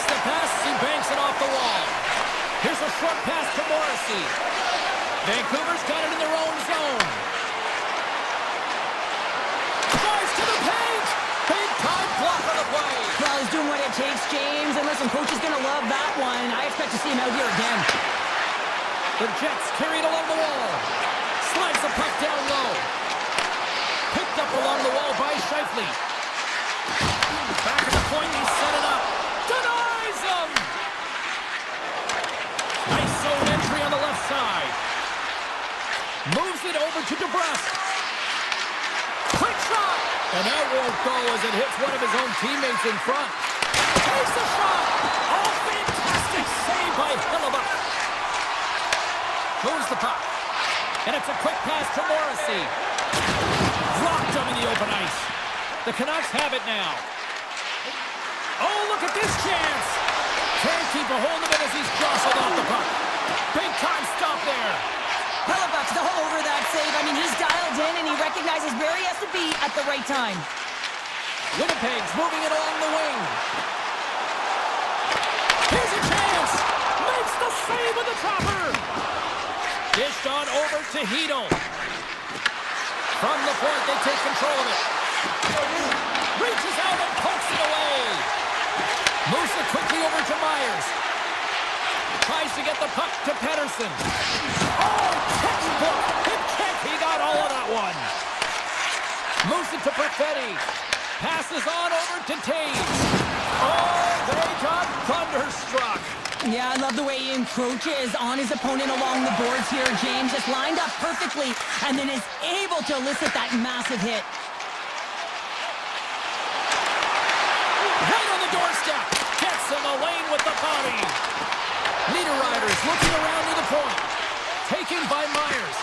the pass as he banks it off the wall. Here's a short pass to Morrissey. Vancouver's got it in their own zone. Drives to the paint. Big time block on the play. Well, he's doing what it takes, James, and listen, coach is going to love that one. I expect to see him out here again. The Jets carried along the wall. Slides the puck down low. Picked up along the wall by Scheifele. Back at the point, he set it up. Denies him! Nice zone entry on the left side. Moves it over to DeBrusque. Quick shot! And that won't go as it hits one of his own teammates in front. Takes the shot! Oh, fantastic save by Hillebuck. Moves the puck. And it's a quick pass to Morrissey. Blocked him in the open ice. The Canucks have it now. Oh, look at this chance. Can't keep a hold of it as he's jostled off the puck. Big time stop there. Hillebuck's all over that save. I mean, he's dialed in and he recognizes where he has to be at the right time. Winnipeg's moving it along the wing. Here's a chance. Makes the save with the chopper. Dished on over to Hedel. From the point, they take control of it. Reaches out and pokes it away. Moves it quickly over to Myers. Tries to get the puck to Pettersson. Oh, textbook. Hip check. He got all of that one. Moves it to Perfetti. Passes on over to Taves. Oh, they got thunderstruck. Yeah, I love the way he encroaches on his opponent along the boards here, James. Just lined up perfectly and then is able to elicit that massive hit. Right on the doorstep. Gets in the lane with the body. Niederreiter's looking around to the point. Taken by Myers.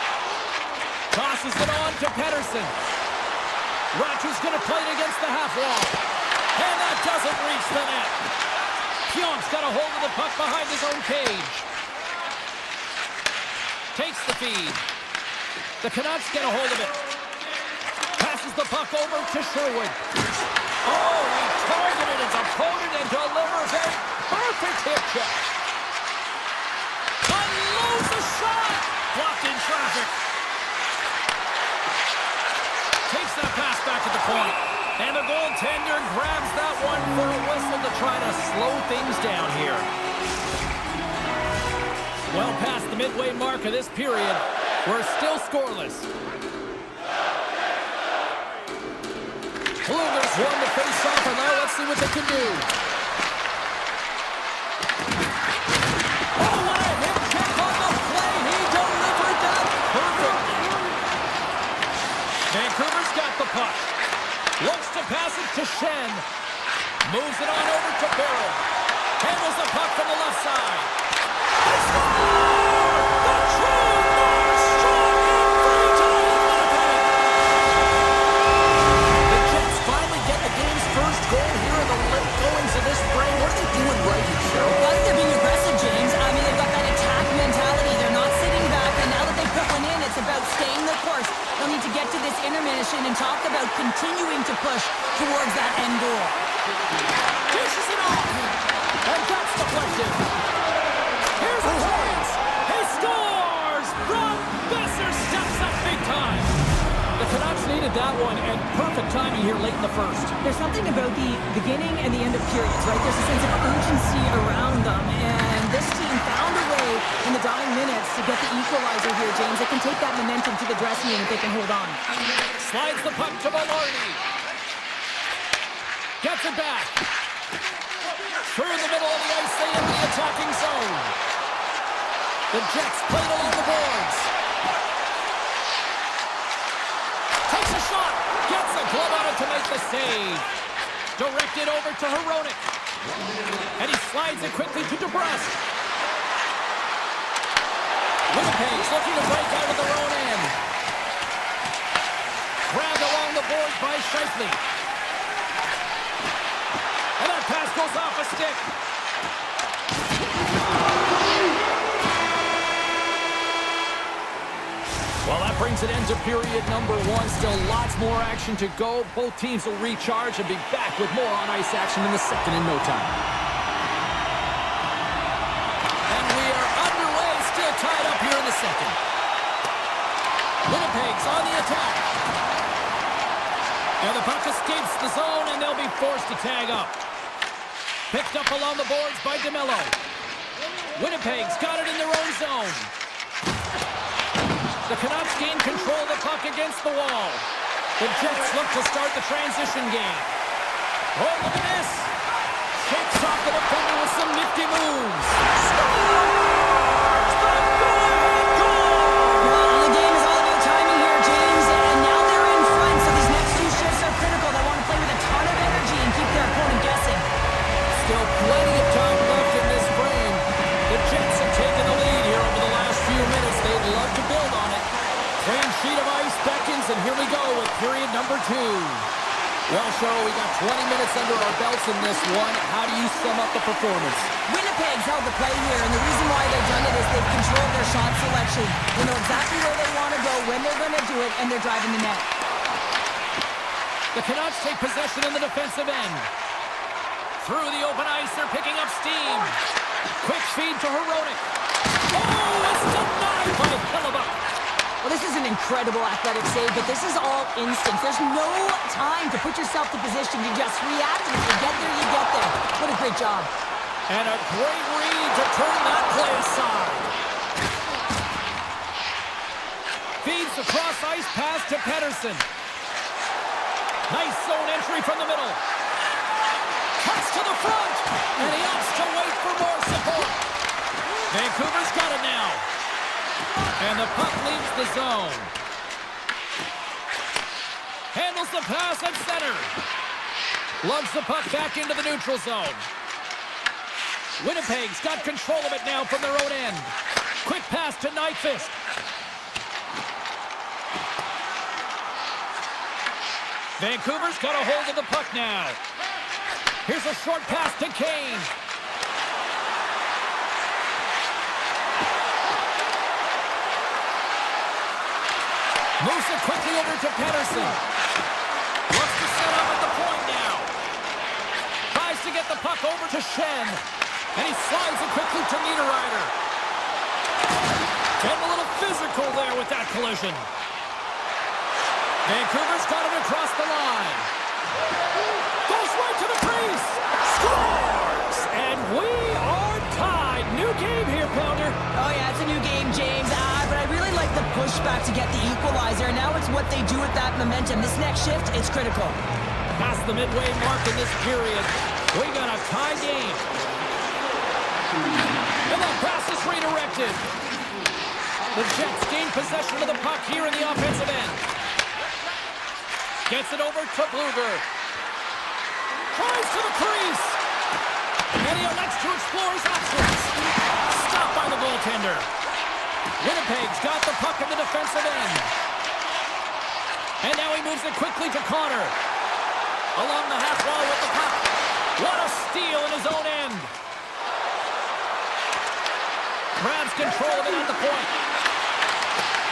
Tosses it on to Pettersson. Ratcher's going to play it against the half wall. And that doesn't reach the net. Pionk's got a hold of the puck behind his own cage. Takes the feed. The Canucks get a hold of it. Passes the puck over to Sherwood. Oh, he targeted his opponent and delivers a perfect hip check. Unloads the shot. Blocked in traffic. Takes that pass back to the point. And the goaltender grabs that one for a whistle to try to slow things down here. Well past the midway mark of this period, we're still scoreless. Bluegrass won the face-off, and now let's see what they can do. Oh, what a hip check on the play. He delivered that perfect. Vancouver's got the puck. Looks to pass it to Shen. Moves it on over to Barrel. Handles the puck from the left side. They score! The true North strong and free to Winnipeg. The Jets finally get the game's first goal here in the late goings of this frame. What are they doing right here, Cheryl? Well, I think they're being aggressive, James. I mean, they've got that attack mentality. They're not sitting back, and now that they put one in, it's about staying the course. They'll need to get to this intermission and talk about continuing to push towards that end goal. Dishes it off. And that's deflected. Here's a chance. He scores! Brock Besser steps up big time. The Canucks needed that one, and perfect timing here late in the first. There's something about the beginning and the end of periods, right? There's a sense of urgency around them, and this team found a way in the dying minutes to get the equalizer here, James. They can take that momentum to the dressing room if they can hold on. Slides the puck to Velarde. Gets it back. Through the middle of the ice, they enter the attacking zone. The Jets played along the boards. Takes a shot. Gets a glove on it to make the save. Directed over to Hronek. And he slides it quickly to DeBrusque. Winnipeg's looking to break out of their own end. Grabbed along the boards by Scheifele. And that pass goes off a stick. Well, that brings an end to period number one. Still lots more action to go. Both teams will recharge and be back with more on-ice action in the second in no time. in a second. Winnipeg's on the attack. And the puck escapes the zone, and they'll be forced to tag up. Picked up along the boards by DeMello. Winnipeg's got it in their own zone. The Canucks gain control of the puck against the wall. The Jets look to start the transition game. Oh, look at this. Shakes off the defender with some nifty moves. Scores! The go-ahead goal! Well, the game is all about timing here, James, and now they're in front, so these next two shifts are critical. They want to play with a ton of energy and keep their opponent guessing. Still plenty of time left in this frame. The Jets have taken the lead here over the last few minutes. They'd love to build on it. Clean sheet of ice beckons, and here we go with period number 2. Well, Cheryl, we got 20 minutes under our belts in this one. How do you sum up the performance? Winnipeg's held the play here, and the reason why they've done it is they've controlled their shot selection. They know exactly where they want to go, when they're going to do it, and they're driving the net. The Canucks take possession in the defensive end. Through the open ice, they're picking up steam. Quick feed to Hronek. Oh, it's denied by Hellebuyck. Well, this is an incredible athletic save, but this is all instinct. There's no time to put yourself to position. You just react, and if you get there, you get there. What a great job. And a great read to turn that play aside. Feeds across ice pass to Pettersson. Nice zone entry from the middle. Cuts to the front, and he opts to wait for more support. Vancouver's got it now. And the puck leaves the zone. Handles the pass at center. Lugs the puck back into the neutral zone. Winnipeg's got control of it now from their own end. Quick pass to Nyquist. Vancouver's got a hold of the puck now. Here's a short pass to Kane. Moves it quickly over to Pettersson. Looks to set up at the point now. Tries to get the puck over to Schenn. And he slides it quickly to Niederreiter. Getting a little physical there with that collision. Vancouver's got it across the line. Goes right to the crease. Scores! And we are tied. New game here, Pounder. Oh, yeah, it's a new game, James. But I really like the pushback to get the equalizer. Now it's what they do with that momentum. This next shift, it's critical. Past the midway mark in this period. We got a tie game. And that pass is redirected. The Jets gain possession of the puck here in the offensive end. Gets it over to Bluger. Tries to the crease. And he elects to explore his options. Stopped by the goaltender. Winnipeg's got the puck in the defensive end. And now he moves it quickly to Connor. Along the half wall with the puck. What a steal in his own end. Grabs control of it at the point.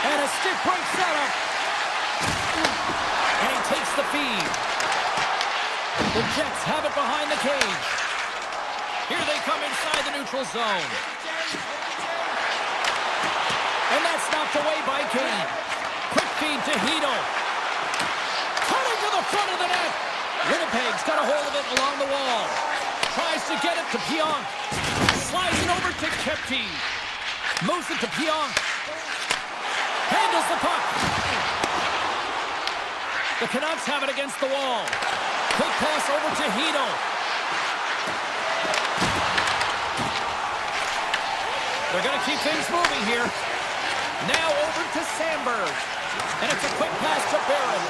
And a stick break setup. And he takes the feed. The Jets have it behind the cage. Here they come inside the neutral zone. And that's knocked away by Kane. Quick feed to Hedl. Cutting to the front of the net. Winnipeg's got a hold of it along the wall. Tries to get it to Pionk. Slides it over to Kepke. Moves it to Pionk. Handles the puck. The Canucks have it against the wall. Quick pass over to Hedl. They're going to keep things moving here. Now over to Sandberg. And it's a quick pass to Barron.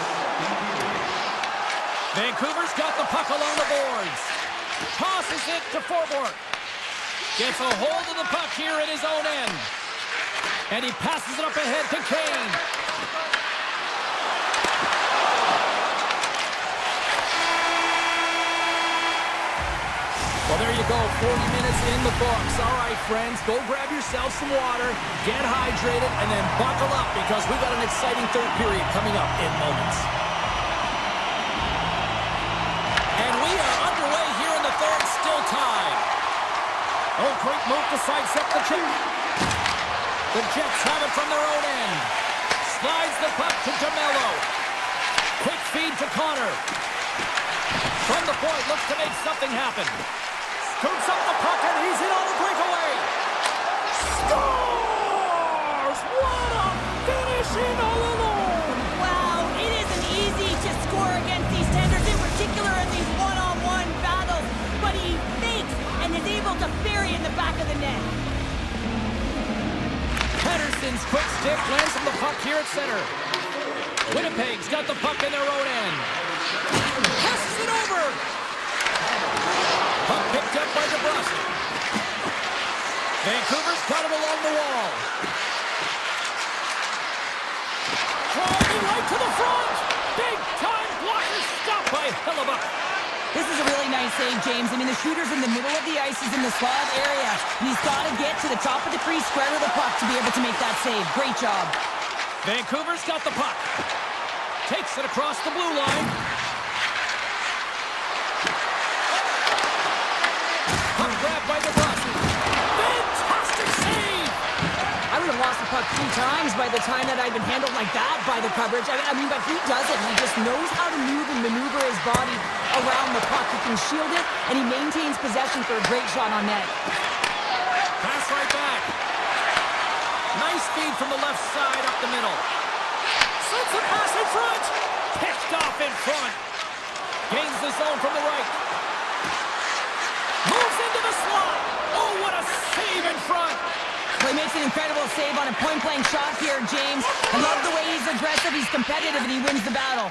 Vancouver's got the puck along the boards. Tosses it to Forborg. Gets a hold of the puck here at his own end. And he passes it up ahead to Kane. Well, there you go, 40 minutes in the books. All right, friends, go grab yourself some water, get hydrated, and then buckle up because we've got an exciting third period coming up in moments. And we are underway here in the third, still tied. Oh, great move to sidestep the check. The Jets have it from their own end. Slides the puck to DeMello. Quick feed to Connor. From the point, looks to make something happen. Scoops up the puck and he's in on the breakaway. Scores! What a finish in all alone! Wow, it isn't easy to score against these tenders, in particular in these one-on-one battles, but he fakes and is able to bury in the back of the net. Henderson's quick stick lands from the puck here at center. Winnipeg's got the puck in their own end. Passes it over! Puck picked up by DeBrusque. Vancouver's got it along the wall. Driving right to the front! Big time blocker stopped by Hellebuyck. This is a really nice save, James. I mean, the shooter's in the middle of the ice. He's in the slot area. And he's got to get to the top of the crease, square to the puck to be able to make that save. Great job. Vancouver's got the puck. Takes it across the blue line. Puck grabbed by DeBrusque. Fantastic save! I would have lost the puck 3 times by the time that I'd been handled like that by the coverage. I mean, but he does it. He just knows how to move and maneuver his body around the puck. He can shield it, and he maintains possession for a great shot on net. Pass right back. Nice feed from the left side up the middle. Sends the pass in front. Pitched off in front. Gains the zone from the right. Moves into the slot. Oh, what a save in front. Well, he makes an incredible save on a point-blank shot here, James. I love the way he's aggressive, he's competitive, and he wins the battle.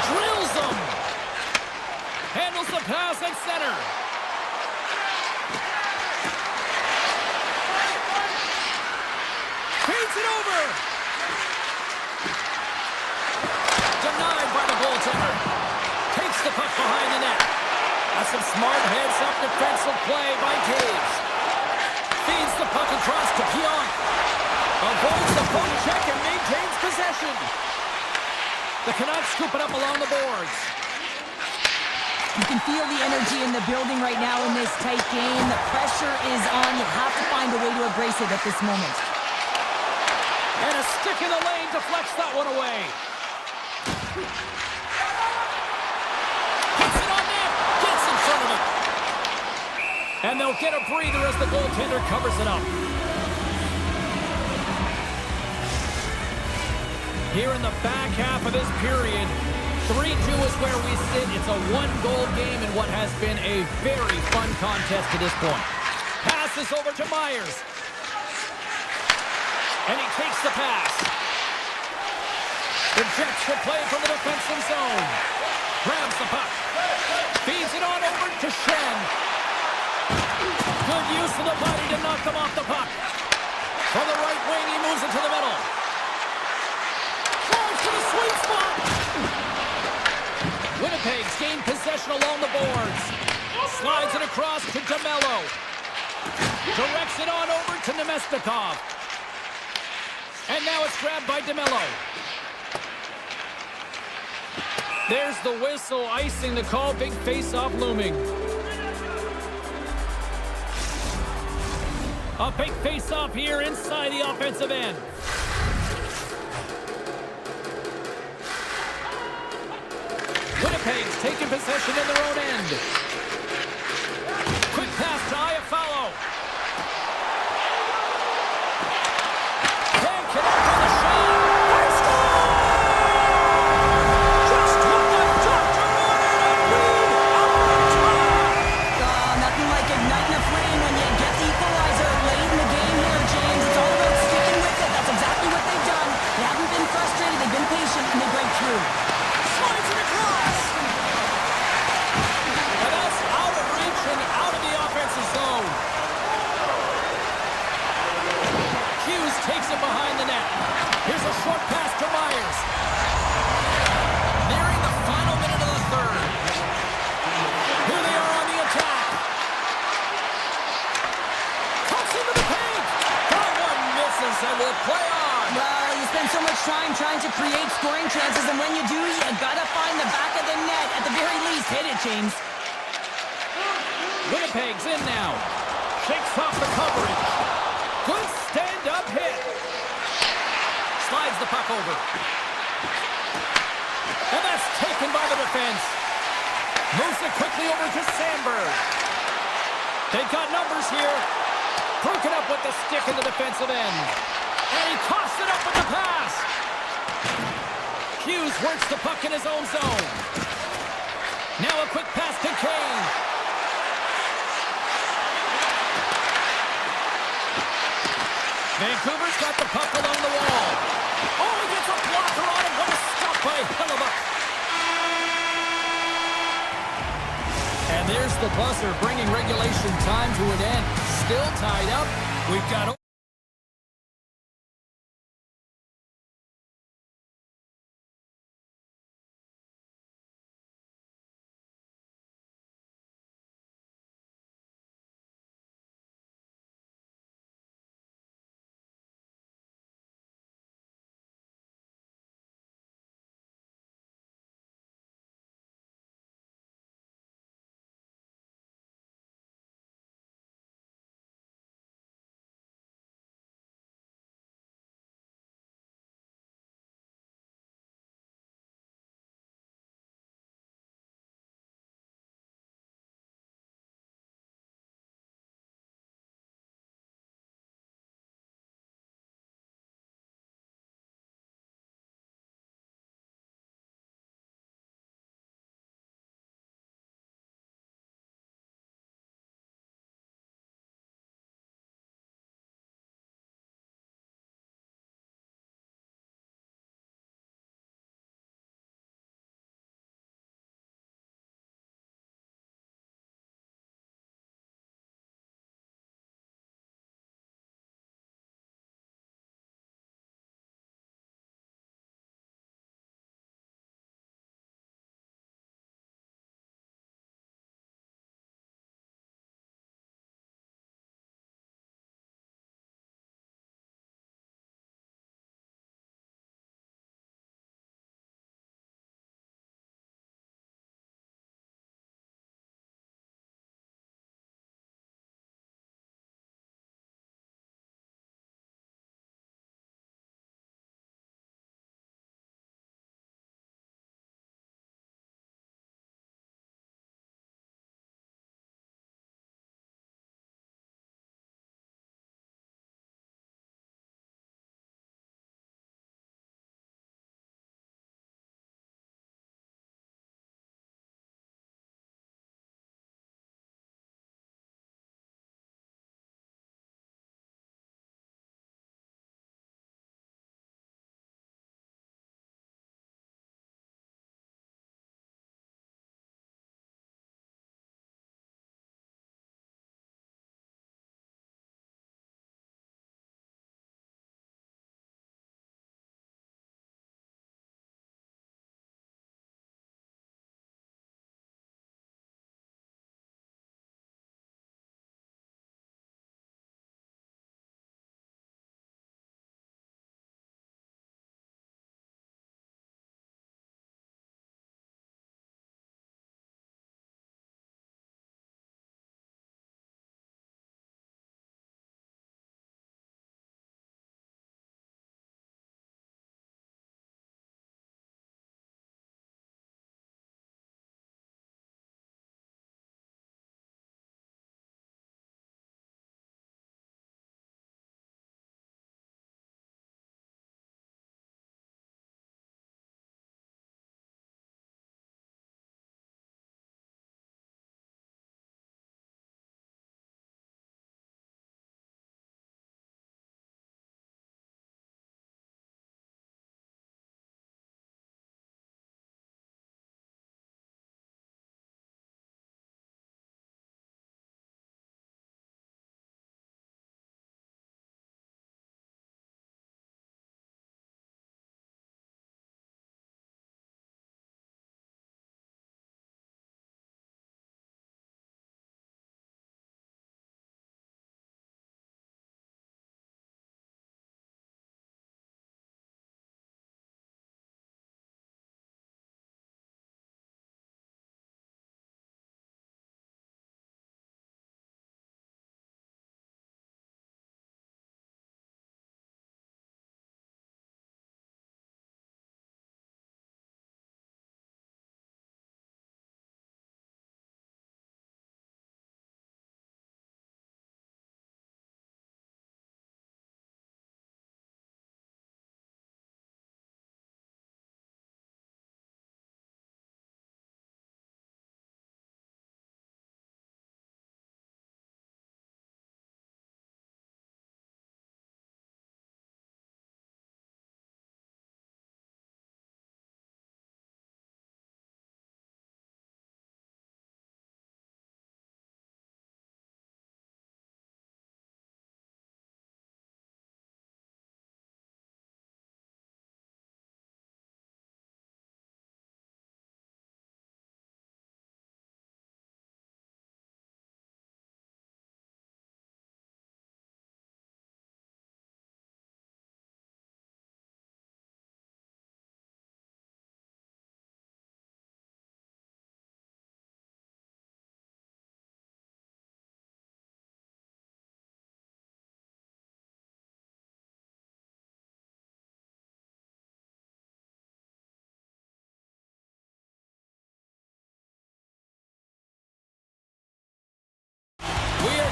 Drills him. Handles the pass at center. Feeds it over. Denied by the goaltender. Takes the puck behind the net. That's some smart heads-up defensive play by Taves. Feeds the puck across to Pionk. Avoids the poke check and maintains possession. The Canucks scoop it up along the boards. You can feel the energy in the building right now in this tight game. The pressure is on. You have to find a way to embrace it at this moment. And a stick in the lane deflects that one away. Puts it on net. Gets in front of it. And they'll get a breather as the goaltender covers it up. Here in the back half of this period, 3-2 is where we sit. It's a one-goal game in what has been a very fun contest to this point. Passes over to Myers. And he takes the pass. The Jets will play from the defensive zone. Grabs the puck. Feeds it on over to Shen. Good use of the body to knock them off the puck. From the right wing, he moves it to the middle. Drives to the sweet spot. Winnipeg's gained possession along the boards. Slides it across to DeMello. Directs it on over to Nemestikov. And now it's grabbed by DeMello. There's the whistle, icing the call. Big face-off looming. A big face-off here inside the offensive end. Winnipeg's taking possession in their own end. Quick pass to Iafallo. Can't connect on the shot. They score! Just took the Dr. Martin and lead on top. Nothing like igniting a flame when you get the equalizer late in the game here, James. It's all about sticking with it. That's exactly what they've done. They haven't been frustrated. They've been patient, and they break through. Slides it across. And that's out of reach and out of the offensive zone. Hughes takes it behind the net. Here's a short pass to Myers. Nearing the final minute of the third. Here they are on the attack. Cuts into the paint. That one misses and will play on. Well, you spend so much time trying to create scoring chances, and when you do, you gotta find the back of the net. At the very least, hit it, James. Winnipeg's in now. Shakes off the coverage. Good stand-up hit. Slides the puck over. And that's taken by the defense. Moves it quickly over to Sandberg. They've got numbers here. Broken up with the stick in the defensive end. And he coughs it up with the pass. Hughes works the puck in his own zone. Now a quick pass to Kane. Vancouver's got the puck along the wall. Oh, he gets a blocker on him. What a stop by Hellebuck. And there's the buzzer, bringing regulation time to an end. Still tied up. We've got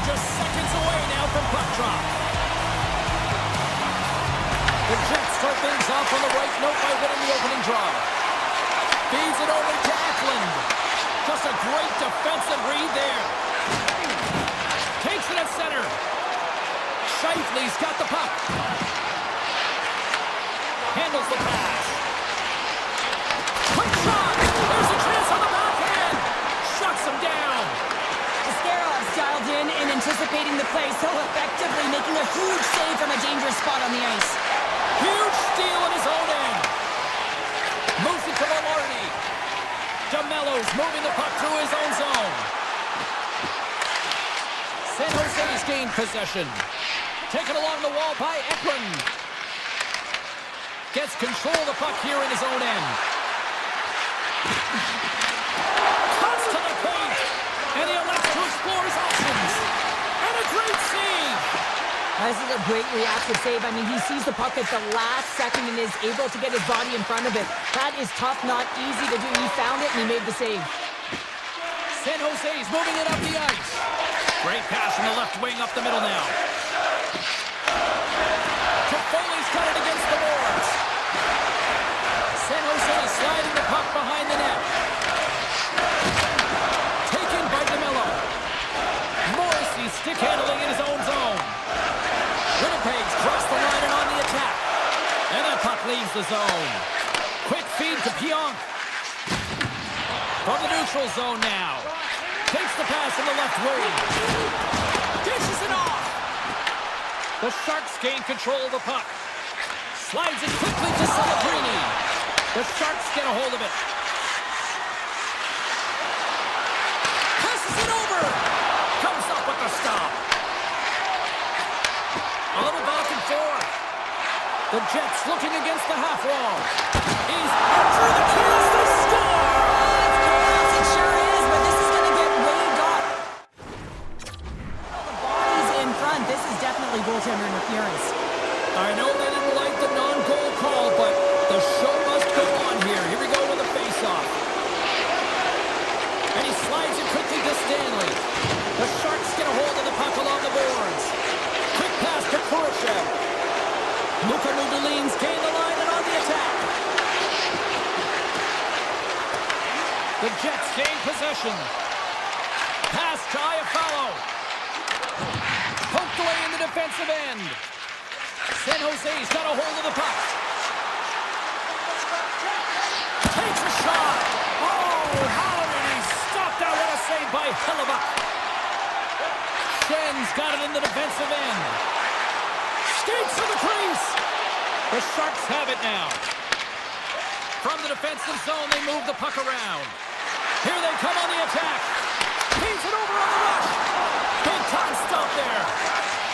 just seconds away now from puck drop. The Jets start things off on the right note by winning the opening draw. Feeds it over to Eklund. Just a great defensive read there. Takes it at center. Shifley's got the puck. Handles the pass. Quick shot! There's a chance on the backhand! Shuts him down! Ascarov's dialed in anticipating the play so effectively, making a huge save from a dangerous spot on the ice. Huge steal in his own end. Moves it to Velarde. DeMello's moving the puck through his own zone. San Jose's gained possession. Taken along the wall by Eklund. Gets control of the puck here in his own end. Cuts to the paint. And he elects to explore his options. And a great save. This is a great reactive save. I mean, he sees the puck at the last second and is able to get his body in front of it. That is tough, not easy to do. He found it and he made the save. San Jose's moving it up the ice. Great pass from the left wing up the middle now. Toffoli's got it against the boards. San Jose sliding the puck behind the net. Taken by DeMello. Morrissey stick handling in his own zone. Winnipeg's crossed the line and on the attack. And that puck leaves the zone. Quick feed to Pionk. From the neutral zone now. Takes the pass in the left wing. Dishes it off. The Sharks gain control of the puck. Slides it quickly to Celebrini. The Sharks get a hold of it. Passes it over. Comes up with the stop. A little back and forth. The Jets looking against the half wall. He's through the keys to score. Chaos, it sure is, but this is going to get waved off. The bodies in front. This is definitely goaltender interference. I know they didn't like the non-goal call, but the show must go on here. Here we go with a face-off. And he slides it quickly to Stanley. The Sharks get a hold of the puck along the boards. Quick pass to Kurashev. Luka Mudulin's gained the line and on the attack. The Jets gain possession. Pass to Iafallo. Poked away in the defensive end. San Jose's got a hold of the puck. Takes a shot. Oh, how did he stop that? What a save by Hellebuyck. Schen's got it in the defensive end. Skates to the crease. The Sharks have it now. From the defensive zone, they move the puck around. Here they come on the attack. Feeds it over on the rush. Big time stop there.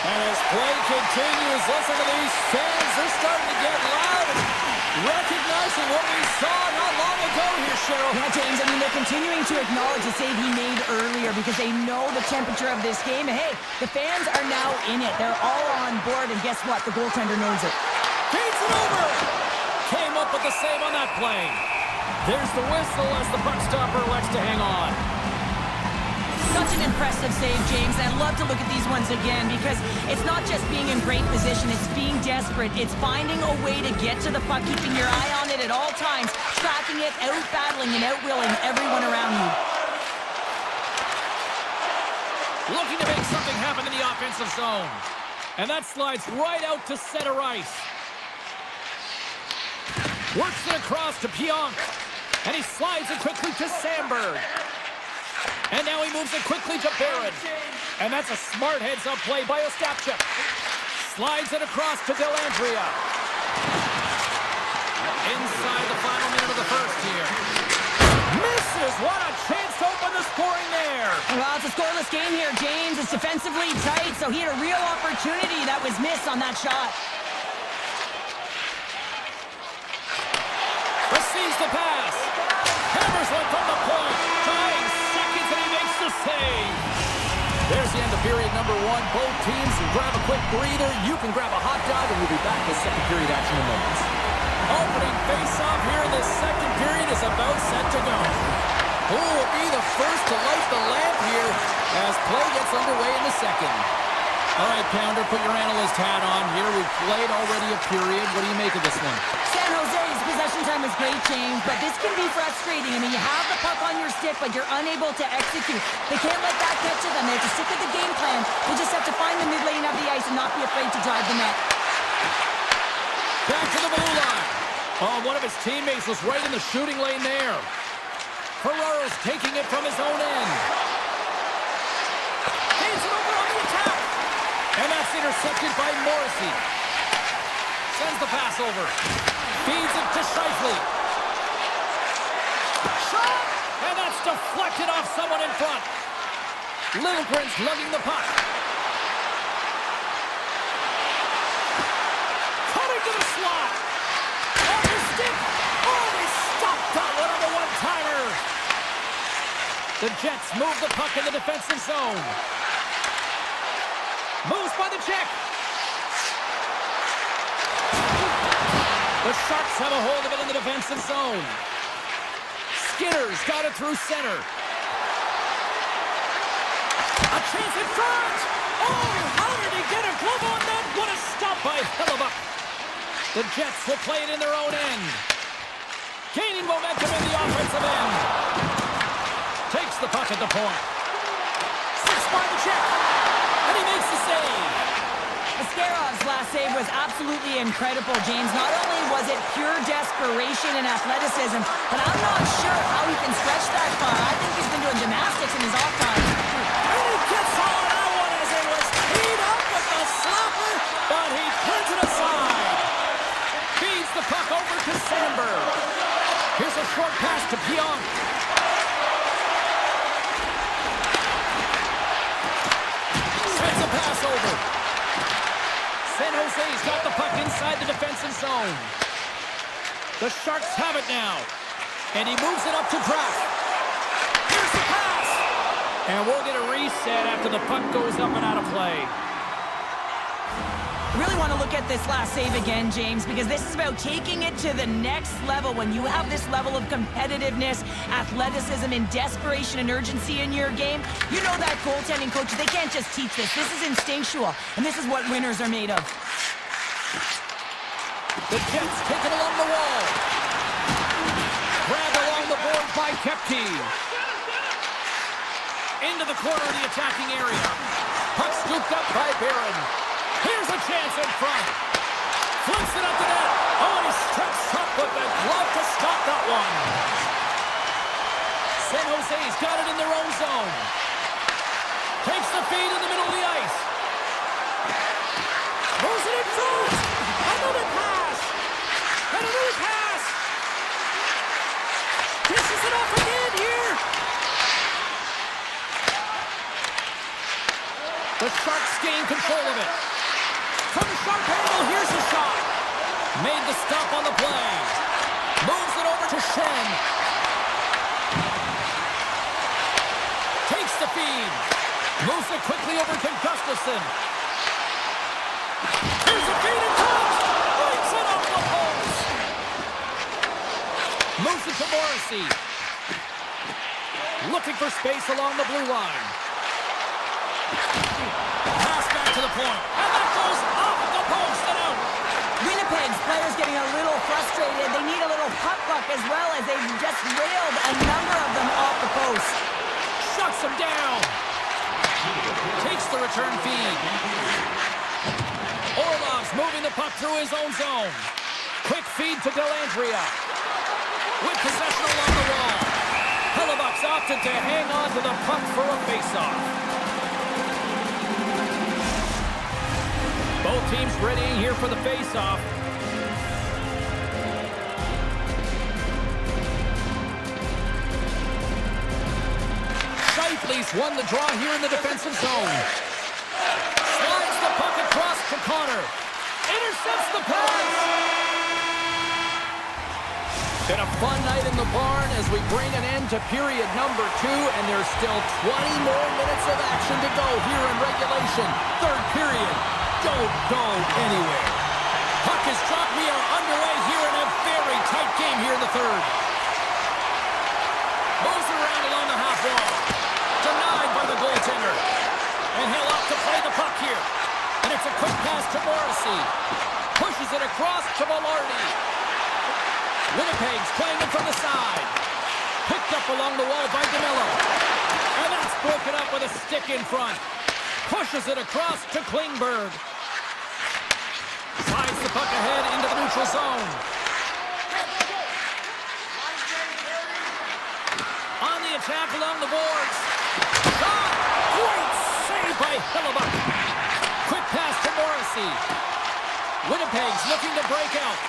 And as play continues, listen to these fans. They're starting to get loud and recognizing what we saw not long ago here, Cheryl. Yeah, James, I mean, they're continuing to acknowledge the save he made earlier because they know the temperature of this game. And hey, the fans are now in it. They're all on board, and guess what? The goaltender knows it. Feeds it over. Came up with the save on that play. There's the whistle as the puck stopper elects to hang on. Such an impressive save, James. I'd love to look at these ones again because it's not just being in great position, it's being desperate. It's finding a way to get to the puck, keeping your eye on it at all times, tracking it, out-battling and out-willing everyone around you. Looking to make something happen in the offensive zone. And that slides right out to center ice. Works it across to Pionk. And he slides it quickly to Sandberg. And now he moves it quickly to Barron. And that's a smart heads-up play by Ostapchuk. Slides it across to Dellandrea. Inside the final minute of the first here. Misses! What a chance to open the scoring there! Well, it's a scoreless game here, James. It's defensively tight, so he had a real opportunity that was missed on that shot. Receives the pass. Hammers one from the point. 5 seconds and he makes the save. There's the end of period number 1. Both teams can grab a quick breather. You can grab a hot dog, and we'll be back with second period action in moments. Opening face-off here in the second period is about set to go. Who will be the first to light the lamp here? as play gets underway in the second. All right, Pounder, put your analyst hat on here. We've played already a period. What do you make of this one? San Jose's possession time is great, James, but this can be frustrating. I mean, you have the puck on your stick, but you're unable to execute. They can't let that get to them. They have to stick with the game plan. They just have to find the mid lane of the ice and not be afraid to drive the net. Back to the blue line. Oh, one of his teammates was right in the shooting lane there. Ferraro's taking it from his own end. Gains it over on the attack. And that's intercepted by Morrissey. Sends the pass over. Feeds it to Scheifele. Shot! And that's deflected off someone in front. Littlegren's lugging the puck. Cutting to the slot. Off his stick. Oh, they stopped that one on the one-timer. The Jets move the puck in the defensive zone. Moves by the Czech. The Sharks have a hold of it in the defensive zone. Skinner's got it through center. A chance in front. Oh, how did he get a glove on that? What a stop by Hellebuck. The Jets will play it in their own end. Gaining momentum in the offensive end. Takes the puck at the point. Six by the Czech. And he makes the save. Ascarov's last save was absolutely incredible, James. Not only was it pure desperation and athleticism, but I'm not sure how he can stretch that far. I think he's been doing gymnastics in his off time. And he gets on that one as it was teed up with the slapper, but he turns it aside. Feeds the puck over to Sandberg. Here's a short pass to Pionk. Sends a pass over. San Jose's got the puck inside the defensive zone. The Sharks have it now. And he moves it up to Pratt. Here's the pass. And we'll get a reset after the puck goes up and out of play. I really want to look at this last save again, James, because this is about taking it to the next level. When you have this level of competitiveness, athleticism, and desperation and urgency in your game, you know that goaltending coaches, they can't just teach this. This is instinctual, and this is what winners are made of. The Jets take it along the wall. Grabbed along the board by Kepke. Into the corner of the attacking area. Puck scooped up by Barron. Here's a chance in front. Flips it up the net. Oh, he steps up with the glove to stop that one. San Jose's got it in their own zone. Takes the feed in the middle of the ice. Moves it in front. Another pass. And another pass. Dishes it off again here. The Sharks gain control of it. From the sharp angle, here's the shot. Made the stop on the play. Moves it over to Shen. Takes the feed. Moves it quickly over to Gustafsson. Here's the feed and touch. Breaks it off the post. Moves it to Morrissey. Looking for space along the blue line. Pass back to the point. And that goes off the post and out. Winnipeg's players getting a little frustrated. They need a little puck luck as well, as they've just railed a number of them off the post. Shuts them down. Takes the return feed. Orlov's moving the puck through his own zone. Quick feed to Dellandrea. With possession along the wall. Hellebuck's opted to hang on to the puck for a faceoff. Both teams readying here for the face-off. Scheifele's won the draw here in the defensive zone. Slides the puck across to Connor. Intercepts the pass. Been a fun night in the barn as we bring an end to period number 2, and there's still 20 more minutes of action to go here in regulation. Third period. Don't go anywhere. Puck is dropped. We are underway here in a very tight game here in the third. Moves around along the half wall. Denied by the goaltender. Morrissey. Pushes it across to Velarde. Winnipeg's playing it from the side. Picked up along the wall by DeMello. And that's broken up with a stick in front. Pushes it across to Klingberg. Slides the puck ahead into the neutral zone. On the attack along the boards. Shot! Great save by Hellebuyck. Quick pass to Morrissey. Winnipeg's looking to break out.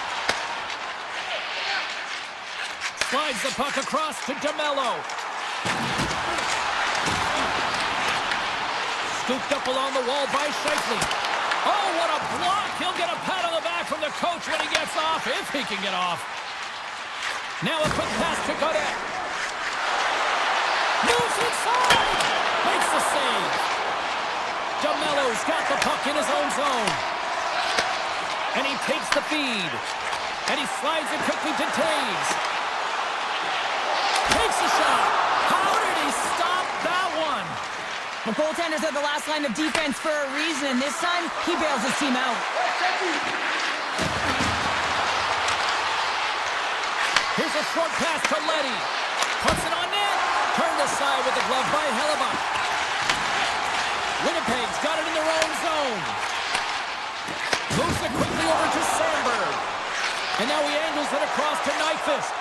Slides the puck across to DeMello. Scooped up along the wall by Scheifele. Oh, what a block! He'll get a pat on the back from the coach when he gets off, if he can get off. Now a quick pass to Godet. Moves inside! Makes the save. DeMello's got the puck in his own zone. And he takes the feed. And he slides it quickly to Taves. Takes a shot. How did he stop that one? The goaltenders are the last line of defense for a reason. This time, he bails his team out. Here's a short pass to Leddy. Puts it on net. Turned aside with the glove by Hellebuyck. Winnipeg's got it in their own zone. Moves it quickly over to Sandberg. And now he angles it across to Nyquist.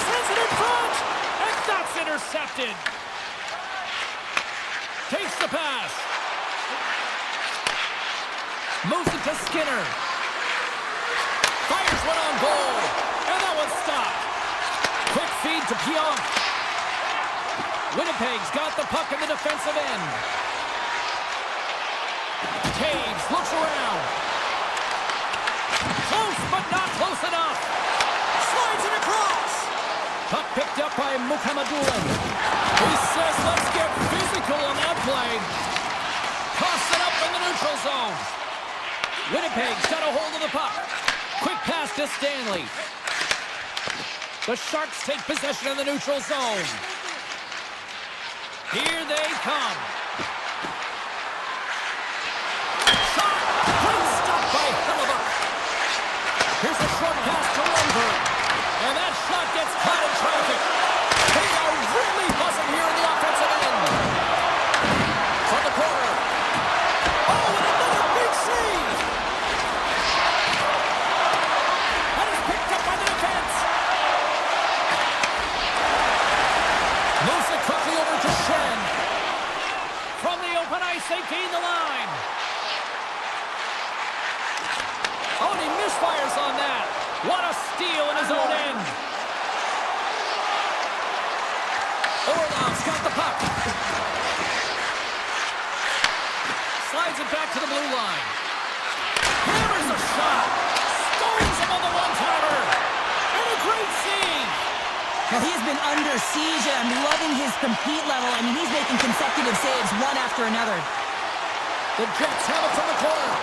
Sends it in front. And that's intercepted. Takes the pass. Moves it to Skinner. Fires one on goal. And that one's stopped. Quick feed to Pionk. Winnipeg's got the puck in the defensive end. Taves looks around. Close, but not close enough. Slides it across. Puck picked up by Mukhamadullin. He says, let's get physical on that play. Toss it up in the neutral zone. Winnipeg's got a hold of the puck. Quick pass to Stanley. The Sharks take possession of the neutral zone. Here they come. Shot! Great stop by Hellebuyck. Here's a short pass to Lundberg. And that shot gets caught in traffic. They are really buzzing here in the offensive end. From the corner. Oh, and another big save. And it's picked up by the defense. Moves it quickly over to Shen. From the open ice, they gain the line. Oh, and he misfires on that. What a steal in his own end. Orlov's got the puck. Slides it back to the blue line. Hammers a shot. Stones him on the one-timer. And a great save. Well, he has been under siege, and I'm loving his compete level. I mean, he's making consecutive saves one after another. The Jets have it from the corner.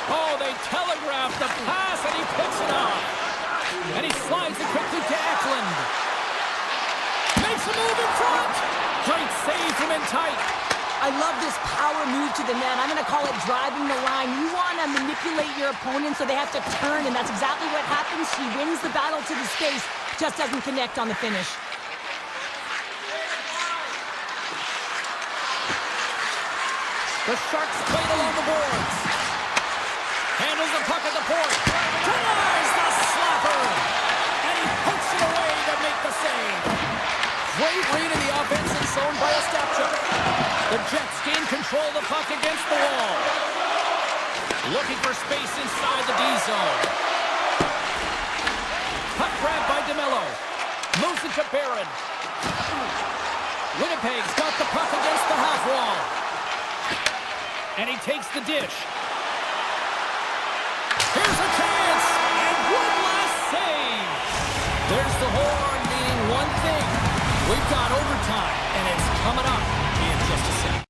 Oh, they telegraph the pass, and he picks it up. And he slides it quickly to Eklund. Makes a move in front. Great save from in tight. I love this power move to the net. I'm going to call it driving the line. You want to manipulate your opponent so they have to turn, and that's exactly what happens. He wins the battle to the space, just doesn't connect on the finish. The Sharks play it along the boards. Handles the puck at the point. Denies the slapper. And he pokes it away to make the save. Great read in the offensive zone by Ostapchuk. The Jets gain control of the puck against the wall. Looking for space inside the D zone. Puck grabbed by DeMello. Moves it to Barron. Winnipeg's got the puck against the half wall. And he takes the dish. Here's a chance! And one last save! There's the horn, meaning one thing. We've got overtime, and it's coming up in just a second.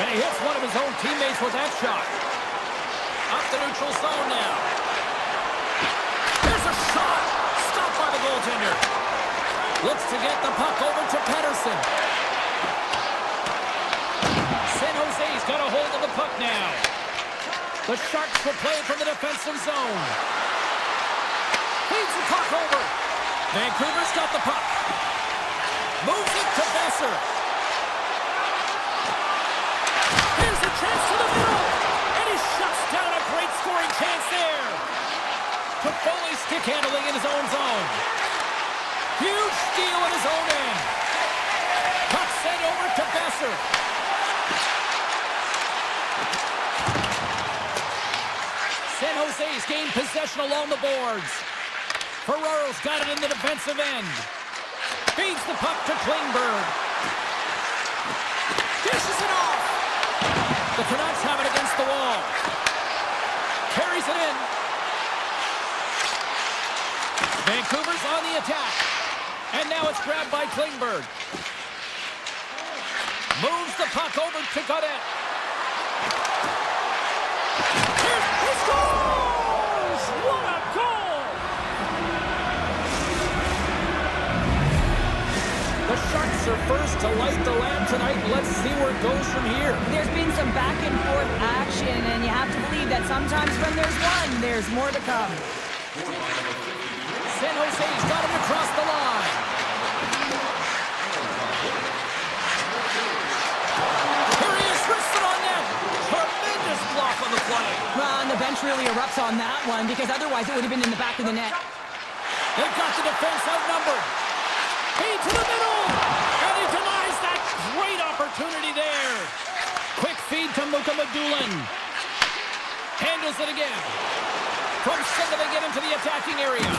And he hits one of his own teammates with that shot. Up the neutral zone now. There's a shot. Stopped by the goaltender. Looks to get the puck over to Pedersen. San Jose's got a hold of the puck now. The Sharks will play from the defensive zone. Feeds the puck over. Vancouver's got the puck. Moves it to Besser. Here's a chance to the middle. And he shuts down a great scoring chance there. Toffoli stick handling in his own zone. Huge steal in his own end. Puck sent over to Besser. San Jose's gained possession along the boards. Ferraro's got it in the defensive end. Feeds the puck to Klingberg. Dishes it off. The Canucks have it against the wall. Carries it in. Vancouver's on the attack. And now it's grabbed by Klingberg. Moves the puck over to Godet. He scores! What a goal! The Sharks are first to light the lamp tonight. Let's see where it goes from here. There's been some back and forth action, and you have to believe that sometimes when there's one, there's more to come. San Jose's got him across the line. Here he is, wristed on net. Tremendous block on the play. Well, and the bench really erupts on that one, because otherwise it would have been in the back of the net. They've got the defense outnumbered. Feed to the middle. And he denies that great opportunity there. Quick feed to Mukamadulin. Handles it again. From center they get into the attacking area.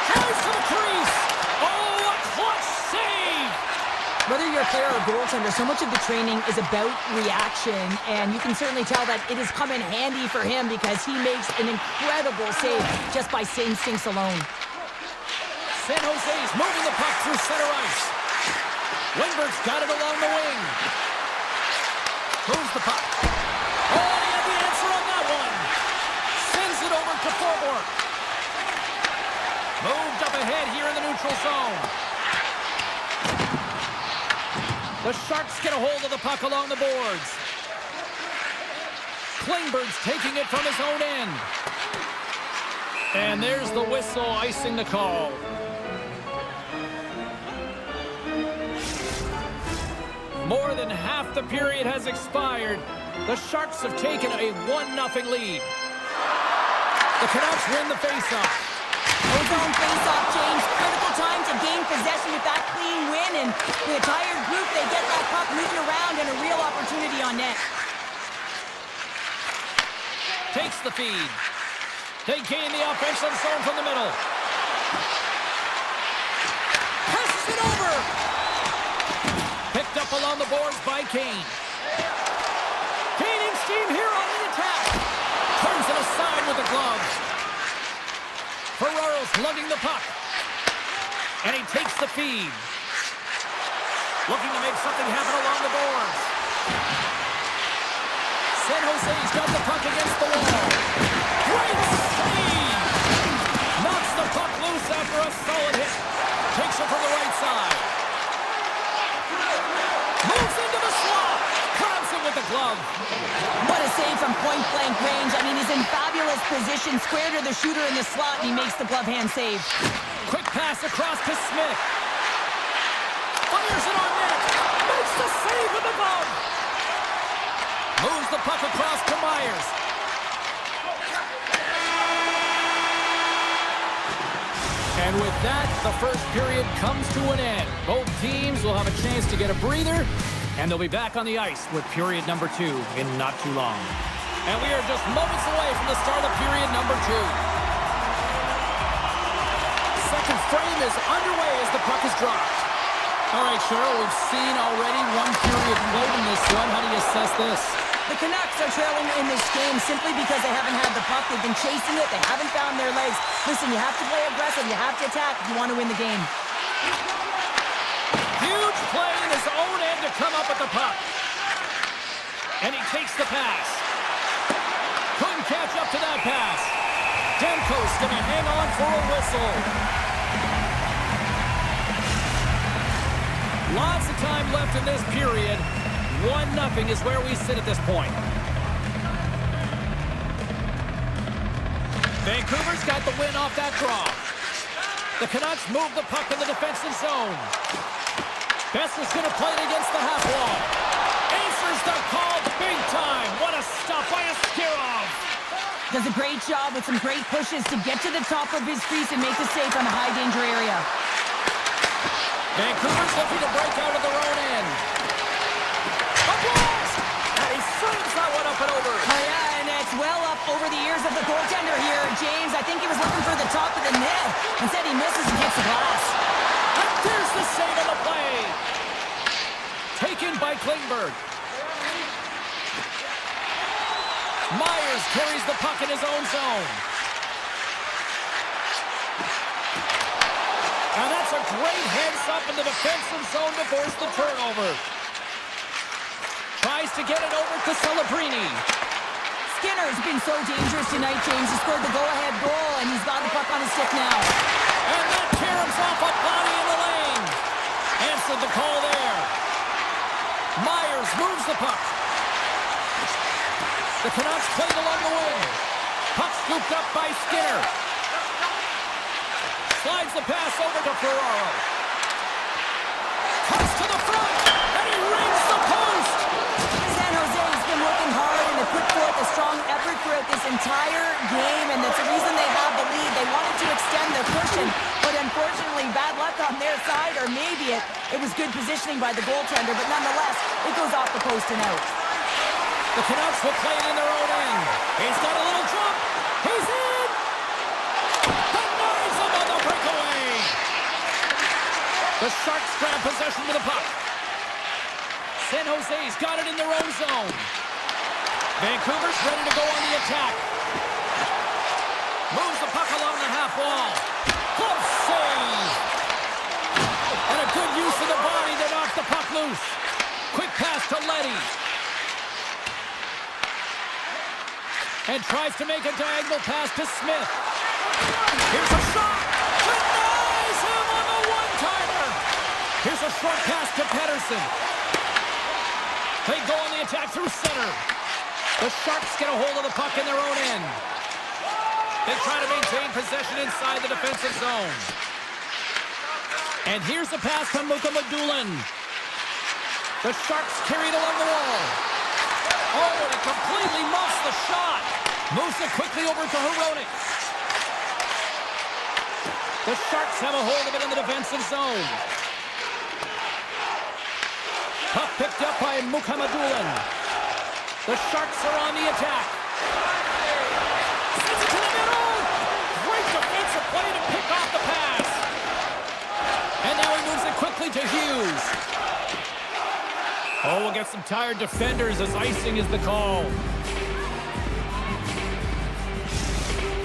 Tries to the crease. Oh, a clutch save. Whether you're a player or goaltender, so much of the training is about reaction, and you can certainly tell that it has come in handy for him because he makes an incredible save just by instincts alone. San Jose's moving the puck through center ice. Wingberg's got it along the wing. Moves the puck. Oh, he had the answer on that one. Sends it over to forward. Moved up ahead here in the neutral zone. The Sharks get a hold of the puck along the boards. Klingberg's taking it from his own end. And there's the whistle icing the call. More than half the period has expired. The Sharks have taken a 1-0 lead. The Canucks win the faceoff. Ozone face-off, James. Critical time to gain possession with that clean win, and the entire group, they get that puck moving around and a real opportunity on net. Takes the feed. They gain the offensive zone from the middle. Passes it over. Picked up along the boards by Kane. Gaining steam here on the attack. Turns it aside with the gloves. Ferraro's lugging the puck. And he takes the feed. Looking to make something happen along the boards. San Jose's got the puck against the wall. Great save! Knocks the puck loose after a solid hit. Takes it from the right side. Moves into the slot. Grabs it with the glove. What a save from point-blank range. I mean, he's in fabulous position, square to the shooter in the slot, and he makes the glove hand save. Quick pass across to Smith. Fires it on net. Makes the save with the glove. Moves the puck across to Myers. And with that, the first period comes to an end. Both teams will have a chance to get a breather, and they'll be back on the ice with period number 2 in not too long. And we are just moments away from the start of period number 2. Second frame is underway as the puck is dropped. All right, Cheryl, we've seen already one period played in this one. How do you assess this? The Canucks are trailing in this game simply because they haven't had the puck. They've been chasing it. They haven't found their legs. Listen, you have to play aggressive. You have to attack if you want to win the game. Huge play in his own end to to come up with the puck. And he takes the pass. Couldn't catch up to that pass. Demko's going to hang on for a whistle. Lots of time left in this period. 1-0 is where we sit at this point. Vancouver's got the win off that draw. The Canucks move the puck in the defensive zone. Best is going to play it against the half wall. Answers the call big time. What a stop by Askarov. Does a great job with some great pushes to get to the top of his crease and make the save on a high danger area. Vancouver's looking to break out of their own end. A blast! And he slams that one up and over. Oh yeah, and it's well up over the ears of the goaltender here, James. I think he was looking for the top of the net. Instead he misses and hits the glass. And there's the save on the play. Taken by Klingberg. Myers carries the puck in his own zone. And that's a great heads-up in the defensive zone to force the turnover. Tries to get it over to Celebrini. Skinner's been so dangerous tonight, James. He scored the go-ahead goal, and he's got the puck on his stick now. And that caroms off a body in the lane. Answered the call there. Myers moves the puck. The Canucks played along the wing. Puck scooped up by Skinner. Slides the pass over to Ferraro. Cuts to the front, and he rings the post. San Jose has been working hard and they put forth a strong effort throughout this entire game, and that's the reason they have the lead. They wanted to extend their cushion, but unfortunately, bad luck on their side, or maybe it was good positioning by the goaltender, but nonetheless, it goes off the post and out. The Canucks will play it in their own end. He's got a little jump. He's in. Denies him on the breakaway. The Sharks grab possession with the puck. San Jose's got it in their own zone. Vancouver's ready to go on the attack. Moves the puck along the half wall. Glove save. And a good use of the body to knock the puck loose. Quick pass to Leddy. And tries to make a diagonal pass to Smith. Here's a shot. Denies him on the one-timer. Here's a short pass to Pettersson. They go on the attack through center. The Sharks get a hold of the puck in their own end. They try to maintain possession inside the defensive zone. And here's the pass to Mukhamadullin. The Sharks carried along the wall. Oh, and he completely muffs the shot. Moves it quickly over to Hronek. The Sharks have a hold of it in the defensive zone. Puck picked up by Mukhamadullin. The Sharks are on the attack. Sends it to the middle. Great defensive play to pick off the pass. And now he moves it quickly to Hughes. Oh, we'll get some tired defenders as icing is the call.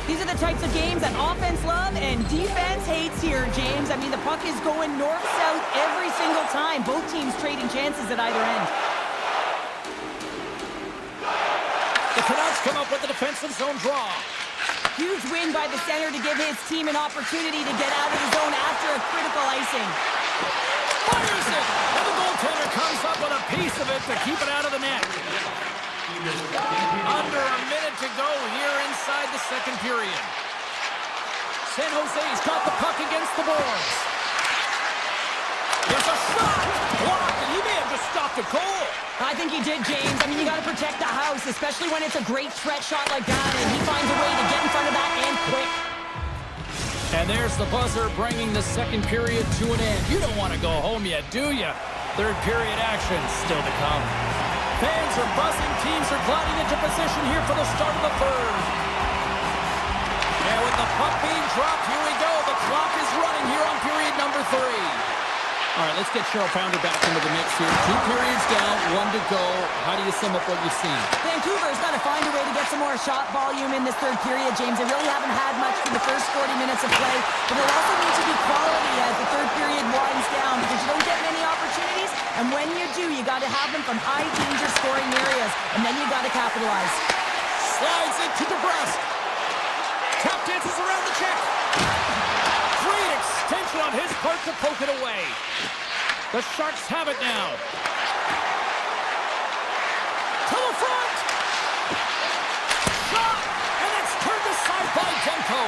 These are the types of games that offense love and defense hates here, James. I mean, the puck is going north-south every single time. Both teams trading chances at either end. The Canucks come up with the defensive zone draw. Huge win by the center to give his team an opportunity to get out of the zone after a critical icing. Fires it! And the goaltender comes up with a piece of it to keep it out of the net. Under a minute to go here inside the second period. San Jose's got the puck against the boards. There's a shot! Blocked, and he may have just stopped a goal. I think he did, James. I mean, you got to protect the house, especially when it's a great threat shot like that, and he finds a way to get in front of that and quick. And there's the buzzer bringing the second period to an end. You don't want to go home yet, do you? Third period action still to come. Fans are buzzing. Teams are gliding into position here for the start of the third. And with the puck being dropped, here we go. The clock is running here on period number 3. All right, let's get Cheryl Pounder back into the mix here. 2 periods down, 1 to go. How do you sum up what you've seen? Vancouver's got to find a way to get some more shot volume in this third period, James. They really haven't had much for the first 40 minutes of play, but it also needs to be quality as the third period winds down because you don't get many opportunities. And when you do, you got to have them from high danger scoring areas, and then you got to capitalize. Slides into DeBrusque. Tap dances around the check. Great extension on his part to poke it away. The Sharks have it now. To the front. Shot! And it's turned aside by Demko.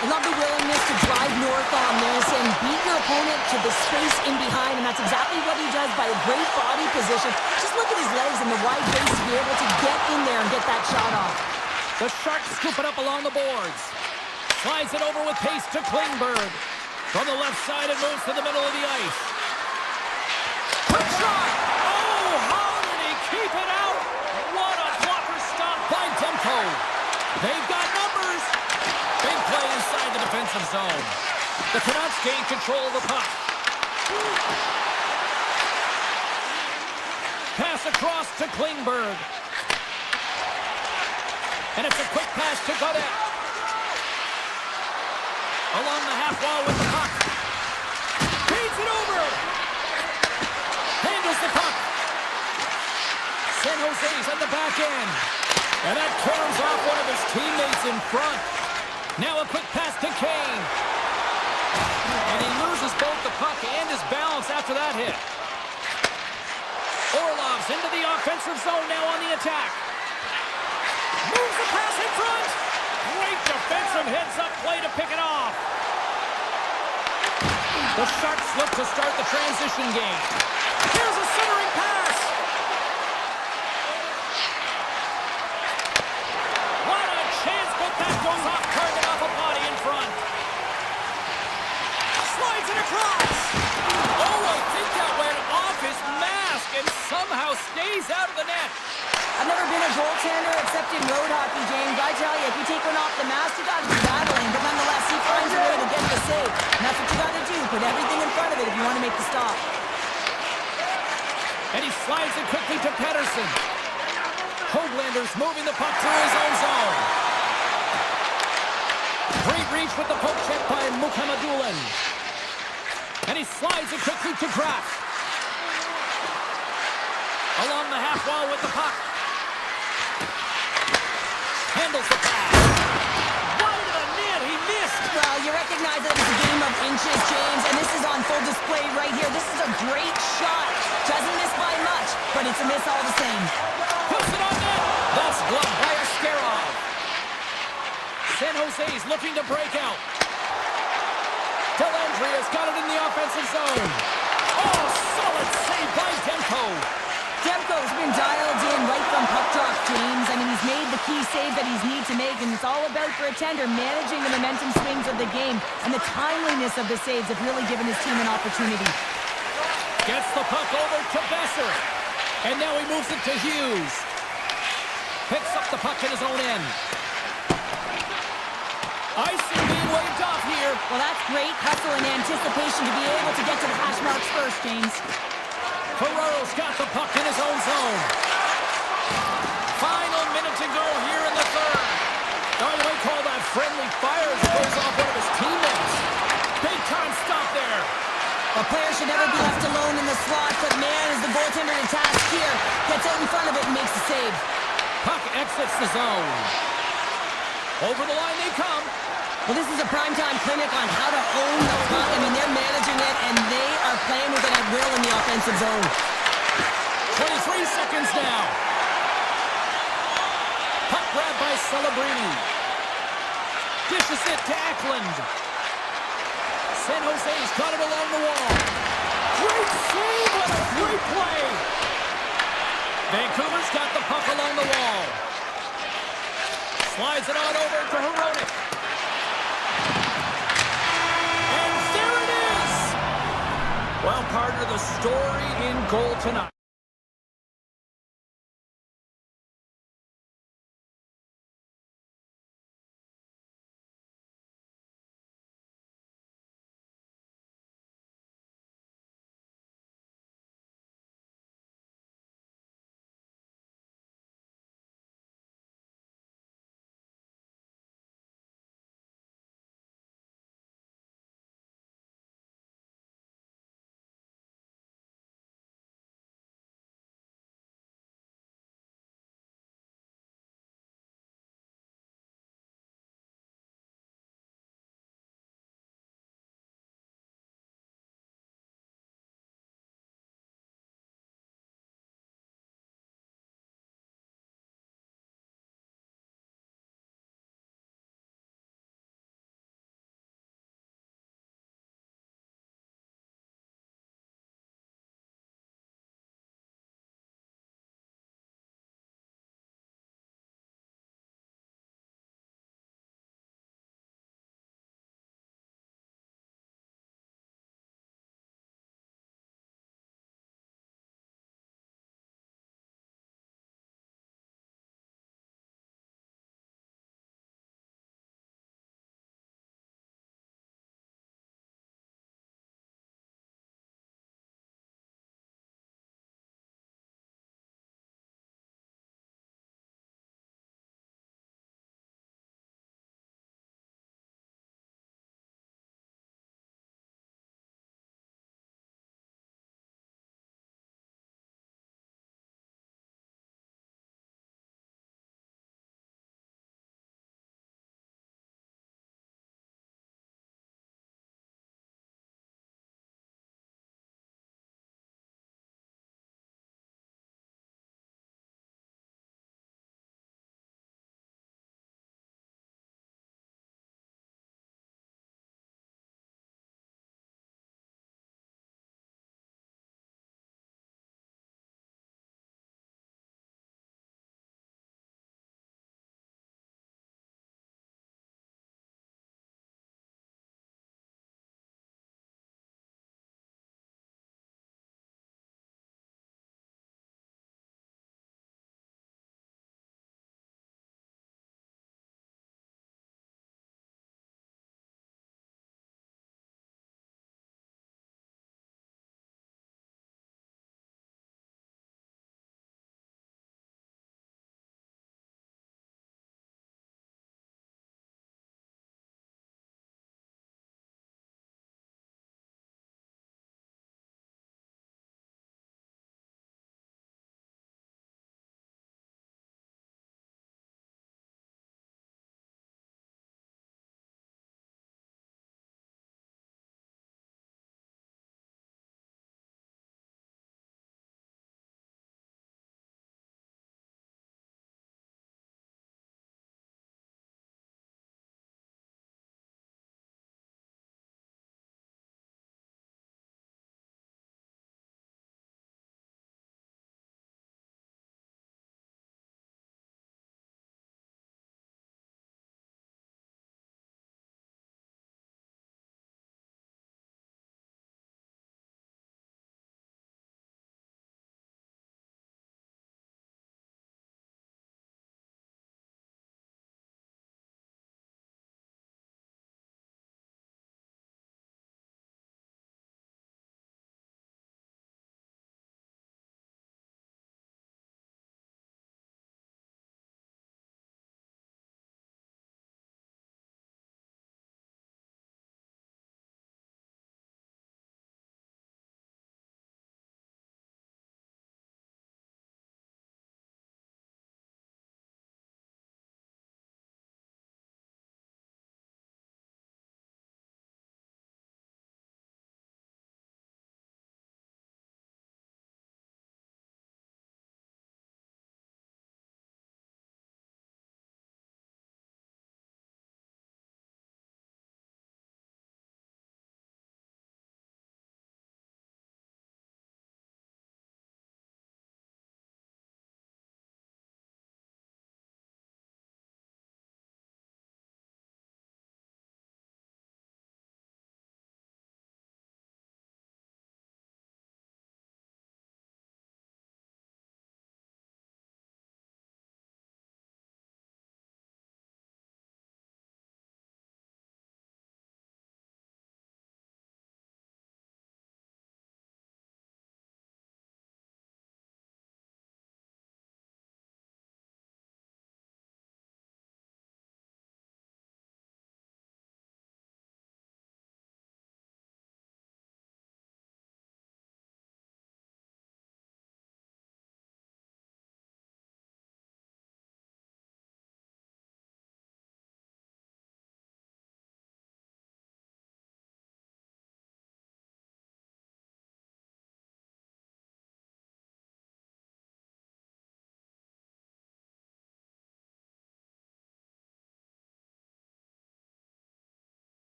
I love the willingness to drive north on this and beat your opponent to the space in behind, and that's exactly what he does by a great body position. Just look at his legs and the wide base to be able to get in there and get that shot off. The Sharks scoop it up along the boards. Slides it over with pace to Klingberg. From the left side, it moves to the middle of the ice. Quick shot! Oh, how did he keep it out? What a blocker stop by Demko. They've got numbers. Big play inside the defensive zone. The Canucks gain control of the puck. Pass across to Klingberg. And it's a quick pass to Godet. Along the half wall with the puck. Feeds it over. Handles the puck. San Jose's at the back end. And that turns off one of his teammates in front. Now a quick pass to Kane. And he loses both the puck and his balance after that hit. Orlov's into the offensive zone now on the attack. Moves the pass in front. Great defensive heads-up play to pick it off. The Sharks look to start the transition game. Here's a centering pass. What a chance, but that goes off target off a body in front. Slides it across. Oh, I think that went off his mask and somehow stays out of the net. I've never been a goaltender except in road hockey, James. I tell you, if you take one off the mask, you got to be battling. But nonetheless, he finds a way to get the save. And that's what you got to do. Put everything in front of it if you want to make the stop. And he slides it quickly to Pettersson. Hoaglander's moving the puck through his own zone. Great reach with the poke check by Mukhamadullin. And he slides it quickly to Graf. Along the half wall with the puck. Handles the pass. Wide of the net, he missed. Well, you recognize that it's a game of inches, James, and this is on full display right here. This is a great shot. Doesn't miss by much, but it's a miss all the same. Puts it on net. That's gloved by Askarov. San Jose's looking to break out. Dellandria's got it in the offensive zone. Oh, solid save by Demko. Demko's been dialed in right from puck drop, James. I mean, he's made the key save that he's need to make, and it's all about, for a tender, managing the momentum swings of the game, and the timeliness of the saves have really given his team an opportunity. Gets the puck over to Besser, and now he moves it to Hughes. Picks up the puck in his own end. Icing being waved off here. Well, that's great hustle and anticipation to be able to get to the hash marks first, James. Ferraro's got the puck in his own zone. Final minute to go here in the third. Oh, you might call that friendly fire as it goes off one of his teammates. Big time stop there. A player should never be left alone in the slot, but man, is the goaltender in task here. Gets out in front of it and makes the save. Puck exits the zone. Over the line they come. Well, this is a primetime clinic on how to own the puck. I mean, they're managing it, and they are playing with it at will in the offensive zone. 23 seconds now. Puck grab by Celebrini. Dishes it to Eklund. San Jose's got it along the wall. Great save! What a great play! Vancouver's got the puck along the wall. Slides it on over to Hronek. And there it is! Well, part of the story in goal tonight.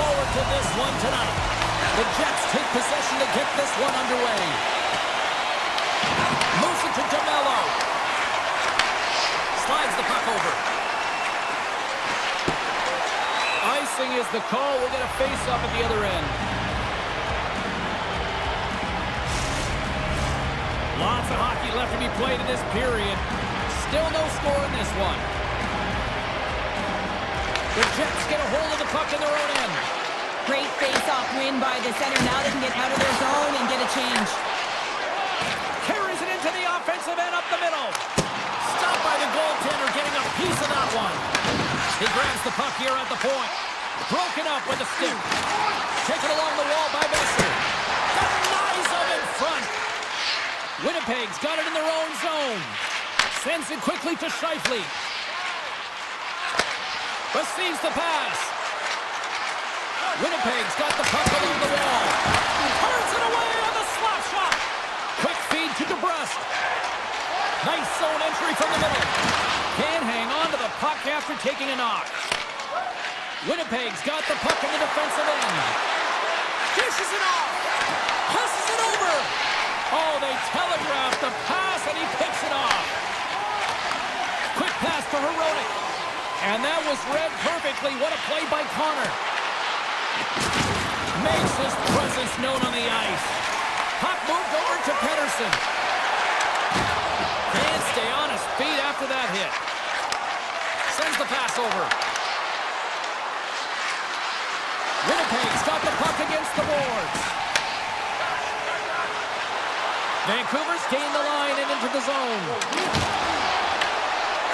forward to this one tonight. The Jets take possession to get this one underway. Moves it to DeMello. Slides the puck over. Icing is the call. We'll get a face-off at the other end. Lots of hockey left to be played in this period. Still no score in this one. The Jets get a hold of the puck in their own end. Great face-off win by the center. Now they can get out of their zone and get a change. Carries it into the offensive end up the middle. Stopped by the goaltender, getting a piece of that one. He grabs the puck here at the point. Broken up with a stick. Taken along the wall by Besser. Denies him in front. Winnipeg's got it in their own zone. Sends it quickly to Scheifele. Receives the pass. Winnipeg's got the puck along the wall. Turns it away on the slap shot. Quick feed to DeBrusque. Nice zone entry from the middle. Can't hang on to the puck after taking a knock. Winnipeg's got the puck in the defensive end. Dishes it off. Passes it over. Oh, they telegraphed the pass and he picks it off. Quick pass to Herodic. And that was read perfectly. What a play by Connor. Makes his presence known on the ice. Puck moved over to Pettersson. Can't stay on his feet after that hit. Sends the pass over. Winnipeg's got the puck against the boards. Vancouver's gained the line and into the zone.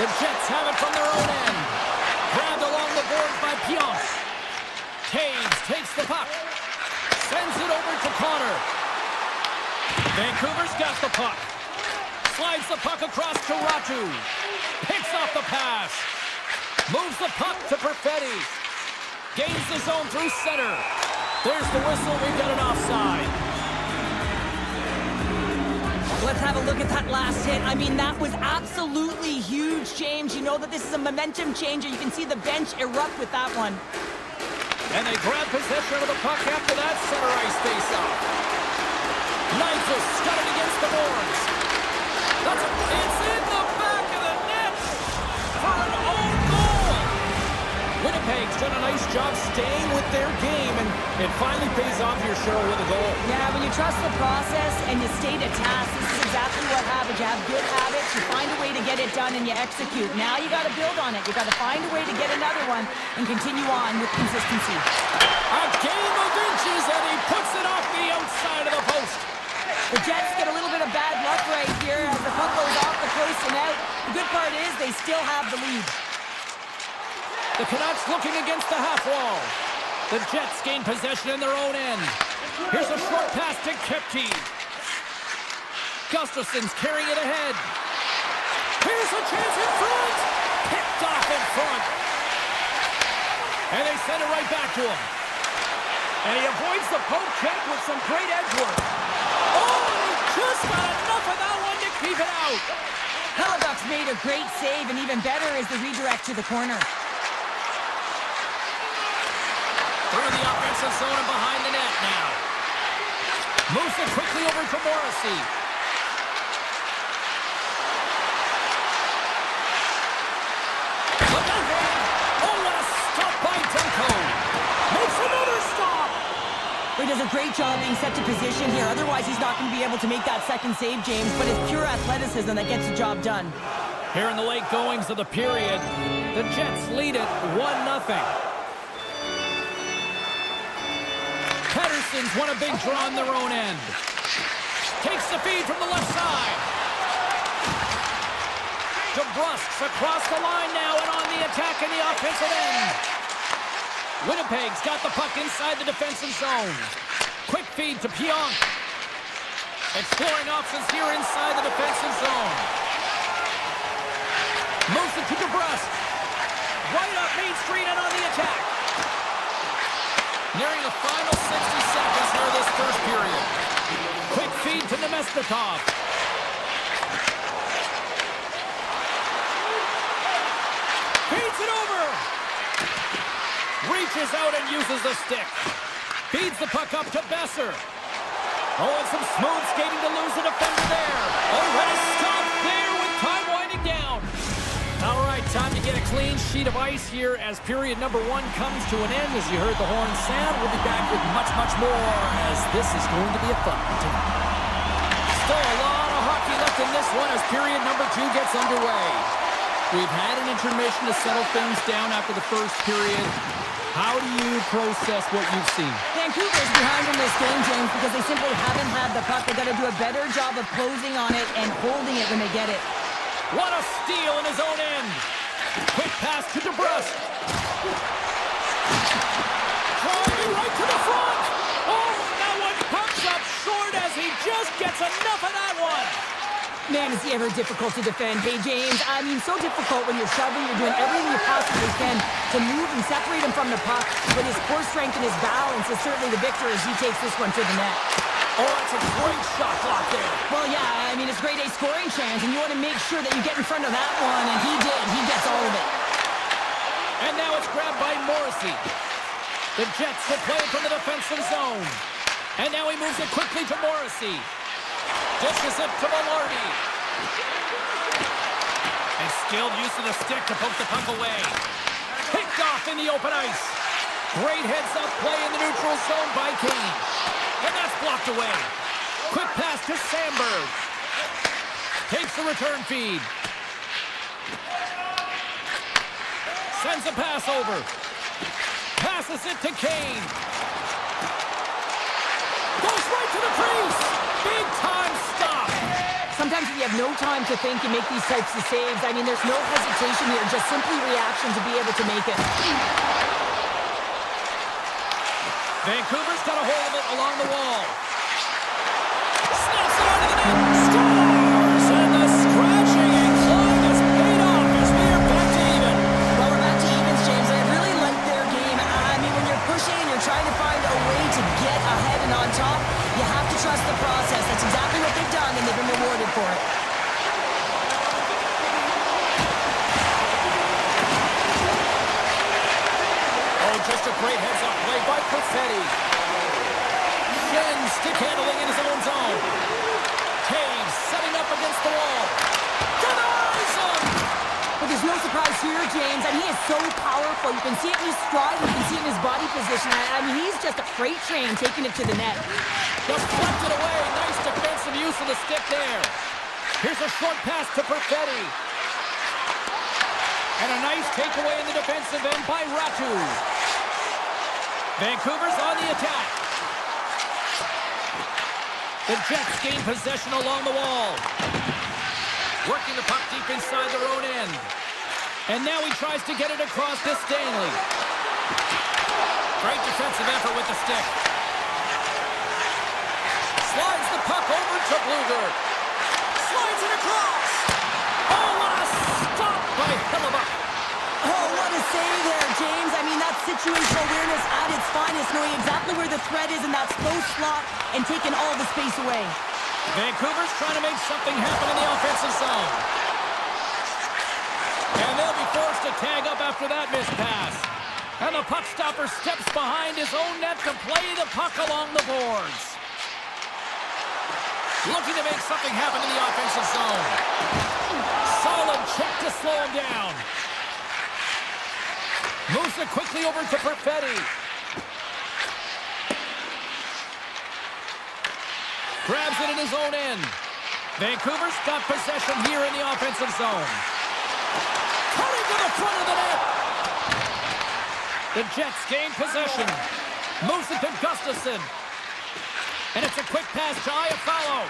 The Jets have it from their own end. Grabbed along the boards by Pionce. Taves takes the puck. Sends it over to Connor. Vancouver's got the puck. Slides the puck across to Ratu. Picks off the pass. Moves the puck to Perfetti. Gains the zone through center. There's the whistle. We've got an offside. Let's have a look at that last hit. I mean, that was absolutely huge, James. You know that this is a momentum changer. You can see the bench erupt with that one. And they grab possession of the puck after that center ice face-off. Nyquist got it against the boards. It's in the back of the net for an own goal. Winnipeg's done a nice job staying with their game, and it finally pays off here, Cheryl, with a goal. Yeah, when you trust the process and you stay to task, this is exactly what happens. You have good habits, you find a way to get it done, and you execute. Now you got to build on it. You got to find a way to get another one and continue on with consistency. A game of inches, and he puts it off the outside of the post. The Jets get a little bit of bad luck right here as the puck goes off the post and out. The good part is they still have the lead. The Canucks looking against the half wall. The Jets gain possession in their own end. Here's a short pass to Kepke. Gustafson's carrying it ahead. Here's a chance in front. Picked off in front. And they send it right back to him. And he avoids the poke check with some great edge work. Oh, he just got enough of that one to keep it out. Hellebuyck's made a great save, and even better is the redirect to the corner. Through the offensive zone and behind the net now. Moves it quickly over to Morrissey. Look ahead. Oh, what a stop by Demko. Makes another stop. He does a great job being set to position here. Otherwise, he's not going to be able to make that second save, James. But it's pure athleticism that gets the job done. Here in the late goings of the period, the Jets lead it 1-0. Pettersson's won a big draw on their own end. Takes the feed from the left side. DeBrusque's across the line now and on the attack in the offensive end. Winnipeg's got the puck inside the defensive zone. Quick feed to Pionk. Exploring options here inside the defensive zone. Moves it to DeBrusque. Right up Main Street and on the attack. Nearing the final 60 seconds here of this first period. Quick feed to Nemestikov. Feeds it over. Reaches out and uses the stick. Feeds the puck up to Besser. Oh, and some smooth skating to lose the defender there. Oh, what a stop there with time winding down. All right, time to get a clean sheet of ice here as period number 1 comes to an end. As you heard the horn sound, we'll be back with much, much more as this is going to be a fun one tonight. Still a lot of hockey left in this one as period number 2 gets underway. We've had an intermission to settle things down after the first period. How do you process what you've seen? Vancouver's behind in this game, James, because they simply haven't had the puck. They've got to do a better job of closing on it and holding it when they get it. What a steal in his own end. Quick pass to DeBrusque. Driving right to the front. Oh, that one pops up short as he just gets enough of that one. Man, is he ever difficult to defend. Hey, James, I mean, so difficult when you're shoving, you're doing everything you possibly can to move and separate him from the puck. But his core strength and his balance is certainly the victor as he takes this one to the net. Oh, that's a great shot block there. Well, yeah, I mean, it's grade A scoring chance, and you want to make sure that you get in front of that one, and he did. He gets all of it. And now it's grabbed by Morrissey. The Jets will play it from the defensive zone. And now he moves it quickly to Morrissey. Dishes it to Velarde. And skilled use of the stick to poke the puck away. Picked off in the open ice. Great heads-up play in the neutral zone by Kane. And that's blocked away. Quick pass to Sandberg. Takes the return feed. Sends a pass over. Passes it to Kane. Goes right to the crease. Big time stop. Sometimes if you have no time to think, you make these types of saves. I mean, there's no hesitation here, just simply reaction to be able to make it. Vancouver's got a hold of it along the wall. Snaps it out of the net. Scores! And the scratching and clawing has paid off as we are back to even. Well, we're back to evens, James. I really like their game. I mean, when you're pushing and you're trying to find a way to get ahead and on top, you have to trust the process. That's exactly what they've done, and they've been rewarded for it. Oh, just a great heads-up play by Perfetti. Shen stick handling in his own zone. Taves setting up against the wall. Denies him! But there's no surprise here, James. I mean, he is so powerful. You can see it in his stride. You can see it in his body position. I mean, he's just a freight train taking it to the net. Just flipped it away. Nice defensive use of the stick there. Here's a short pass to Perfetti. And a nice takeaway in the defensive end by Ratu. Vancouver's on the attack. The Jets gain possession along the wall. Working the puck deep inside their own end. And now he tries to get it across to Stanley. Great defensive effort with the stick. Slides the puck over to Bluger. Slides it across. Oh, what a stop by Hillebuck. Oh, what a save there, James. I mean, that's situational awareness at its finest, knowing exactly where the threat is in that slow slot and taking all the space away. Vancouver's trying to make something happen in the offensive zone. And they'll be forced to tag up after that missed pass. And the puck stopper steps behind his own net to play the puck along the boards. Looking to make something happen in the offensive zone. Solid check to slow him down. Moves it quickly over to Perfetti. Grabs it in his own end. Vancouver's got possession here in the offensive zone. Coming to the front of the net. The Jets gain possession. Moves it to Gustafsson. And it's a quick pass to Iafallo.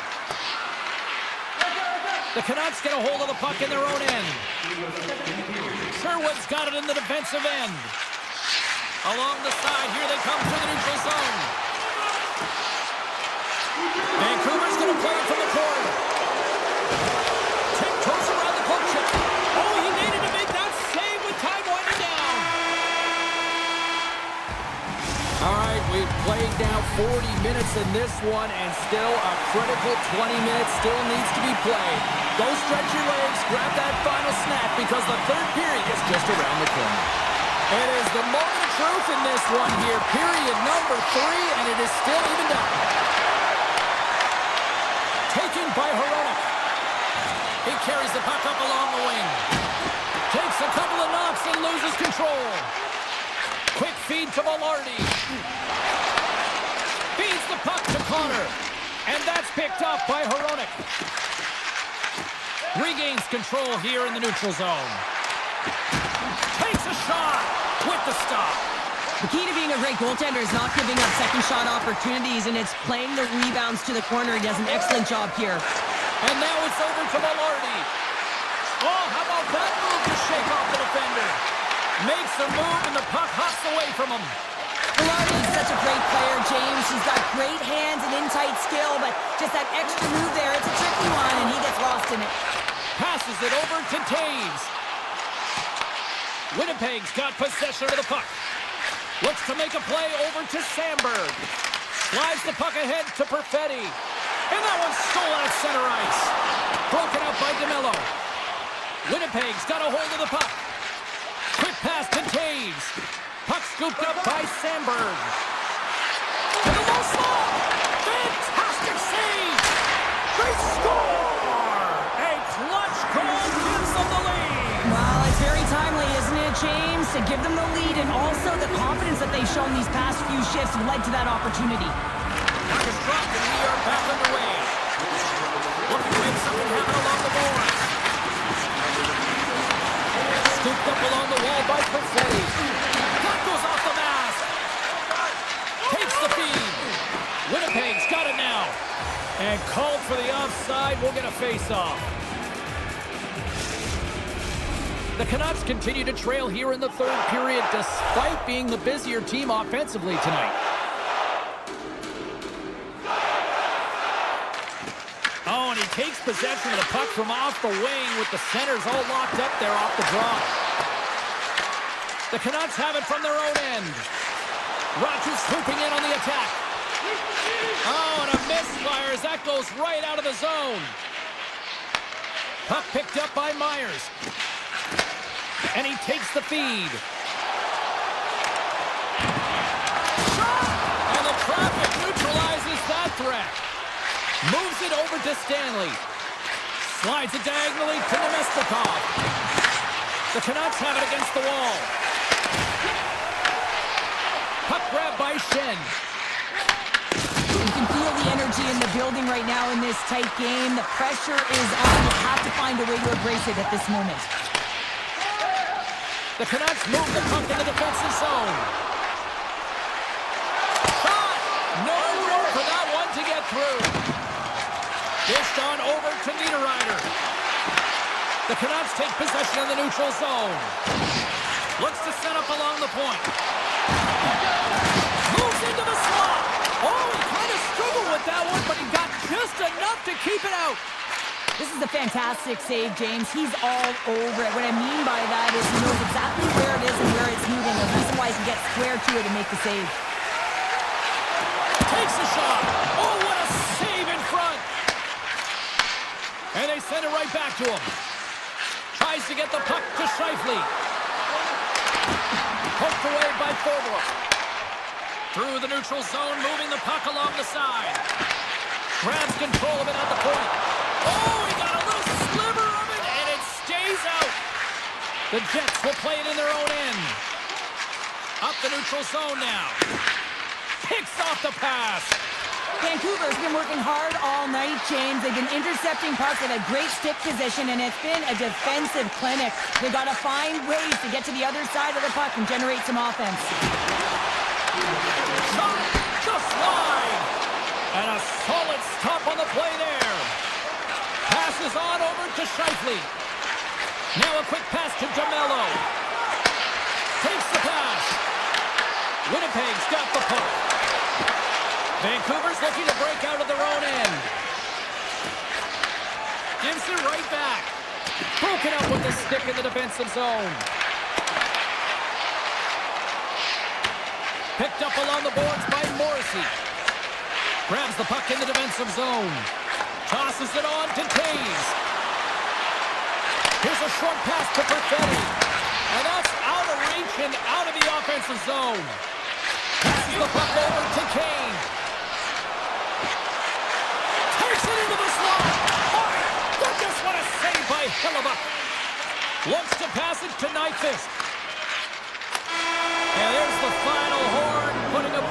The Canucks get a hold of the puck in their own end. Sherwood's got it in the defensive end. Along the side, here they come to the neutral zone. Vancouver's going to play it from the corner. Tiptoes around the poke check. Oh, he needed to make that save with time winding down. All right, we've played now 40 minutes in this one, and still a critical 20 minutes still needs to be played. Go stretch your legs, grab that final snap, because the third period is just around the corner. It is the moment of truth in this one here. Period number 3, and it is still evened up. Taken by Hronek. He carries the puck up along the wing. Takes a couple of knocks and loses control. Quick feed to Velarde. Feeds the puck to Connor. And that's picked up by Hronek. Regains control here in the neutral zone. Takes a shot with the stop. The key to being a great goaltender is not giving up second shot opportunities, and it's playing the rebounds to the corner. He does an excellent job here. And now it's over to Velarde. Oh, how about that move to shake off the defender? Makes the move and the puck hops away from him. Velarde is such a great player, James. He's got great hands and in-tight skill, but just that extra move there, it's a tricky one, and he gets lost in it. Passes it over to Taves. Winnipeg's got possession of the puck. Looks to make a play over to Sandberg. Slides the puck ahead to Perfetti. And that one's stole out center ice. Broken out by DeMello. Winnipeg's got a hold of the puck. Quick pass to Taves. Puck scooped up by Sandberg. To the low slot. Fantastic save. Great score. A clutch goal gives them the lead. Well, it's very timely, isn't it, James? To give them the lead, and also the confidence that they've shown these past few shifts led to that opportunity. Puck is dropped and we are back underway. Looking to make something happen along the boards. Scooped up along the wall by Perfetti. Puck goes off the mask. Takes the feed. Winnipeg's got it now. And called for the offside. We'll get a face-off. The Canucks continue to trail here in the third period despite being the busier team offensively tonight. Oh, and he takes possession of the puck from off the wing with the centers all locked up there off the draw. The Canucks have it from their own end. Rogers swooping in on the attack. Oh, and a misfire as that goes right out of the zone. Puck picked up by Myers. And he takes the feed. Shot! And the traffic neutralizes that threat. Moves it over to Stanley. Slides it diagonally to Nemestikov. The Canucks have it against the wall. Puck grab by Shen. You can feel the energy in the building right now in this tight game. The pressure is on. You have to find a way to embrace it at this moment. The Canucks move the puck in the defensive zone. Shot! No room for that one to get through. Dished on over to Niederreiter. The Canucks take possession of the neutral zone. Looks to set up along the point. Moves into the slot. Oh, he kind of struggled with that one, but he got just enough to keep it out. This is a fantastic save, James. He's all over it. What I mean by that is he knows exactly where it is and where it's moving. The reason why he can get square to it and make the save. Takes a shot. Oh, what a save in front. And they send it right back to him. Tries to get the puck to Scheifele. Poked away by Thornbrook. Through the neutral zone, moving the puck along the side. Grabs control of it at the point. Oh, he got a little sliver of it, and it stays out. The Jets will play it in their own end. Up the neutral zone now. Picks off the pass. Vancouver's been working hard all night, James. They've been intercepting pucks at a great stick position, and it's been a defensive clinic. They've got to find ways to get to the other side of the puck and generate some offense. Shot, just wide. And a solid stop on the play there. Passes on over to Scheifele. Now a quick pass to DeMello. Takes the pass. Winnipeg's got the puck. Vancouver's looking to break out of their own end. Gives it right back. Broken up with the stick in the defensive zone. Picked up along the boards by Morrissey. Grabs the puck in the defensive zone. Tosses it on to Taves. Here's a short pass to Perfetti. And that's out of reach and out of the defensive zone. Passes the puck over to Kane. Takes it into the slot. My goodness, what a save by Hellebuyck. Looks to pass it to Nyquist.